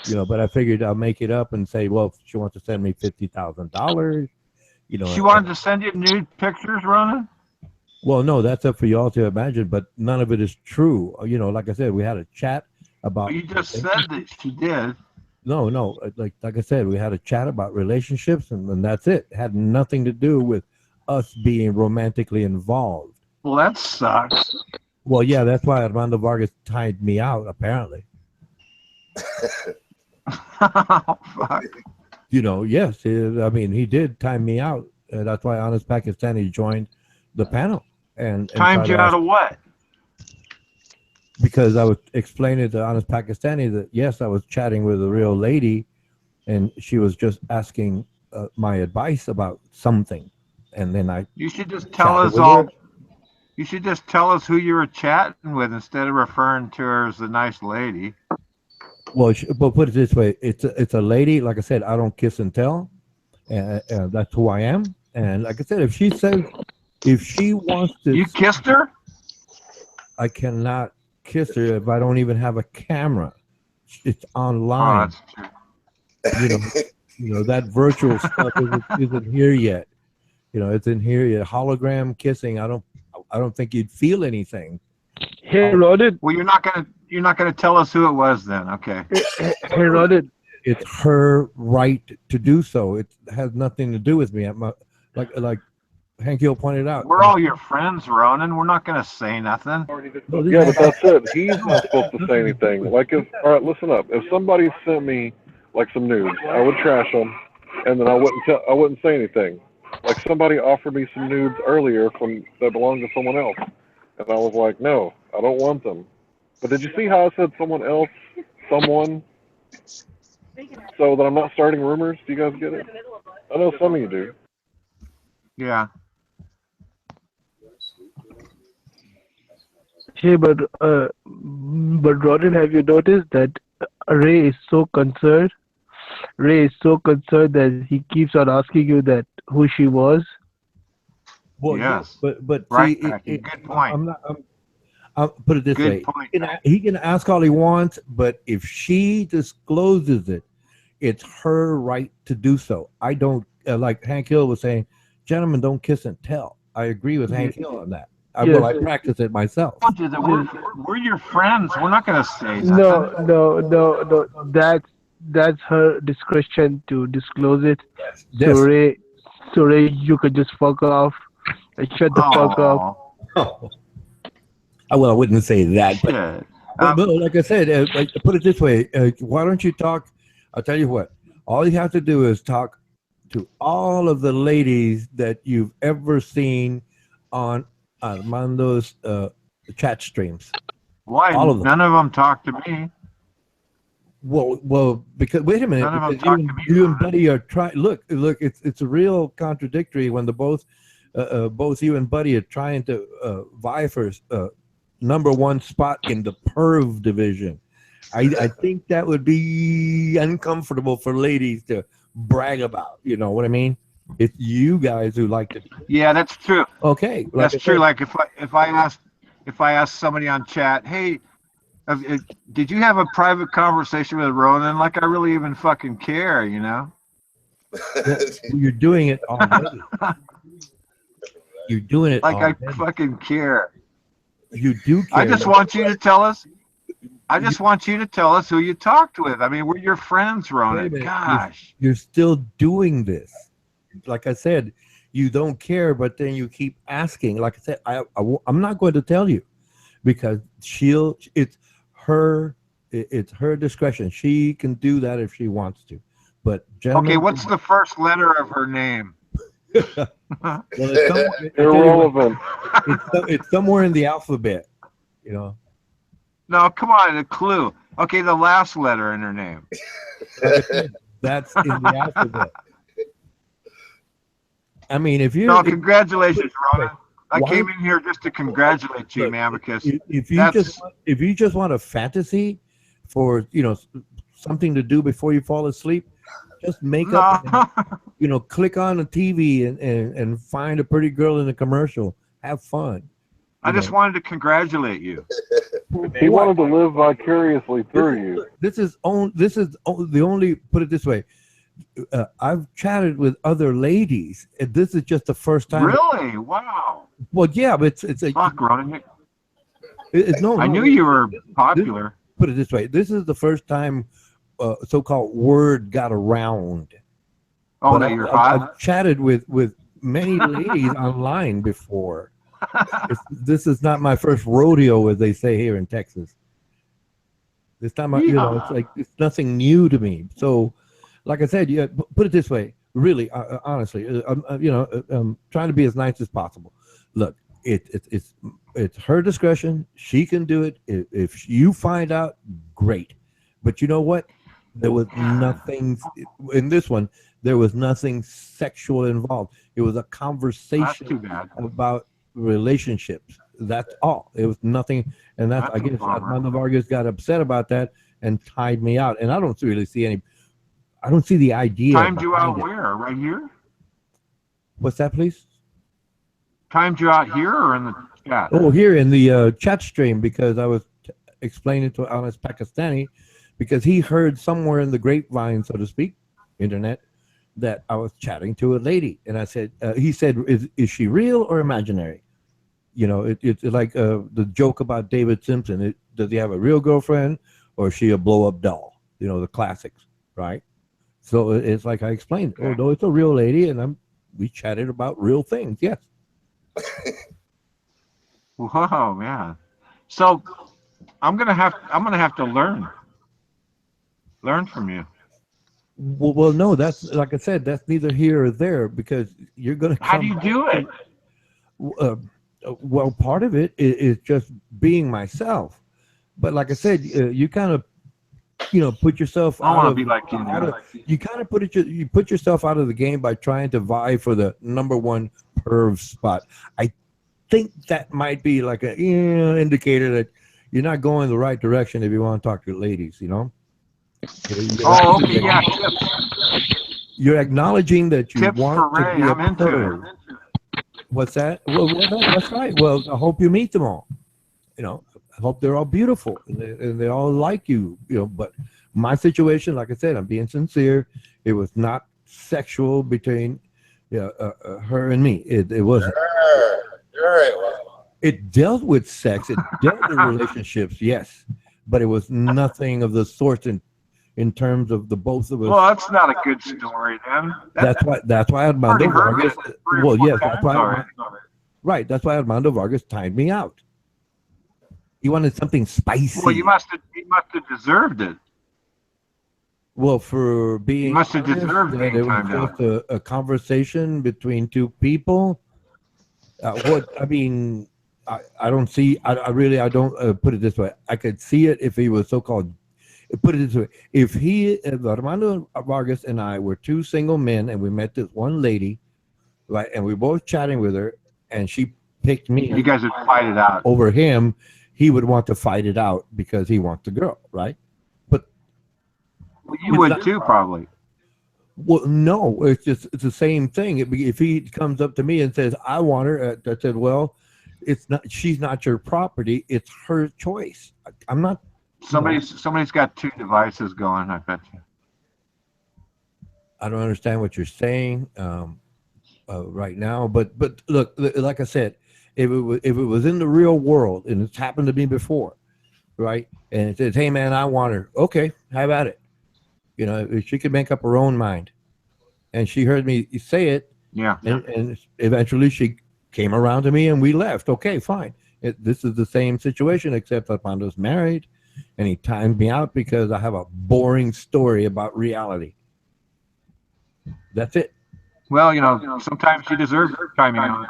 did? but I figured I'll make it up and say, well, if she wants to send me $50,000, She wanted to send you nude pictures, Ronan? well, no, that's up for y'all to imagine, but none of it is true. Like I said, we had a chat Well, about you just said that she did. no, like I said, we had a chat about relationships, and that's it. It had nothing to do with us being romantically involved. Well, that sucks. Well, yeah, that's why Armando Vargas tied me out, apparently. Oh, fuck. Yes, I mean, he did time me out. That's why Honest Pakistani joined the panel and Timed tried you to out ask, of what? because I was explaining to Honest Pakistani that, yes, I was chatting with a real lady, and she was just asking my advice about something. And then I You should just tell chatted us with her. all. You should just tell us who you were chatting with instead of referring to her as the nice lady. Well, but put it this way: it's a lady. Like I said, I don't kiss and tell, and that's who I am. And like I said, if she wants to, You kissed her? I cannot kiss her if I don't even have a camera. it's Oh, online. that's true. You know that virtual stuff isn't here yet. It's in here yet. Hologram kissing. I don't think you'd feel anything. Hey, Rodit. Well, you're not gonna tell us who it was then. Okay. Hey, Rodit. It's her right to do so. It has nothing to do with me. Like Hank Hill pointed out. We're all your friends, Ronan. We're not gonna say nothing. Well, Yeah, but that's it. He's not supposed to say anything. Like, all right, listen up. If somebody sent me like some nudes, I would trash them, and then I wouldn't say anything. Like somebody offered me some nudes earlier that belonged to someone else, and I was like, no, I don't want them. But did you see how I said someone else, someone, so that I'm not starting rumors? Do you guys get it? I know some of you do. Yeah. Hey, but Rodit, have you noticed that Ray is so concerned? Ray is so concerned that he keeps on asking you that who she was. Well, Yes. but Right, see, Becky. Good point. I'll put it this Good way. point. He can ask all he wants, but if she discloses it, it's her right to do so. I don't like Hank Hill was saying, gentlemen, don't kiss and tell. I agree with Hank Hill on that. I practice it myself. We're your friends. We're not gonna say nothing. No. That's her discretion to disclose it. Yes. So Ray, you could just fuck off and shut the fuck up. Oh. Well, I wouldn't say that, but, Shit. but like I said, put it this way: why don't you talk? I'll tell you what. All you have to do is talk to all of the ladies that you've ever seen on Armando's chat streams. Why? All of them. None of them talk to me. Well, because wait a minute, None of them because talk to me. you and Buddy are trying. Look, it's a real contradictory when both you and Buddy are trying to vie for #1 spot in the perv division. I think that would be uncomfortable for ladies to brag about. You know what I mean? It's you guys who like to. Yeah, that's true. Okay, That's true. Like if I ask somebody on chat, hey, did you have a private conversation with Ronan? Like I really even fucking care, you know? You're doing it already. You're doing it like already. I fucking care. You do care. I just want you to tell us. I just want you to tell us who you talked with. I mean, we're your friends, Ronan. Gosh. You're still doing this. Like I said, you don't care, but then you keep asking. Like I said, I'm not going to tell you because it's her discretion. She can do that if she wants to. But gentlemen, okay, what's the first letter of her name? Well, it's irrelevant. It's somewhere in the alphabet, you know. No, come on, a clue. Okay, the last letter in her name. That's in the alphabet. I mean, if you. No, congratulations, Ronan. I came in here just to congratulate you, man, because if you just want a fantasy for something to do before you fall asleep, just make up, and, click on the TV and find a pretty girl in a commercial. Have fun. I just wanted to congratulate you. He wanted to live vicariously through you. This is the only. Put it this way. I've chatted with other ladies, and this is just the first time. Really? Wow. Well, yeah, but it's a. Fuck, Ronan. No, I knew you were popular. Put it this way: this is the first time so-called word got around. Oh, that you're hot? I've chatted with many ladies online before. This is not my first rodeo, as they say here in Texas. This time, it's nothing new to me. So, like I said, put it this way. Really, honestly, I'm trying to be as nice as possible. Look, it's her discretion. She can do it. If you find out, great. But you know what? There was nothing in this one. There was nothing sexual involved. It was a conversation about relationships. That's all. It was nothing. And that's I guess Armando Vargas got upset about that and tied me out. And I don't really see any. I don't see the idea. Timed you out where? Right here? What's that, please? Timed you out here or in the chat? Oh, here in the chat stream, because I was explaining to Honest Pakistani because he heard somewhere in the grapevine, so to speak, internet, that I was chatting to a lady, and I said, he said, is she real or imaginary? You know, it's like the joke about David Simpson. Does he have a real girlfriend or is she a blow up doll? You know, the classics, right? So it's like I explained. Oh no, it's a real lady, and we chatted about real things. Yes. Whoa, man. So I'm gonna have to learn from you. Well, no, that's like I said, that's neither here or there because you're gonna come. How do you do it? Well, part of it is just being myself, but like I said, you kind of, put yourself I out want to of. be like you. You kind of you put yourself out of the game by trying to vie for the number one perv spot. I think that might be like a indicator that you're not going the right direction if you want to talk to ladies. Oh, okay, yeah. You're acknowledging that you Tips for want to Ray. be a I'm into perv. it. What's that? Well, that's right. Well, I hope you meet them all. I hope they're all beautiful and they all like you. But my situation, like I said, I'm being sincere. It was not sexual between her and me. It wasn't. Sure it was. It dealt with sex. It dealt with relationships, yes, but it was nothing of the sort in terms of the both of us. Well, that's not a good story, then. That's why Armando Vargas. Well, yes, that's why. Right, that's why Armando Vargas timed me out. He wanted something spicy. Well, he must have deserved it. Well, for being, he must have deserved being it was timed out. just a conversation between two people. I mean, I don't see. I really don't put it this way. I could see it if he was so-called. Put it this way: if Armando Vargas and I were two single men, and we met this one lady, right, and we were both chatting with her, and she picked me. You guys would fight it out over him. He would want to fight it out because he wants the girl, right? But you would too, probably. Well, no, it's the same thing. If he comes up to me and says, "I want her," I said, "Well, it's not. She's not your property. It's her choice. I'm not." Somebody's got two devices going. I bet you. I don't understand what you're saying right now, but look, like I said, if it was in the real world and it's happened to me before, right? And it says, "Hey, man, I want her." Okay, how about it? She could make up her own mind. And she heard me say it. Yeah. And eventually she came around to me and we left. Okay, fine. This is the same situation, except Armando's married and he timed me out because I have a boring story about reality. That's it. Well, sometimes you deserve timing out.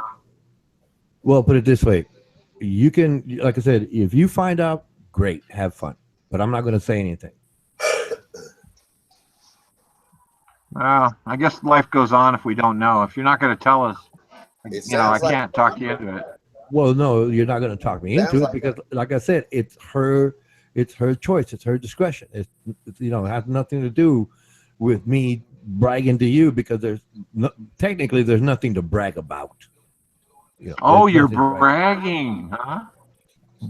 Well, put it this way. You can, like I said, if you find out, great, have fun. But I'm not going to say anything. Well, I guess life goes on if we don't know. If you're not going to tell us, I can't talk you into it. Well, no, you're not going to talk me into it because, like I said, it's her choice. It's her discretion. It has nothing to do with me bragging to you because technically there's nothing to brag about. You're bragging, huh?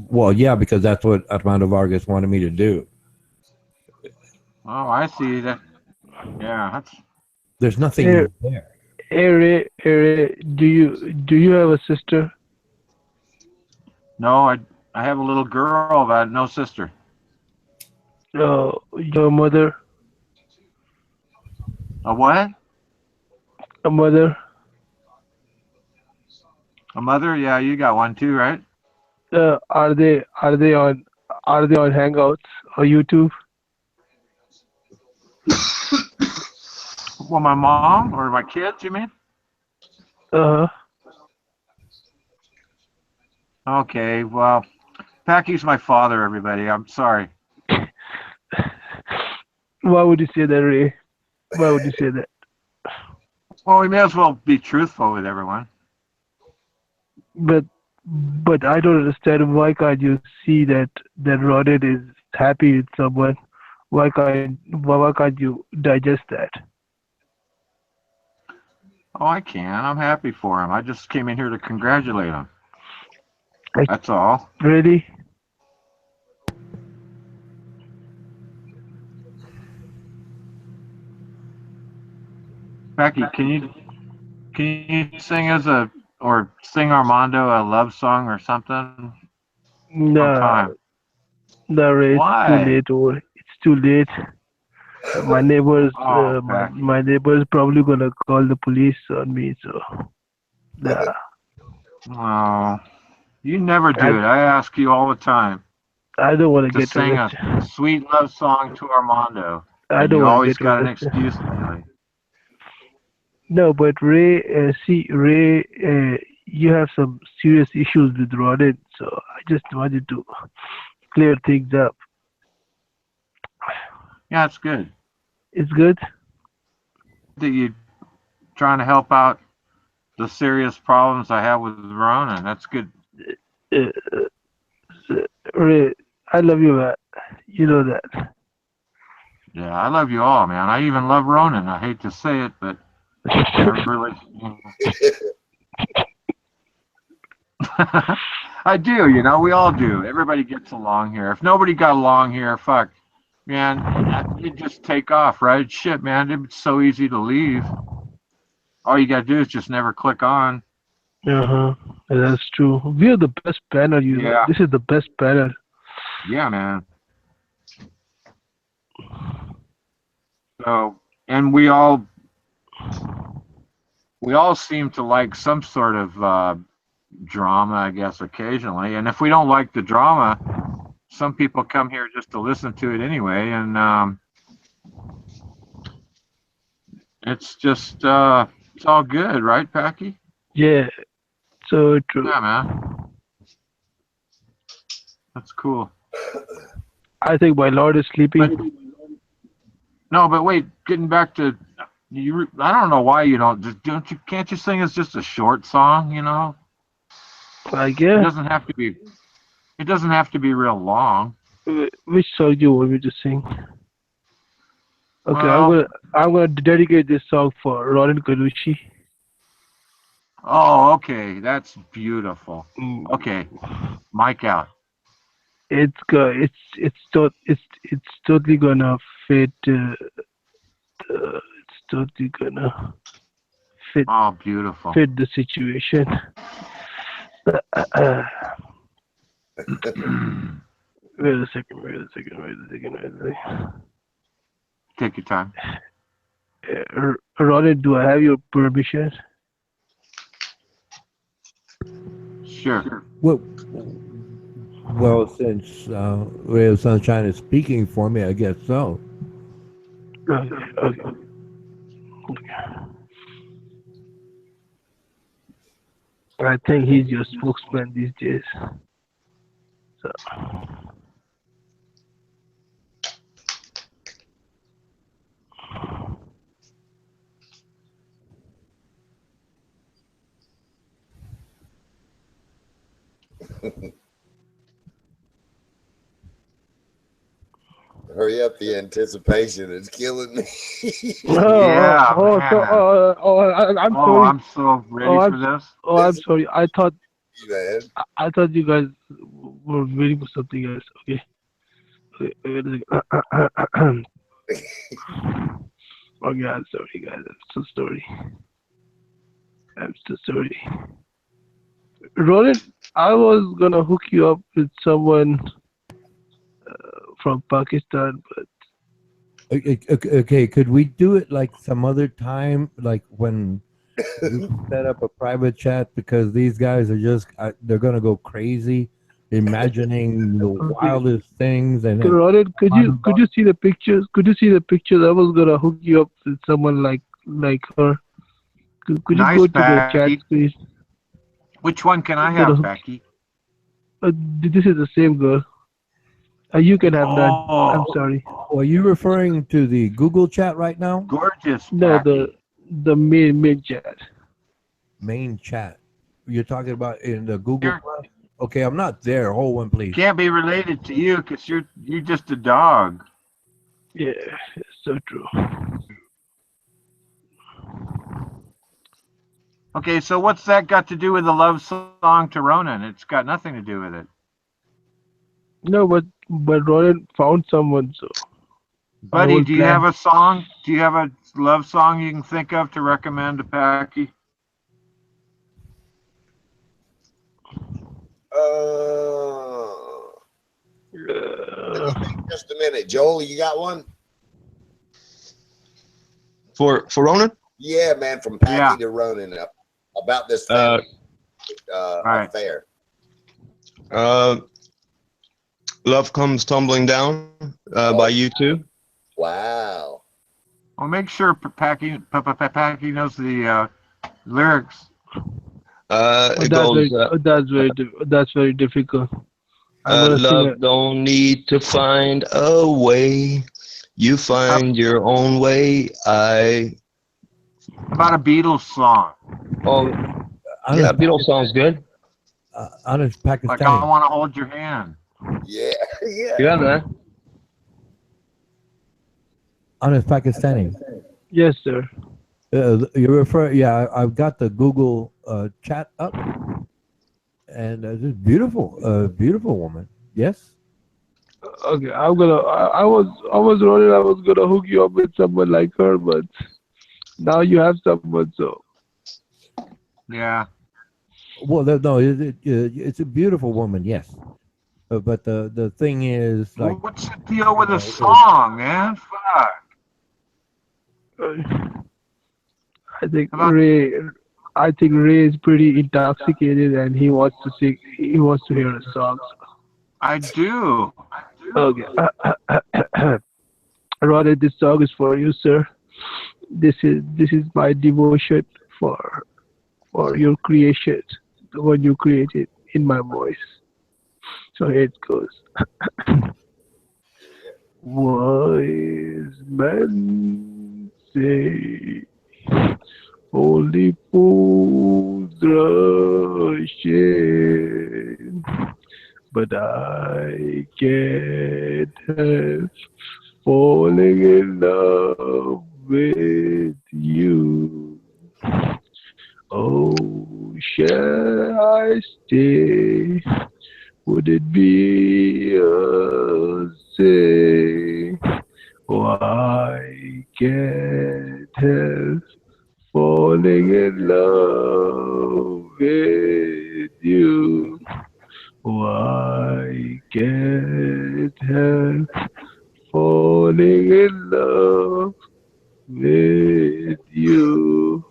Well, yeah, because that's what Armando Vargas wanted me to do. Oh, I see that. Yeah, there's nothing there. Ray, do you have a sister? No, I have a little girl, but no sister. Your mother? A what? A mother? A mother? Yeah, you got one too, right? Are they on Hangouts or YouTube? Well, my mom or my kids, you mean? Okay, well, Packy's my father, everybody. I'm sorry. Why would you say that, Ray? Why would you say that? Well, we may as well be truthful with everyone. But I don't understand. Why can't you see that Ronin is happy with someone? Why can't you digest that? Oh, I can. I'm happy for him. I just came in here to congratulate him. That's all. Really? Becky, can you sing or sing Armando a love song or something? Nah, Sometime. nah, Ray, it's too Why? late. Oh, it's too late. My neighbors, Oh, Becky. my neighbors probably gonna call the police on me. So, nah, Oh, you never I do it. I ask you all the time I don't want to to get sing a arrested. sweet love song to Armando, I and don't you want to always get got an arrested. excuse lately. No, but Ray, see, Ray, you have some serious issues with Ronin, so I just wanted to clear things up. Yeah, it's good It's good. that you trying to help out the serious problems I have with Ronan. That's good. Uh, Ray, I love you, man. You know that. Yeah, I love you all, man. I even love Ronan. I hate to say it, but I really. I do, we all do. Everybody gets along here. If nobody got along here, fuck, man, you'd just take off, right? Shit, man, it's so easy to leave. All you gotta do is just never click on. Uh-huh. That's true. We are the best panel, Yeah, This is the best panel. yeah, man. So, and we all seem to like some sort of drama, I guess, occasionally. And if we don't like the drama, some people come here just to listen to it anyway, and it's just it's all good, right, Packy? Yeah, so true. Yeah, man, that's cool. I think my lord is But sleeping. no, but wait, getting back to you, I don't know why you can't you sing as just a short song? Like, It yeah. doesn't have to be. It doesn't have to be real long. Which song do you want me to sing? Okay, Well, I'm gonna dedicate this song for Ronin Kanushi. oh, okay, that's beautiful. Mm. Okay, mic out. It's totally gonna fit. It's totally gonna fit Oh, beautiful. fit the situation. Wait a second. Take your time. Ronin, do I have your permission? Sure. Well, since Ray of Sunshine is speaking for me, I guess so. Okay. I think he's your spokesman these days. So. Hurry up, the anticipation is killing me. Yeah, I'm oh, sorry. I'm so ready for this. Oh, I'm sorry. I thought Man. I thought you guys were waiting for something else. Okay. Wait a second. Okay, I'm sorry, guys. I'm so sorry. Roland, I was gonna hook you up with someone from Pakistan, but Okay, could we do it like some other time, like when we set up a private chat? Because these guys are just they're gonna go crazy, imagining the wildest things. And then, Roland, could you see the pictures? Could you see the pictures? I was gonna hook you up with someone like her. Could you Nice, go to the chat, Becky. please? Which one can I have, Becky? This is the same girl. You can have none. I'm sorry. Are you referring to the Google chat right now? Gorgeous, No, Becky. the main chat. Main chat. You're talking about in the Google Plus? Okay, I'm not there. Hold on, please. Can't be related to you because you're just a dog. Yeah, it's so true. Okay, so what's that got to do with the love song to Ronan? It's got nothing to do with it. No, but Roland found someone, so Buddy, whole do you have plan. a song? Do you have a love song you can think of to recommend to Packy? Let me think just a minute. Joel, you got one? For Ronan? Yeah, man, from Packy Yeah. to Ronin about this Uh, family right. affair. Love Comes Tumbling Down by U2. Wow. Well, make sure Packy knows the lyrics. It goes, That's very difficult. I'm gonna sing love it. don't need to find a way. You find your own way. About a Beatles song. Oh, yeah, Beatles sounds good. Honest Like Pakistani. I want to hold your hand. Yeah, yeah. Yeah, man. Honest Pakistani. Yes, sir. You refer? Yeah, I've got the Google chat up, and this beautiful, beautiful woman. Yes. Okay, I'm gonna. I was worried I was gonna hook you up with someone like her, but now you have someone. So Yeah. Well, no, it's a beautiful woman. Yes. But the thing is, like, What's the deal with you a know, song, man? Fuck. I think About- Ray. I think Ray is pretty intoxicated, and he wants to sing. He wants to hear a song. I do. Okay. Roddy, this song is for you, sir. This is my devotion for your creation, the one you created in my voice. So here it goes. Wise men say only fools rush in, but I can't help falling in love with you. Oh, shall I stay? Would it be a sin? Why can't help falling in love with you? Why can't help falling in love with you?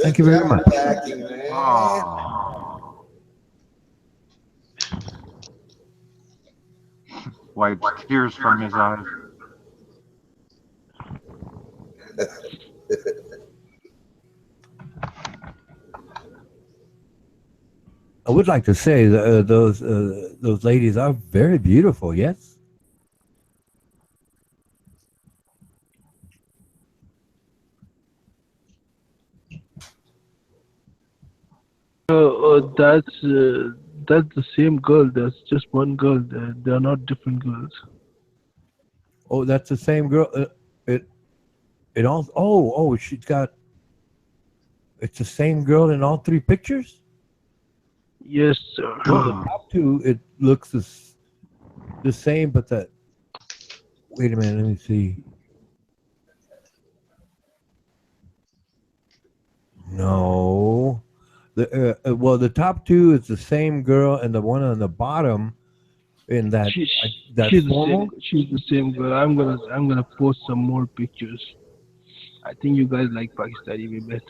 Thank you very much. Packy, man. Oh. Wipes tears from his eyes. I would like to say that, those ladies are very beautiful. Yes. That's the same girl. That's just one girl. They're not different girls. Oh, that's the same girl. It all. Oh, she's got. It's the same girl in all three pictures. Yes, sir. Well, the top two, it looks the same, but that. Wait a minute. Let me see. No. Well, the top two is the same girl, and the one on the bottom in that She, that she's the formal. same. She's the same girl. I'm gonna post some more pictures. I think you guys like Pakistani women.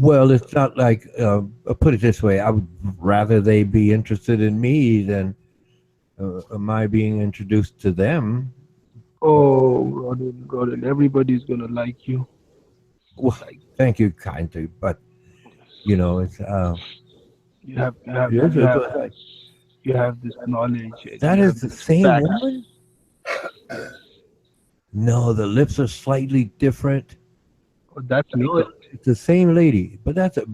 Well, it's not like. Put it this way: I would rather they be interested in me than my being introduced to them. Oh, Rodin, everybody's gonna like you. Well, thank you kindly, but it's You have yes, but you have this knowledge. And that you is have the this same fact. woman. No, the lips are slightly different. Oh, that's No, makeup. it's the same lady, but the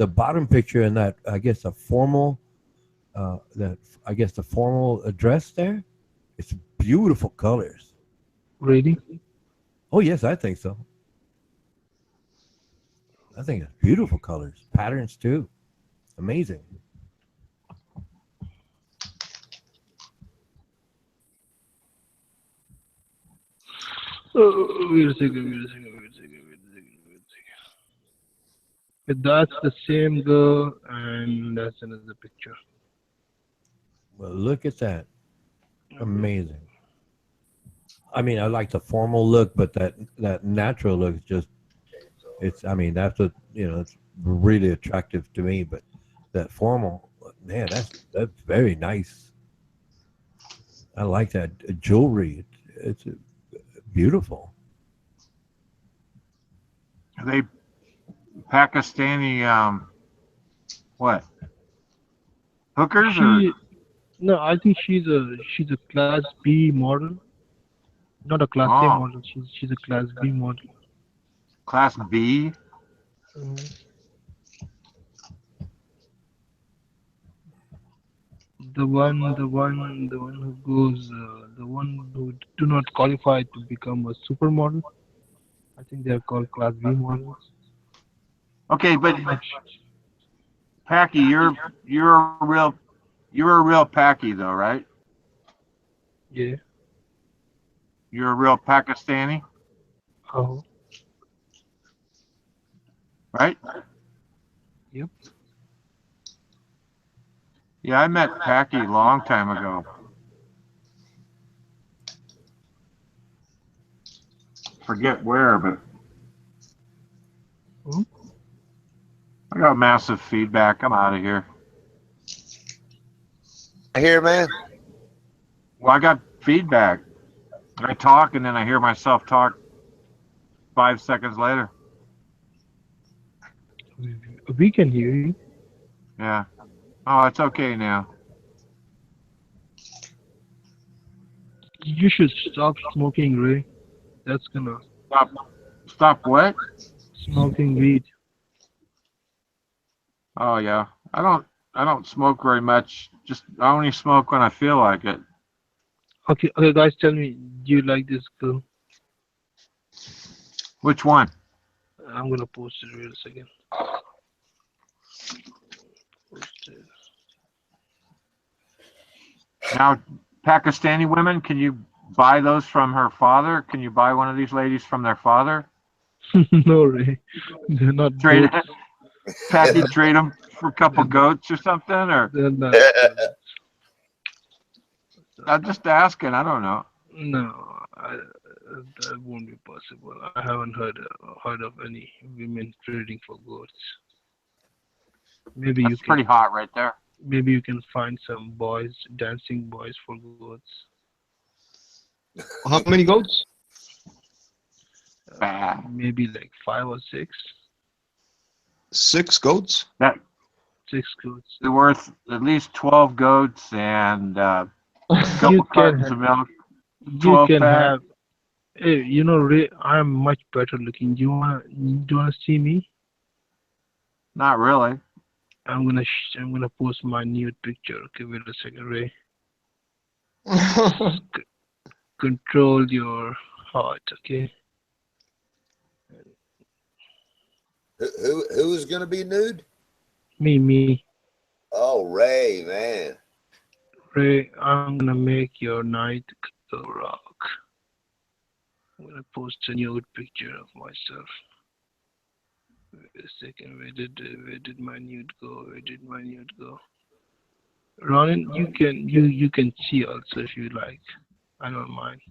bottom picture in that, I guess, a formal the formal dress there. It's beautiful colors. Really? Oh yes, I think so. I think it's beautiful colors, patterns too. Amazing. Oh, wait a second. That's the same girl, and that's another picture. Well, look at that. Amazing. I mean, I like the formal look, but that natural look is just, it's, I mean, that's what, it's really attractive to me, but that formal, man, that's very nice. I like that jewelry. It's beautiful. Are they Pakistani, what? Hookers or No, I think she's a class B model, not a class A oh, model. She's a class B model. class B? Mhm. The one who goes, the one who do not qualify to become a supermodel. I think they're called class B models. Okay, but I'm not sure. Packy, you're a real Packy though, right? Yeah. You're a real Pakistani, Oh. right? Yep. Yeah, I met Packy a long time ago. Forget where, but Hmm? I got massive feedback. I'm out of here. I hear, man. Well, I got feedback. I talk and then I hear myself talk 5 seconds later. We can hear you. Yeah. Oh, it's okay now. You should stop smoking, Ray. That's gonna Stop what? smoking weed. Oh yeah. I don't smoke very much. Just I only smoke when I feel like it. Okay, guys, tell me, do you like this girl? Which one? I'm gonna post it real second. Post it. Now, Pakistani women, can you buy those from her father? Can you buy one of these ladies from their father? No, Ray, they're not Trade goats. Packy trade them for a couple goats or something, or They're not. I'm just asking. I don't know. No, that won't be possible. I haven't heard of any women trading for goats. Maybe you That's can pretty hot right there. maybe you can find some boys, dancing boys for goats. How many goats? Maybe like 5 or 6. 6 goats? That 6 goats. they're worth at least 12 goats and a You couple can cartons of milk. you 12 can pack. have. Hey, Ray, I'm much better looking. Do you wanna see me? Not really. I'm gonna post my nude picture. Okay, wait a second, Ray. Control your heart, okay? Who is going to be nude? Me. Oh, Ray, man. Ray, I'm gonna make your night go rock. I'm gonna post a nude picture of myself. Wait a second, where did my nude go? Where did my nude go? Ronin, you can see also if you like. I don't mind.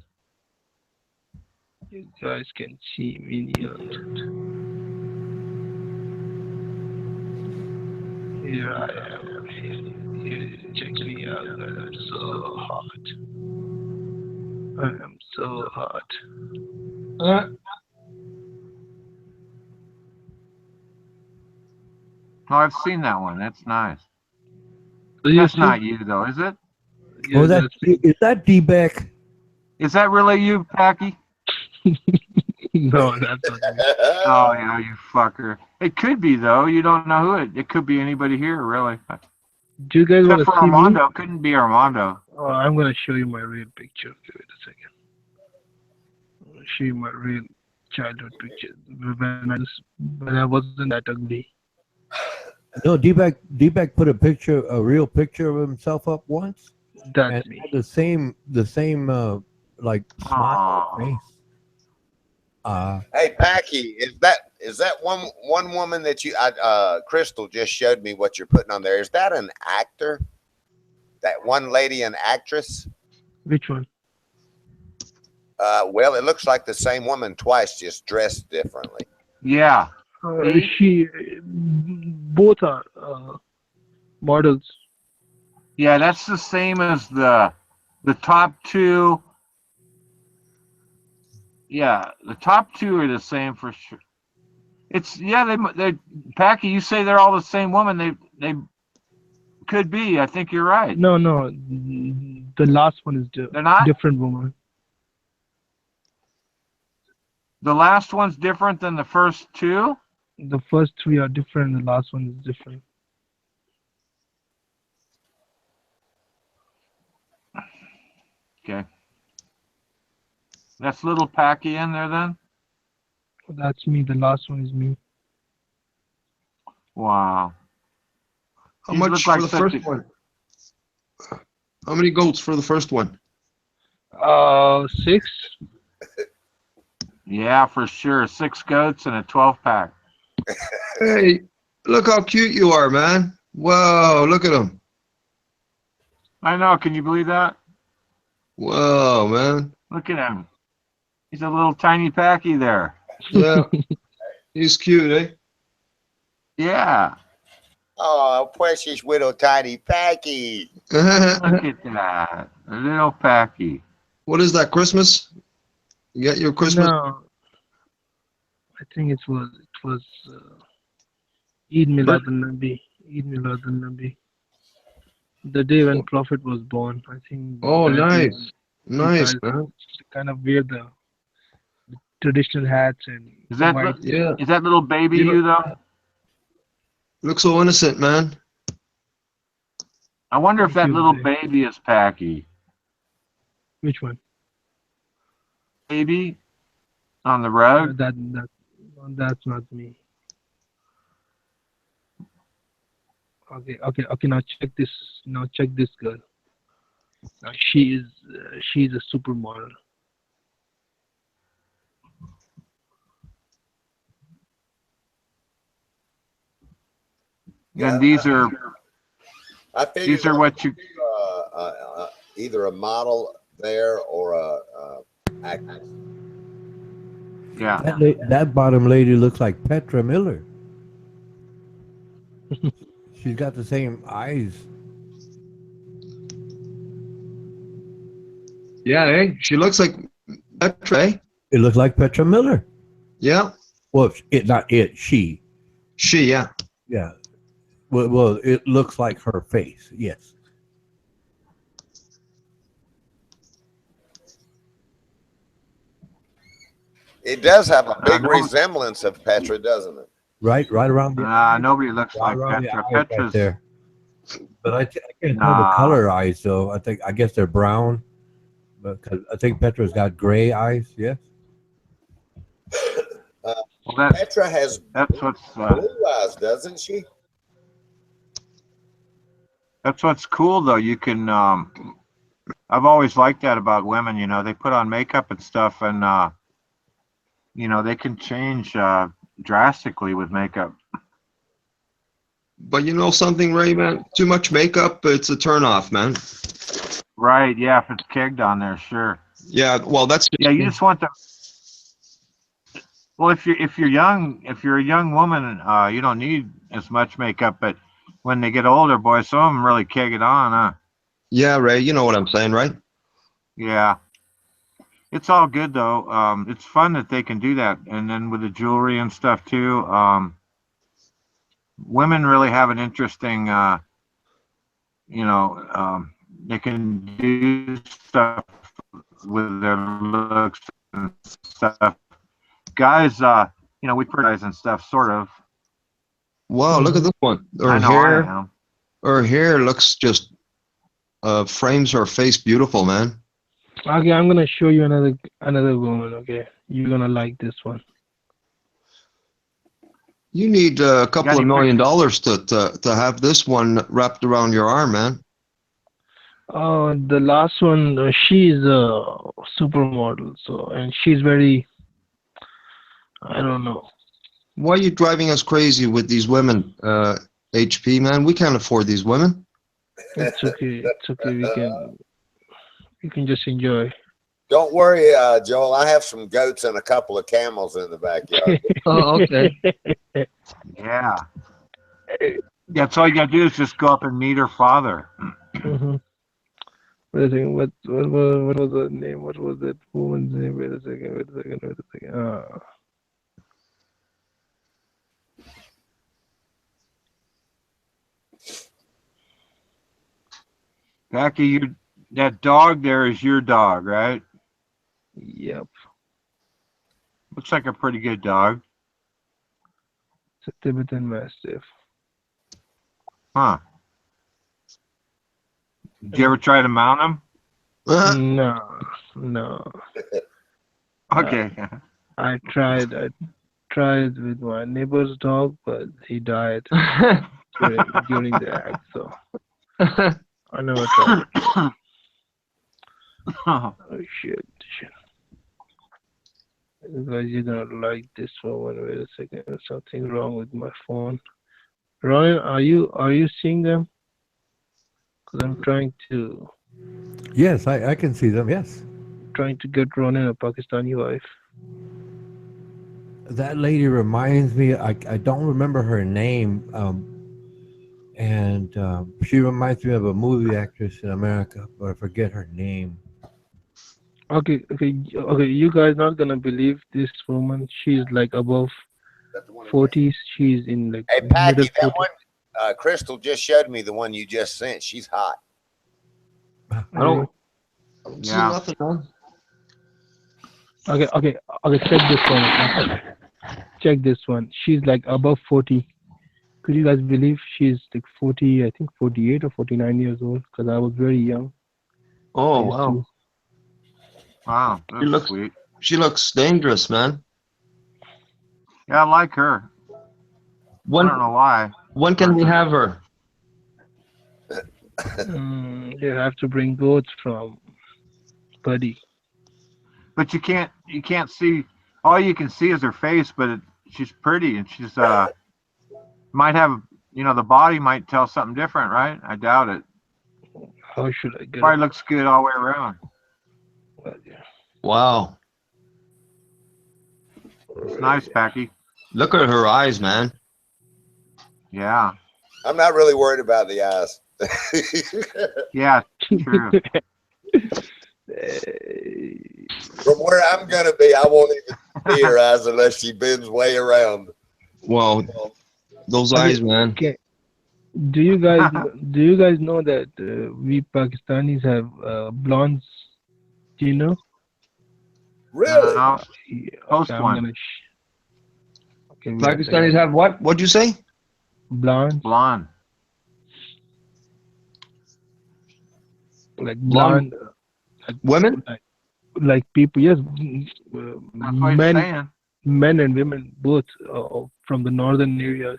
You guys can see me nude. Here I am. Here, check me out. I'm so hot. I am so hot. Oh, I've seen that one. That's nice. You That's see? not you though, is it? Yeah, Oh, that's me. is that D-Beck? Is that really you, Packy? No, that's not me. Oh yeah, you fucker. It could be though. You don't know who it could be anybody here, really. Do you guys want Except to for see me? Armando. Couldn't be Armando. Oh, I'm gonna show you my real picture. Okay, wait a second. I'm gonna show you my real childhood picture when I wasn't that ugly. No, D-Beck put a real picture of himself up once, and That's it me. had the same like smile Aw. face. Hey, Packy, is that one woman that you Crystal just showed me what you're putting on there? Is that an actor? That one lady, an actress? Which one? Well, it looks like the same woman twice, just dressed differently. Yeah. Both are models. Yeah, that's the same as the top two. Yeah, the top two are the same for sure. It's they Packy, you say they're all the same woman. They could be. I think you're right. No, the last one is They're not? different woman. The last one's different than the first two? The first three are different. The last one is different. Okay. That's little Packy in there then? That's me. The last one is me. Wow. How You much look for like the such first a- one? How many goats for the first one? 6. Yeah, for sure. 6 goats and a 12-pack. Hey, look how cute you are, man. Whoa, look at him. I know. Can you believe that? Whoa, man. Look at him. He's a little tiny Packy there. Yeah, he's cute, eh? Yeah. Oh, precious little tiny Packy. Look at that. A little Packy. What is that, Christmas? You got your Christmas? No, I think it was Eid Milad al-Nabi. Eid Milad al-Nabi. The day when Prophet was born. I think. Oh, that day nice. Nice, guys man. kind of wear the traditional hats and Is that white. Yeah. is that little baby you though? Look so innocent, man. I wonder if that Thank you, little Dave. baby is Packy. Which one? Baby on the road? That's not me. Okay. Now check this. Now check this girl. Now she's a supermodel. And these are I figured these are what you either a model there or a actress. yeah. That bottom lady looks like Petra Miller. She's got the same eyes. Yeah, eh? She looks like Petra, eh? It looks like Petra Miller. Yeah. Well, she. She, yeah. Yeah. Well, it looks like her face. Yes. It does have a big know. resemblance of Petra, doesn't it? Right around the Nobody looks right like around the Petra. eyes right Petra's there. But I can't tell the Nah. color eyes though. I guess they're brown. But 'cause I think Petra's got gray eyes. Yes. well, Petra has that's what's blue eyes, doesn't she? that's what's cool though. You can I've always liked that about women, you know, they put on makeup and stuff and you know, they can change drastically with makeup. But you know something, Ray, man? Too much makeup, it's a turnoff, man. Right, yeah, if it's kegged on there, sure. Yeah, well, that's Yeah, you just want the well if you're a young woman, you don't need as much makeup, but when they get older, boy, some of them really keg it on, huh? yeah, Ray, you know what I'm saying, right? Yeah. It's all good though. It's fun that they can do that, and then with the jewelry and stuff too. Women really have an interesting, you know, they can do stuff with their looks and stuff. Guys, you know, we guys and stuff, sort of. Wow, look at this one. I know I am. Her hair looks just frames her face beautiful, man. Okay, I'm gonna show you another woman. Okay, you're gonna like this one. You need a couple Got of any $1 million to have this one wrapped around your arm, man. The last one, she's a supermodel, and she's very I don't know. Why are you driving us crazy with these women, HP, man? We can't afford these women. It's okay. It's okay. We can just enjoy. Don't worry, Joel. I have some goats and a couple of camels in the backyard. Oh, okay. Yeah. That's all you gotta do is just go up and meet her father. Mm-hmm. Wait a second. What was the name? What was that woman's name? Wait a second. Becky, that dog there is your dog, right? Yep. Looks like a pretty good dog. It's a Tibetan Mastiff. Huh. Did you ever try to mount him? No. Okay. I tried with my neighbor's dog, but he died during the act, so I never tried it. Oh shit. Guys, you're gonna like this one. Wait a second. There's something wrong with my phone. Ronin, are you seeing them? Because I'm trying to Yes, I can see them. Yes. get Ronin a Pakistani wife. That lady reminds me. I don't remember her name, and she reminds me of a movie actress in America, but I forget her name. Okay. You guys not gonna believe this woman. She's like above 40s. She's in like Hey, middle Packy, 40s. that one, Crystal just showed me the one you just sent. She's hot. I don't see Yeah. nothing, man. Okay. Check this one. Check this one. She's like above 40. Could you guys believe she's like 40? I think 48 or 49 years old. Because I was very young. Oh, I used wow. to- Wow, that's sweet. She looks dangerous, man. Yeah, I like her. I don't know why. When can we have her? You have to bring goats from Buddy. But you can't see. All you can see is her face, but she's pretty and she's might have, the body might tell something different, right? I doubt it. How should I get Probably looks good all the way around. Well, yeah. Wow. It's nice, Packy. Look at her eyes, man. Yeah. I'm not really worried about the eyes. Yeah, true. From where I'm gonna be, I won't even see her eyes unless she bends way around. Well, those eyes, man. Okay. Do you guys know that we Pakistanis have blondes? Do you know? Really? No. Yeah, Post okay, one. Okay, wait a Pakistanis second. have what? What'd you say? Blonde, Blonde. like blonde, like Women? like people. Yes, That's what he's saying. men and women both from the northern areas.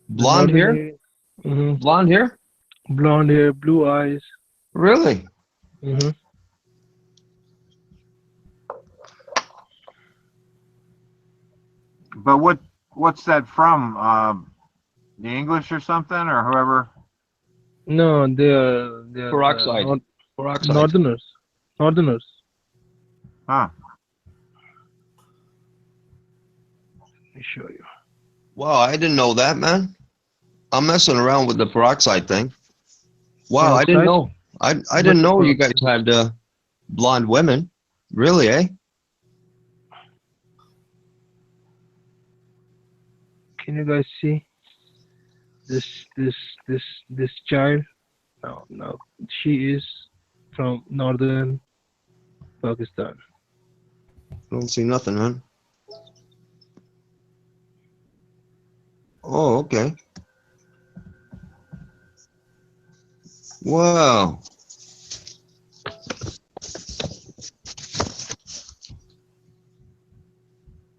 Blonde hair? Mm-hmm. Blonde hair? Blonde hair, blue eyes. Really? Mm-hmm. But what's that from? The English or something, or whoever? No, they're Peroxide. Peroxide. Northerners. Huh. Let me show you. Wow, I didn't know that, man. I'm messing around with the peroxide thing. Wow, I didn't know. I didn't know you guys had blonde women. Really, eh? Can you guys see this child? No, she is from northern Pakistan. I don't see nothing, man. Oh, okay. Wow.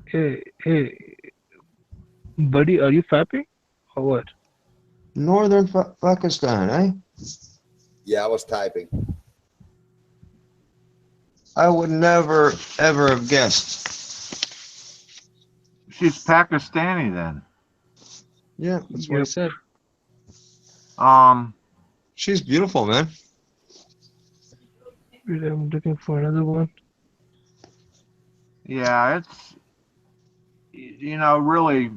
Hey, buddy, are you fapping or what? Northern Pakistan, eh? Yeah, I was typing. I would never, ever have guessed. she's Pakistani then. Yeah, that's what he said. She's beautiful, man. I'm looking for another one. Yeah, it's really.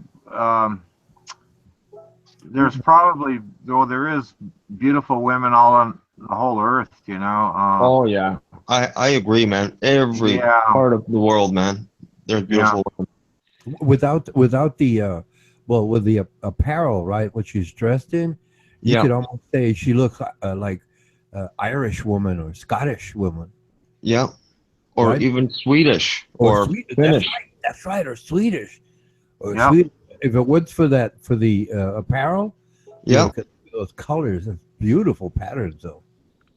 There's probably, though there is beautiful women all on the whole earth. Oh yeah, I agree, man. Every Yeah. part of the world, man. There's beautiful women. Without the with the apparel, right? What she's dressed in, you could almost say she looks like Irish woman or Scottish woman. Yeah, or right? even Swedish or Swedish. Finnish. That's right, or Swedish. Or Yep. Swedish. If it was for the apparel, Yeah. those colors and beautiful patterns, though.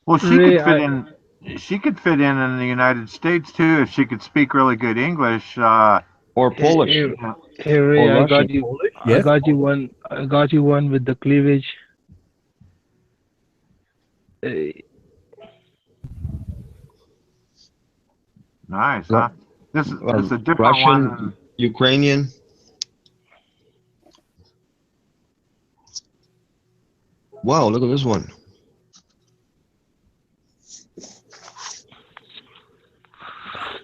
Well, she Ray, could fit in. She could fit in the United States too if she could speak really good English. Or Polish. Hey Ray, Or I Russian. got you. Polish? I Yes. got you one. I got you one with the cleavage. Hey, Nice, huh? This is a different Russian, one. Ukrainian. Wow, look at this one.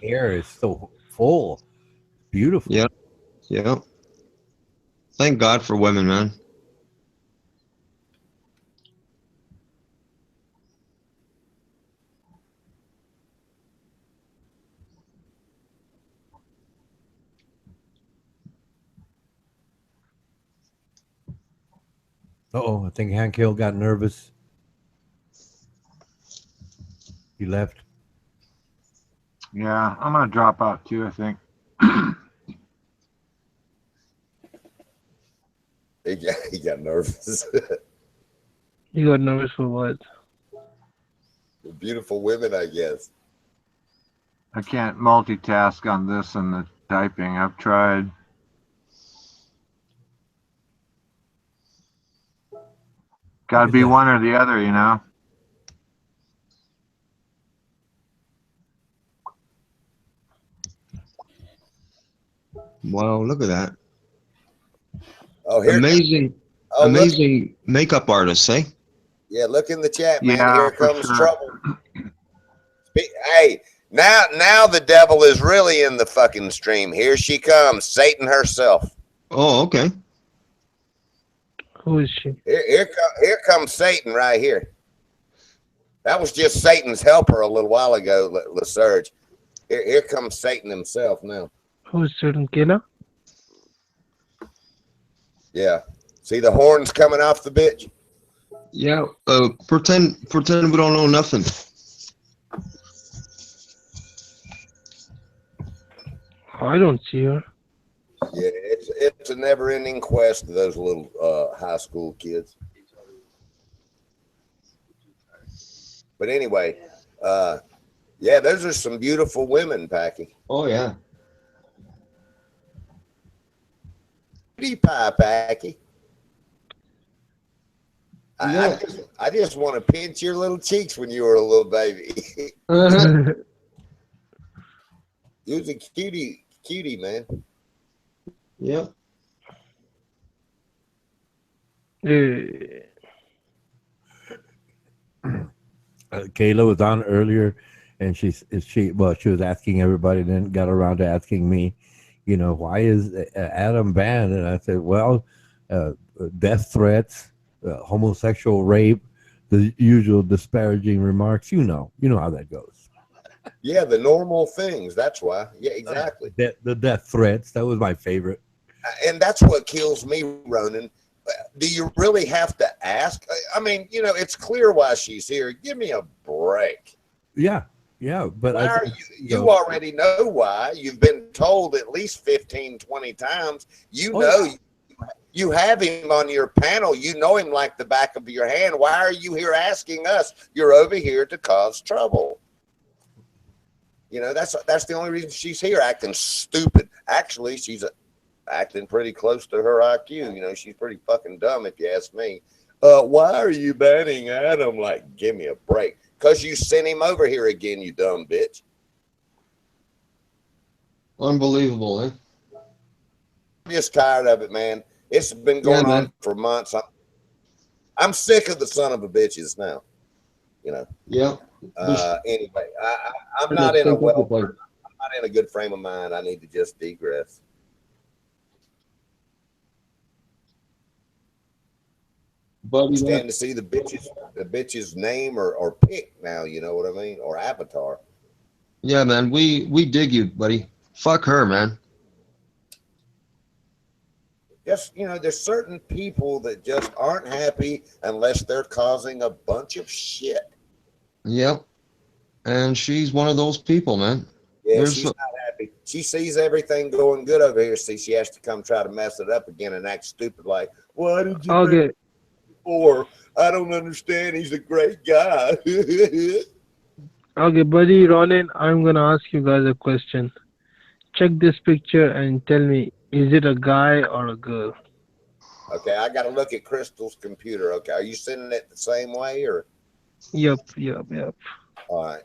Hair is so full, beautiful. Yeah, yeah. Thank God for women, man. I think Hank Hill got nervous. He left. Yeah, I'm gonna drop out too, I think. He got nervous. you got nervous for what? Beautiful women, I guess. I can't multitask on this and the typing. I've tried. Got to be one or the other, Wow, look at that. Oh, here. Amazing, amazing makeup artist, eh? Yeah, look in the chat, man. Yeah, Here for comes sure. trouble. Hey, now the devil is really in the fucking stream. Here she comes, Satan herself. Oh, okay. Who is she? Here comes Satan right here. That was just Satan's helper a little while ago, LaSurge. Here comes Satan himself now. Who is certain killer? Yeah. See the horns coming off the bitch? Yeah. Pretend we don't know nothing. I don't see her. Yeah, it's a never-ending quest to those little high school kids. But anyway, yeah, those are some beautiful women, Packy. Oh yeah. Cutie pie, Packy. Yeah. I just want to pinch your little cheeks when you were a little baby. You was a cutie, man. Yeah. Kayla was on earlier, and she was asking everybody, then got around to asking me, why is Adam banned? And I said, well, death threats, homosexual rape, the usual disparaging remarks. You know how that goes. Yeah, the normal things. That's why. Yeah, exactly. The death threats. That was my favorite. And that's what kills me, Ronin. Do you really have to ask? I mean, it's clear why she's here. Give me a break. Yeah, but why are you already know why. You've been told at least 15, 20 times. You have him on your panel. You know him like the back of your hand. Why are you here asking us? You're over here to cause trouble. That's the only reason she's here, acting stupid. Actually, she's acting pretty close to her IQ. She's pretty fucking dumb if you ask me. Why are you banning Adam? Like, give me a break. Because you sent him over here again, you dumb bitch. Unbelievable, eh? just tired of it, man. It's been going on for months. I'm sick of the son of a bitches now. You know. Yeah. Anyway, I'm not in a I'm not in a good frame of mind. I need to just degress. Buddy, Stand to see the bitch's name or pick now. You know what I mean? Or avatar. Yeah, man. We dig you, buddy. Fuck her, man. Just, you know, there's certain people that just aren't happy unless they're causing a bunch of shit. Yep. And she's one of those people, man. Yeah, she's not happy. She sees everything going good over here. See, she has to come try to mess it up again and act stupid like, why did you bring it before? I don't understand. He's a great guy. Okay, buddy Ronin, I'm gonna ask you guys a question. Check this picture and tell me, is it a guy or a girl? Okay, I got to look at Crystal's computer. Okay, are you sending it the same way or? Yep. All right.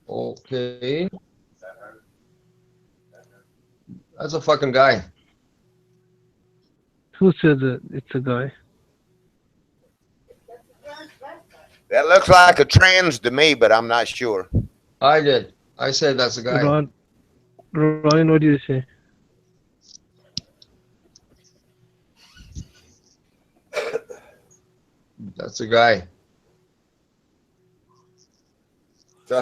Okay. That's a fucking guy. Who said that it's a guy? That looks like a trans to me, but I'm not sure. I did. I said that's a guy. Ronin, what do you say? That's a guy. So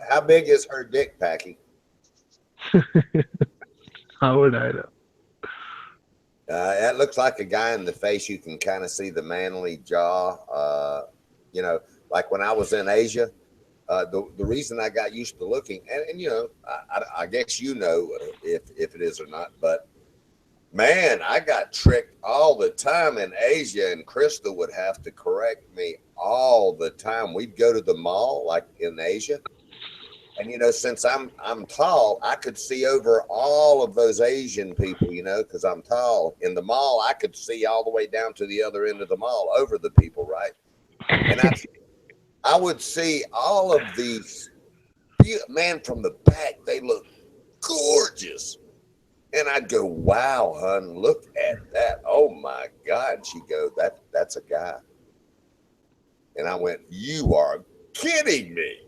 how big is her dick, Packy? How would I know? That looks like a guy in the face. You can kind of see the manly jaw. You know, like when I was in Asia, the reason I got used to looking, and you know, I guess you know if it is or not, but man, I got tricked all the time in Asia, and Krista would have to correct me all the time. We'd go to the mall, like in Asia, and you know, since I'm tall, I could see over all of those Asian people, you know, because I'm tall. In the mall, I could see all the way down to the other end of the mall over the people, right? And I would see all of these, man, from the back, they look gorgeous. And I'd go, wow, hun, look at that. Oh my God. She'd go, that's a guy. And I went, you are kidding me.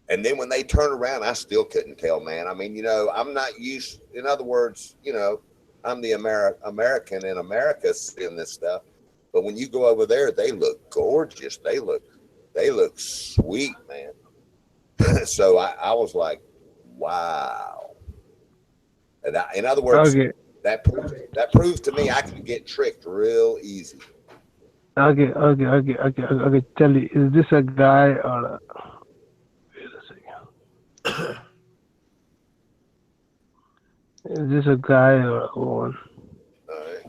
And then when they turn around, I still couldn't tell, man. I mean, you know, I'm not used, in other words, you know, I'm the American in America seeing this stuff. But when you go over there, they look gorgeous. They look sweet, man. So I was like, wow. And in other words, okay. that proves to me I can get tricked real easy. Okay. Tell you, is this a guy or a... Wait a second. Is this a guy or a woman? All right.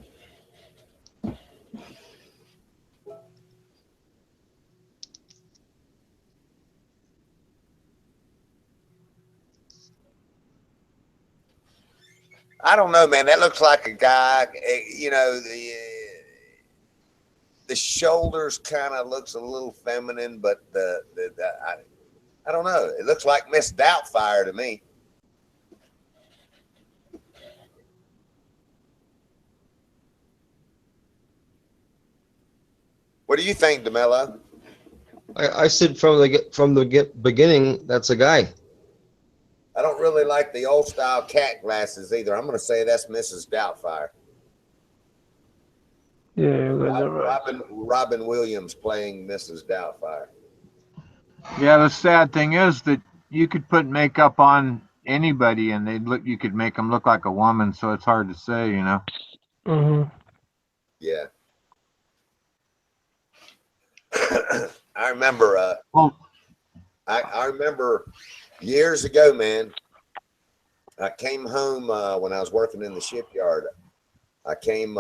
I don't know, man. That looks like a guy. You know, the shoulders kind of looks a little feminine, but I don't know. It looks like Miss Doubtfire to me. What do you think, DeMello? I said from the beginning, that's a guy. I don't really like the old style cat glasses either. I'm going to say that's Mrs. Doubtfire. Yeah, you guys are right. Robin Williams playing Mrs. Doubtfire. Yeah, the sad thing is that you could put makeup on anybody and you could make them look like a woman, so it's hard to say, you know. Mm-hmm. Yeah. I remember I remember years ago, man, I came home when I was working in the shipyard. I came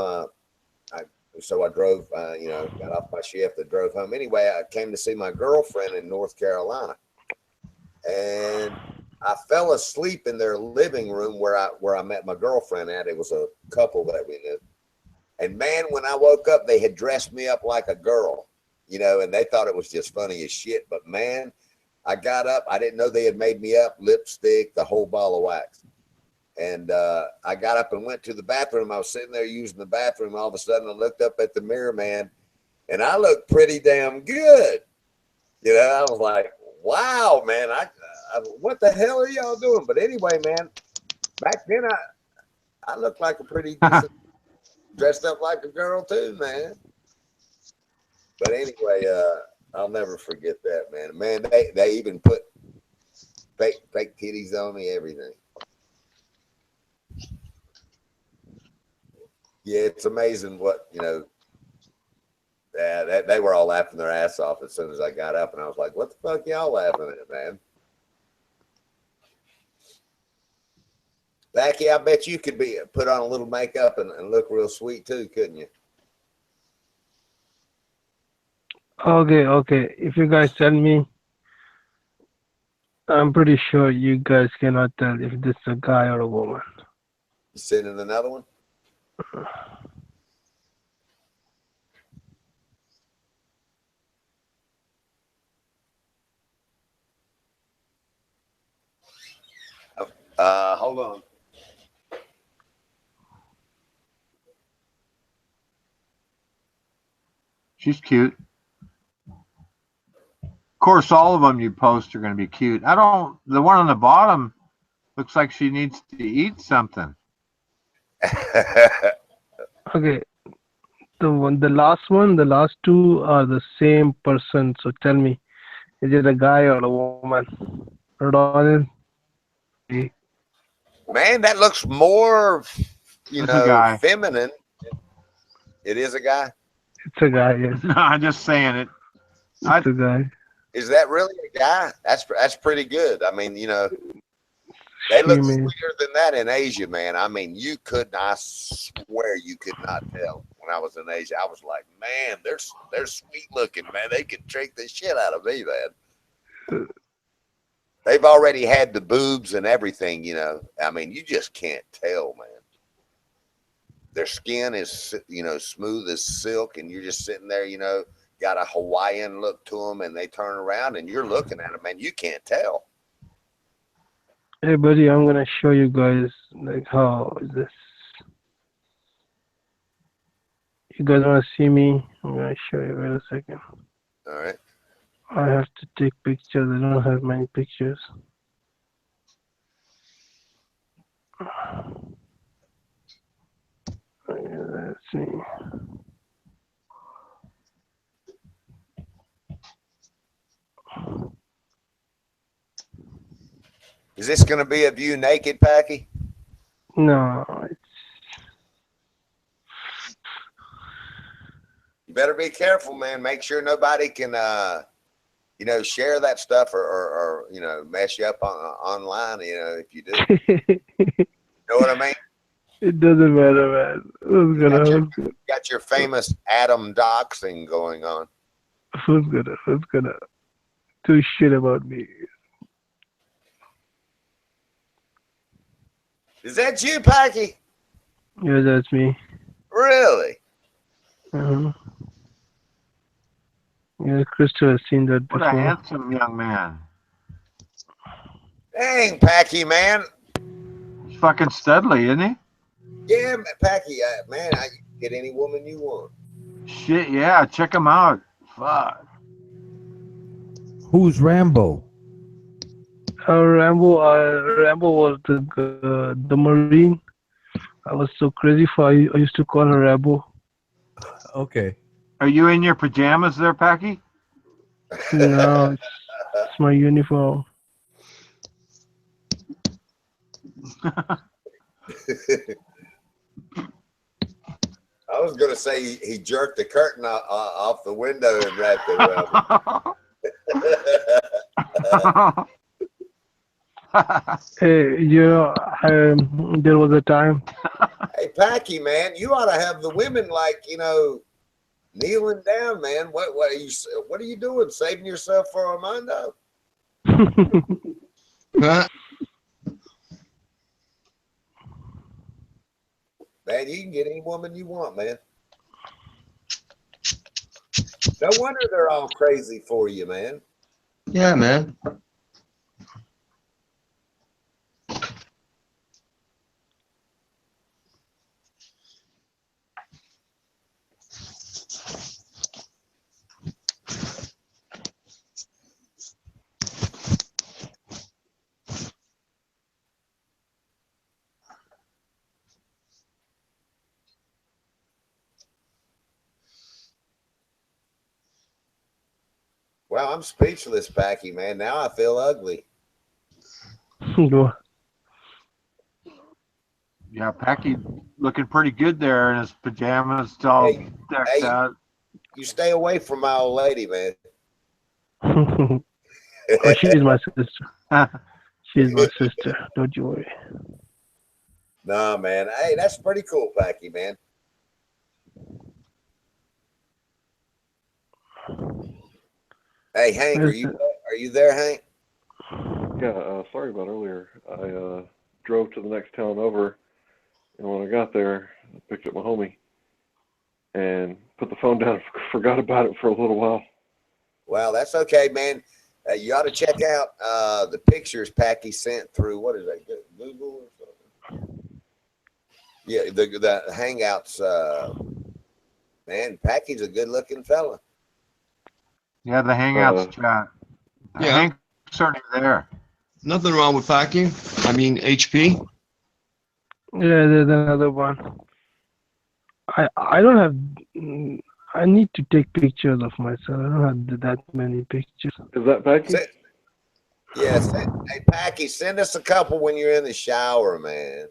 so I drove, you know, got off my shift and drove home. Anyway, I came to see my girlfriend in North Carolina. And I fell asleep in their living room where I met my girlfriend at. It was a couple that we knew. And man, when I woke up, they had dressed me up like a girl, you know, and they thought it was just funny as shit. But man, I got up. I didn't know they had made me up, lipstick, the whole ball of wax. And I got up and went to the bathroom. I was sitting there using the bathroom. All of a sudden, I looked up at the mirror, man, and I looked pretty damn good. You know, I was like, wow, man, what the hell are y'all doing? But anyway, man, back then I looked like a pretty decent, dressed up like a girl too, man. But anyway, I'll never forget that, man. Man, they even put fake titties on me, everything. Yeah, it's amazing what, you know. They were all laughing their ass off as soon as I got up, and I was like, what the fuck y'all laughing at, man? Becky, I bet you could put on a little makeup and look real sweet too, couldn't you? Okay. If you guys tell me, I'm pretty sure you guys cannot tell if this is a guy or a woman. You sending another one? Hold on. She's cute. Of course, all of them you post are going to be cute. The one on the bottom looks like she needs to eat something. Okay, the last two are the same person. So tell me, is it a guy or a woman? Ronin? Man, that looks more, It's a guy. feminine. It is a guy? It's a guy, yes. No, I'm just saying it. It's a guy. Is that really a guy? That's pretty good. I mean, they look sweeter than that in Asia, man. I mean, I swear you could not tell when I was in Asia. I was like, man, they're sweet looking, man. They can trick the shit out of me, man. They've already had the boobs and everything, I mean, you just can't tell, man. Their skin is, smooth as silk, and you're just sitting there, got a Hawaiian look to them, and they turn around and you're looking at them, man. You can't tell. Hey, buddy, I'm gonna show you guys like how is this. You guys wanna see me? I'm gonna show you. Wait a second. All right. I have to take pictures. I don't have many pictures. Let's see. Is this going to be of you naked, Packy? No, You better be careful, man. Make sure nobody can, share that stuff or mess you up online, if you do. You know what I mean? It doesn't matter, man. Got your famous Adam doxing going on. Who's gonna do shit about me? Is that you, Packy? Yeah, that's me. Really? Yeah, Crystal has seen that What before. a handsome young man. Dang, Packy, man. He's fucking studly, isn't he? Yeah, Packy, man, you can get any woman you want. Shit, yeah. Check him out. Fuck. Who's Rambo? Rambo was the Marine. I was so crazy for I used to call her Rambo. Okay. Are you in your pajamas there, Packy? No, it's my uniform. I was going to say he jerked the curtain off the window and wrapped it around. Hey, there was a time. Hey, Packy, man, you ought to have the women kneeling down, man. What are you doing? Saving yourself for Armando? Man, you can get any woman you want, man. No wonder they're all crazy for you, man. Yeah, man. Well, I'm speechless, Packy, man. Now I feel ugly. Go. Yeah, Packy looking pretty good there in his pajamas, all Hey, decked hey, out. you stay away from my old lady, man. Oh, she's my sister. She's my sister. Don't you worry. Nah, man. Hey, that's pretty cool, Packy, man. Hey, Hank, are you there, Hank? Yeah, sorry about earlier. I drove to the next town over, and when I got there, I picked up my homie and put the phone down and forgot about it for a little while. Well, that's okay, man. You ought to check out the pictures Packy sent through, what is that, Google or something? Yeah, the Hangouts. Man, Packy's a good-looking fella. Yeah, the Hangouts chat. Yeah. Hank's already there. Nothing wrong with Packy. I mean, HP. Yeah, there's another one. I don't have. I need to take pictures of myself. I don't have that many pictures. Is that Packy? Yes. Hey, Packy, send us a couple when you're in the shower, man.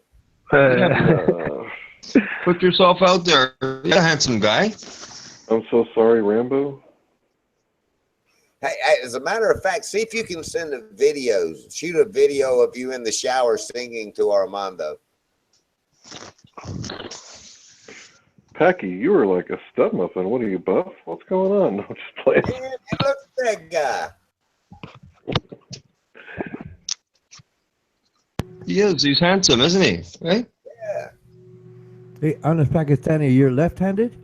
Put yourself out there. You're a handsome guy. I'm so sorry, Rambo. Hey, as a matter of fact, see if you can send the videos. Shoot a video of you in the shower singing to Armando. Packy, you were like a stud muffin. What are you, buff? What's going on? No, just playing. Man, look at that guy. He is. He's handsome, isn't he? Right? Yeah. Hey, honest Pakistani, you're left-handed?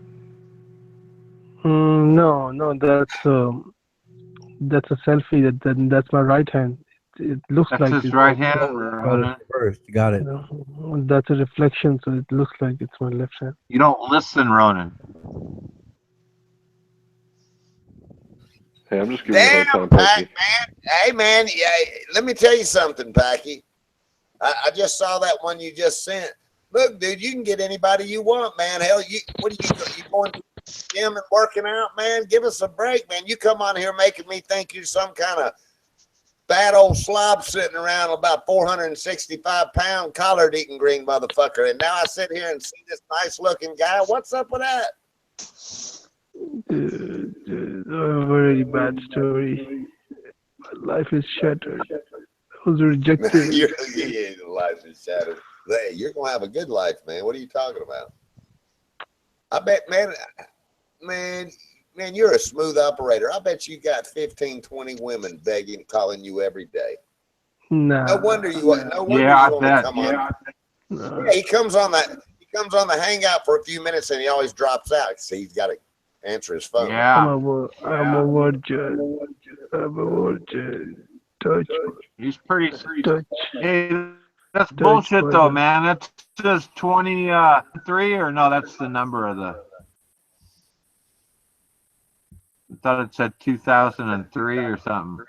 No, that's a selfie. That's my right hand. It looks That's like his right hand. First, got it. That's a reflection, so it looks like it's my left hand. You don't listen, Ronin. Hey, I'm just giving you a hard time, Packy, Packy. man. Hey, man. Yeah, let me tell you something, Packy. I just saw that one you just sent. Look, dude, you can get anybody you want, man. Hell, you going to the gym and working out, man? Give us a break, man. You come on here making me think you're some kind of fat old slob sitting around about 465-pound collard-eating green motherfucker. And now I sit here and see this nice-looking guy. What's up with that? A very bad story. My life is shattered. I was rejected. Your life is shattered. Hey, you're going to have a good life, man. What are you talking about? I bet, man, you're a smooth operator. I bet you got 15, 20 women begging, calling you every day. Nah. No wonder you want to come on. No. Yeah, he comes on the Hangout for a few minutes and he always drops out. See, he's got to answer his phone. Yeah. I'm a virgin. I'm a virgin. Touch. He's pretty. Touch. Hey, that's bullshit, though, man. That says 23, or no? That's the number of the. I thought it said 2003 or something.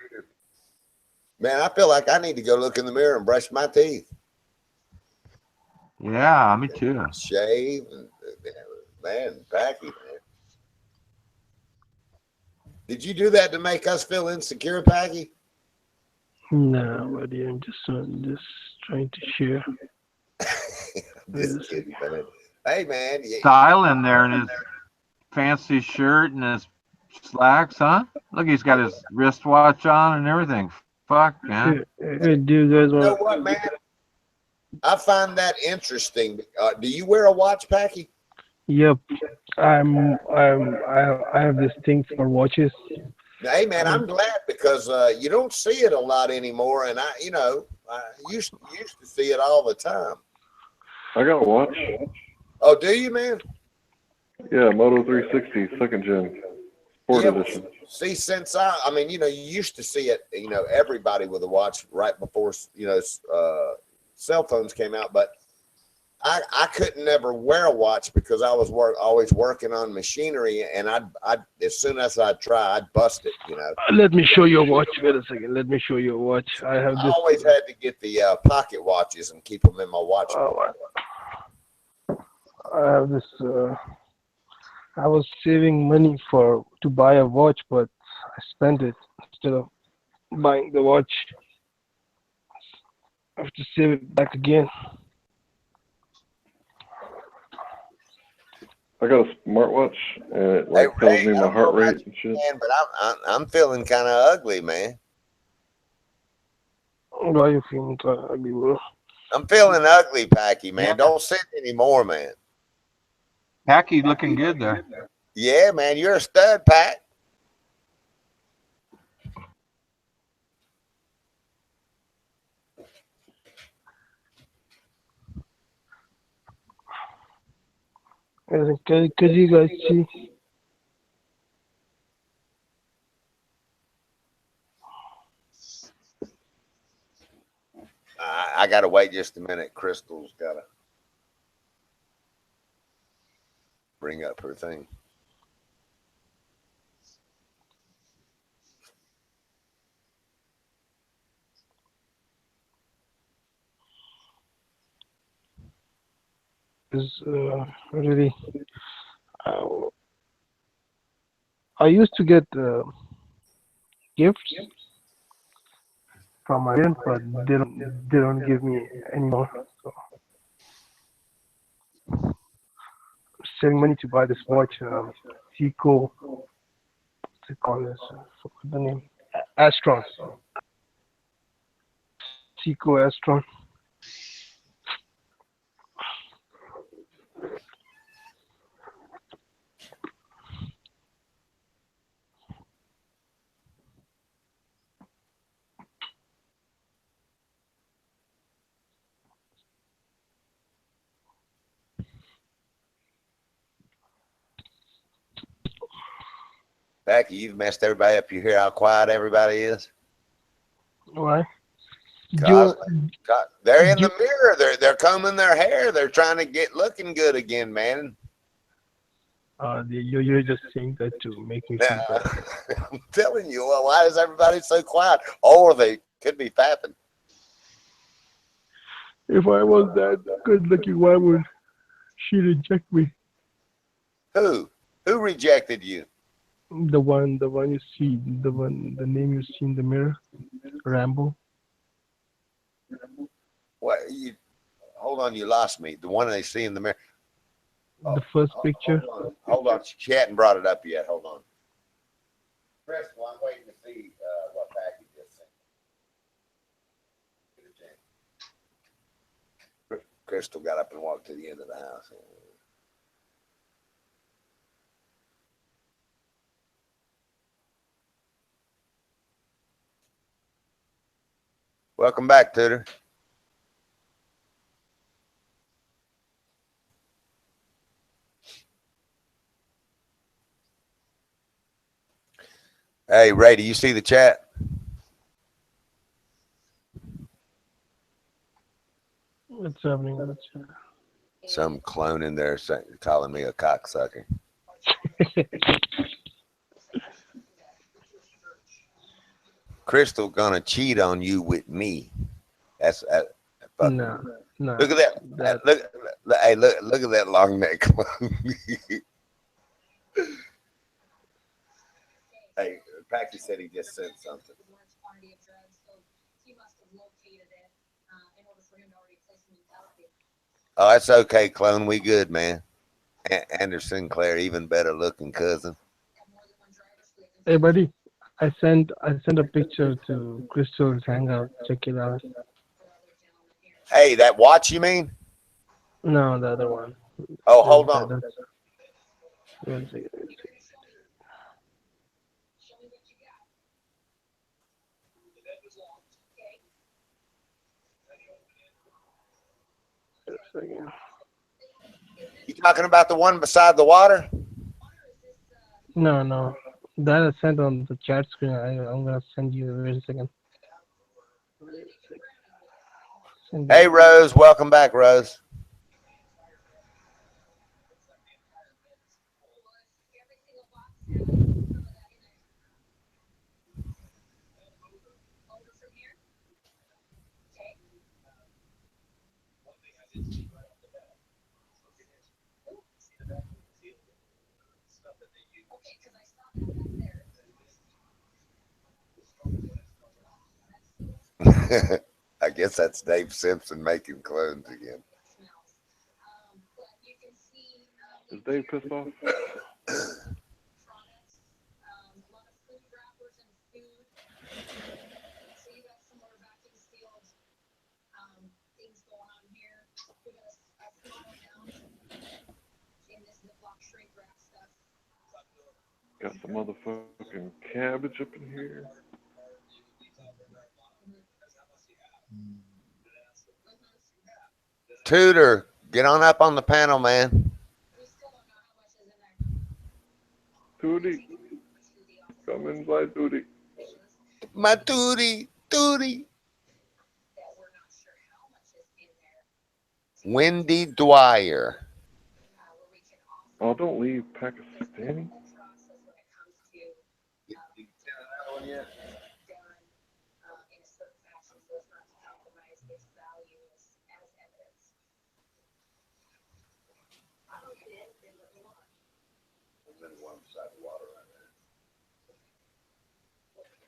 Man, I feel like I need to go look in the mirror and brush my teeth. Yeah, me too. Shave, man, Packy, man. Did you do that to make us feel insecure, Packy? No, buddy, I'm just trying to share. Just kidding, man. Hey, man. Style in there in his fancy shirt and his slacks, huh? Look, he's got his wristwatch on and everything. Fuck, man. Hey, do you guys want? You know what, man? I find that interesting. Do you wear a watch, Packy? Yep. I have this thing for watches. Hey, man, I'm glad because you don't see it a lot anymore, and I used to see it all the time. I got a watch. Oh, do you, man? Yeah, Moto 360, second gen, sport edition. See, since I mean, you used to see it, everybody with a watch right before, cell phones came out, but I couldn't never wear a watch because I was always working on machinery, and I'd as soon as I'd try, I'd bust it, Let me show you a watch. Wait a second. Let me show you a watch. I always had to get the pocket watches and keep them in my watch. I have this. I was saving money to buy a watch, but spent it instead of buying the watch. I have to save it back again. I got a smartwatch, and it Hey, like tells Ray, me I my don't know heart about rate you, and shit. man, but I'm feeling kind of ugly, man. Why are you feeling ugly, bro? I'm feeling ugly, Packy, man. Yeah. Don't send anymore, man. Packy looking good there. Yeah, man, you're a stud, Pack. Could you guys see? I gotta wait just a minute. Crystal's gotta bring up her thing. Is really. I used to get gifts from my parents, but they don't give me anymore. So I'm saving money to buy this watch. Seiko. What's it called? What's the name? Astron. Seiko Astron. Packy, you've messed everybody up. You hear how quiet everybody is? Why? Cause, You, they're in you, the mirror. They're combing their hair. They're trying to get looking good again, man. you're just saying that to make me feel Nah, better. I'm telling you. Well, why is everybody so quiet? Or they could be fapping. If I was that good looking, why would she reject me? Who? Who rejected you? The one you see, the name you see in the mirror, Rambo. What? You hold on. You lost me. The one they see in the mirror. The first picture. Hold on. She hadn't brought it up yet. Hold on. Crystal, I'm waiting to see what Packy just sent. Crystal got up and walked to the end of the house. Welcome back, Tudor. Hey, Ray, do you see the chat? What's happening? Some clone in there calling me a cocksucker. Crystal gonna cheat on you with me. That's No. Look at that. Hey, look at that long neck. Hey, Packy said he just sent something. Oh, that's okay, clone. We good, man. Anderson Claire, even better looking cousin. Hey, buddy, I sent a picture to Crystal's Hangout. Check it out. Hey, that watch you mean? No, the other one. Oh, hold on. One second. You talking about the one beside the water? No. That I sent on the chat screen. I'm gonna send you. Wait a second. Hey, Rose. Welcome back, Rose. I guess that's Dave Simpson making clones again. Is Dave pissed off? Got some motherfucking cabbage up in here. Tudor, get on up on the panel, man. Tootie. Come inside, Tootie. My Tootie, Tootie. Wendy Dwyer. Oh, don't leave Pakistani.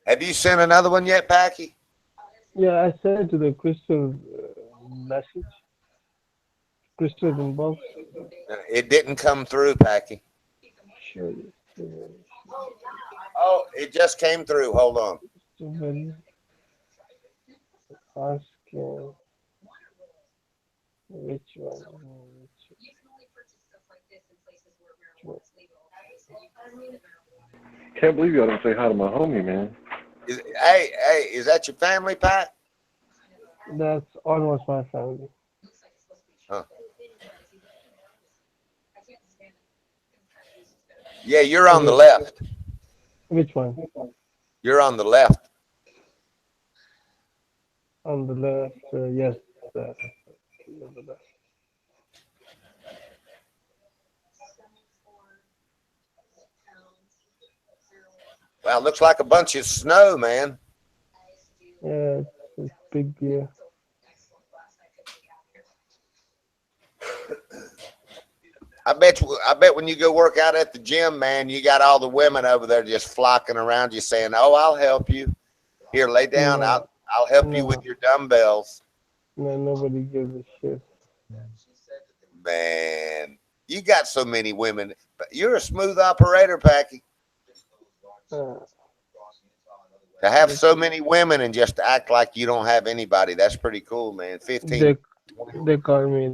Have you sent another one yet, Packy? Yeah, I sent it to the Crystal message. Crystal inbox. It didn't come through, Packy. Sure. Oh, it just came through. Hold on. Asking which one. Can't believe y'all didn't say hi to my homie, man. Hey, is that your family, Pat? That's almost my family. Huh. Yeah, you're on the left. Which one? You're on the left. On the left, yes. On the left. Wow, looks like a bunch of snow, man. Yeah, it's big deal. I bet when you go work out at the gym, man, you got all the women over there just flocking around you saying, "Oh, I'll help you. Here, lay down. No, I'll help you with your dumbbells." No, nobody gives a shit. Man, you got so many women. You're a smooth operator, Packy. To have so many women and just act like you don't have anybody, that's pretty cool, man. 15. They call me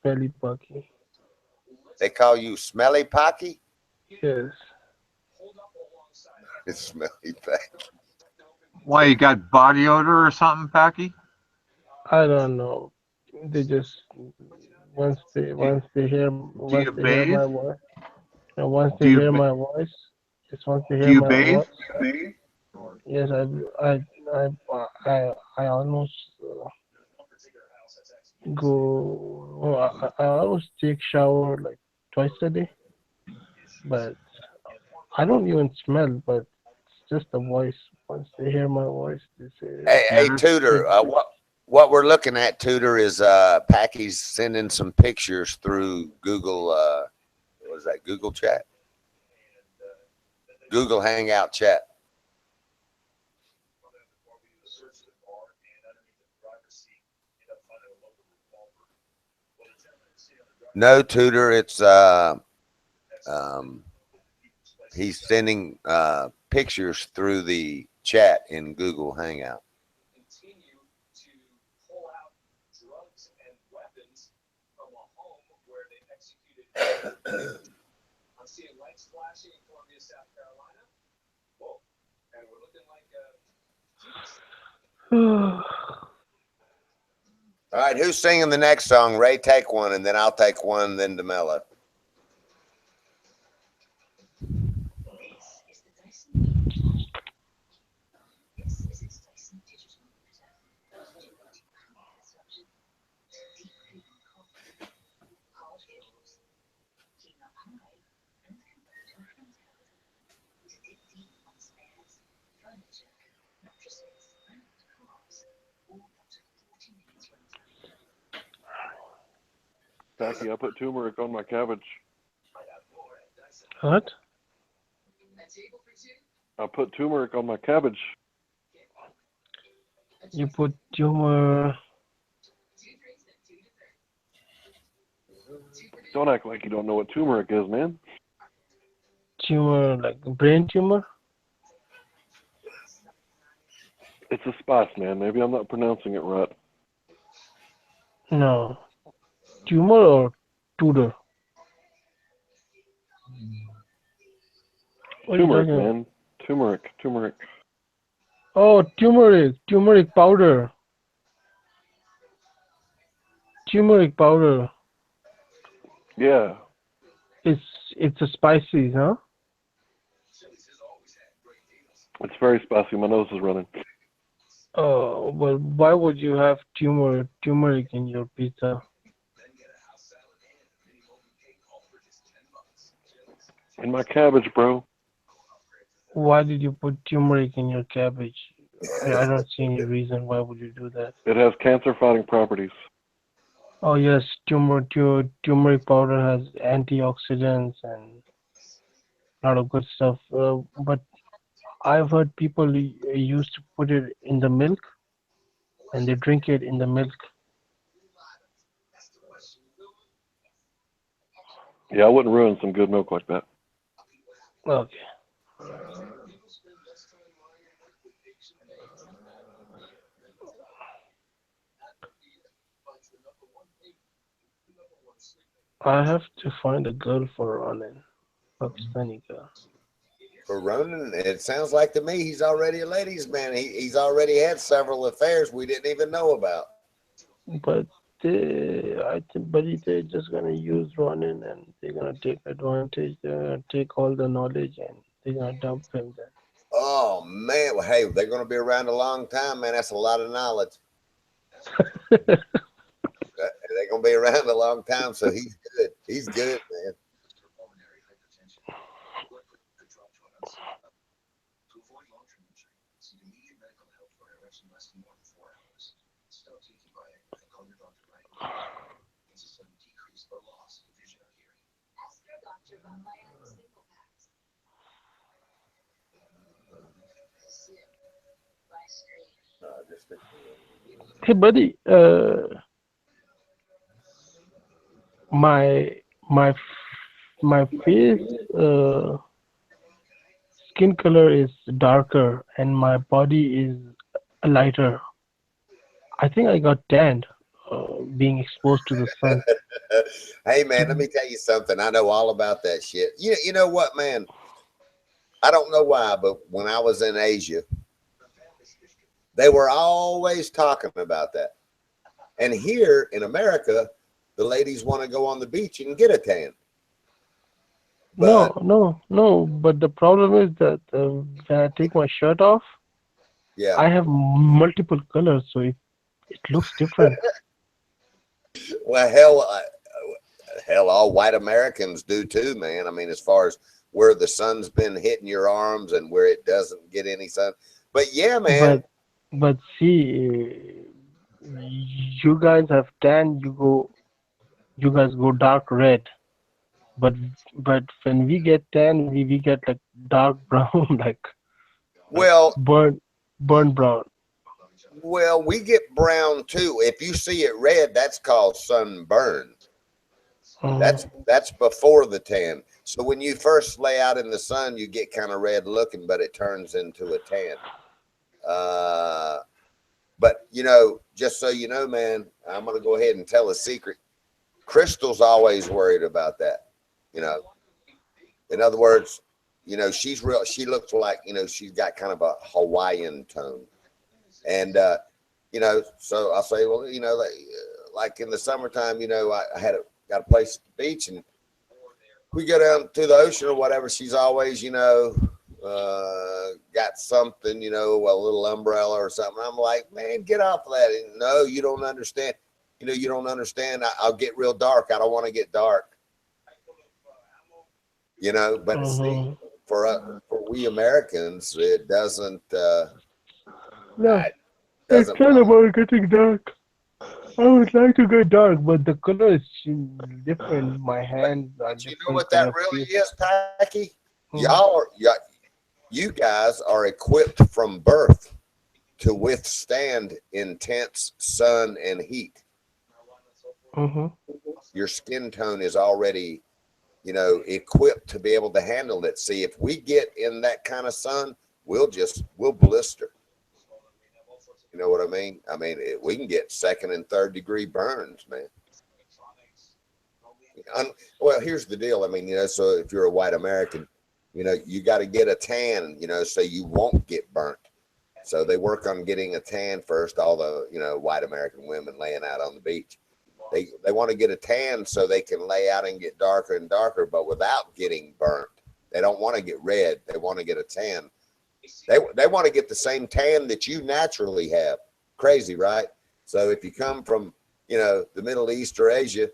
Smelly Pucky. They call you Smelly Pocky? Yes. It's Smelly Packy. Why, you got body odor or something, Packy? I don't know. They just once they hear my voice, and once they hear my voice, just once they hear my voice. Yes, I almost I almost take shower like twice a day, but I don't even smell. But it's just the voice. Once they hear my voice, they say, Hey, Tudor, what we're looking at, Tudor, is Packy's sending some pictures through Google. What is that? Google Chat. Google Hangout chat. No, Tudor, it's he's sending pictures through the chat in Google Hangout. All right, who's singing the next song? Ray, take one, and then I'll take one, then DeMello. Packy, I put turmeric on my cabbage. What? I put turmeric on my cabbage. You put tumor. Don't act like you don't know what turmeric is, man. Tumor, like brain tumor? It's a spice, man. Maybe I'm not pronouncing it right. No. Tumor or tudor? What are you Turmeric, talking about? man. Turmeric. Oh, turmeric powder. Turmeric powder. Yeah. It's a spicy, huh? It's very spicy. My nose is running. Oh, well, why would you have turmeric in your pizza? In my cabbage, bro. Why did you put turmeric in your cabbage? I don't see any reason why would you do that. It has cancer-fighting properties. Oh yes, turmeric powder has antioxidants and a lot of good stuff. But I've heard people used to put it in the milk and they drink it in the milk. Yeah, I wouldn't ruin some good milk like that. Okay. I have to find a girl for ronin, Pakistani girl. For Ronan, it sounds like to me he's already a ladies' man. He's already had several affairs we didn't even know about. But they're just gonna use ronin and they're gonna take advantage. They're gonna take all the knowledge and they're gonna dump him then. Oh man, well, hey, they're going to be around a long time, man. That's a lot of knowledge. They're going to be around a long time, so he's good. He's good, man. Hey buddy, my my my face skin color is darker and my body is lighter. I think I got tanned being exposed to the sun. Hey, man, let me tell you something. I know all about that shit. You know what, man? I don't know why, but when I was in Asia, they were always talking about that. And here in America, the ladies want to go on the beach and get a tan. But No. But the problem is that when I take my shirt off, yeah, I have multiple colors, so it looks different. well, hell, all white Americans do too, man. I mean, as far as where the sun's been hitting your arms and where it doesn't get any sun. But yeah, man. But see, you guys have tan. You guys go dark red. But when we get tan, we get like dark brown, like Well, burnt brown. well, we get brown too. If you see it red, that's called sunburn. That's before the tan. So when you first lay out in the sun, you get kind of red looking, but it turns into a tan. But you know, just so you know, man, I'm gonna go ahead and tell a secret. Crystal's always worried about that. You know, in other words, you know, she's real. She looks like, you know, she's got kind of a Hawaiian tone, and you know, so I'll say, well, you know, like in the summertime, you know, I got a place at the beach, and we go down to the ocean or whatever. She's always, you know, got something, you know, a little umbrella or something. I'm like, man, get off of that. And, no, you don't understand. You know, you don't understand. I'll get real dark. I don't want to get dark. You know, but see, for we Americans, it doesn't. No, it it's doesn't. not about getting dark. I would like to get dark, but the color is different. My hands are But you know different what that color. really is, Tacky? You guys are equipped from birth to withstand intense sun and heat. Your skin tone is already, you know, equipped to be able to handle it. See, if we get in that kind of sun, we'll blister. You know what I mean? I mean, we can get 2nd and 3rd degree burns, man. Well, here's the deal. I mean, you know, so if you're a white American, you know, you got to get a tan, you know, so you won't get burnt. So they work on getting a tan first. All the, you know, white American women laying out on the beach, they want to get a tan so they can lay out and get darker and darker, but without getting burnt. They don't want to get red. They want to get a tan. They want to get the same tan that you naturally have. Crazy, right? So if you come from, you know, the Middle East or Asia,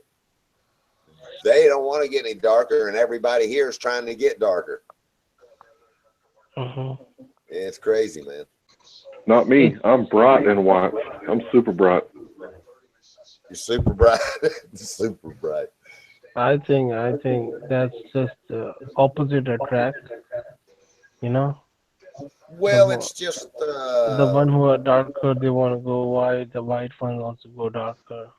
they don't want to get any darker, and everybody here is trying to get darker. It's crazy, man. Not me. I'm bright and white. I'm super bright. You're super bright. Super bright. I think that's just the opposite attract. You know. Well, it's just the one who are darker, they want to go white. The white ones also go darker.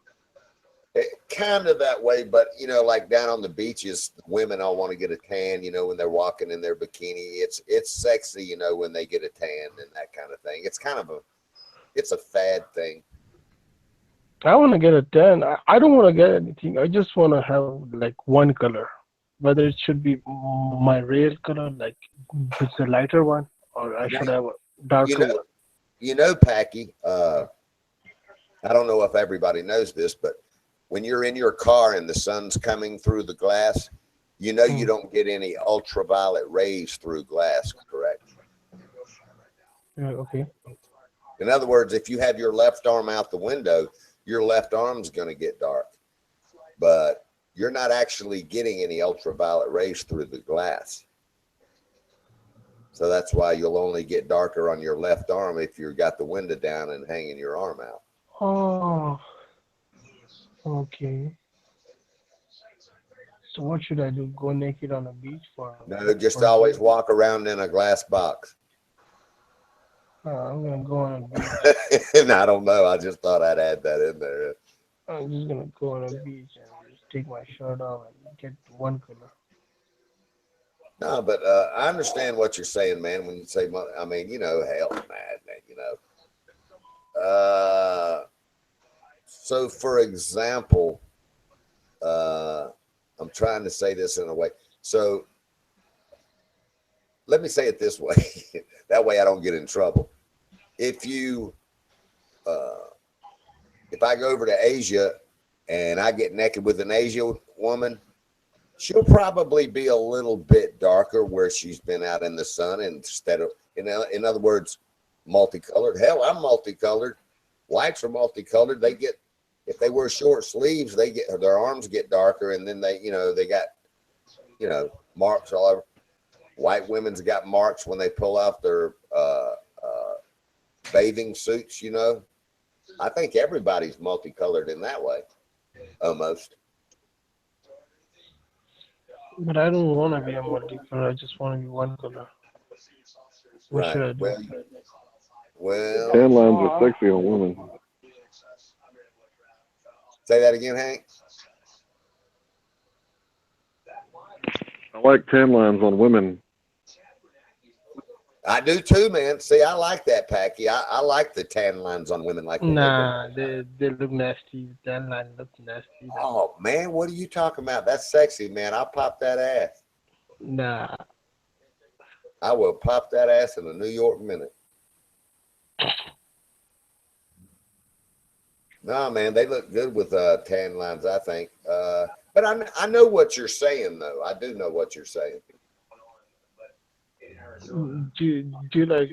Kind of that way, but you know, like down on the beaches, women all want to get a tan. You know, when they're walking in their bikini, it's sexy. You know, when they get a tan and that kind of thing. It's kind of it's a fad thing. I want to get a tan. I don't want to get anything. I just want to have like one color, whether it should be my real color, like it's a lighter one, or I should have a darker one. You know, Packy, I don't know if everybody knows this, but when you're in your car and the sun's coming through the glass, you know you don't get any ultraviolet rays through glass, correct? Okay. In other words, if you have your left arm out the window, your left arm's going to get dark. But you're not actually getting any ultraviolet rays through the glass. So that's why you'll only get darker on your left arm if you've got the window down and hanging your arm out. Oh. Okay. So what should I do? Go naked on a beach for? No, just always walk around in a glass box. I'm gonna go on a beach. And I don't know. I just thought I'd add that in there. I'm just gonna go on a beach and just take my shirt off and get one color. No, but I understand what you're saying, man. When you say, I mean, you know, hell, man, you know. So, for example, I'm trying to say this in a way. So, let me say it this way. That way I don't get in trouble. If I go over to Asia and I get naked with an Asian woman, she'll probably be a little bit darker where she's been out in the sun instead of, in other words, multicolored. Hell, I'm multicolored. Whites are multicolored. They get, if they wear short sleeves, they get, their arms get darker, and then they, you know, they got, you know, marks all over. White women's got marks when they pull off their bathing suits, you know. I think everybody's multicolored in that way, almost. But I don't want to be a multicolor. I just want to be one color. What should I do? Well, tan lines are sexy on women. Say that again, Hank. I like tan lines on women. I do too, man. See, I like that, Packy. I like the tan lines on women. Like, nah, they look nasty. Tan line looks nasty. Oh man, what are you talking about? That's sexy, man. I'll pop that ass. Nah. I will pop that ass in a New York minute. No, man, they look good with tan lines, I think. But I know what you're saying, though. I do know what you're saying. Do you like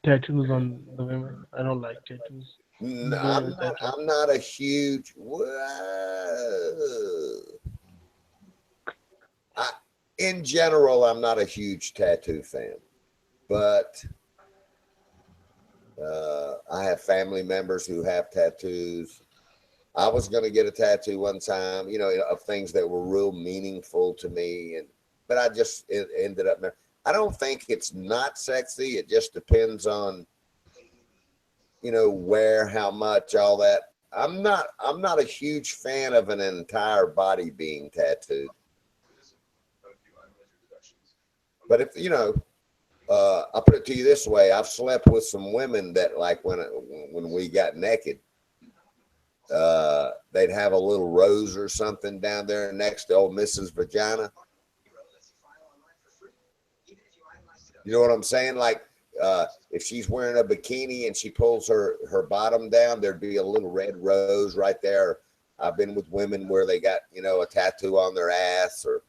tattoos on the women? I don't like tattoos. No, I'm not a huge. In general, I'm not a huge tattoo fan, but I have family members who have tattoos. I was going to get a tattoo one time, you know, of things that were real meaningful to me, but I just ended up. I don't think it's not sexy. It just depends on you know, where, how much, all that. I'm not a huge fan of an entire body being tattooed. But if, you know, I'll put it to you this way. I've slept with some women that, like, when we got naked, they'd have a little rose or something down there next to old Mrs. Vagina. You know what I'm saying? Like, if she's wearing a bikini and she pulls her bottom down, there'd be a little red rose right there. I've been with women where they got, you know, a tattoo on their ass, or,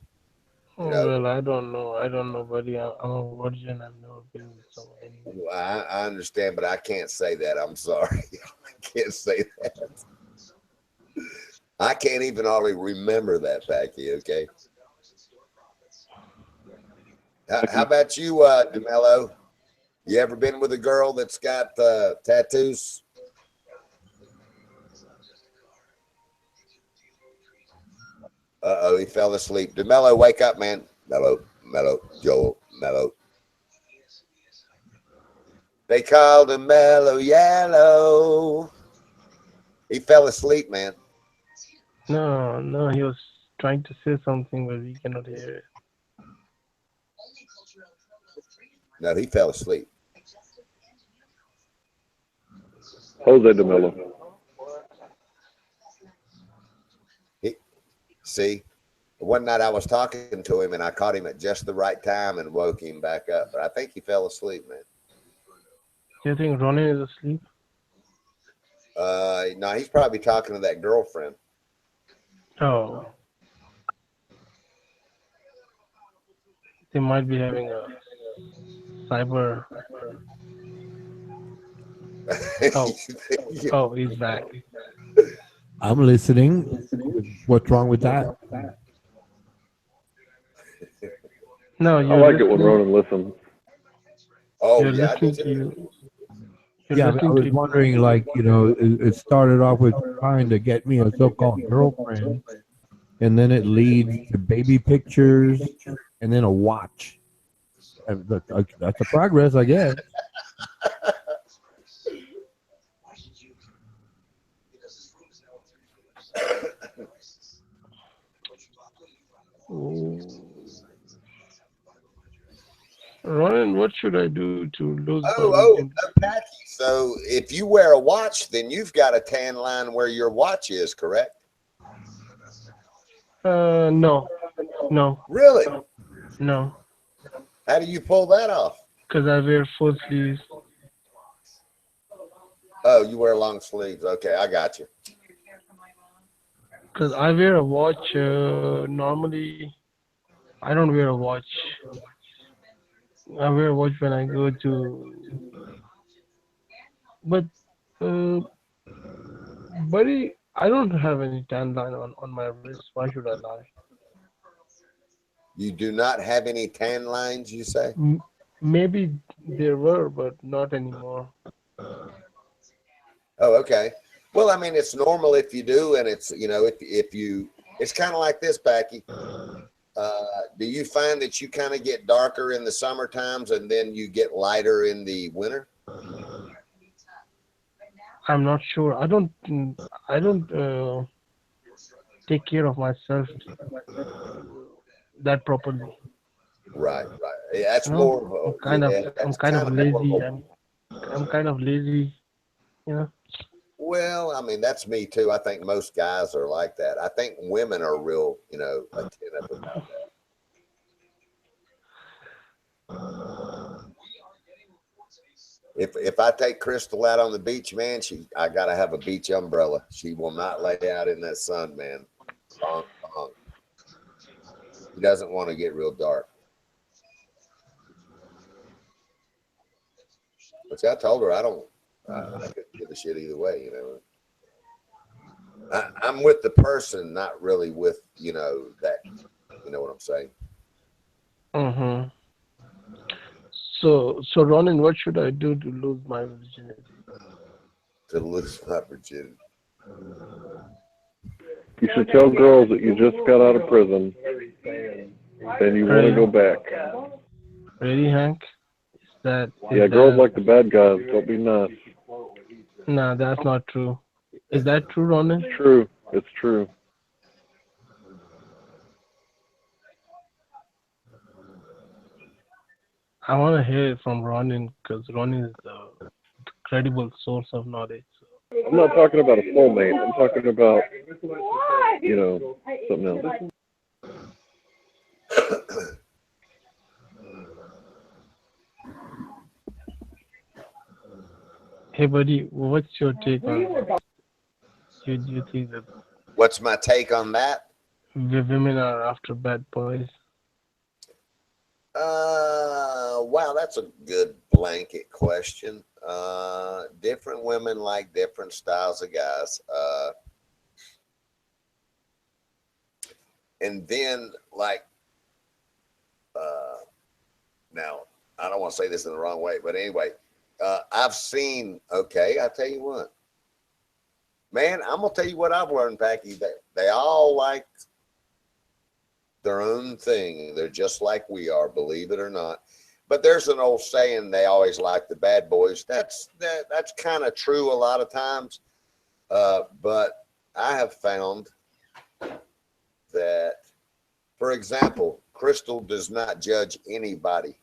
you know. Well, I don't know, buddy. I'm a virgin. I've never been with someone. Well, I understand, but I can't say that. I'm sorry. I can't say that. I can't even hardly remember that, Packy, okay? How about you, DeMello? You ever been with a girl that's got tattoos? Uh-oh, he fell asleep. DeMello, wake up, man. Mellow, Joel, Mellow. They called him Mellow Yellow. He fell asleep, man. No, he was trying to say something, but we cannot hear it. No, he fell asleep. Jose DeMello. See, one night I was talking to him and I caught him at just the right time and woke him back up. But I think he fell asleep, man. Do you think Ronin is asleep? No, he's probably talking to that girlfriend. Oh. They might be having a cyber. Oh, he's back. I'm listening. What's wrong with that? No, I like it when Ronan listens. Oh, you're yeah. listening to you. Yeah, I was wondering, like, you know, it started off with trying to get me a so-called girlfriend, and then it leads to baby pictures, and then a watch. And that's a progress, I guess. Ronan, what should I do to lose my Oh, Packy. So if you wear a watch, then you've got a tan line where your watch is, correct? No. Really? No. How do you pull that off? Because I wear full sleeves. Oh, you wear long sleeves. Okay, I got you. Because I wear a watch. Normally, I don't wear a watch. I wear a watch when I go to. But, buddy, I don't have any tan line on my wrist. Why should I lie? You do not have any tan lines, you say? Maybe there were, but not anymore. Oh, okay. Well, I mean, it's normal if you do, and it's, you know, if you, it's kind of like this, Packy. Do you find that you kind of get darker in the summer times and then you get lighter in the winter? I'm not sure. I don't take care of myself that properly. Right. Yeah, that's more of a, I'm kind of lazy. I'm kind of lazy, you know. Well, I mean, that's me too. I think most guys are like that. I think women are real, you know, attentive about that. If I take Crystal out on the beach, man, I gotta have a beach umbrella. She will not lay out in that sun, man. She doesn't want to get real dark. But I told her I couldn't give a shit either way, you know. I'm with the person, not really with, you know, that, you know what I'm saying? Mm-hmm. So Ronin, what should I do to lose my virginity? To lose my virginity. You should tell girls that you just got out of prison and you want to go back. Really, Hank? Yeah, girls like the bad guys. Don't be nice. Nah, that's not true. Is that true, Ronan? It's true. It's true. I want to hear it from Ronan because Ronan is a credible source of knowledge. I'm not talking about a soulmate. I'm talking about, something else. Hey, buddy, what's your take on that? Do you think that What's my take on that? women are after bad boys? Wow, that's a good blanket question. Different women like different styles of guys. And then now I don't want to say this in the wrong way, but anyway, I've seen, okay, I tell you what, man, I'm going to tell you what I've learned, Packy, that they all like their own thing. They're just like we are, believe it or not. But there's an old saying, they always like the bad boys. That's kind of true a lot of times. But I have found that, for example, Crystal does not judge anybody.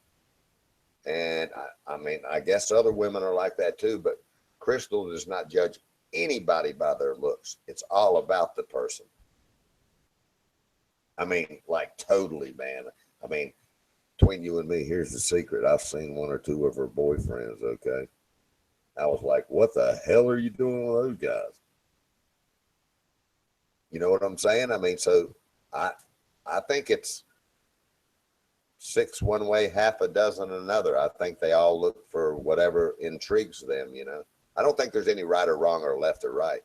And I mean, I guess other women are like that too, but Crystal does not judge anybody by their looks. It's all about the person. I mean, like totally, man. I mean, between you and me, here's the secret. I've seen one or two of her boyfriends, okay? I was like, what the hell are you doing with those guys? You know what I'm saying? I mean, so I think it's 6 one way, half a dozen another. I think they all look for whatever intrigues them, you know? I don't think there's any right or wrong or left or right.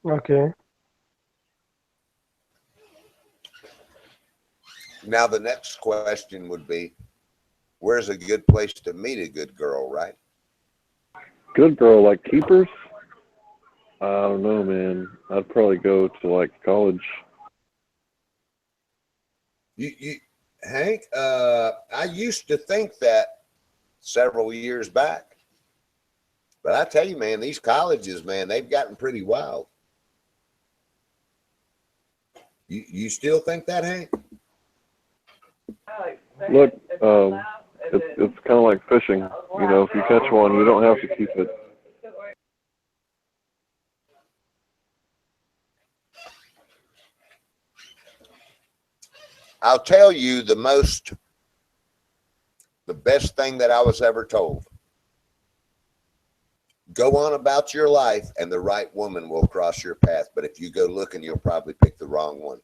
Okay. Now, the next question would be, where's a good place to meet a good girl, right? Good girl, like keepers? I don't know, man. I'd probably go to like college. Hank, I used to think that several years back. But I tell you, man, these colleges, man, they've gotten pretty wild. You still think that, Hank? Look, it's kind of like fishing. You know, if you catch one, you don't have to keep it. I'll tell you the best thing that I was ever told. Go on about your life and the right woman will cross your path. But if you go looking, you'll probably pick the wrong one.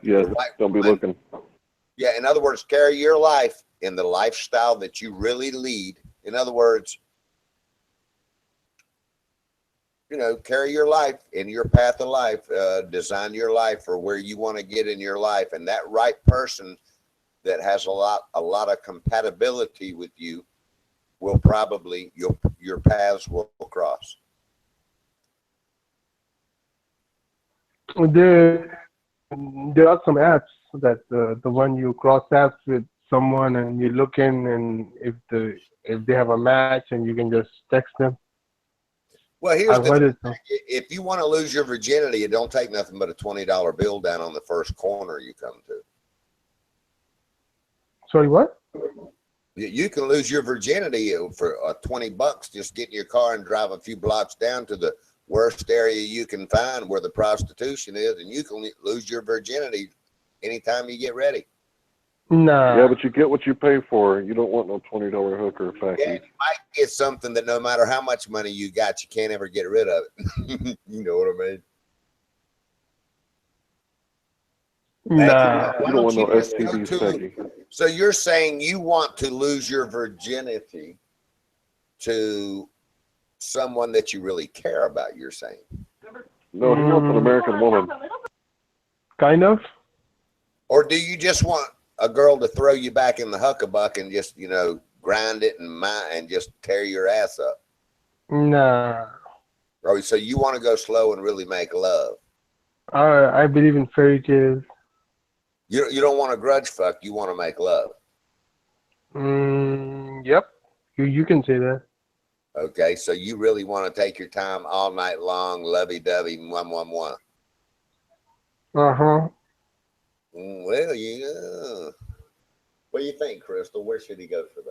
Yes, don't be looking. Yeah, in other words, carry your life in the lifestyle that you really lead. In other words, you know, carry your life in your path of life, design your life for where you want to get in your life. And that right person that has a lot of compatibility with you will probably, your paths will cross. There are some apps that the one you cross apps with someone and you look in, and if they have a match, and you can just text them. Well, here's the thing. If you want to lose your virginity, it don't take nothing but a $20 bill down on the first corner you come to. Sorry, what? You can lose your virginity for $20. Just get in your car and drive a few blocks down to the worst area you can find where the prostitution is, and you can lose your virginity anytime you get ready. Nah. Yeah, but you get what you pay for. You don't want no $20 hooker, Packy. Yeah, you might get something that no matter how much money you got, you can't ever get rid of it. You know what I mean? Nah. You don't want no STDs, Packy. So you're saying you want to lose your virginity to someone that you really care about, you're saying? No, he wants an American woman. Kind of. Or do you just want a girl to throw you back in the huckabuck and just, you know, grind it and just tear your ass up? Nah. Oh, so you want to go slow and really make love? I believe in fairy tales. You don't want to grudge fuck. You want to make love. Yep. You can say that. Okay, so you really want to take your time all night long, lovey-dovey, mwah. Uh-huh. Well, what do you think, Crystal? Where should he go for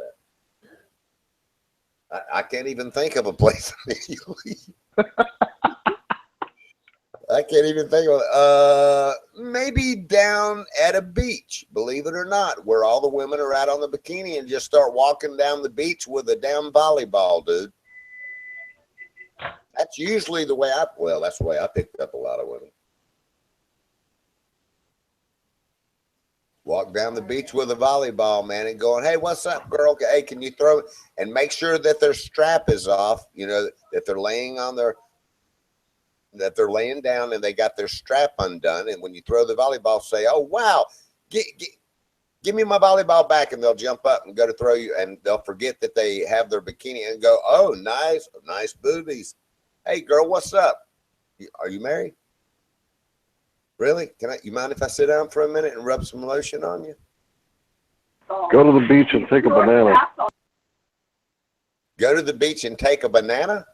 that? I can't even think of a place. I can't even think of maybe down at a beach, believe it or not, where all the women are out on the bikini and just start walking down the beach with a damn volleyball, dude. That's usually the way that's the way I picked up a lot of women. Walk down the beach with a volleyball, man, and going, hey, what's up, girl? Hey, can you throw it? And make sure that their strap is off, that they're laying down and they got their strap undone. And when you throw the volleyball, say, oh, wow, give me my volleyball back. And they'll jump up and go to throw you. And they'll forget that they have their bikini and go, oh, nice boobies. Hey, girl, what's up? Are you married? Really? You mind if I sit down for a minute and rub some lotion on you? Go to the beach and take a banana. Go to the beach and take a banana?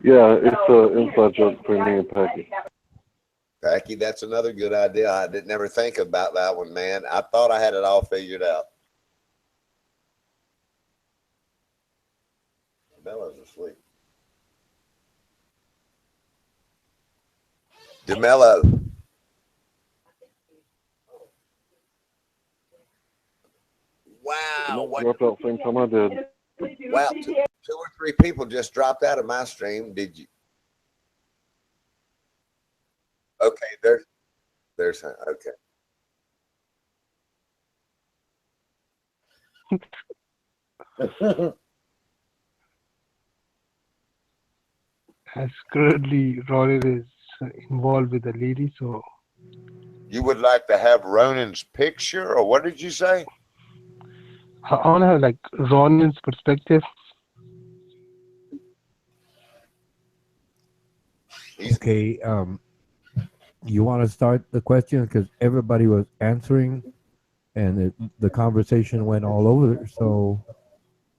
Yeah, it's an inside joke between me and Packy. Packy, that's another good idea. I didn't ever think about that one, man. I thought I had it all figured out. Bella's asleep. DeMello. Wow. What dropped out same time I did. Wow. Two or three people just dropped out of my stream. Did you? Okay. There's okay. As currently Ronin is involved with the lady, so You would like to have Ronin's picture, or what did you say? I want to have like Ronin's perspective. Okay, you want to start the question because everybody was answering, and the conversation went all over. So,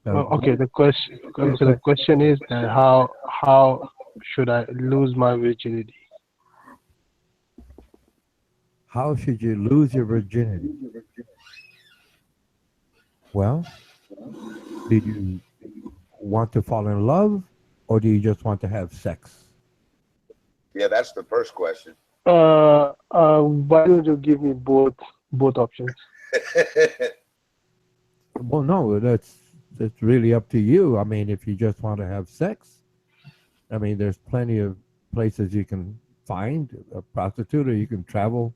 Okay, the question is that how should I lose my virginity? how should you lose your virginity? Well, do you want to fall in love, or do you just want to have sex? Yeah, that's the first question. Why don't you give me both options? Well, no, that's really up to you. I mean, if you just want to have sex, I mean, there's plenty of places you can find a prostitute, or you can travel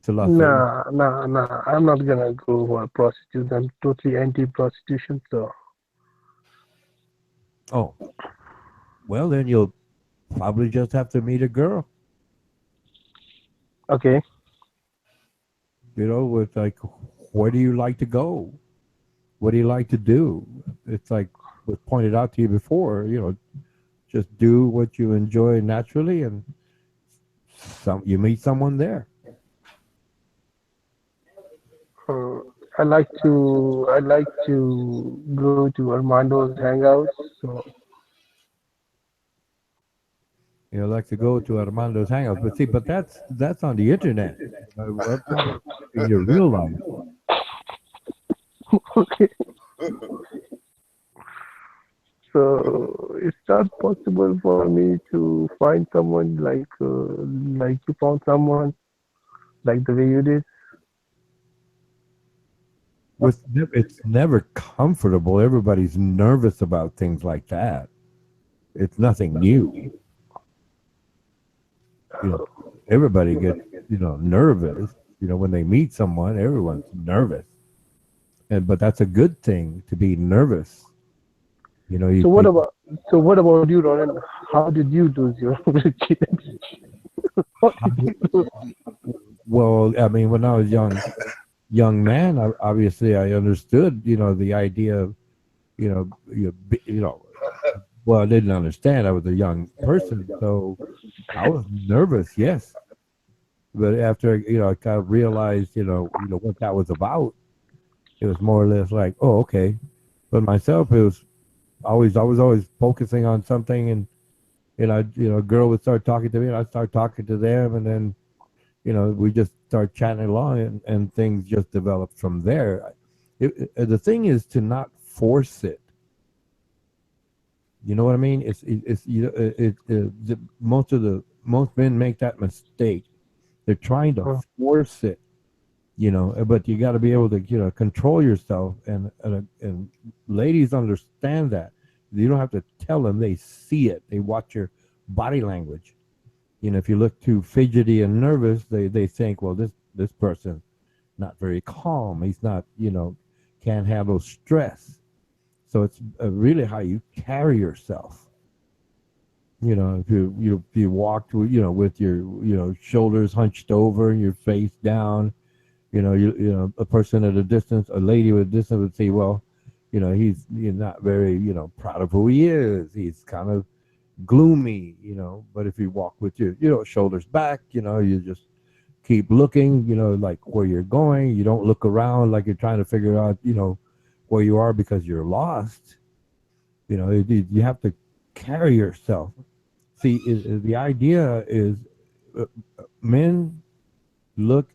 to Las Vegas. Nah. I'm not gonna go for a prostitute. I'm totally anti-prostitution. So. Oh, well, then you'll probably just have to meet a girl. Okay. With like, where do you like to go? What do you like to do? It's like was pointed out to you before, just do what you enjoy naturally, and you meet someone there. I like to go to Armando's hangouts. So. You like to go to Armando's hangouts, but that's on the internet. That's not in your real life. Okay. So it's not possible for me to find someone like you found someone like the way you did. It's never comfortable. Everybody's nervous about things like that. It's nothing new. Everybody gets nervous. When they meet someone, everyone's nervous. But that's a good thing to be nervous. So what about you, Ronan? How did you lose your virginity? Well, I mean, when I was young man, obviously I understood, the idea of, well, I didn't understand. I was a young person, so I was nervous, yes. But after, I kind of realized, what that was about, It was more or less like, oh, okay. But myself, it was I was always focusing on something, and a girl would start talking to me, and I'd start talking to them, and then we just start chatting along, and things just developed from there. The thing is to not force it. You know what I mean? It's most men make that mistake. They're trying to force it, but you got to be able to control yourself, and ladies understand that. You don't have to tell them; they see it. They watch your body language. If you look too fidgety and nervous, they think, well, this person not very calm. He's not, can't handle stress. So it's really how you carry yourself. If you walk with your shoulders hunched over and your face down, a person at a distance, a lady at a distance would say, well, he's not very proud of who he is. He's kind of gloomy, but if you walk with your shoulders back, you just keep looking, like where you're going. You don't look around like you're trying to figure out, where you are because you're lost. You have to carry yourself. See, the idea is men look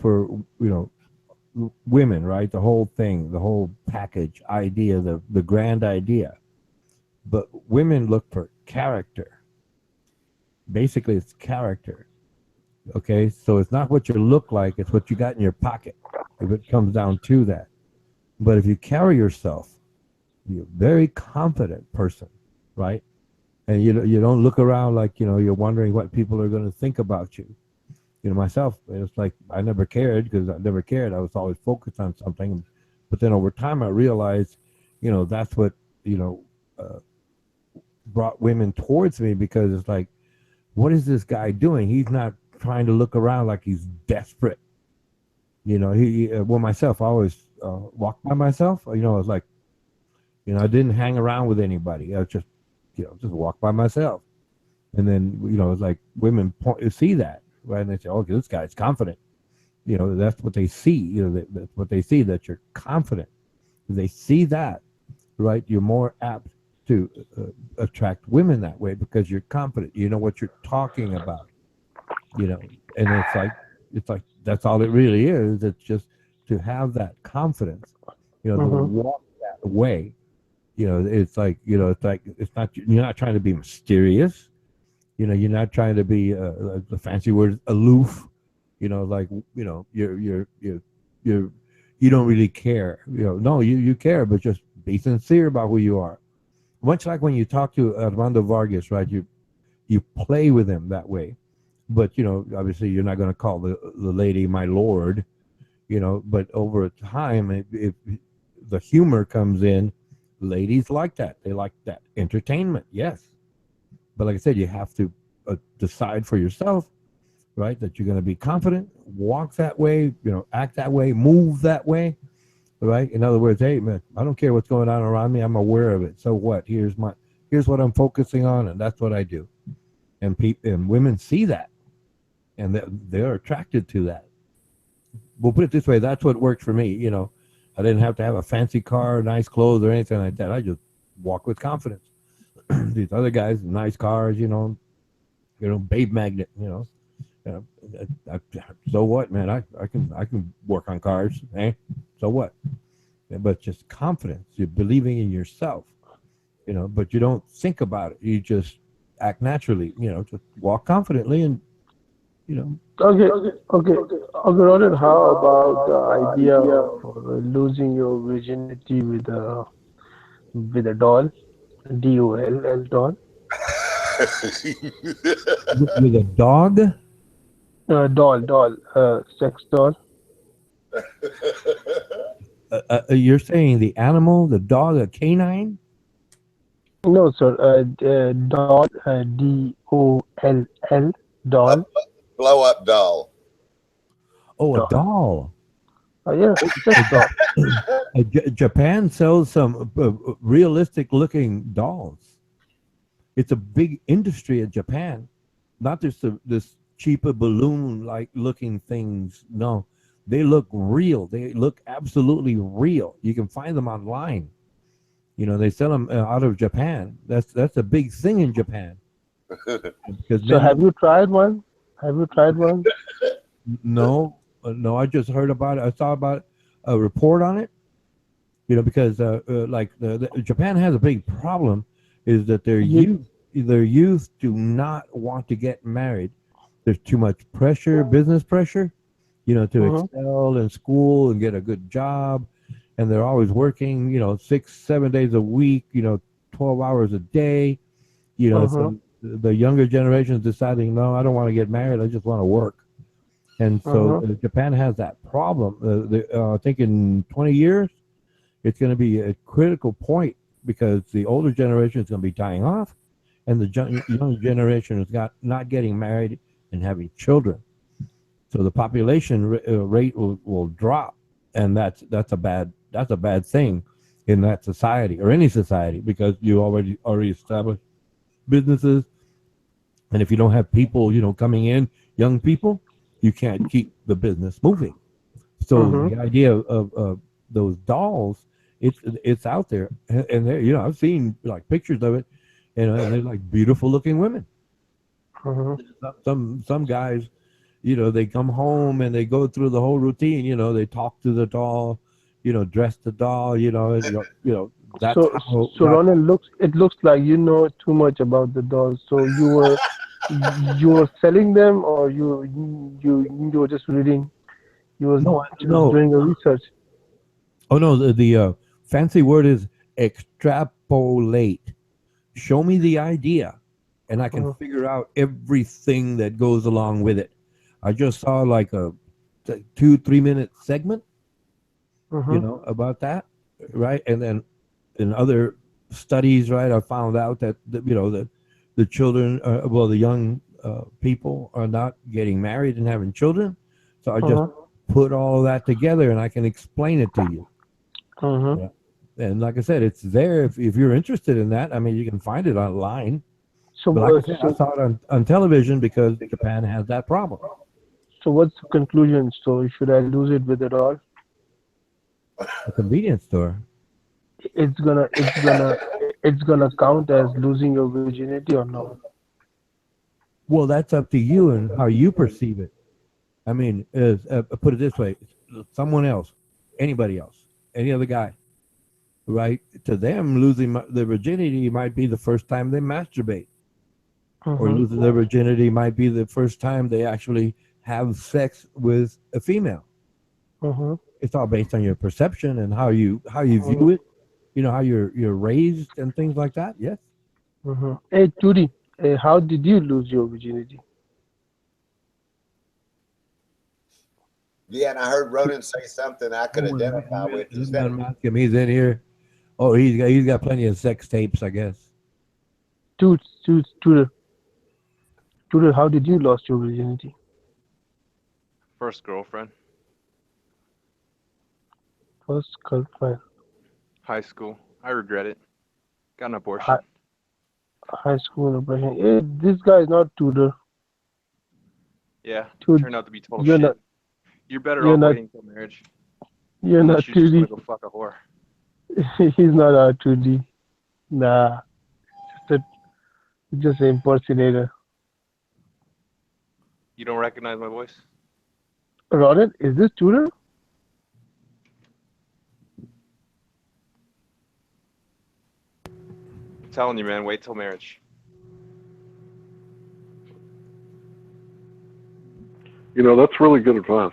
for, women, right? The whole thing, the whole package idea, the grand idea. But women look for character. Basically, it's character. Okay, so it's not what you look like; it's what you got in your pocket. If it comes down to that, but if you carry yourself, you're a very confident person, right? And you don't look around like you're wondering what people are going to think about you. Myself, it's like I never cared because I never cared. I was always focused on something, but then over time I realized, that's what brought women towards me, because it's like, what is this guy doing? He's not trying to look around like he's desperate. Myself, I always walked by myself. I was like, I didn't hang around with anybody. I was just, just walk by myself. And then, it's like women see that, right? And they say, okay, this guy's confident. That's what they see. That's what they see, that you're confident. If they see that, right, you're more apt to attract women that way because you're confident. You know what you're talking about. And it's like that's all it really is. It's just to have that confidence. To walk that way. It's like it's not, you're not trying to be mysterious. You're not trying to be the fancy word aloof. Like you don't really care. No, you care, but just be sincere about who you are. Much like when you talk to Armando Vargas, right? You play with him that way, but obviously you're not going to call the lady my lord, But over time, if the humor comes in, ladies like that. They like that entertainment, yes. But like I said, you have to decide for yourself, right? That you're going to be confident, walk that way, act that way, move that way, right? In other words, hey man, I don't care what's going on around me. I'm aware of it. So what? Here's what I'm focusing on, and that's what I do. And women see that, and they're attracted to that. We'll put it this way: that's what worked for me. I didn't have to have a fancy car, nice clothes, or anything like that. I just walk with confidence. These other guys, nice cars, babe magnet, so what, man? I can work on cars, eh? So what? But just confidence. You're believing in yourself, but you don't think about it. You just act naturally, just walk confidently, and Okay, Ronan, how about the idea of losing your virginity with a doll, DOLL doll? with a dog. Doll, sex doll. You're saying the animal, the dog, a canine? No, sir. Doll, DOLL, doll. Blow up doll. Oh, a doll. Yeah, sex doll. Japan sells some realistic looking dolls. It's a big industry in Japan. Not just this cheaper balloon like looking things. No, They look real. They look absolutely real. You can find them online. You know, they sell them out of Japan. That's a big thing in Japan because So men have don't. you tried one? Have you tried one? No, no. I just heard about it. I saw about a report on it. You know, because like Japan has a big problem is that You, their youth do not want to get married. There's too much pressure, business pressure, you know, to uh-huh, excel in school and get a good job, and they're always working, you know, 6 7 days a week, you know, 12 hours a day, you know. uh-huh, So the younger generation is deciding, no, I don't want to get married. I just want to work. And so uh-huh, Japan has that problem. I think in 20 years it's going to be a critical point because the older generation is going to be dying off, and the young generation is not getting married and having children. So the population rate will drop, and that's a bad thing in that society or any society because you already established businesses, and if you don't have people, you know, coming in, young people, you can't keep the business moving. So uh-huh. the idea of those dolls, it's out there, and you know, I've seen like pictures of it, you know, and they're like beautiful looking women. Uh-huh. Some guys, you know, they come home and they go through the whole routine. You know, they talk to the doll, you know, dress the doll. You know, that's So, how so Ronan, it looks like you know too much about the dolls. So you were selling them, or you were just reading. You was no just no doing a research. oh no the fancy word is extrapolate. Show me the idea, and I can Uh-huh. figure out everything that goes along with it. I just saw like a 2 3 minute segment, you Uh-huh. know, about that, right? And then in other studies, right, I found out that you know the children, well, the young people are not getting married and having children. So I just Uh-huh. put all of that together, and I can explain it to you. Uh-huh. Yeah. And like I said, it's there if you're interested in that. I mean, you can find it online. So, But like I said, I so, saw it on television because Japan has that problem. so what's the conclusion? So, should I lose it with it all? A convenience store. It's gonna count as losing your virginity or no? Well, that's up to you and how you perceive it. I mean, put it this way: someone else, anybody else, any other guy, right? To them, losing their virginity might be the first time they masturbate, or Uh-huh. losing their virginity might be the first time they actually have sex with a female. Uh-huh. It's all based on your perception and how you Uh-huh. view it. You know how you're raised and things like that. Yes. Uh-huh. Hey, Turi, how did you lose your virginity? Yeah, and I heard Ronan say something I could Oh, identify with. Is that ask him. He's in here. Oh, he's got plenty of sex tapes, I guess. Tudor, how did you lost your virginity? First girlfriend, First girlfriend, high school. I regret it. Got an abortion. high, high school impression. Hey, this guy is not Tudor. Yeah, Tud, turned out to be total you're shit. not. You're better You're off not. waiting till marriage, You're not unless you just want Tudi. to go fuck a whore. He's not our Tudi. Nah, just just an impersonator. You don't recognize my voice? Ronan, is this Tudor? I'm telling you, man, wait till marriage. You know, that's really good advice.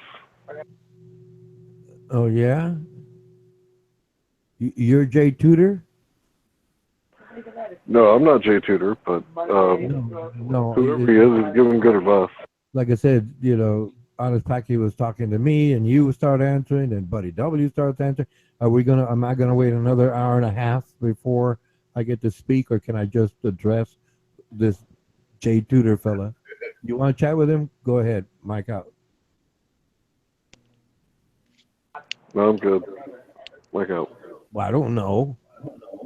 Oh yeah. You're Jay Tudor. No, I'm not Jay Tudor, but No. whoever he is giving good advice. Like I said, you know, Honest Packy was talking to me, and you start answering, and Buddy W starts answering. Am I gonna wait another hour and a half before I get to speak, or can I just address this Jay Tudor fella? You want to chat with him? Go ahead, mic out. No, I'm good. Like out. Well, I don't know.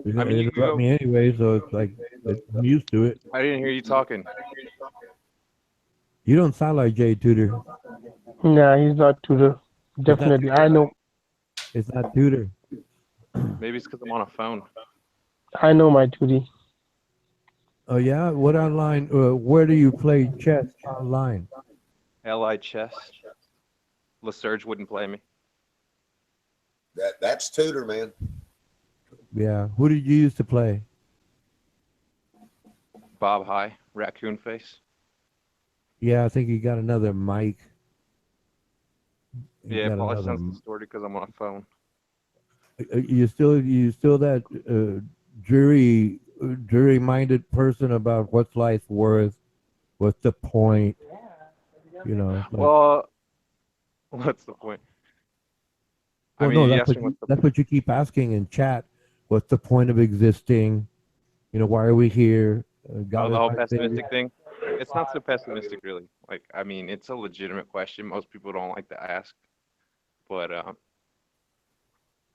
You're I gonna mean, you interrupt go. me anyway, so it's like I'm used to it. I didn't hear you talking. You don't sound like Jay Tudor. Nah, he's not Tudor. Definitely. I know. It's not tutor. Maybe it's because I'm on a phone. I know my duty. Oh yeah, what online? Where do you play chess online? Li chess. LaSurge wouldn't play me. That's tutor, man. Yeah, who did you used to play? Bob High, raccoon face. Yeah, I think you got another mic. You Yeah, got probably another. sounds distorted because I'm on a phone. You still that jury-minded person about what's life worth, what's the point? Well, what's the point? I Well, mean, no, you that's asked what me you, what's the that's what you keep asking in chat. What's the point of existing? Why are we here? God the is whole my savior. pessimistic thing. It's not so pessimistic, really. Like, I mean, it's a legitimate question. Most people don't like to ask, but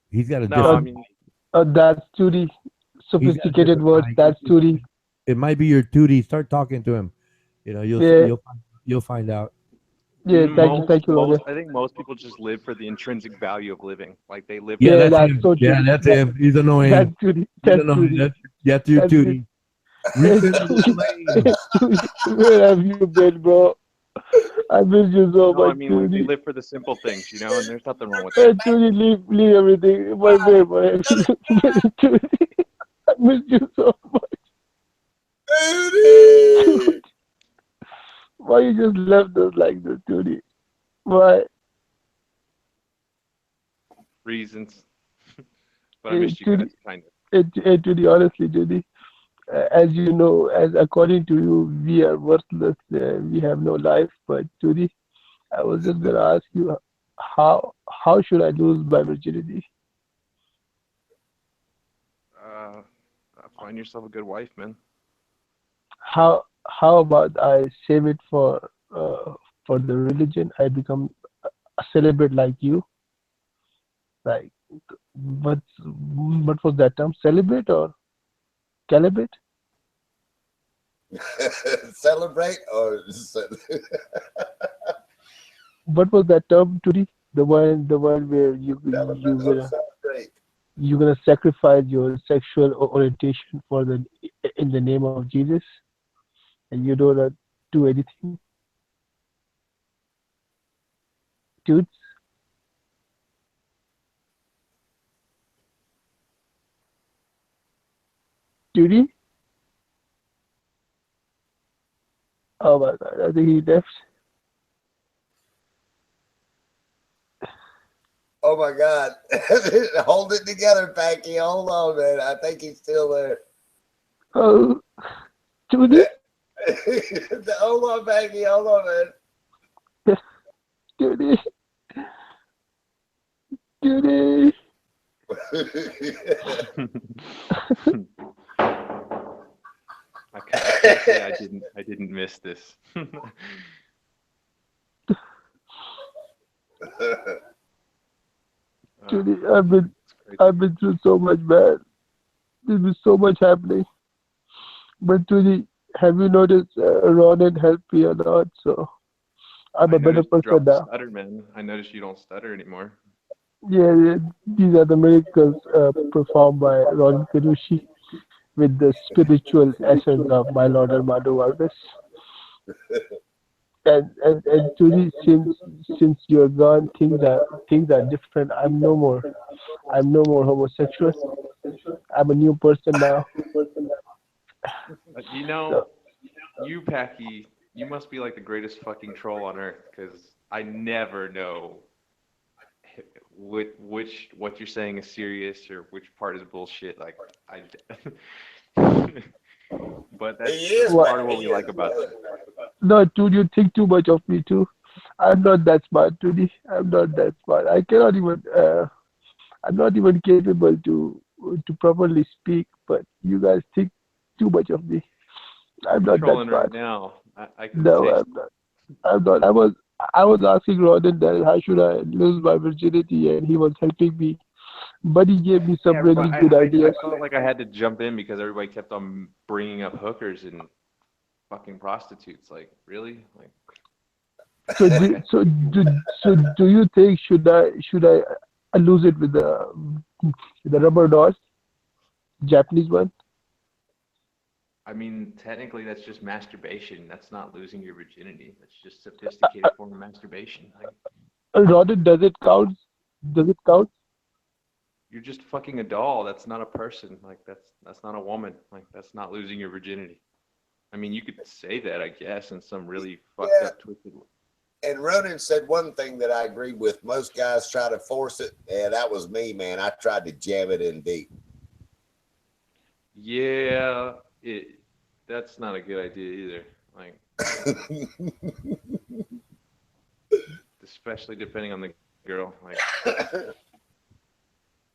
He's got a no, I different. mean, That's duty. He's got a Sophisticated different words. mic. That's duty. It might be your duty. Start talking to him. Yeah. You'll find out. Yeah. Thank you, Ronin. I think most people just live for the intrinsic value of living. Like they live. Yeah, Yeah, that's that's him. so Yeah, duty. that's him. He's annoying. That's duty. He's That's annoying. duty. That's your That's duty. Reach into the flame. Duty. Where have you been, bro? I miss you so No, I much, mean like they duty. live for the simple things, and there's nothing wrong with Hey, that. duty, leave everything. Where have you been, duty? I miss you so much. Duty! Why you just left us like this, duty? Why? Reasons, but I missed you Duty, guys, kind of. duty, honestly, duty. As you know, as according to you, we are worthless. We have no life. But duty, I was just gonna ask you, how should I lose my virginity? Find yourself a good wife, man. How about I save it for the religion? I become a celibate like you. Like what was that term? Celibate or celibate? Celebrate or What was that term, Turi? The one where celebrate. you're gonna sacrifice your sexual orientation for the in the name of Jesus, and you don't do anything, dude. Duty? Oh my God! I think he left. Oh my God. Hold it together, Packy. Hold on, man. I think he's still there. Oh, Duty? Hold on, Packy. Hold on, man. Duty? Duty? I can't say I didn't miss this. Duty, I've been through so much, man. There's been so much happening. But Duty, have you noticed Ronan helped me a lot? So I'm I a better noticed you person dropped now. stutter, man. I noticed you don't stutter anymore. Yeah, these are the miracles performed by Ron Karushi with the spiritual essence of my Lord Armando Vargas. And Judy, since you're gone, things are different. I'm no more homosexual. I'm a new person now. You know, So, you, Packy, you must be like the greatest fucking troll on earth because I never know what you're saying is serious or which part is bullshit. Like I, but that's what? part of what we like about you. No, dude, you think too much of me too. I'm not that smart, Judy. I'm not that smart. I cannot even. I'm not even capable to properly speak. But you guys think too much of me. I'm You're not that trolling right smart. now. I can No, taste. I'm not. I'm not. I was asking Ronan that how should I lose my virginity, and he was helping me. But he gave me some Yeah, but really good I ideas. felt like I had to jump in because everybody kept on bringing up hookers and fucking prostitutes. Like, really? Like, So do you think should I lose it with the rubber dolls, Japanese one? I mean, technically, that's just masturbation. That's not losing your virginity. That's just sophisticated form of masturbation. Like, Ronin, does it count? Does it count? you're just fucking a doll. That's not a person. Like, that's not a woman. Like, that's not losing your virginity. I mean, you could say that, I guess, in some really fucked Yeah. up, twisted way. And Ronan said one thing that I agree with. Most guys try to force it. Yeah, that was me, man. I tried to jam it in deep. Yeah, that's not a good idea either. Like, especially depending on the girl. Like,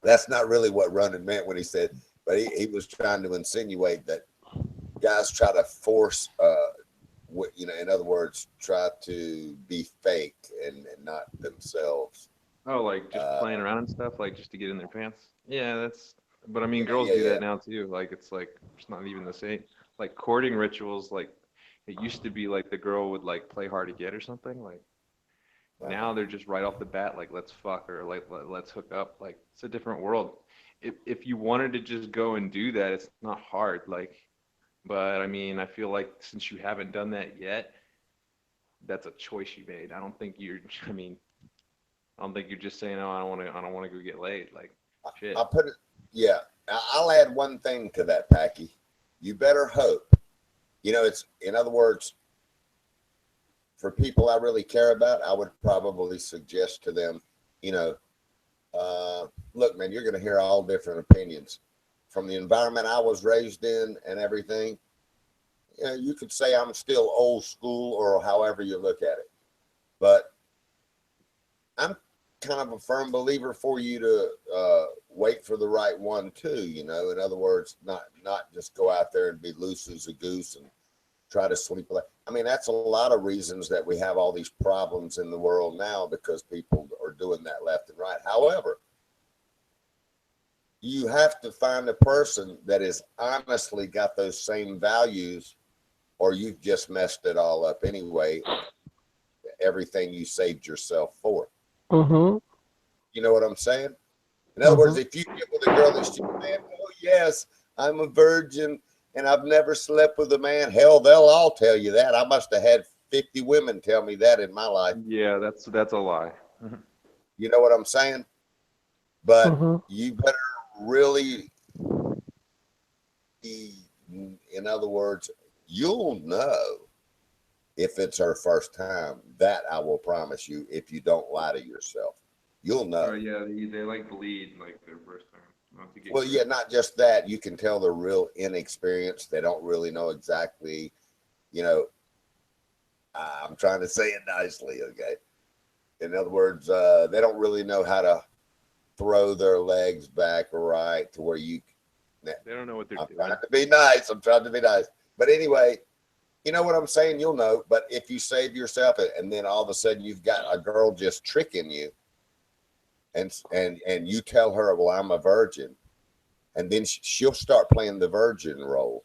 That's not really what Ronan meant when he said, but he was trying to insinuate that guys try to force, in other words, try to be fake and not themselves. oh, like just playing around and stuff, like just to get in their pants. Yeah, but I mean, girls yeah, do yeah. that now too. Like, it's not even the same. Like courting rituals, like it used to be like the girl would like play hard to get or something. Like now they're just right off the bat, like let's fuck or like let's hook up. Like it's a different world. If you wanted to just go and do that, it's not hard. Like, but I mean, I feel like since you haven't done that yet, that's a choice you made. I don't think you're. I mean, I don't think you're just saying, "Oh, I don't want to go get laid." Like, shit. I'll put it, yeah. I'll add one thing to that, Packy. You better hope. It's, in other words, for people I really care about, I would probably suggest to them, look, man, you're going to hear all different opinions. From the environment I was raised in and everything, you could say I'm still old school or however you look at it. But I'm kind of a firm believer for you to wait for the right one too, in other words, not just go out there and be loose as a goose and try to sweep. I mean, that's a lot of reasons that we have all these problems in the world now, because people are doing that left and right. However, you have to find a person that is honestly got those same values, or you've just messed it all up anyway. Everything you saved yourself for. Mm-hmm. You know what I'm saying? In other words, if you get with a girl that's just, man, oh yes, I'm a virgin and I've never slept with a man, hell, they'll all tell you that. I must have had 50 women tell me that in my life. Yeah, that's a lie. You know what I'm saying? But you better really, in other words, you'll know if it's her first time. That I will promise you, if you don't lie to yourself. You'll know. Oh yeah, they like bleed like their first time. Not to get Well, yeah, not just that. You can tell they're real inexperienced. They don't really know exactly, I'm trying to say it nicely, okay? In other words, they don't really know how to throw their legs back right to where you. They don't know what they're doing. I'm trying to be nice. But anyway, you know what I'm saying? You'll know. But if you save yourself and then all of a sudden you've got a girl just tricking you, and you tell her, well, I'm a virgin, and then she'll start playing the virgin role.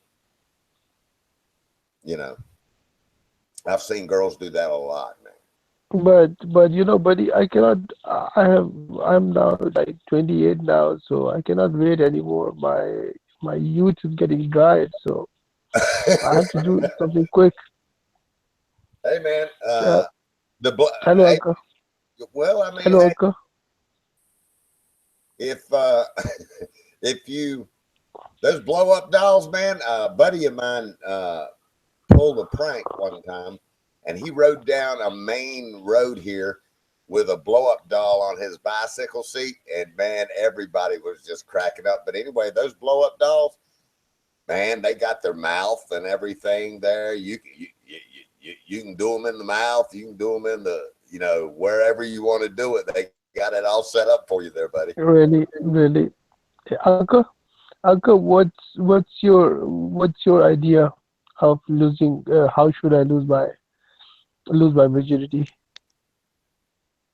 I've seen girls do that a lot, man. But buddy, I cannot. I'm now like 28 now, so I cannot wait anymore. My youth is getting dry, so I have to do something quick. Hey, man. Hello, Uncle. Well, I mean, Hello, Uncle. if you those blow up dolls, man, a buddy of mine pulled a prank one time, and he rode down a main road here with a blow up doll on his bicycle seat, and man, everybody was just cracking up. But anyway, those blow up dolls, man, they got their mouth and everything there. You can do them in the mouth, you can do them in the wherever you want to do it. They got it all set up for you there, buddy. Really. Uncle, what's your idea of losing? How should I lose my virginity?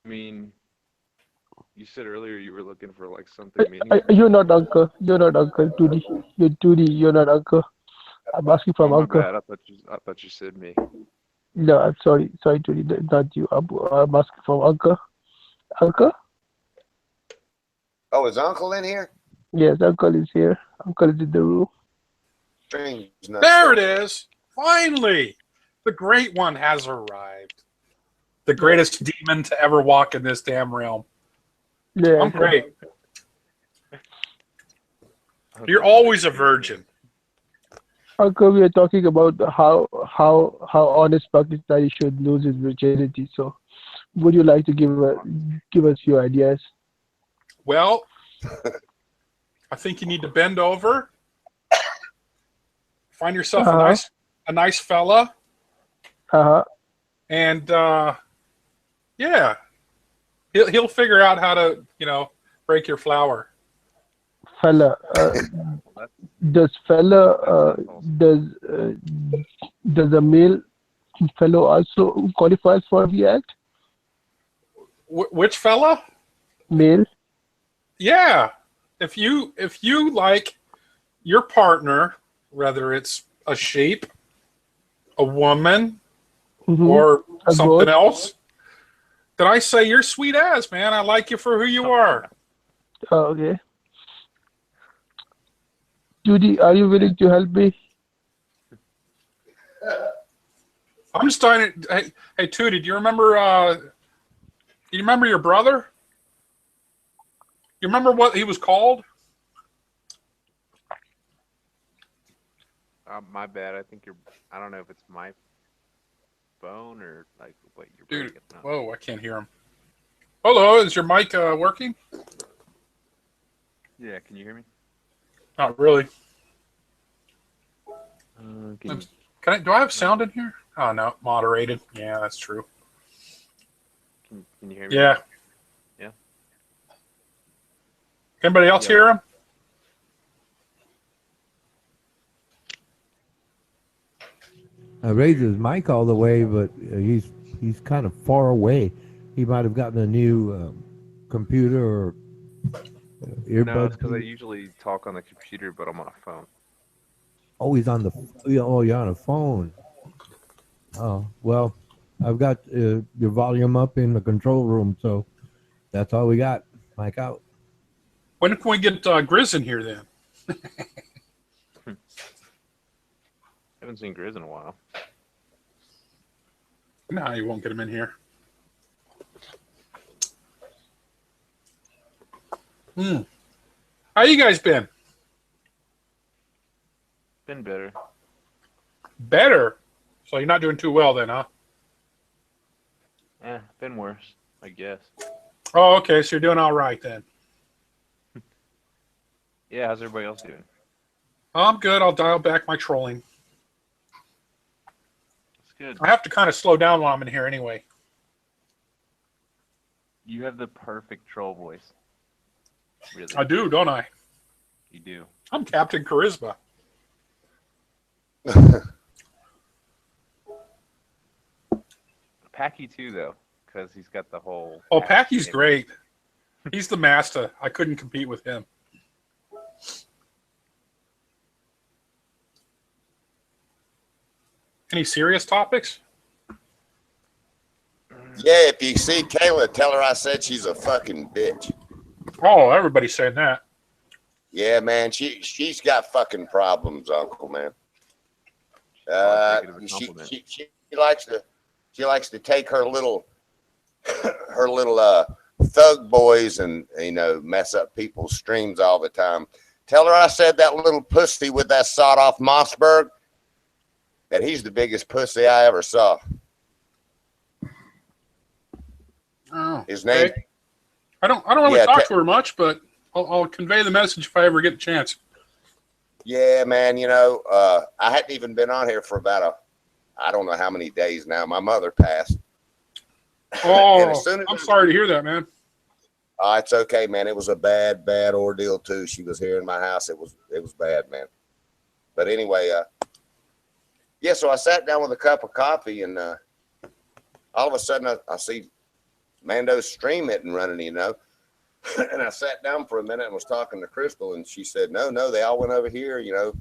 I mean, you said earlier you were looking for like something meaningful. You're not Uncle. You're not Uncle. Tudy. You're Tudy. You're not Uncle. I'm asking from Oh, my Uncle. bad. I thought you said me. No, I'm sorry. Sorry to not you. I'm asking for Uncle. Uncle? Oh, is Uncle in here? Yes, Uncle is here. Uncle is in the room. Strange. There it is. Finally, the great one has arrived. The greatest demon to ever walk in this damn realm. Yeah. I'm great. You're always a virgin. Uncle, we are talking about how honest Pakistani should lose his virginity. So, would you like to give us your ideas? Well, I think you need to bend over, find yourself a nice fella, and yeah, he'll figure out how to break your flower. Fella, does a male fellow also qualifies for the act? Which fella? Male. Yeah, if you like your partner, whether it's a sheep, a woman, or something else, then I say you're sweet ass, man. I like you for who you are. Oh, okay. Judy, are you willing to help me? I'm just trying to. Hey, Tootie, do you remember? You remember your brother? You remember what he was called? My bad. I think I don't know if it's my phone or like what you're Dude, breaking up. whoa, I can't hear him. Hello, is your mic working? Yeah, can you hear me? Not really. Can Do I have sound in here? Oh no, moderated. Yeah, that's true. you hear me? Yeah. Yeah. Anybody else hear him? I raised his mic all the way, but he's kind of far away. He might have gotten a new computer or earbuds. No, it's because I usually talk on the computer, but I'm on a phone. Oh, he's on the. Oh, you're on a phone. Oh well, I've got your volume up in the control room, so that's all we got. Mic out. When can we get Grizz in here then? Haven't seen Grizz in a while. No, you won't get him in here. How you guys been? Been better. Better? So you're not doing too well then, huh? Been worse, I guess. Oh, okay. So you're doing all right then. Yeah, how's everybody else doing? I'm good. I'll dial back my trolling. That's good. I have to kind of slow down while I'm in here anyway. You have the perfect troll voice. Really. I do, don't I? You do. I'm Captain Charisma. Packy too, though, because he's got the whole. Oh, Packy's great. He's the master. I couldn't compete with him. Any serious topics? Yeah, if you see Kayla, tell her I said she's a fucking bitch. Oh, everybody's saying that. Yeah, man, she's got fucking problems, Uncle, man. She likes to take her little thug boys and mess up people's streams all the time. Tell her I said that little pussy with that sawed off Mossberg, that he's the biggest pussy I ever saw. Oh, his name. Okay. I don't really talk to her much, but I'll convey the message if I ever get a chance. Yeah, man. I hadn't even been on here for about I don't know how many days now. My mother passed. Oh, I'm sorry to hear that, man. It's okay, man. It was a bad ordeal too. She was here in my house. It was bad, man. But anyway, yeah. So I sat down with a cup of coffee, and all of a sudden I see Mando's stream hitting running, and I sat down for a minute and was talking to Crystal, and she said, no, they all went over here, to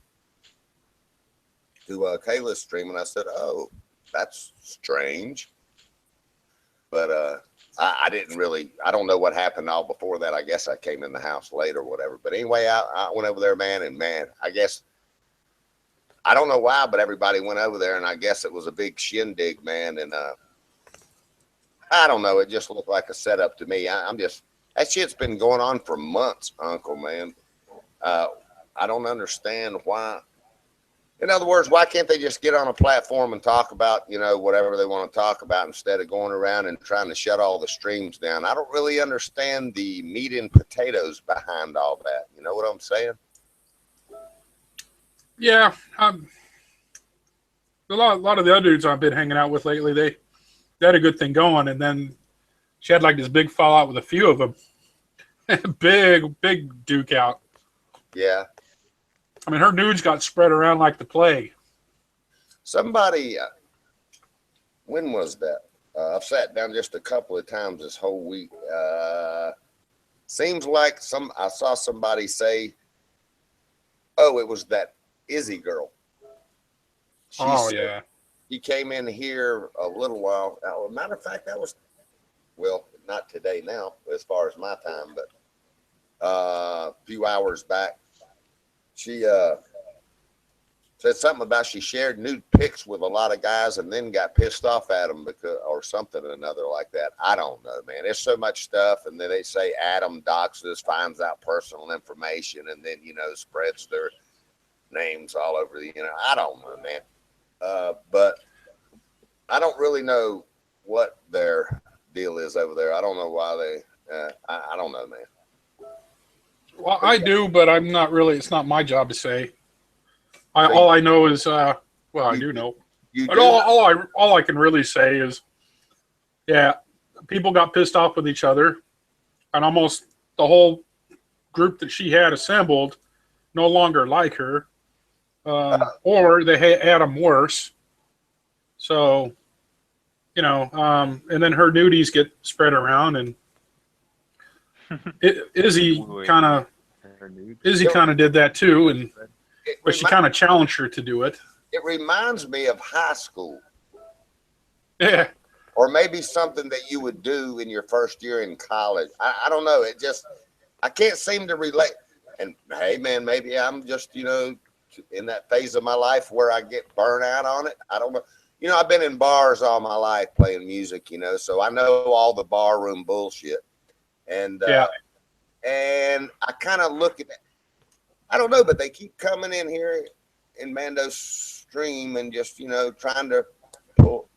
Kayla's stream, and I said, oh, that's strange. But I didn't really, I don't know what happened all before that. I guess I came in the house late or whatever. But anyway, I went over there, man, and man, I guess, I don't know why, but everybody went over there, and I guess it was a big shindig, man. And I don't know, it just looked like a setup to me. I'm just, that shit's been going on for months, Uncle, man. I don't understand why. In other words, why can't they just get on a platform and talk about, you know, whatever they want to talk about instead of going around and trying to shut all the streams down? I don't really understand the meat and potatoes behind all that. You know what I'm saying? Yeah. A lot of the other dudes I've been hanging out with lately, they had a good thing going, and then she had like this big fallout with a few of them. big duke out. Yeah. I mean, her nudes got spread around like the plague. Somebody, when was that? I've sat down just a couple of times this whole week. Seems like I saw somebody say, oh, it was that Izzy girl. Yeah. He came in here a little while. Matter of fact, that was, well, not today now, as far as my time, but a few hours back. She said something about she shared nude pics with a lot of guys and then got pissed off at them because, or something or another like that. I don't know, man. There's so much stuff, and then they say Adam doxes, finds out personal information, and then, you know, spreads their names all over the, you know, I don't know, man. But I don't really know what their deal is over there. I don't know why they, I don't know, man. Well, I do, but I'm not really, it's not my job to say. All I know is, well, I do know. But all I can really say is, yeah, people got pissed off with each other, and almost the whole group that she had assembled no longer like her, or they had them worse. So, you know, and then her nudies get spread around, and Izzy kind of did that too, and but she kind of challenged her to do it. It reminds me of high school. Yeah. Or maybe something that you would do in your first year in college. I don't know. It just, I can't seem to relate. And hey, man, maybe I'm just, you know, in that phase of my life where I get burnt out on it. I don't know. You know, I've been in bars all my life playing music, you know, so I know all the bar room bullshit. And and I kind of look at that. I don't know, but they keep coming in here in Mando's stream and just, you know, trying to pull.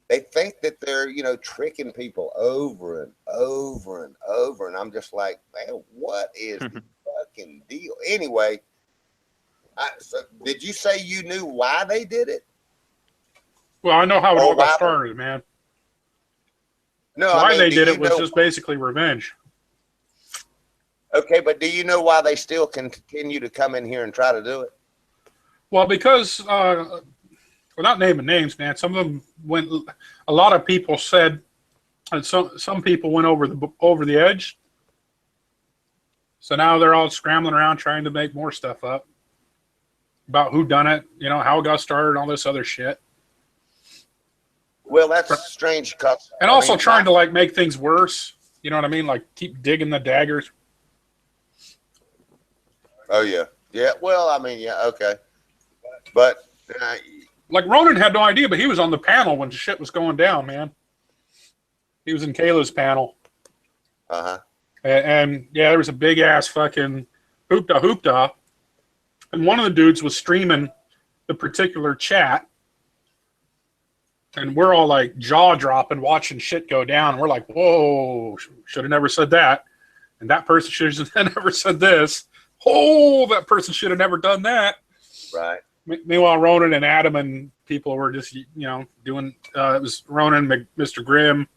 They think that they're, you know, tricking people over and over and over. And I'm just like, man, what is the fucking deal? Anyway, so did you say you knew why they did it? Well, I know how it all got started, man. No, why I mean, they did it was just basically revenge. Okay, but do you know why they still continue to come in here and try to do it? Well, because, without naming names, man, some of them went, a lot of people said, and some people went over the edge. So now they're all scrambling around trying to make more stuff up about who done it, you know, how it got started, and all this other shit. Well, that's strange. And also trying to, like, make things worse. You know what I mean? Like, keep digging the daggers. Oh, yeah. Yeah, well, I mean, yeah, okay. But like, Ronin had no idea, but he was on the panel when shit was going down, man. He was in Kayla's panel. Uh-huh. And yeah, there was a big-ass fucking hoopta. And one of the dudes was streaming the particular chat. And we're all, like, jaw-dropping, watching shit go down. And we're like, whoa, should have never said that. And that person should have never said this. Oh, that person should have never done that. Right. Meanwhile, Ronan and Adam and people were just, you know, doing, it was Ronan, Mr. Grimm,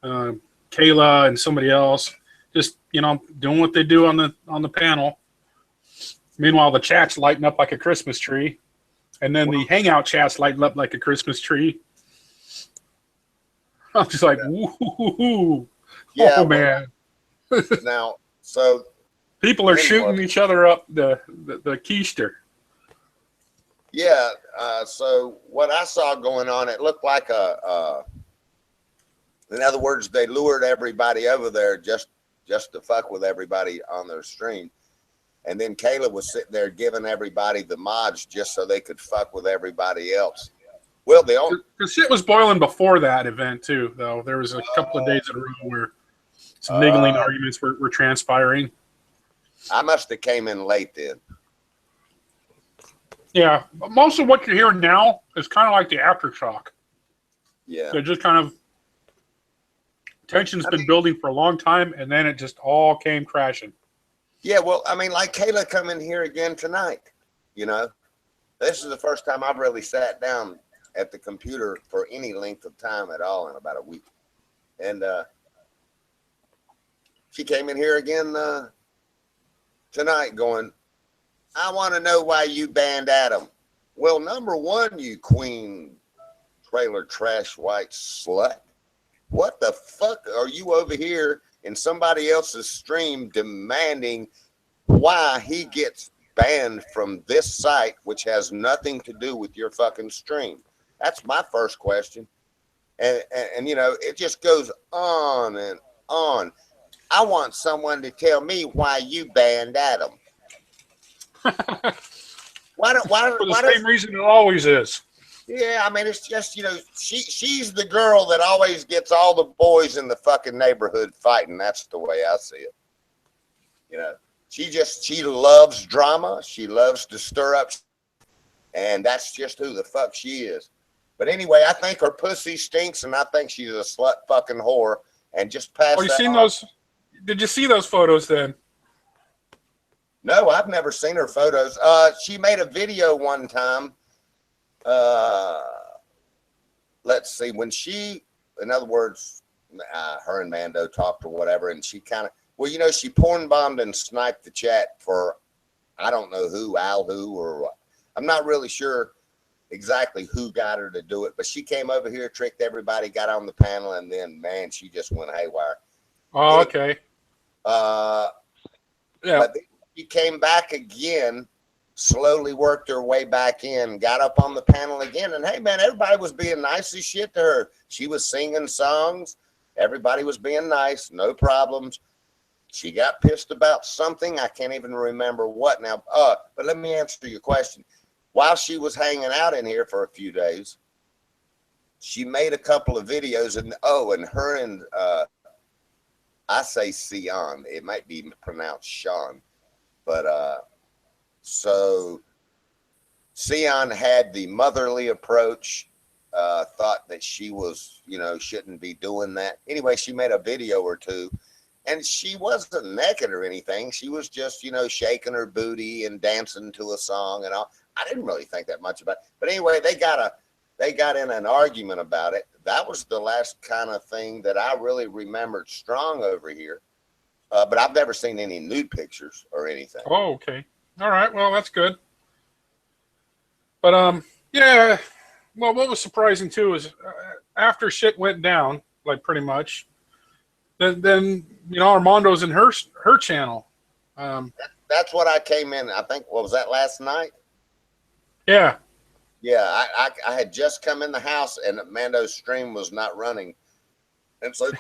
Kayla, and somebody else, just, you know, doing what they do on the panel. Meanwhile, the chat's lighting up like a Christmas tree. And then the hangout chat's lighting up like a Christmas tree. I'm just like, woo, yeah, oh, man. Now, so people are shooting each other up the keister. Yeah. So what I saw going on, it looked like in other words, they lured everybody over there just to fuck with everybody on their stream. And then Kayla was sitting there giving everybody the mods just so they could fuck with everybody else. Well, the shit was boiling before that event too, though. There was a couple of days in a row where some niggling arguments were transpiring. I must have came in late then. Yeah, most of what you're hearing now is kind of like the aftershock. Yeah. They're just kind of tension's been building for a long time, and then it just all came crashing. Yeah, well, I mean, like Kayla come in here again tonight. You know, this is the first time I've really sat down at the computer for any length of time at all in about a week. And she came in here again tonight going, I want to know why you banned Adam. Well, number one, you queen trailer trash white slut. What the fuck are you over here in somebody else's stream demanding why he gets banned from this site, which has nothing to do with your fucking stream? That's my first question. And you know, it just goes on and on. I want someone to tell me why you banned Adam. For the same reason it always is. Yeah, I mean, it's just, you know, she's the girl that always gets all the boys in the fucking neighborhood fighting. That's the way I see it. You know, she loves drama. She loves to stir up, and that's just who the fuck she is. But anyway, I think her pussy stinks, and I think she's a slut fucking whore. And just pass. Oh, you seen those? Did you see those photos then? No, I've never seen her photos. She made a video one time. Let's see, when she, in other words, her and Mando talked or whatever, and she kind of, well, you know, she porn bombed and sniped the chat for, I don't know who, Al who, or what. I'm not really sure exactly who got her to do it, but she came over here, tricked everybody, got on the panel, and then, man, she just went haywire. Oh, okay. Yeah. But then she came back again, slowly worked her way back in, got up on the panel again, and hey, man, everybody was being nice as shit to her. She was singing songs. Everybody was being nice, no problems. She got pissed about something. I can't even remember what now. But let me answer your question. While she was hanging out in here for a few days, she made a couple of videos, and her and I say Sion. It might be pronounced Sean, but so Sion had the motherly approach, thought that she was, you know, shouldn't be doing that. Anyway, she made a video or two, and she wasn't naked or anything. She was just, you know, shaking her booty and dancing to a song and all. I didn't really think that much about it. But anyway, they got in an argument about it. That was the last kind of thing that I really remembered strong over here. But I've never seen any nude pictures or anything. Oh, okay. All right. Well, that's good. But yeah. Well, what was surprising too is after shit went down, like pretty much, then you know, Armando's in her channel. That's what I came in. I think, what was that, last night? Yeah. Yeah, I had just come in the house and Mando's stream was not running. And so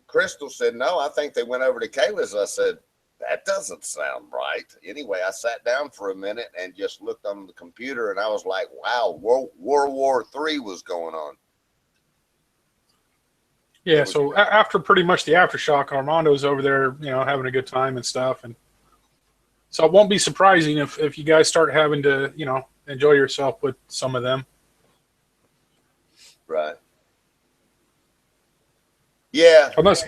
Crystal said, no, I think they went over to Kayla's. I said, that doesn't sound right. Anyway, I sat down for a minute and just looked on the computer, and I was like, wow, World War III was going on. Yeah, so after pretty much the aftershock, Armando's over there, you know, having a good time and stuff. And so it won't be surprising if you guys start having to, you know, enjoy yourself with some of them. Right. Yeah. Unless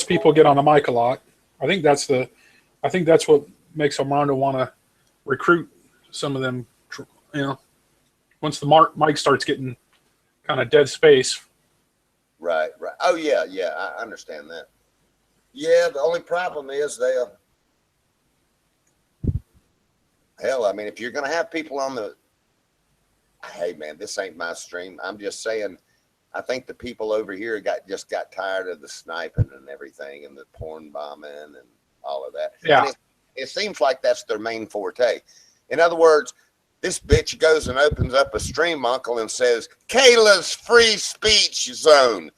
people get on the mic a lot. I think that's what makes Armando want to recruit some of them, you know, once the mic starts getting kind of dead space. Right. Oh, yeah, I understand that. Yeah, the only problem is hell, I mean, if you're going to have people on the, hey, man, this ain't my stream. I'm just saying, I think the people over here just got tired of the sniping and everything and the porn bombing and all of that. Yeah. And it seems like that's their main forte. In other words, this bitch goes and opens up a stream, uncle, and says, Kayla's free speech zone.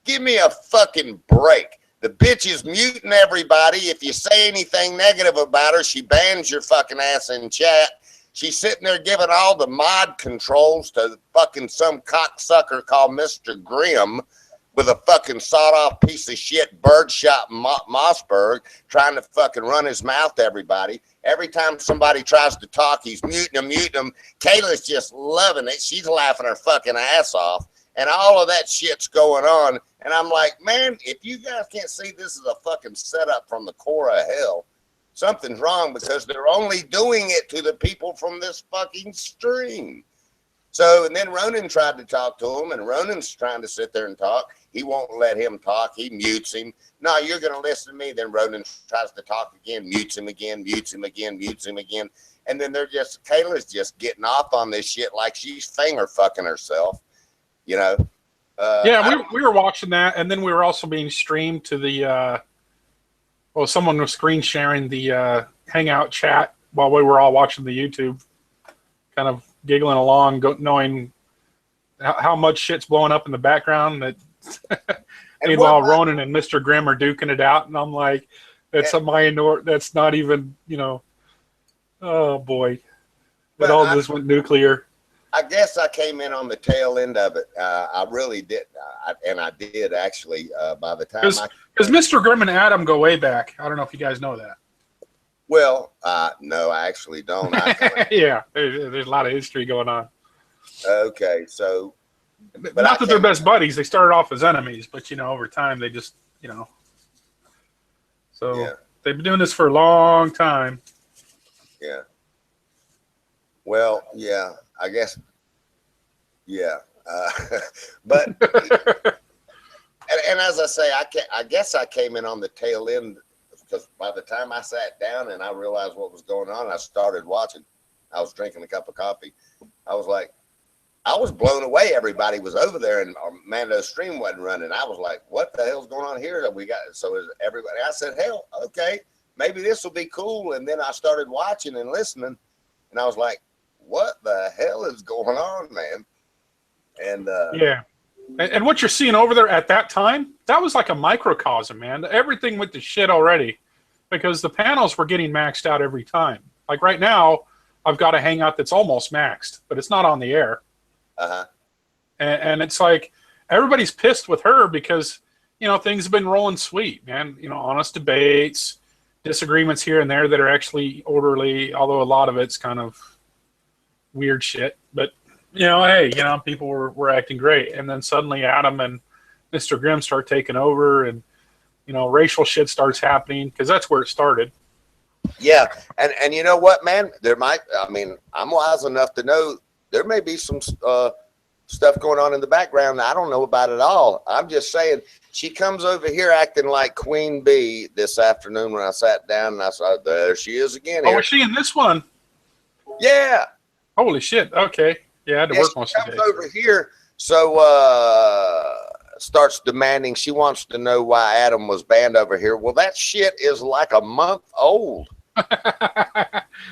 Give me a fucking break. The bitch is muting everybody. If you say anything negative about her, she bans your fucking ass in chat. She's sitting there giving all the mod controls to fucking some cocksucker called Mr. Grimm with a fucking sawed-off piece of shit birdshot Mossberg trying to fucking run his mouth to everybody. Every time somebody tries to talk, he's muting them. Kayla's just loving it. She's laughing her fucking ass off. And all of that shit's going on. And I'm like, man, if you guys can't see this is a fucking setup from the core of hell, something's wrong, because they're only doing it to the people from this fucking stream. So, and then Ronin tried to talk to him, and Ronin's trying to sit there and talk. He won't let him talk. He mutes him. No, you're going to listen to me. Then Ronin tries to talk again, mutes him again, mutes him again, mutes him again. And then Kayla's just getting off on this shit like she's finger fucking herself, you know. Yeah, we were watching that, and then we were also being streamed to the, someone was screen sharing the Hangout chat while we were all watching the YouTube, kind of giggling along, knowing how much shit's blowing up in the background. That meanwhile, Ronin and Mr. Grimm are duking it out, and I'm like, that's that's not even, oh boy, it all just went nuclear. I guess I came in on the tail end of it. I really did, and I did actually. By the time because Mr. Grimm and Adam go way back. I don't know if you guys know that. Well, no, I actually don't. Yeah, there's a lot of history going on. Okay, so, but not that they're best buddies. They started off as enemies, but over time they just, So yeah. They've been doing this for a long time. Yeah. Well, yeah. I guess, yeah, but and as I say, I guess I came in on the tail end, because by the time I sat down and I realized what was going on, I started watching. I was drinking a cup of coffee. I was like, I was blown away. Everybody was over there, and Mando's stream wasn't running. I was like, what the hell's going on here? So is everybody? I said, hell, okay, maybe this will be cool. And then I started watching and listening, and I was like, what the hell is going on, man? And yeah, and what you're seeing over there at that time, that was like a microcosm, man. Everything went to shit already, because the panels were getting maxed out every time. Like right now, I've got a Hangout that's almost maxed, but it's not on the air. And it's like everybody's pissed with her because things have been rolling sweet, man. Honest debates, disagreements here and there that are actually orderly, although a lot of it's kind of weird shit, but hey, people were acting great, and then suddenly Adam and Mr. Grimm start taking over, and racial shit starts happening, because that's where it started. Yeah, and you know what, man? I'm wise enough to know there may be some stuff going on in the background that I don't know about at all. I'm just saying, she comes over here acting like Queen Bee this afternoon when I sat down, and I saw, there she is again. Oh, was she in this one? Yeah. Holy shit. Okay. Yeah, I had to work most of the day. She comes over here, so starts demanding, she wants to know why Adam was banned over here. Well, that shit is like a month old.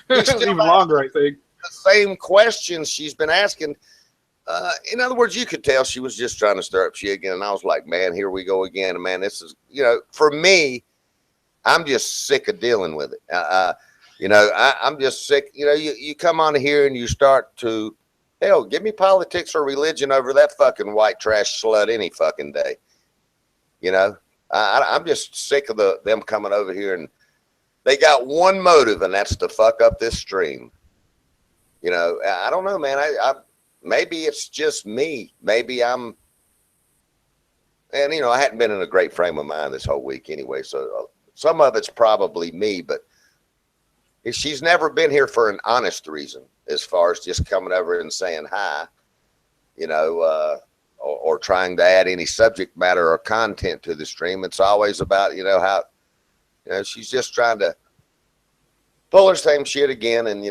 It's even longer, I think. The same questions she's been asking. In other words, you could tell she was just trying to stir up shit again. And I was like, man, here we go again. And man, this is, for me, I'm just sick of dealing with it. I'm just sick. You come on here and you start to, hell, give me politics or religion over that fucking white trash slut any fucking day. I'm just sick of them coming over here, and they got one motive, and that's to fuck up this stream. I don't know, man. I maybe it's just me. Maybe I hadn't been in a great frame of mind this whole week anyway. So some of it's probably me, but she's never been here for an honest reason, as far as just coming over and saying hi, or trying to add any subject matter or content to the stream. It's always about, how, she's just trying to pull her same shit again. And,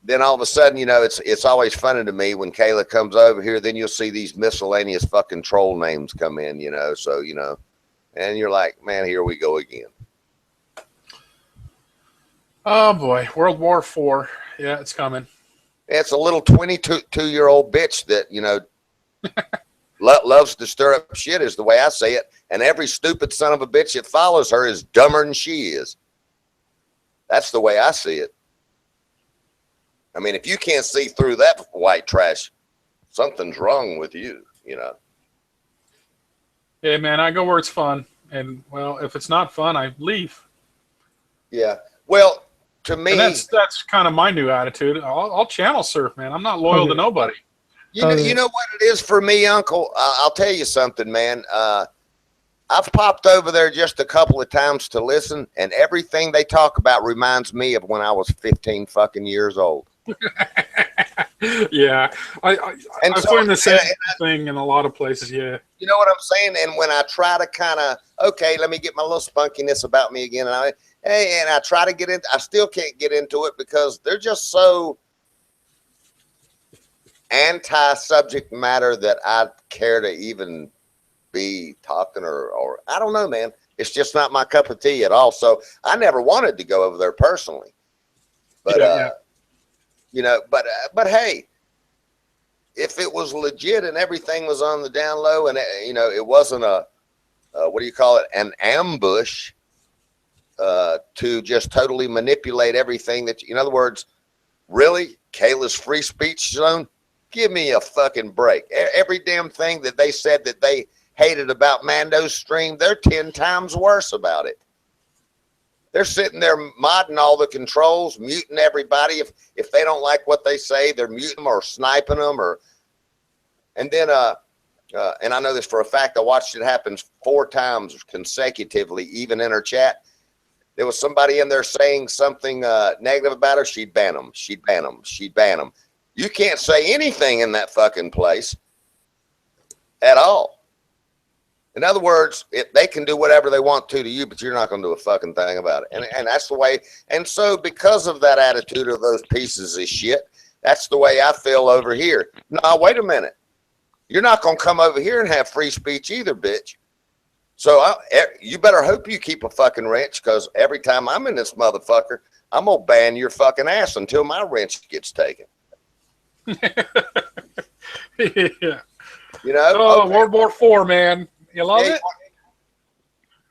then all of a sudden, it's always funny to me when Kayla comes over here, then you'll see these miscellaneous fucking troll names come in, and you're like, man, here we go again. Oh boy, World War IV. Yeah, it's coming. It's a little 22-year-old bitch that, you know, loves to stir up shit is the way I say it. And every stupid son of a bitch that follows her is dumber than she is. That's the way I see it. I mean, if you can't see through that white trash, something's wrong with you, you know. Yeah, man, I go where it's fun. And, well, if it's not fun, I leave. Yeah. Well, to me, and that's kind of my new attitude. I'll channel surf, man. I'm not loyal to nobody. You know what it is for me, Uncle? I'll tell you something, man. I've popped over there just a couple of times to listen, and everything they talk about reminds me of when I was 15 fucking years old. Yeah, I find the same thing in a lot of places. Yeah, you know what I'm saying. And when I try to kind of, okay, let me get my little spunkiness about me again, and I try to get in, I still can't get into it because they're just so anti-subject matter that I care to even be talking or I don't know, man. It's just not my cup of tea at all. So I never wanted to go over there personally, but you know, but hey, if it was legit and everything was on the down low and you know, it wasn't a what do you call it, an ambush to just totally manipulate everything that in other words, really, Kayla's free speech zone. Give me a fucking break. Every damn thing that they said that they hated about Mando's stream, they're 10 times worse about it. They're sitting there modding all the controls, muting everybody. If they don't like what they say, they're muting them or sniping them. And then, and I know this for a fact, I watched it happen 4 times consecutively, even in her chat. There was somebody in there saying something negative about her. She'd ban them. She'd ban them. She'd ban them. You can't say anything in that fucking place at all. In other words, they can do whatever they want to you, but you're not going to do a fucking thing about it. And that's the way. And so because of that attitude of those pieces of shit, that's the way I feel over here. Now, wait a minute. You're not going to come over here and have free speech either, bitch. So you better hope you keep a fucking wrench because every time I'm in this motherfucker, I'm going to ban your fucking ass until my wrench gets taken. Yeah. You know? Oh, okay. World War IV, man. You love it?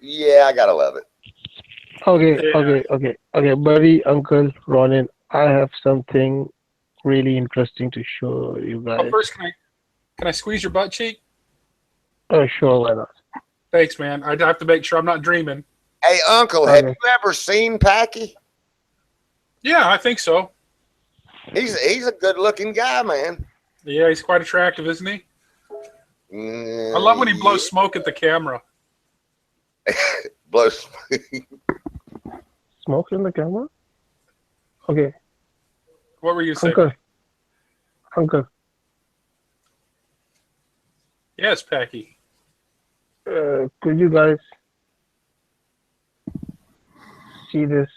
Yeah, I gotta love it. Okay, buddy, Uncle Ronin, I have something really interesting to show you guys. Oh, first, can I squeeze your butt cheek? Oh, sure, why not? Thanks, man. I have to make sure I'm not dreaming. Hey, Uncle, have you ever seen Packy? Yeah, I think so. He's a good-looking guy, man. Yeah, he's quite attractive, isn't he? I love when he blows smoke at the camera. Blows smoke in the camera? Okay. What were you saying? Uncle. Yes, Packy. Could you guys see this?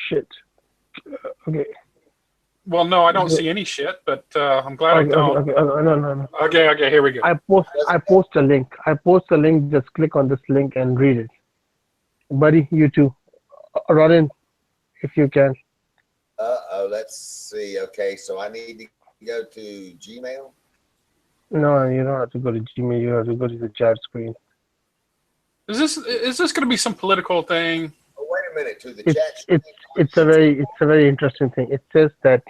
Shit. Okay. Well, no, I don't see any shit, but I'm glad I don't. No. Okay, here we go. I post a link. Just click on this link and read it. Buddy, you too. Ronin, if you can. Let's see. Okay, so I need to go to Gmail? No, you don't have to go to Gmail. You have to go to the chat screen. Is this going to be some political thing? Oh, wait a minute. To the chat screen. It's a very interesting thing. It says that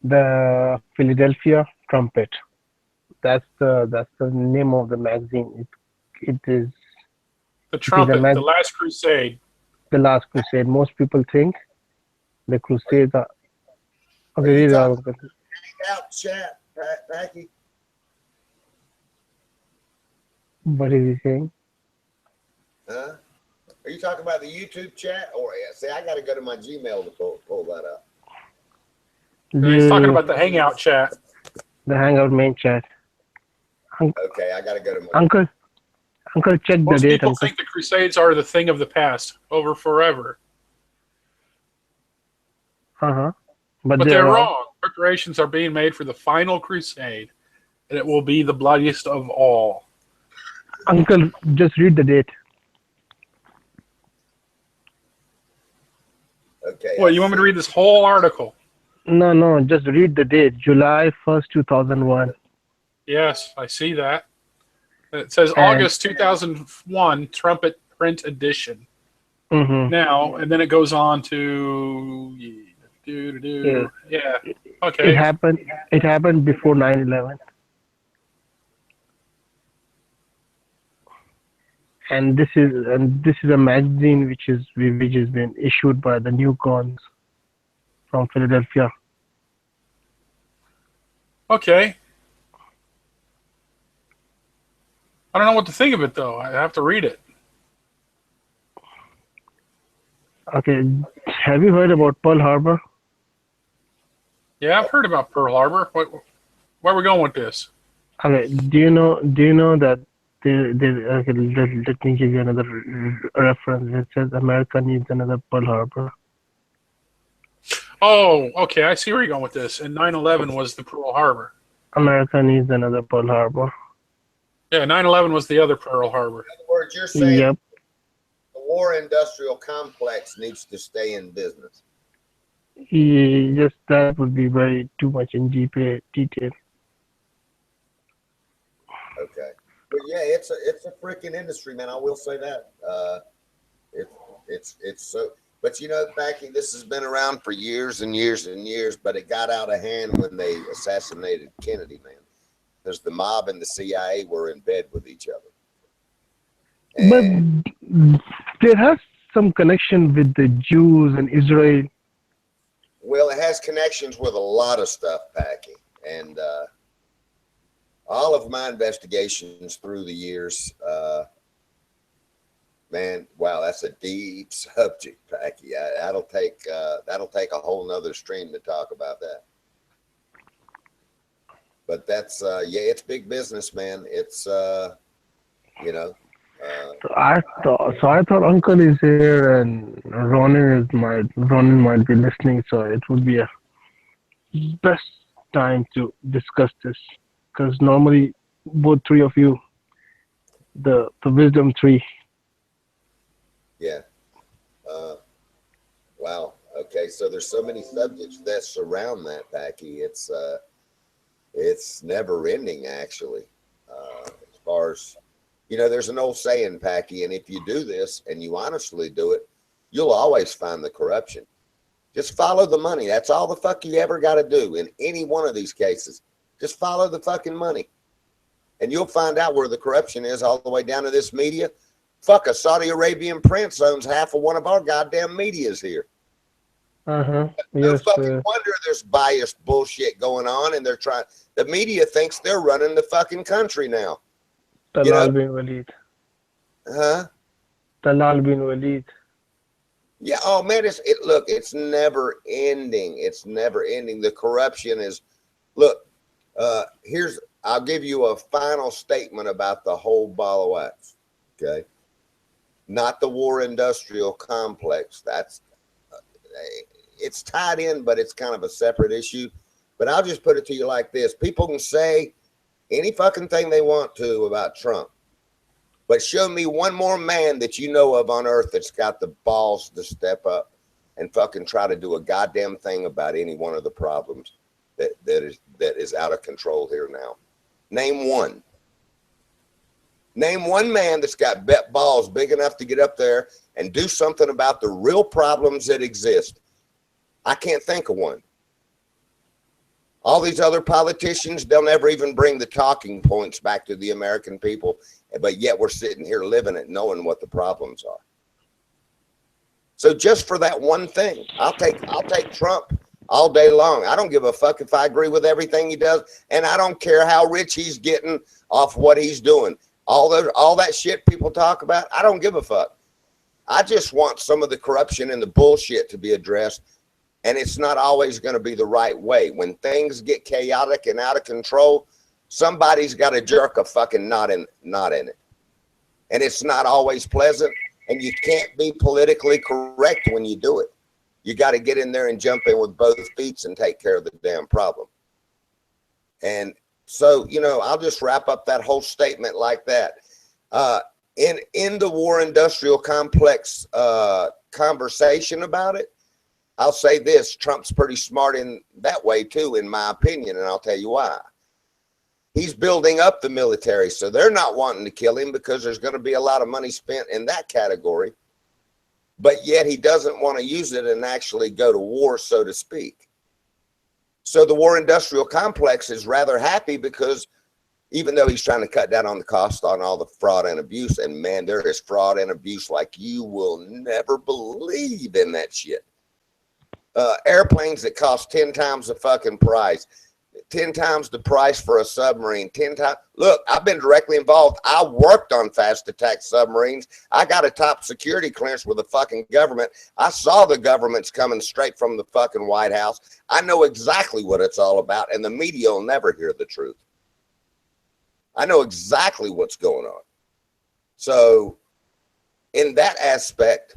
the Philadelphia Trumpet. That's the name of the magazine. It is the Trumpet, the Last Crusade. The Last Crusade. Most people think the Crusades are. Okay, read it out. Hang out, chat, Packy. What is he saying? Huh? Are you talking about the YouTube chat? Or see, I got to go to my Gmail to pull that up. He's talking about the Hangout chat. The Hangout main chat. Okay, I got to go to my Uncle, check Most the date. People think the Crusades are the thing of the past, over forever. But they're wrong. Preparations are being made for the final crusade, and it will be the bloodiest of all. Uncle, just read the date. Okay. Well, you want me to read this whole article? No, just read the date. July 1st, 2001. Yes, I see that. It says And- August 2001 Trumpet Print Edition. Mm-hmm. Now, and then it goes on to yeah. Okay. It happened before 9/11. And this is a magazine which has been issued by the New Cons from Philadelphia. Okay. I don't know what to think of it though. I have to read it. Okay, have you heard about Pearl Harbor? Yeah, I've heard about Pearl Harbor. Where are we going with this? Okay, do you know that okay, let me give you another reference. It says America needs another Pearl Harbor. Oh, okay. I see where you're going with this. And 9/11 was the Pearl Harbor. America needs another Pearl Harbor. Yeah, 9/11 was the other Pearl Harbor. In other words, you're saying Yep. the war industrial complex needs to stay in business. Yes, that would be very too much in detail. Okay. But yeah, it's a freaking industry, man. I will say that. It's so. But you know, Becky, this has been around for years and years and years. But it got out of hand when they assassinated Kennedy, man. Because the mob and the CIA were in bed with each other. And But there has some connection with the Jews and Israel. well, it has connections with a lot of stuff, Packy. And all of my investigations through the years, man, wow, that's a deep subject, Packy. That'll take a whole nother stream to talk about that. But that's yeah, it's big business, man. It's you know. So I thought Uncle is here and Ronin might be listening, so it would be a best time to discuss this, because normally both three of you, the wisdom tree. Yeah. Wow. Okay. So there's so many subjects that surround that, Packy. It's never ending, actually. As far as, you know, there's an old saying, Packy, and if you do this and you honestly do it, you'll always find the corruption. Just follow the money. That's all the fuck you ever got to do in any one of these cases. Just follow the fucking money. And you'll find out where the corruption is, all the way down to this media. Fuck, a Saudi Arabian prince owns half of one of our goddamn medias here. No Yes. fucking wonder there's biased bullshit going on, and the media thinks they're running the fucking country now. Talal bin Walid. Huh? Talal bin Walid. Yeah. Oh man, look, it's never ending. It's never ending. The corruption is, look, I'll give you a final statement about the whole ball of wax. Okay. Not the war industrial complex. It's tied in, but it's kind of a separate issue. But I'll just put it to you like this. People can say any fucking thing they want to about Trump, but show me one more man that you know of on earth that's got the balls to step up and fucking try to do a goddamn thing about any one of the problems that is out of control here now. Name one. Name one man that's got balls big enough to get up there and do something about the real problems that exist. I can't think of one. All these other politicians, they'll never even bring the talking points back to the American people, but yet we're sitting here living it, knowing what the problems are. So just for that one thing, I'll take Trump all day long. I don't give a fuck if I agree with everything he does, and I don't care how rich he's getting off what he's doing. All that shit people talk about, I don't give a fuck. I just want some of the corruption and the bullshit to be addressed. And it's not always going to be the right way. When things get chaotic and out of control, somebody's got to jerk a fucking knot in it. And it's not always pleasant. And you can't be politically correct when you do it. You got to get in there and jump in with both feet and take care of the damn problem. And so, you know, I'll just wrap up that whole statement like that. In the war industrial complex conversation about it, I'll say this: Trump's pretty smart in that way too, in my opinion, and I'll tell you why. He's building up the military, so they're not wanting to kill him because there's going to be a lot of money spent in that category. But yet he doesn't want to use it and actually go to war, so to speak. So the war industrial complex is rather happy because even though he's trying to cut down on the cost on all the fraud and abuse, and man, there is fraud and abuse like you will never believe in that shit. Airplanes that cost 10 times the fucking price, 10 times the price for a submarine, 10 times. Look, I've been directly involved. I worked on fast attack submarines. I got a top security clearance with the fucking government. I saw the government's coming straight from the fucking White House. I know exactly what it's all about, and the media will never hear the truth. I know exactly what's going on. So in that aspect,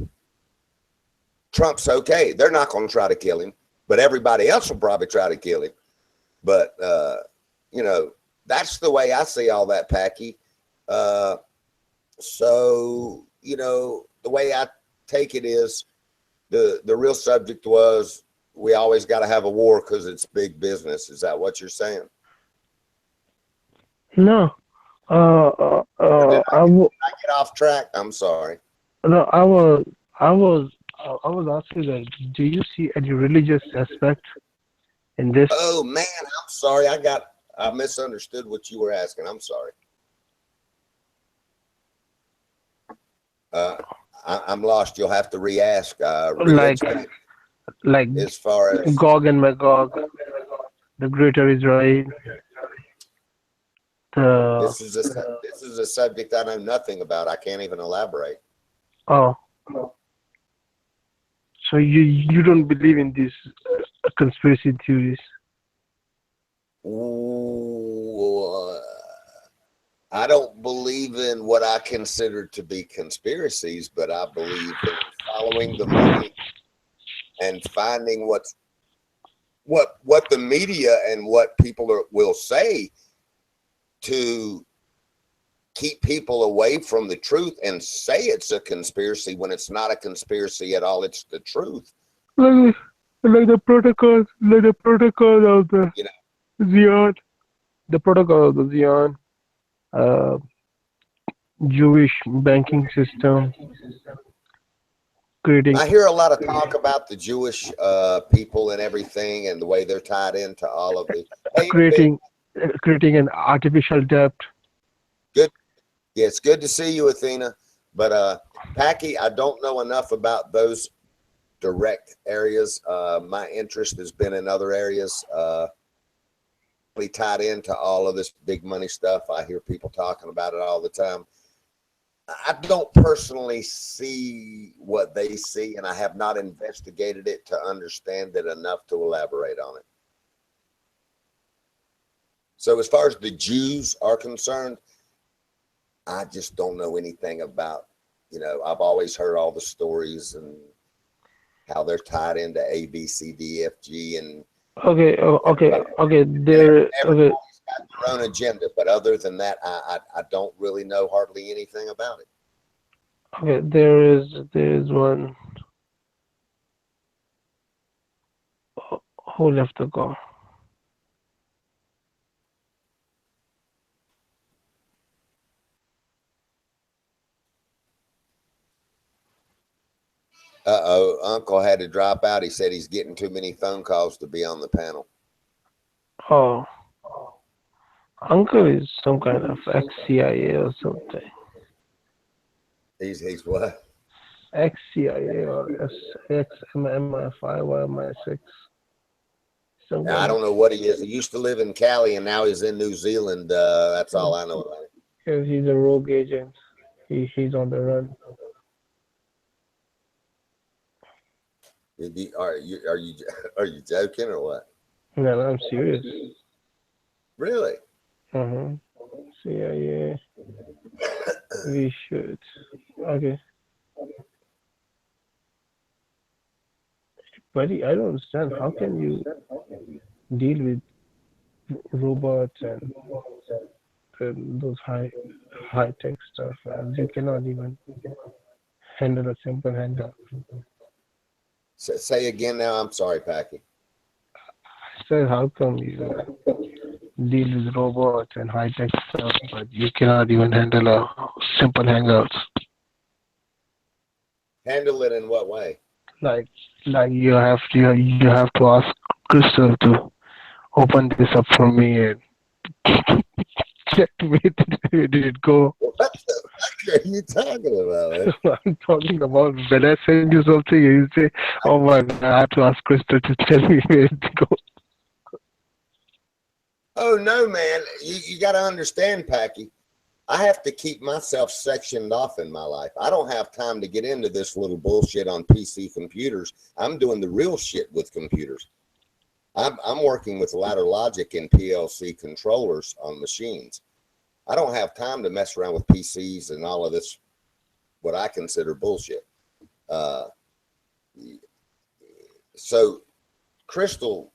Trump's okay. They're not going to try to kill him, but everybody else will probably try to kill him. But, you know, that's the way I see all that, Packy. So, you know, the way I take it is the real subject was we always got to have a war because it's big business. Is that what you're saying? No. Did I get off track? I'm sorry. No, I was asking that, do you see any religious aspect in this? Oh man, I'm sorry. I misunderstood what you were asking. I'm sorry. I'm lost. You'll have to re-ask. Like as far as Gog and Magog, the Greater Israel. this is a subject I know nothing about. I can't even elaborate. Oh. So you don't believe in these conspiracy theories? Ooh, I don't believe in what I consider to be conspiracies, but I believe in following the money and finding what the media and what people will say to keep people away from the truth and say it's a conspiracy when it's not a conspiracy at all. It's the truth. Like the protocol of the Zion, the protocol of the Zion, Jewish banking system. Creating. I hear a lot of talk about the Jewish people and everything and the way they're tied into all of it. Hey, creating an artificial debt. Good. Yeah, it's good to see you, Athena. But Packy, I don't know enough about those direct areas. My interest has been in other areas. We tied into all of this big money stuff. I hear people talking about it all the time. I don't personally see what they see, and I have not investigated it to understand it enough to elaborate on it. So as far as the Jews are concerned, I just don't know anything about, you know, I've always heard all the stories and how they're tied into A, B, C, D, F, G, and okay. Everybody's got their own agenda, but other than that, I don't really know hardly anything about it. Okay, there is one. Who left the call? Uh-oh, Uncle had to drop out. He said he's getting too many phone calls to be on the panel. Oh, Uncle is some kind of ex-CIA or something. He's what? Ex-CIA or ex-MI5 or MI6. I don't know what he is. He used to live in Cali and now he's in New Zealand. That's all I know about it. He's a rogue agent. He's on the run. Are you joking or what? No, I'm serious. Really? CIA. We should. Okay. Buddy, I don't understand. How can you deal with robots and those high tech stuff, and you cannot even handle a simple hangout. Say again now. I'm sorry, Packy. I said, how come you deal with robots and high tech stuff, but you cannot even handle a simple hangouts? Handle it in what way? Like you have to ask Crystal to open this up for me and check me. Did it go? What the fuck are you talking about, man? I'm talking about when I send you something, you say, "Oh my God, I have to ask Crystal to tell me where to go." Oh no, man! You got to understand, Packy. I have to keep myself sectioned off in my life. I don't have time to get into this little bullshit on PC computers. I'm doing the real shit with computers. I'm working with ladder logic and PLC controllers on machines. I don't have time to mess around with PCs and all of this, what I consider bullshit. So Crystal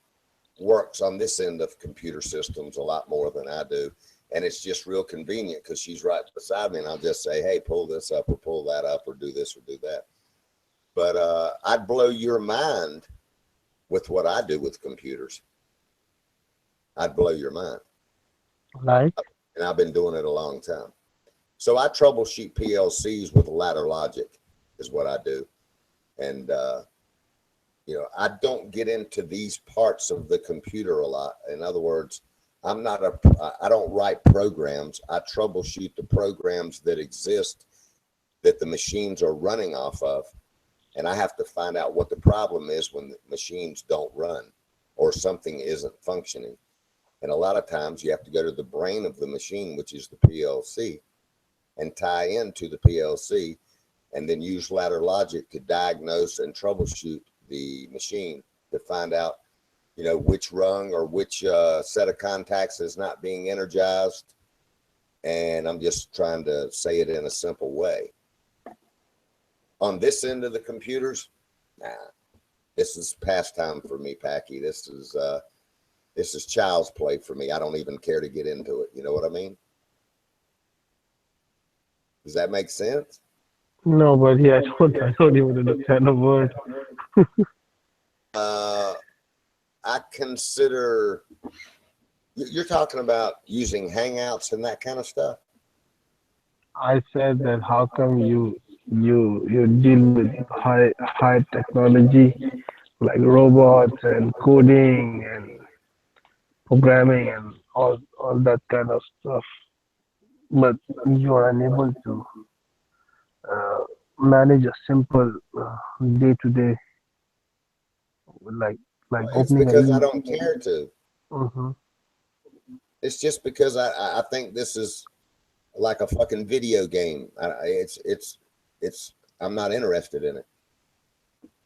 works on this end of computer systems a lot more than I do. And it's just real convenient because she's right beside me and I'll just say, hey, pull this up or pull that up or do this or do that. But I'd blow your mind with what I do with computers. I'd blow your mind. Like? And I've been doing it a long time. So I troubleshoot PLCs with ladder logic is what I do. And, you know, I don't get into these parts of the computer a lot. In other words, I don't write programs. I troubleshoot the programs that exist that the machines are running off of. And I have to find out what the problem is when the machines don't run or something isn't functioning. And a lot of times you have to go to the brain of the machine, which is the PLC, and tie into the PLC and then use ladder logic to diagnose and troubleshoot the machine to find out, you know, which rung or which set of contacts is not being energized. And I'm just trying to say it in a simple way. On this end of the computers, nah, this is pastime for me, Packy. This is child's play for me. I don't even care to get into it. You know what I mean? Does that make sense? No, but yeah, I don't even understand a word. I consider you're talking about using Hangouts and that kind of stuff. I said that how come you deal with high technology like robots and coding and programming and all that kind of stuff, but you are unable to manage a simple day-to-day like It's opening because a I don't care to. Mm-hmm. It's just because I think this is like a fucking video game. I'm not interested in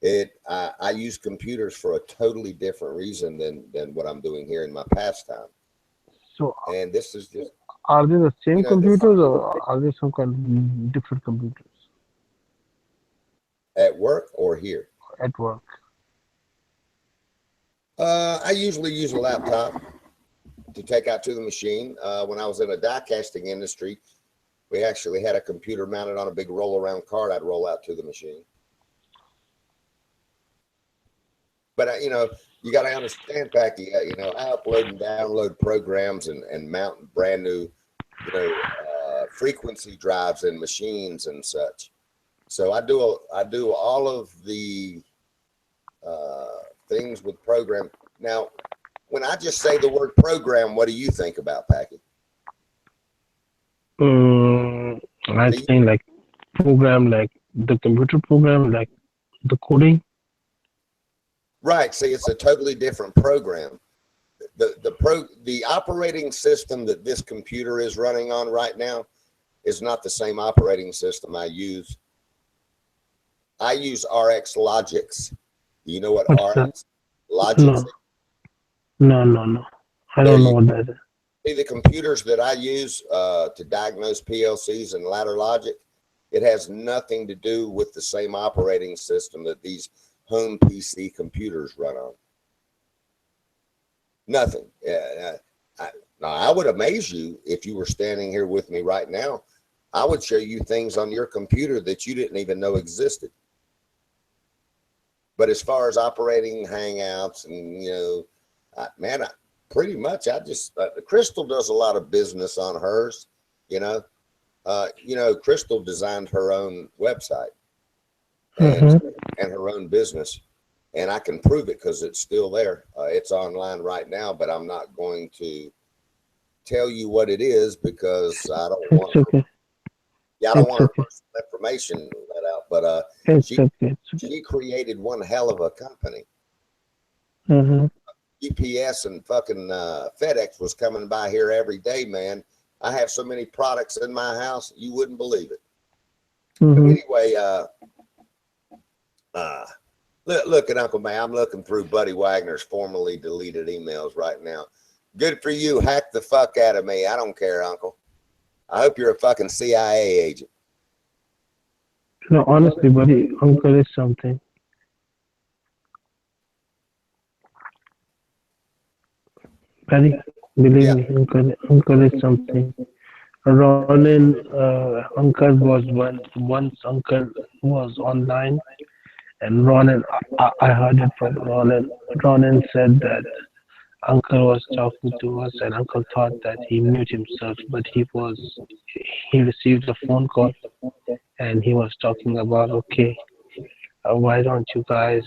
it. I use computers for a totally different reason than what I'm doing here in my pastime. So, and this is just. Are they the same You know, computers or are they some kind of different computers? At work or here? At work. I usually use a laptop to take out to the machine. When I was in a die casting industry, we actually had a computer mounted on a big roll around cart I'd roll out to the machine. But, you know, you got to understand, Packy, you know, I upload and download programs and mount brand new, you know, frequency drives and machines and such. So I do all of the things with program. Now, when I just say the word program, what do you think about, Packy? I think like program, like the computer program, like the coding. Right. See, it's a totally different program. The operating system that this computer is running on right now is not the same operating system I use. I use RX Logix. You know what RX Logix is? No. I don't know what that is. See, the computers that I use to diagnose PLCs and ladder logic, it has nothing to do with the same operating system that these home PC computers run on. Nothing. Now, I would amaze you if you were standing here with me right now I would show you things on your computer that you didn't even know existed. But as far as operating Hangouts and, man, pretty much I just, Crystal does a lot of business on hers, Crystal designed her own website and her own business. And I can prove it because it's still there. It's online right now, but I'm not going to tell you what it is because I don't want okay. I don't It's want her okay. personal information let out. But It's she okay. she created one hell of a company. Mm-hmm. UPS and fucking FedEx was coming by here every day, man. I have so many products in my house, you wouldn't believe it. But anyway, look at Uncle May. I'm looking through Buddy Wagner's formerly deleted emails right now. Good for you. Hack the fuck out of me. I don't care, Uncle. I hope you're a fucking CIA agent. No, honestly, buddy, Uncle is something. Buddy, believe me, Uncle is something. Ronin, Uncle was once Uncle was online, and Ronin, I heard it from Ronin. Ronin said that Uncle was talking to us, and Uncle thought that he muted himself, but he received a phone call, and he was talking about, okay, why don't you guys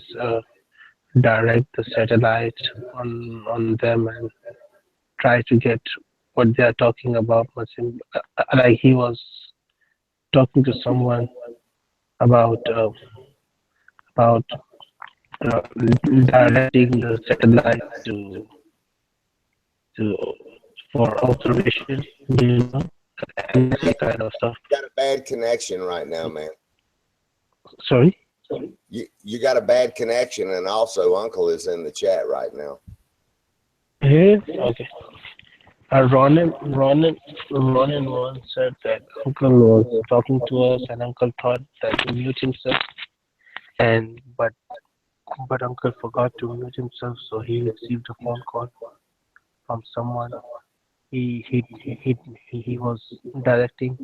direct the satellite on them and try to get what they are talking about. Like he was talking to someone about directing the satellite to for observation, and that kind of stuff. You got a bad connection right now, man. Sorry? You got a bad connection, and also Uncle is in the chat right now. Yeah, okay. Ronin once said that Uncle was talking to us, and Uncle thought that he mute himself, but Uncle forgot to mute himself, so he received a phone call from someone. He was directing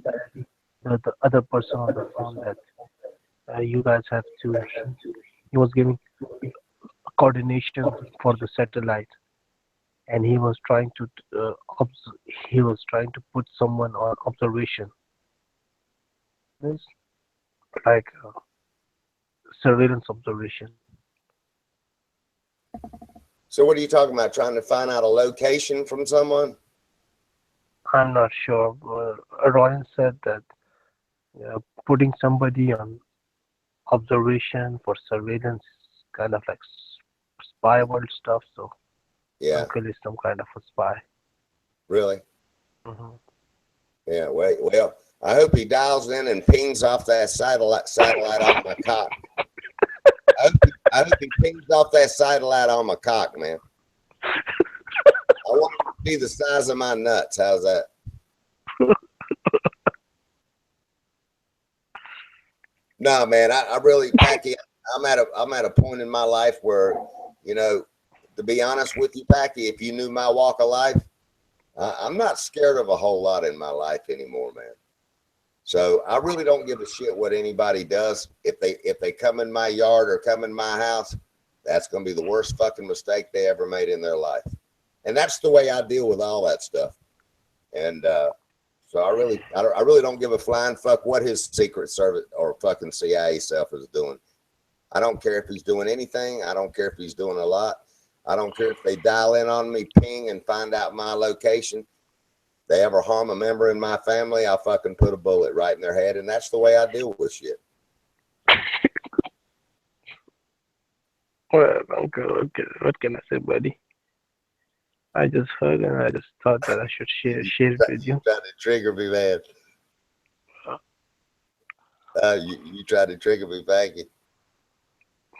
the other person on the phone that you guys have to. He was giving coordination for the satellite, and he was trying to put someone on observation. This like surveillance observation. So what are you talking about? Trying to find out a location from someone? I'm not sure. Ryan said that putting somebody on observation for surveillance is kind of like spy world stuff. So yeah, Uncle is some kind of a spy. Really? Mm-hmm. Yeah. Well, I hope he dials in and pings off that satellite off my cock. I hope he pings off that satellite on my cock, man. I want to see the size of my nuts. How's that? No, man. I really, Packy, I'm at a point in my life where, to be honest with you, Packy, if you knew my walk of life, I'm not scared of a whole lot in my life anymore, man. So I really don't give a shit what anybody does. If they come in my yard or come in my house, that's going to be the worst fucking mistake they ever made in their life. And that's the way I deal with all that stuff. And so I really don't give a flying fuck what his Secret Service or fucking CIA self is doing. I don't care if he's doing anything. I don't care if he's doing a lot. I don't care if they dial in on me, ping, and find out my location. If they ever harm a member in my family, I'll fucking put a bullet right in their head. And that's the way I deal with shit. Well, Uncle, what can I say, buddy? I just heard and I just thought that I should share it with you. You tried to trigger me, man. You tried to trigger me, thank you.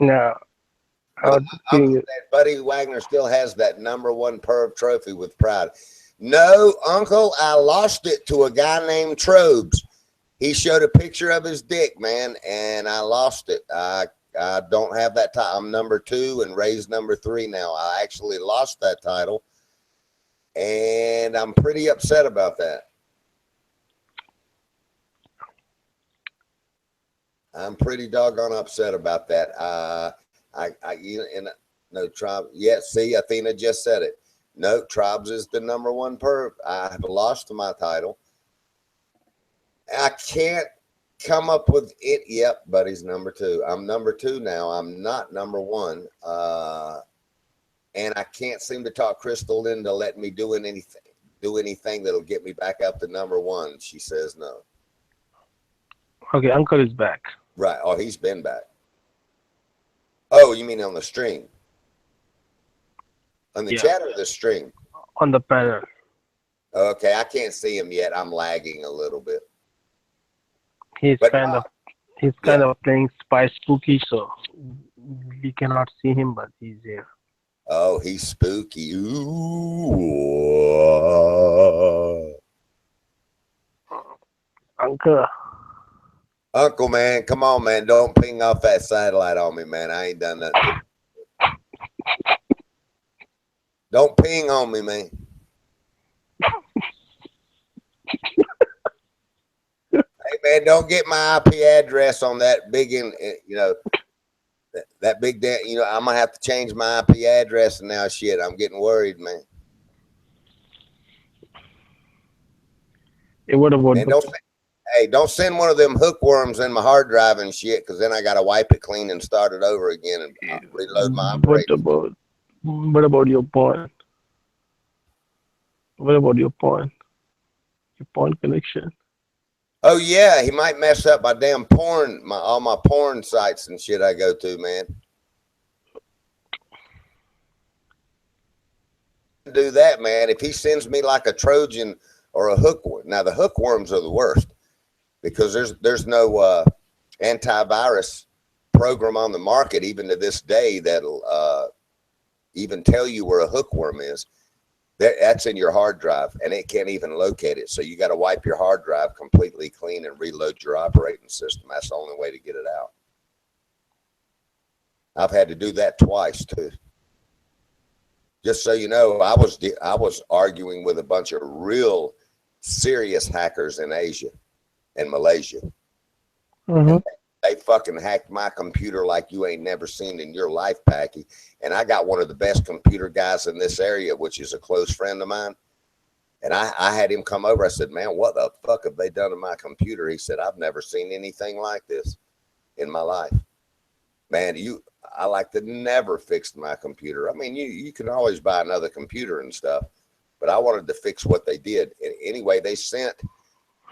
No. Uncle, Buddy Wagner still has that #1 perv trophy with pride. No, Uncle, I lost it to a guy named Trobes. He showed a picture of his dick, man, and I lost it. I don't have that title. I'm #2 and Ray's #3 now. I actually lost that title, and I'm pretty upset about that. I'm pretty doggone upset about that. No tribe. Yeah, see, Athena just said it. No, Tribes is the #1 perv. I have lost my title. I can't come up with it. Yep, buddy's #2. I'm #2 now. I'm not #1. And I can't seem to talk Crystal into letting me do anything that'll get me back up to #1. She says no. Okay, Uncle is back. Right. Oh, he's been back. Oh, you mean on the stream? On the chat or the stream? On the panel. Okay, I can't see him yet. I'm lagging a little bit. He's kind of playing Spy Spooky, so we cannot see him, but he's here. Oh, he's spooky. Ooh. Uncle, man, come on, man. Don't ping off that satellite on me, man. I ain't done nothing. Don't ping on me, man. Hey, man, don't get my IP address on that big, that big, I'm going to have to change my IP address now. Shit, I'm getting worried, man. Hey, what about... Man, don't send one of them hookworms in my hard drive and shit, because then I got to wipe it clean and start it over again and reload my operating. What about your porn? What about your porn? Your porn connection? Oh yeah, he might mess up my damn porn, all my porn sites and shit I go to, man. Do that, man. If he sends me like a Trojan or a hookworm. Now the hookworms are the worst because there's no antivirus program on the market even to this day that'll even tell you where a hookworm is. That's in your hard drive, and it can't even locate it. So you got to wipe your hard drive completely clean and reload your operating system. That's the only way to get it out. I've had to do that twice too. Just so you know, I was arguing with a bunch of real serious hackers in Asia and Malaysia. Mm-hmm. They fucking hacked my computer like you ain't never seen in your life, Packy. And I got one of the best computer guys in this area, which is a close friend of mine. And I had him come over. I said, man, what the fuck have they done to my computer? He said, I've never seen anything like this in my life. Man, I like to never fix my computer. I mean, you can always buy another computer and stuff, but I wanted to fix what they did. And anyway,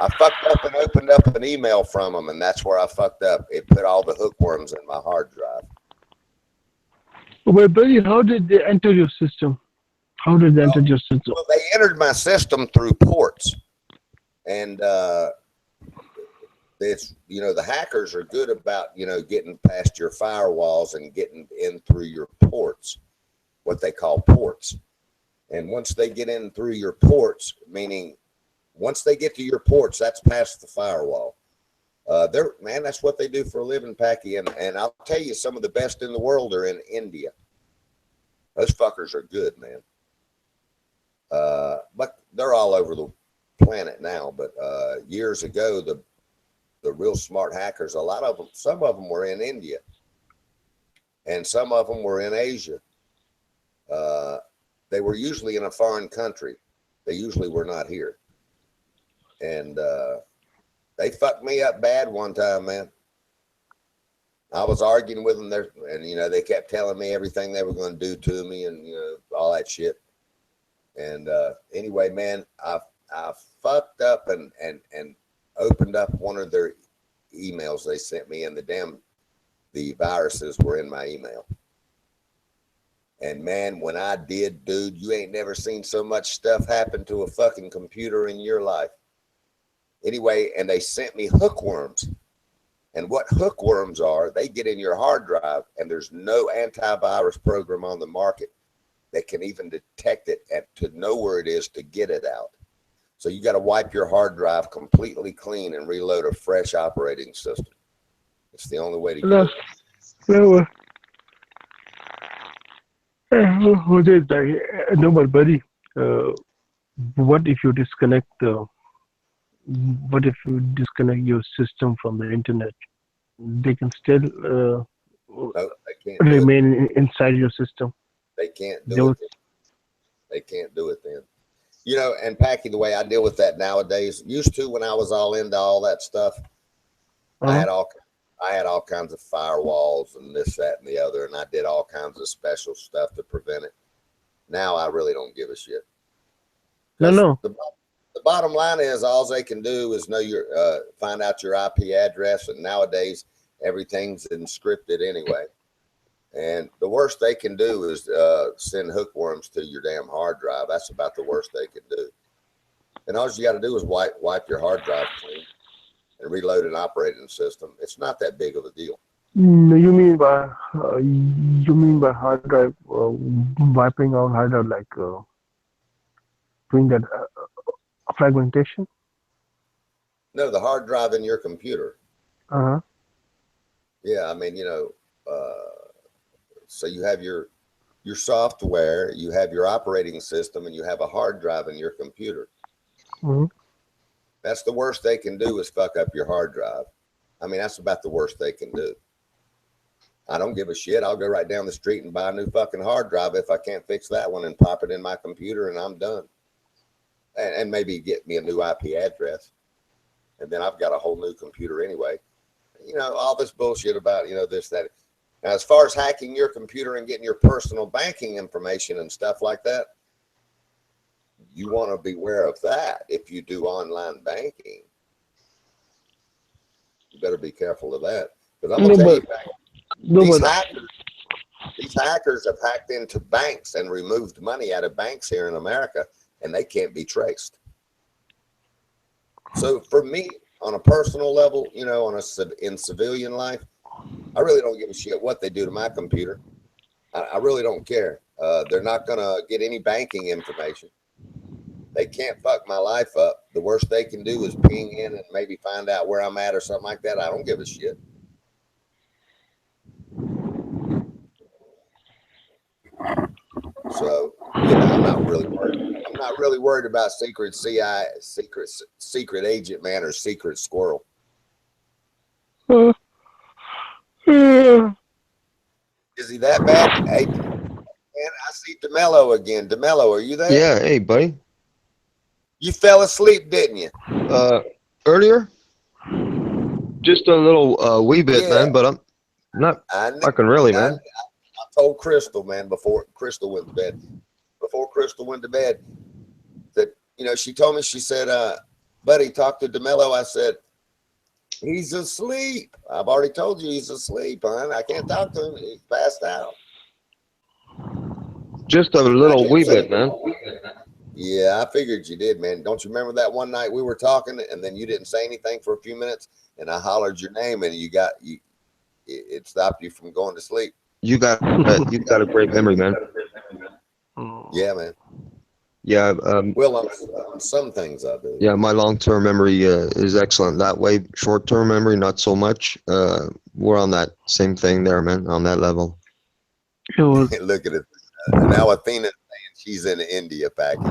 I fucked up and opened up an email from them, and that's where I fucked up. It put all the hookworms in my hard drive. Well, buddy, how did they enter your system? How did they enter your system? Well, they entered my system through ports. And it's, the hackers are good about, getting past your firewalls and getting in through your ports, what they call ports. And once they get in through your ports, meaning once they get to your ports, that's past the firewall. Man, that's what they do for a living, Packy. And I'll tell you, some of the best in the world are in India. Those fuckers are good, man. But they're all over the planet now. But years ago, the real smart hackers, some of them were in India. And some of them were in Asia. They were usually in a foreign country. They usually were not here. And they fucked me up bad one time, man. I was arguing with them there, and they kept telling me everything they were going to do to me, and all that shit. And anyway, man, I fucked up and opened up one of their emails they sent me, and the viruses were in my email. And man, when I did, dude, you ain't never seen so much stuff happen to a fucking computer in your life. Anyway, and they sent me hookworms. And what hookworms are, they get in your hard drive, and there's no antivirus program on the market that can even detect it and to know where it is to get it out. So you got to wipe your hard drive completely clean and reload a fresh operating system. It's the only way to get it. No, but buddy, what if you disconnect your system from the internet? they can still No, they can't do it. remain inside your system. They can't do Those, it. They can't do it then. You know, and Packy, the way I deal with that nowadays, used to when I was all into all that stuff, I had all kinds of firewalls and this, that, and the other, and I did all kinds of special stuff to prevent it. Now I really don't give a shit. no. The bottom line is all they can do is know your find out your IP address, and nowadays everything's encrypted anyway. And the worst they can do is send hookworms to your damn hard drive. That's about the worst they can do. And all you got to do is wipe your hard drive clean and reload an operating system. It's not that big of a deal. No, you mean by hard drive wiping out hard drive, like doing that fragmentation? No, the hard drive in your computer. Uh-huh. Yeah, I mean, you know, so you have your software, you have your operating system, and you have a hard drive in your computer. Mm-hmm. That's the worst they can do is fuck up your hard drive. I mean, that's about the worst they can do. I don't give a shit. I'll go right down the street and buy a new fucking hard drive if I can't fix that one and pop it in my computer, and I'm done. And maybe get me a new IP address. And then I've got a whole new computer anyway. You know, all this bullshit about, you know, this, that. Now, as far as hacking your computer and getting your personal banking information and stuff like that, you want to beware of that if you do online banking. You better be careful of that. Because I'm going to tell you, these hackers have hacked into banks and removed money out of banks here in America, and they can't be traced. So for me, on a personal level, you know, in civilian life, I really don't give a shit what they do to my computer. I really don't care. They're not going to get any banking information. They can't fuck my life up. The worst they can do is ping in and maybe find out where I'm at or something like that. I don't give a shit. So, yeah, I'm not really worried. I'm not really worried about secret CIA, secret agent man or secret squirrel. Is he that bad? Hey, man, I see DeMello again. DeMello, are you there? Yeah, hey, buddy. You fell asleep, didn't you? Earlier? Just a little wee bit, man, but I'm not fucking really, man. I told Crystal, man, before Crystal went to bed, that, you know, she told me, she said, buddy, talk to DeMello. I said, he's asleep. I've already told you he's asleep, hon. I can't talk to him. He's passed out. Just a little wee bit, man. Yeah, I figured you did, man. Don't you remember that one night we were talking and then you didn't say anything for a few minutes and I hollered your name and it stopped you from going to sleep. You got a great memory, man. Yeah, man. Yeah. Well, on some things I do. Yeah, my long-term memory is excellent that way. Short-term memory, not so much. We're on that same thing there, man, on that level. Look at it. Now Athena's saying she's in India, Packy.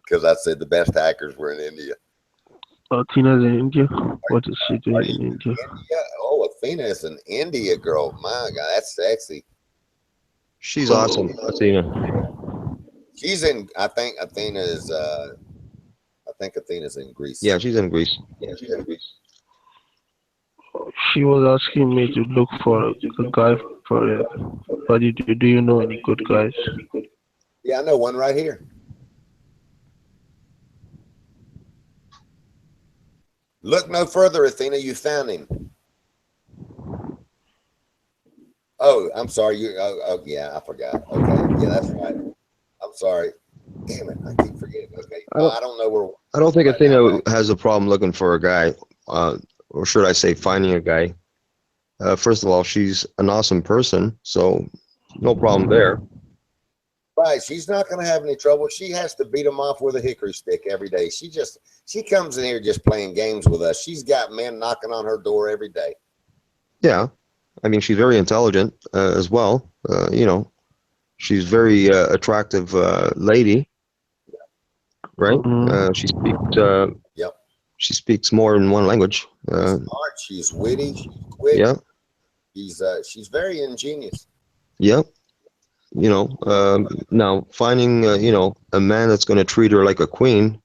Because I said the best hackers were in India. Athena's in India? What is she doing in India? Oh, Athena is an India girl. My God, that's sexy. She's awesome, Athena. She's in, I think Athena's in Greece. Yeah, she's in Greece. She was asking me to look for a guy for it. But do you know any good guys? Yeah, I know one right here. Look no further, Athena. You found him. Oh, I'm sorry. Oh, yeah, I forgot. Okay, yeah, that's right. I'm sorry. Damn it, I keep forgetting. Okay, I don't know where. I don't think Athena has a problem looking for a guy, or should I say, finding a guy. First of all, she's an awesome person, so no problem there. Right, she's not going to have any trouble. She has to beat them off with a hickory stick every day. She comes in here just playing games with us. She's got men knocking on her door every day. Yeah, I mean, she's very intelligent as well. You know, she's very attractive lady, right? She speaks Yep. she speaks more than one language. She's smart. She's witty. She's quick. Yeah. She's very ingenious. Yep. You know, now finding you know, a man that's going to treat her like a queen,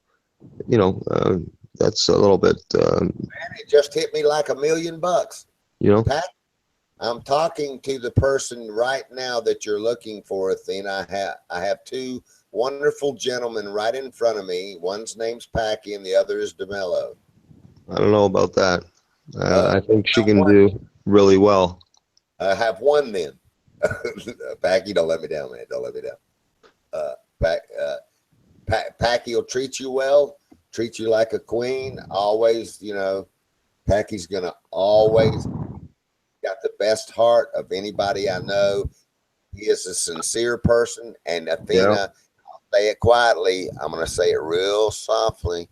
you know, that's a little bit. Man, it just hit me like $1 million. You know, Pat, I'm talking to the person right now that you're looking for, Athena. I have two wonderful gentlemen right in front of me. One's name's Packy and the other is DeMello. I don't know about that. I think she can do really well. I have one then. Packy, don't let me down, man. Don't let me down. Packy will treat you well, treat you like a queen. Always, you know, Packy's gonna always got the best heart of anybody I know. He is a sincere person, and Athena, I'll say it quietly. I'm gonna say it real softly.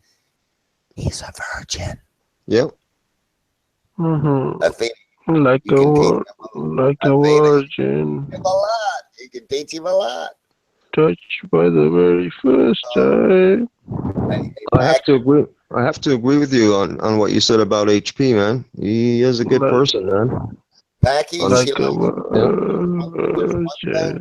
He's a virgin. Yep. Athena, Like a virgin, a lot. He can teach him a lot. touched by the very first time. I have to agree. I have to agree with you on what you said about HP, man. He is a good person, man. Packy, Like she a virgin.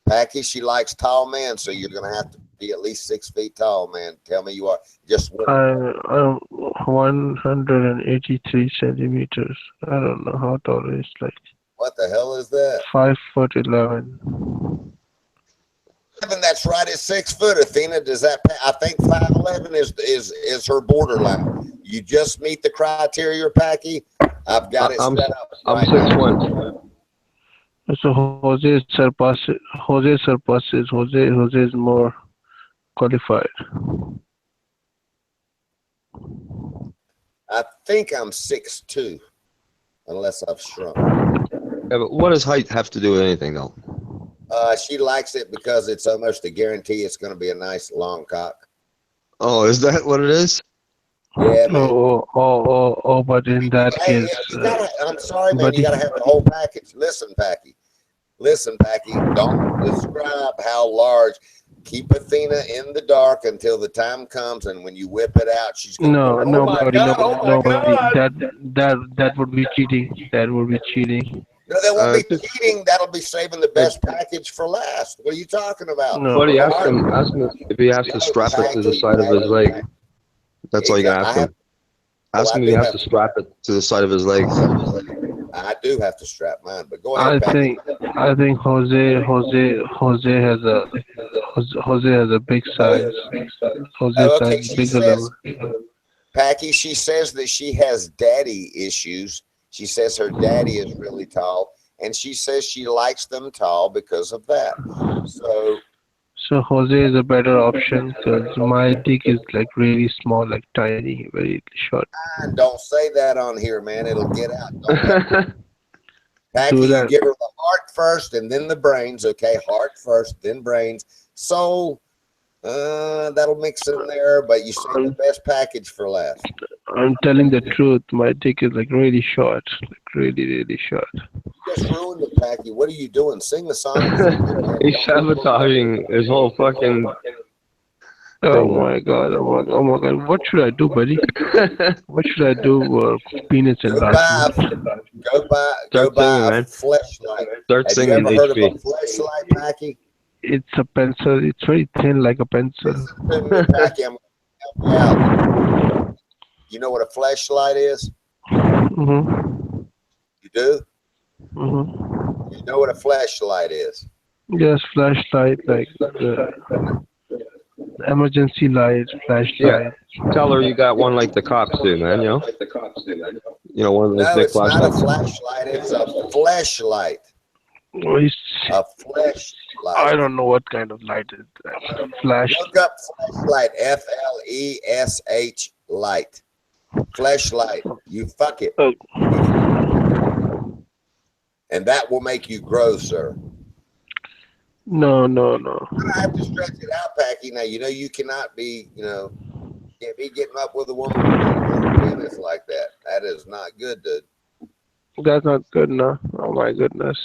Packy, she likes tall men, so you're gonna have to be at least 6 feet tall, man. Tell me you are. Just I'm 183 centimeters. I don't know how tall it is. Like what the hell is that? 5'11". That's right at 6 foot. Athena, does that? I think 5'11" is her borderline. You just meet the criteria, Packy. I've got it set up. I'm 6'1". So Jose surpasses. Jose is more qualified. I think I'm 6'2", unless I've shrunk. Yeah, but what does height have to do with anything, though? She likes it because it's almost a guarantee it's going to be a nice long cock. Oh, is that what it is? Yeah, man. Oh, but in that case, I'm sorry, man. You got to have the whole package. Listen, Packy. Don't describe how large. Keep Athena in the dark until the time comes, and when you whip it out, she's going to go, nobody. That would be cheating. That would be cheating. No, that won't be cheating. That'll be saving the best package for last. What are you talking about? No. Buddy, ask him if he has to strap it to the side of his leg. That's all you can ask him. Ask him if he has to strap it to the side of his leg. I do have to strap mine, but go ahead. I think Jose has a big size. Jose size bigger than. Packy, she says that she has daddy issues. She says her daddy is really tall, and she says she likes them tall because of that. So Jose is a better option because my dick is like really small, like tiny, very short. Don't say that on here, man. It'll get out. Packy, you give her the heart first and then the brains. Okay, heart first, then brains. Soul, that'll mix in there, but you save the best package for last. I'm telling the truth. My dick is like really short, like really, really short. You just ruined it, Packy. What are you doing? Sing the song. He's sabotaging his whole fucking. Oh my god! Oh my god! What should I do, buddy? What should I do? Penis enlargement. Go buy a fleshlight. Start singing, Have you ever heard of a HP. fleshlight, Packy? It's a pencil. It's very thin, like a pencil. Packy, I'm gonna help you out. You know what a fleshlight is? Mhm. You do? Mhm. You know what a fleshlight is? Yes, flashlight, like emergency light, flashlight. Yeah. Tell her you got one like the cops do, man. You know. You know, one of those No, big it's not a flashlights. flashlight. It's a fleshlight. A fleshlight. I don't know what kind of light is that. Flash. Look up fleshlight. FLESH light. Fleshlight. You fuck it. And that will make you grow, sir. No. I have to stretch it out, Packy. Now, you know you cannot be, can't be getting up with a woman with a penis like that. That is not good, dude. That's not good, no. Oh my goodness.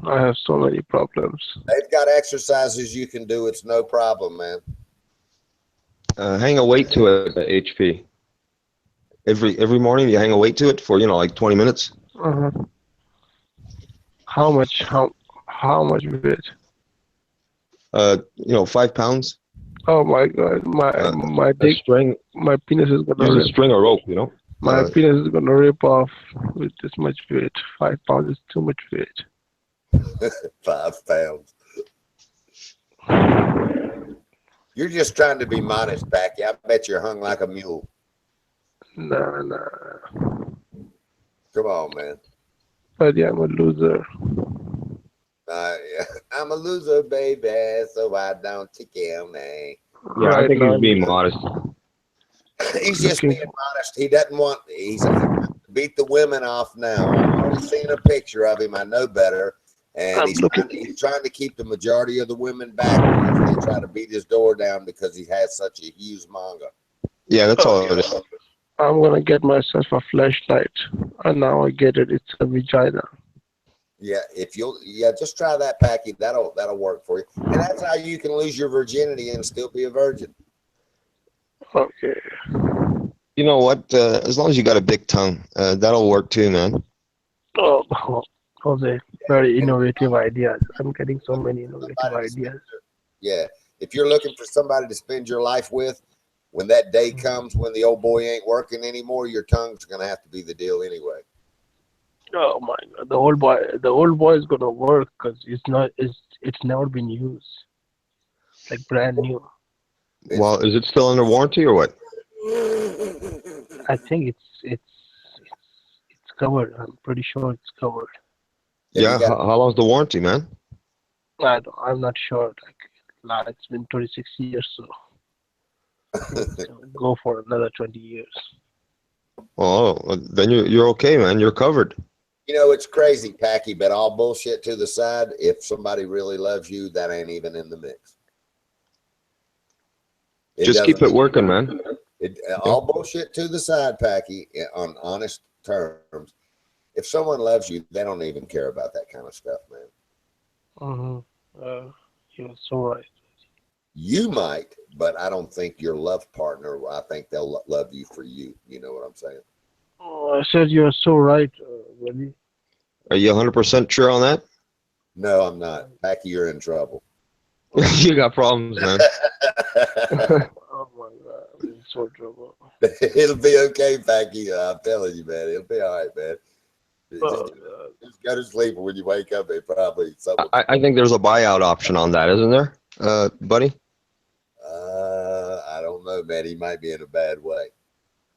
I have so many problems. They've got exercises you can do. It's no problem, man. Hang a weight to it at HP. Every morning you hang a weight to it for, like 20 minutes. Uh-huh. How much? How much weight? 5 pounds. Oh my God, my A dick, string, my penis is gonna use a rip. string or rope, My penis is gonna rip off with this much weight. 5 pounds is too much weight. 5 pounds. You're just trying to be modest, Packy. I bet you're hung like a mule. Nah. Come on, man. But yeah, I'm a loser. Yeah. I'm a loser, baby, so I don't kill me. Yeah, I Right think now, he's being modest. He's just being modest. He doesn't want. He's beat the women off now. I've already seen a picture of him. I know better. And he's trying to keep the majority of the women back because they try to beat his door down because he has such a huge manga. Yeah, that's all it is. I'm gonna get myself a flashlight, and now I get it. It's a vagina. Yeah, just try that, Packy. That'll work for you. And that's how you can lose your virginity and still be a virgin. Okay. You know what? As long as you got a big tongue, that'll work too, man. Oh, Jose, very innovative ideas. I'm getting so many innovative ideas. Yeah, if you're looking for somebody to spend your life with, when that day comes when the old boy ain't working anymore, your tongue's gonna have to be the deal anyway. Oh my God, the old boy is gonna work because it's never been used, like brand new. Well, is it still under warranty or what? I think it's covered. I'm pretty sure it's covered. Yeah, how long's the warranty, man? I'm not sure. Like, it's been 26 years, so go for another 20 years. Oh, then you're okay, man. You're covered. It's crazy, Packy, but all bullshit to the side. If somebody really loves you, that ain't even in the mix. Just keep it working, man. All bullshit to the side, Packy, on honest terms. If someone loves you, they don't even care about that kind of stuff, man. You're so right. You might, but I don't think your love partner, I think they'll love you for you. You know what I'm saying? Oh, I said you're so right, buddy. Are you 100% sure on that? No, I'm not. Packy, you're in trouble. You got problems, man. Oh my God, I'm in so trouble. It'll be okay, Packy. I'm telling you, man. It'll be all right, man. Just go to sleep, and when you wake up, it probably something. I think there's a buyout option on that, isn't there, buddy? I don't know, man. He might be in a bad way.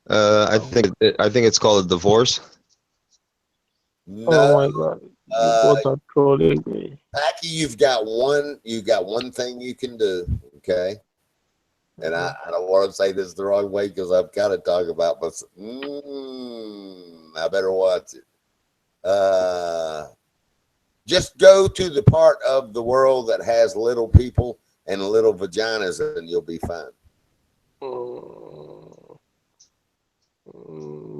I think it's called a divorce. No. Oh my God, you both are trolling me. Packy, you've got one thing you can do, okay? And I don't want to say this the wrong way because I've got to talk about myself. I better watch it. Just go to the part of the world that has little people and little vaginas, and you'll be fine. Yum,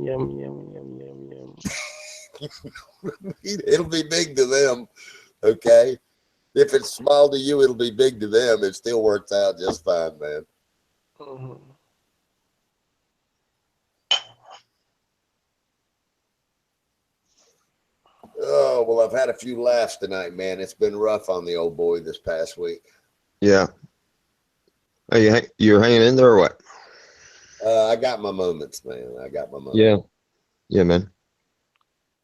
yum, yum, yum, yum. It'll be big to them, okay? If it's small to you, it'll be big to them. It still works out just fine, man. Oh, well, I've had a few laughs tonight, man. It's been rough on the old boy this past week. Yeah. You're hanging in there or what? I got my moments, man. I got my moments. Yeah. Yeah, man.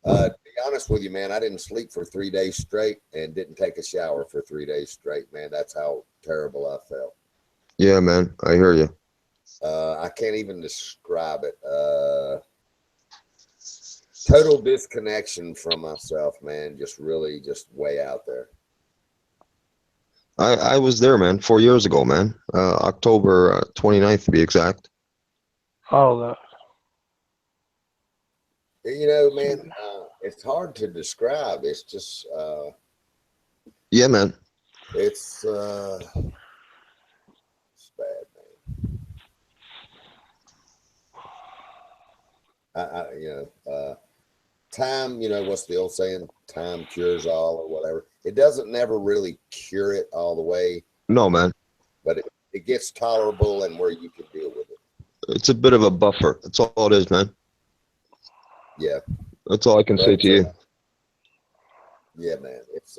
To be honest with you, man, I didn't sleep for 3 days straight and didn't take a shower for 3 days straight, man. That's how terrible I felt. Yeah, man. I hear you. I can't even describe it. Total disconnection from myself, man. Just way out there. I was there, man, 4 years ago, man. October 29th to be exact. Oh, Man, it's hard to describe. It's just yeah, man. It's bad, man. Time, what's the old saying? Time cures all or whatever. It doesn't never really cure it all the way. No, man. But it gets tolerable and where you can deal with it. It's a bit of a buffer. That's all it is, man. Yeah. That's all I can say to you. Yeah, man. It's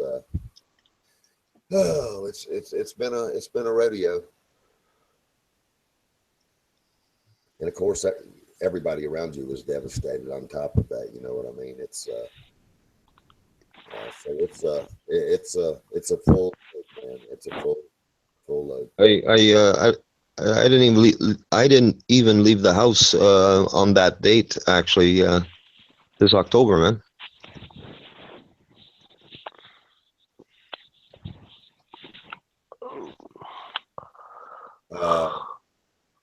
been a rodeo. And of course, everybody around you was devastated on top of that. You know what I mean? It's so it's a full load, man. It's a full load. I didn't even leave the house on that date, actually, this October, man.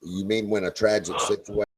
You mean when a tragic situation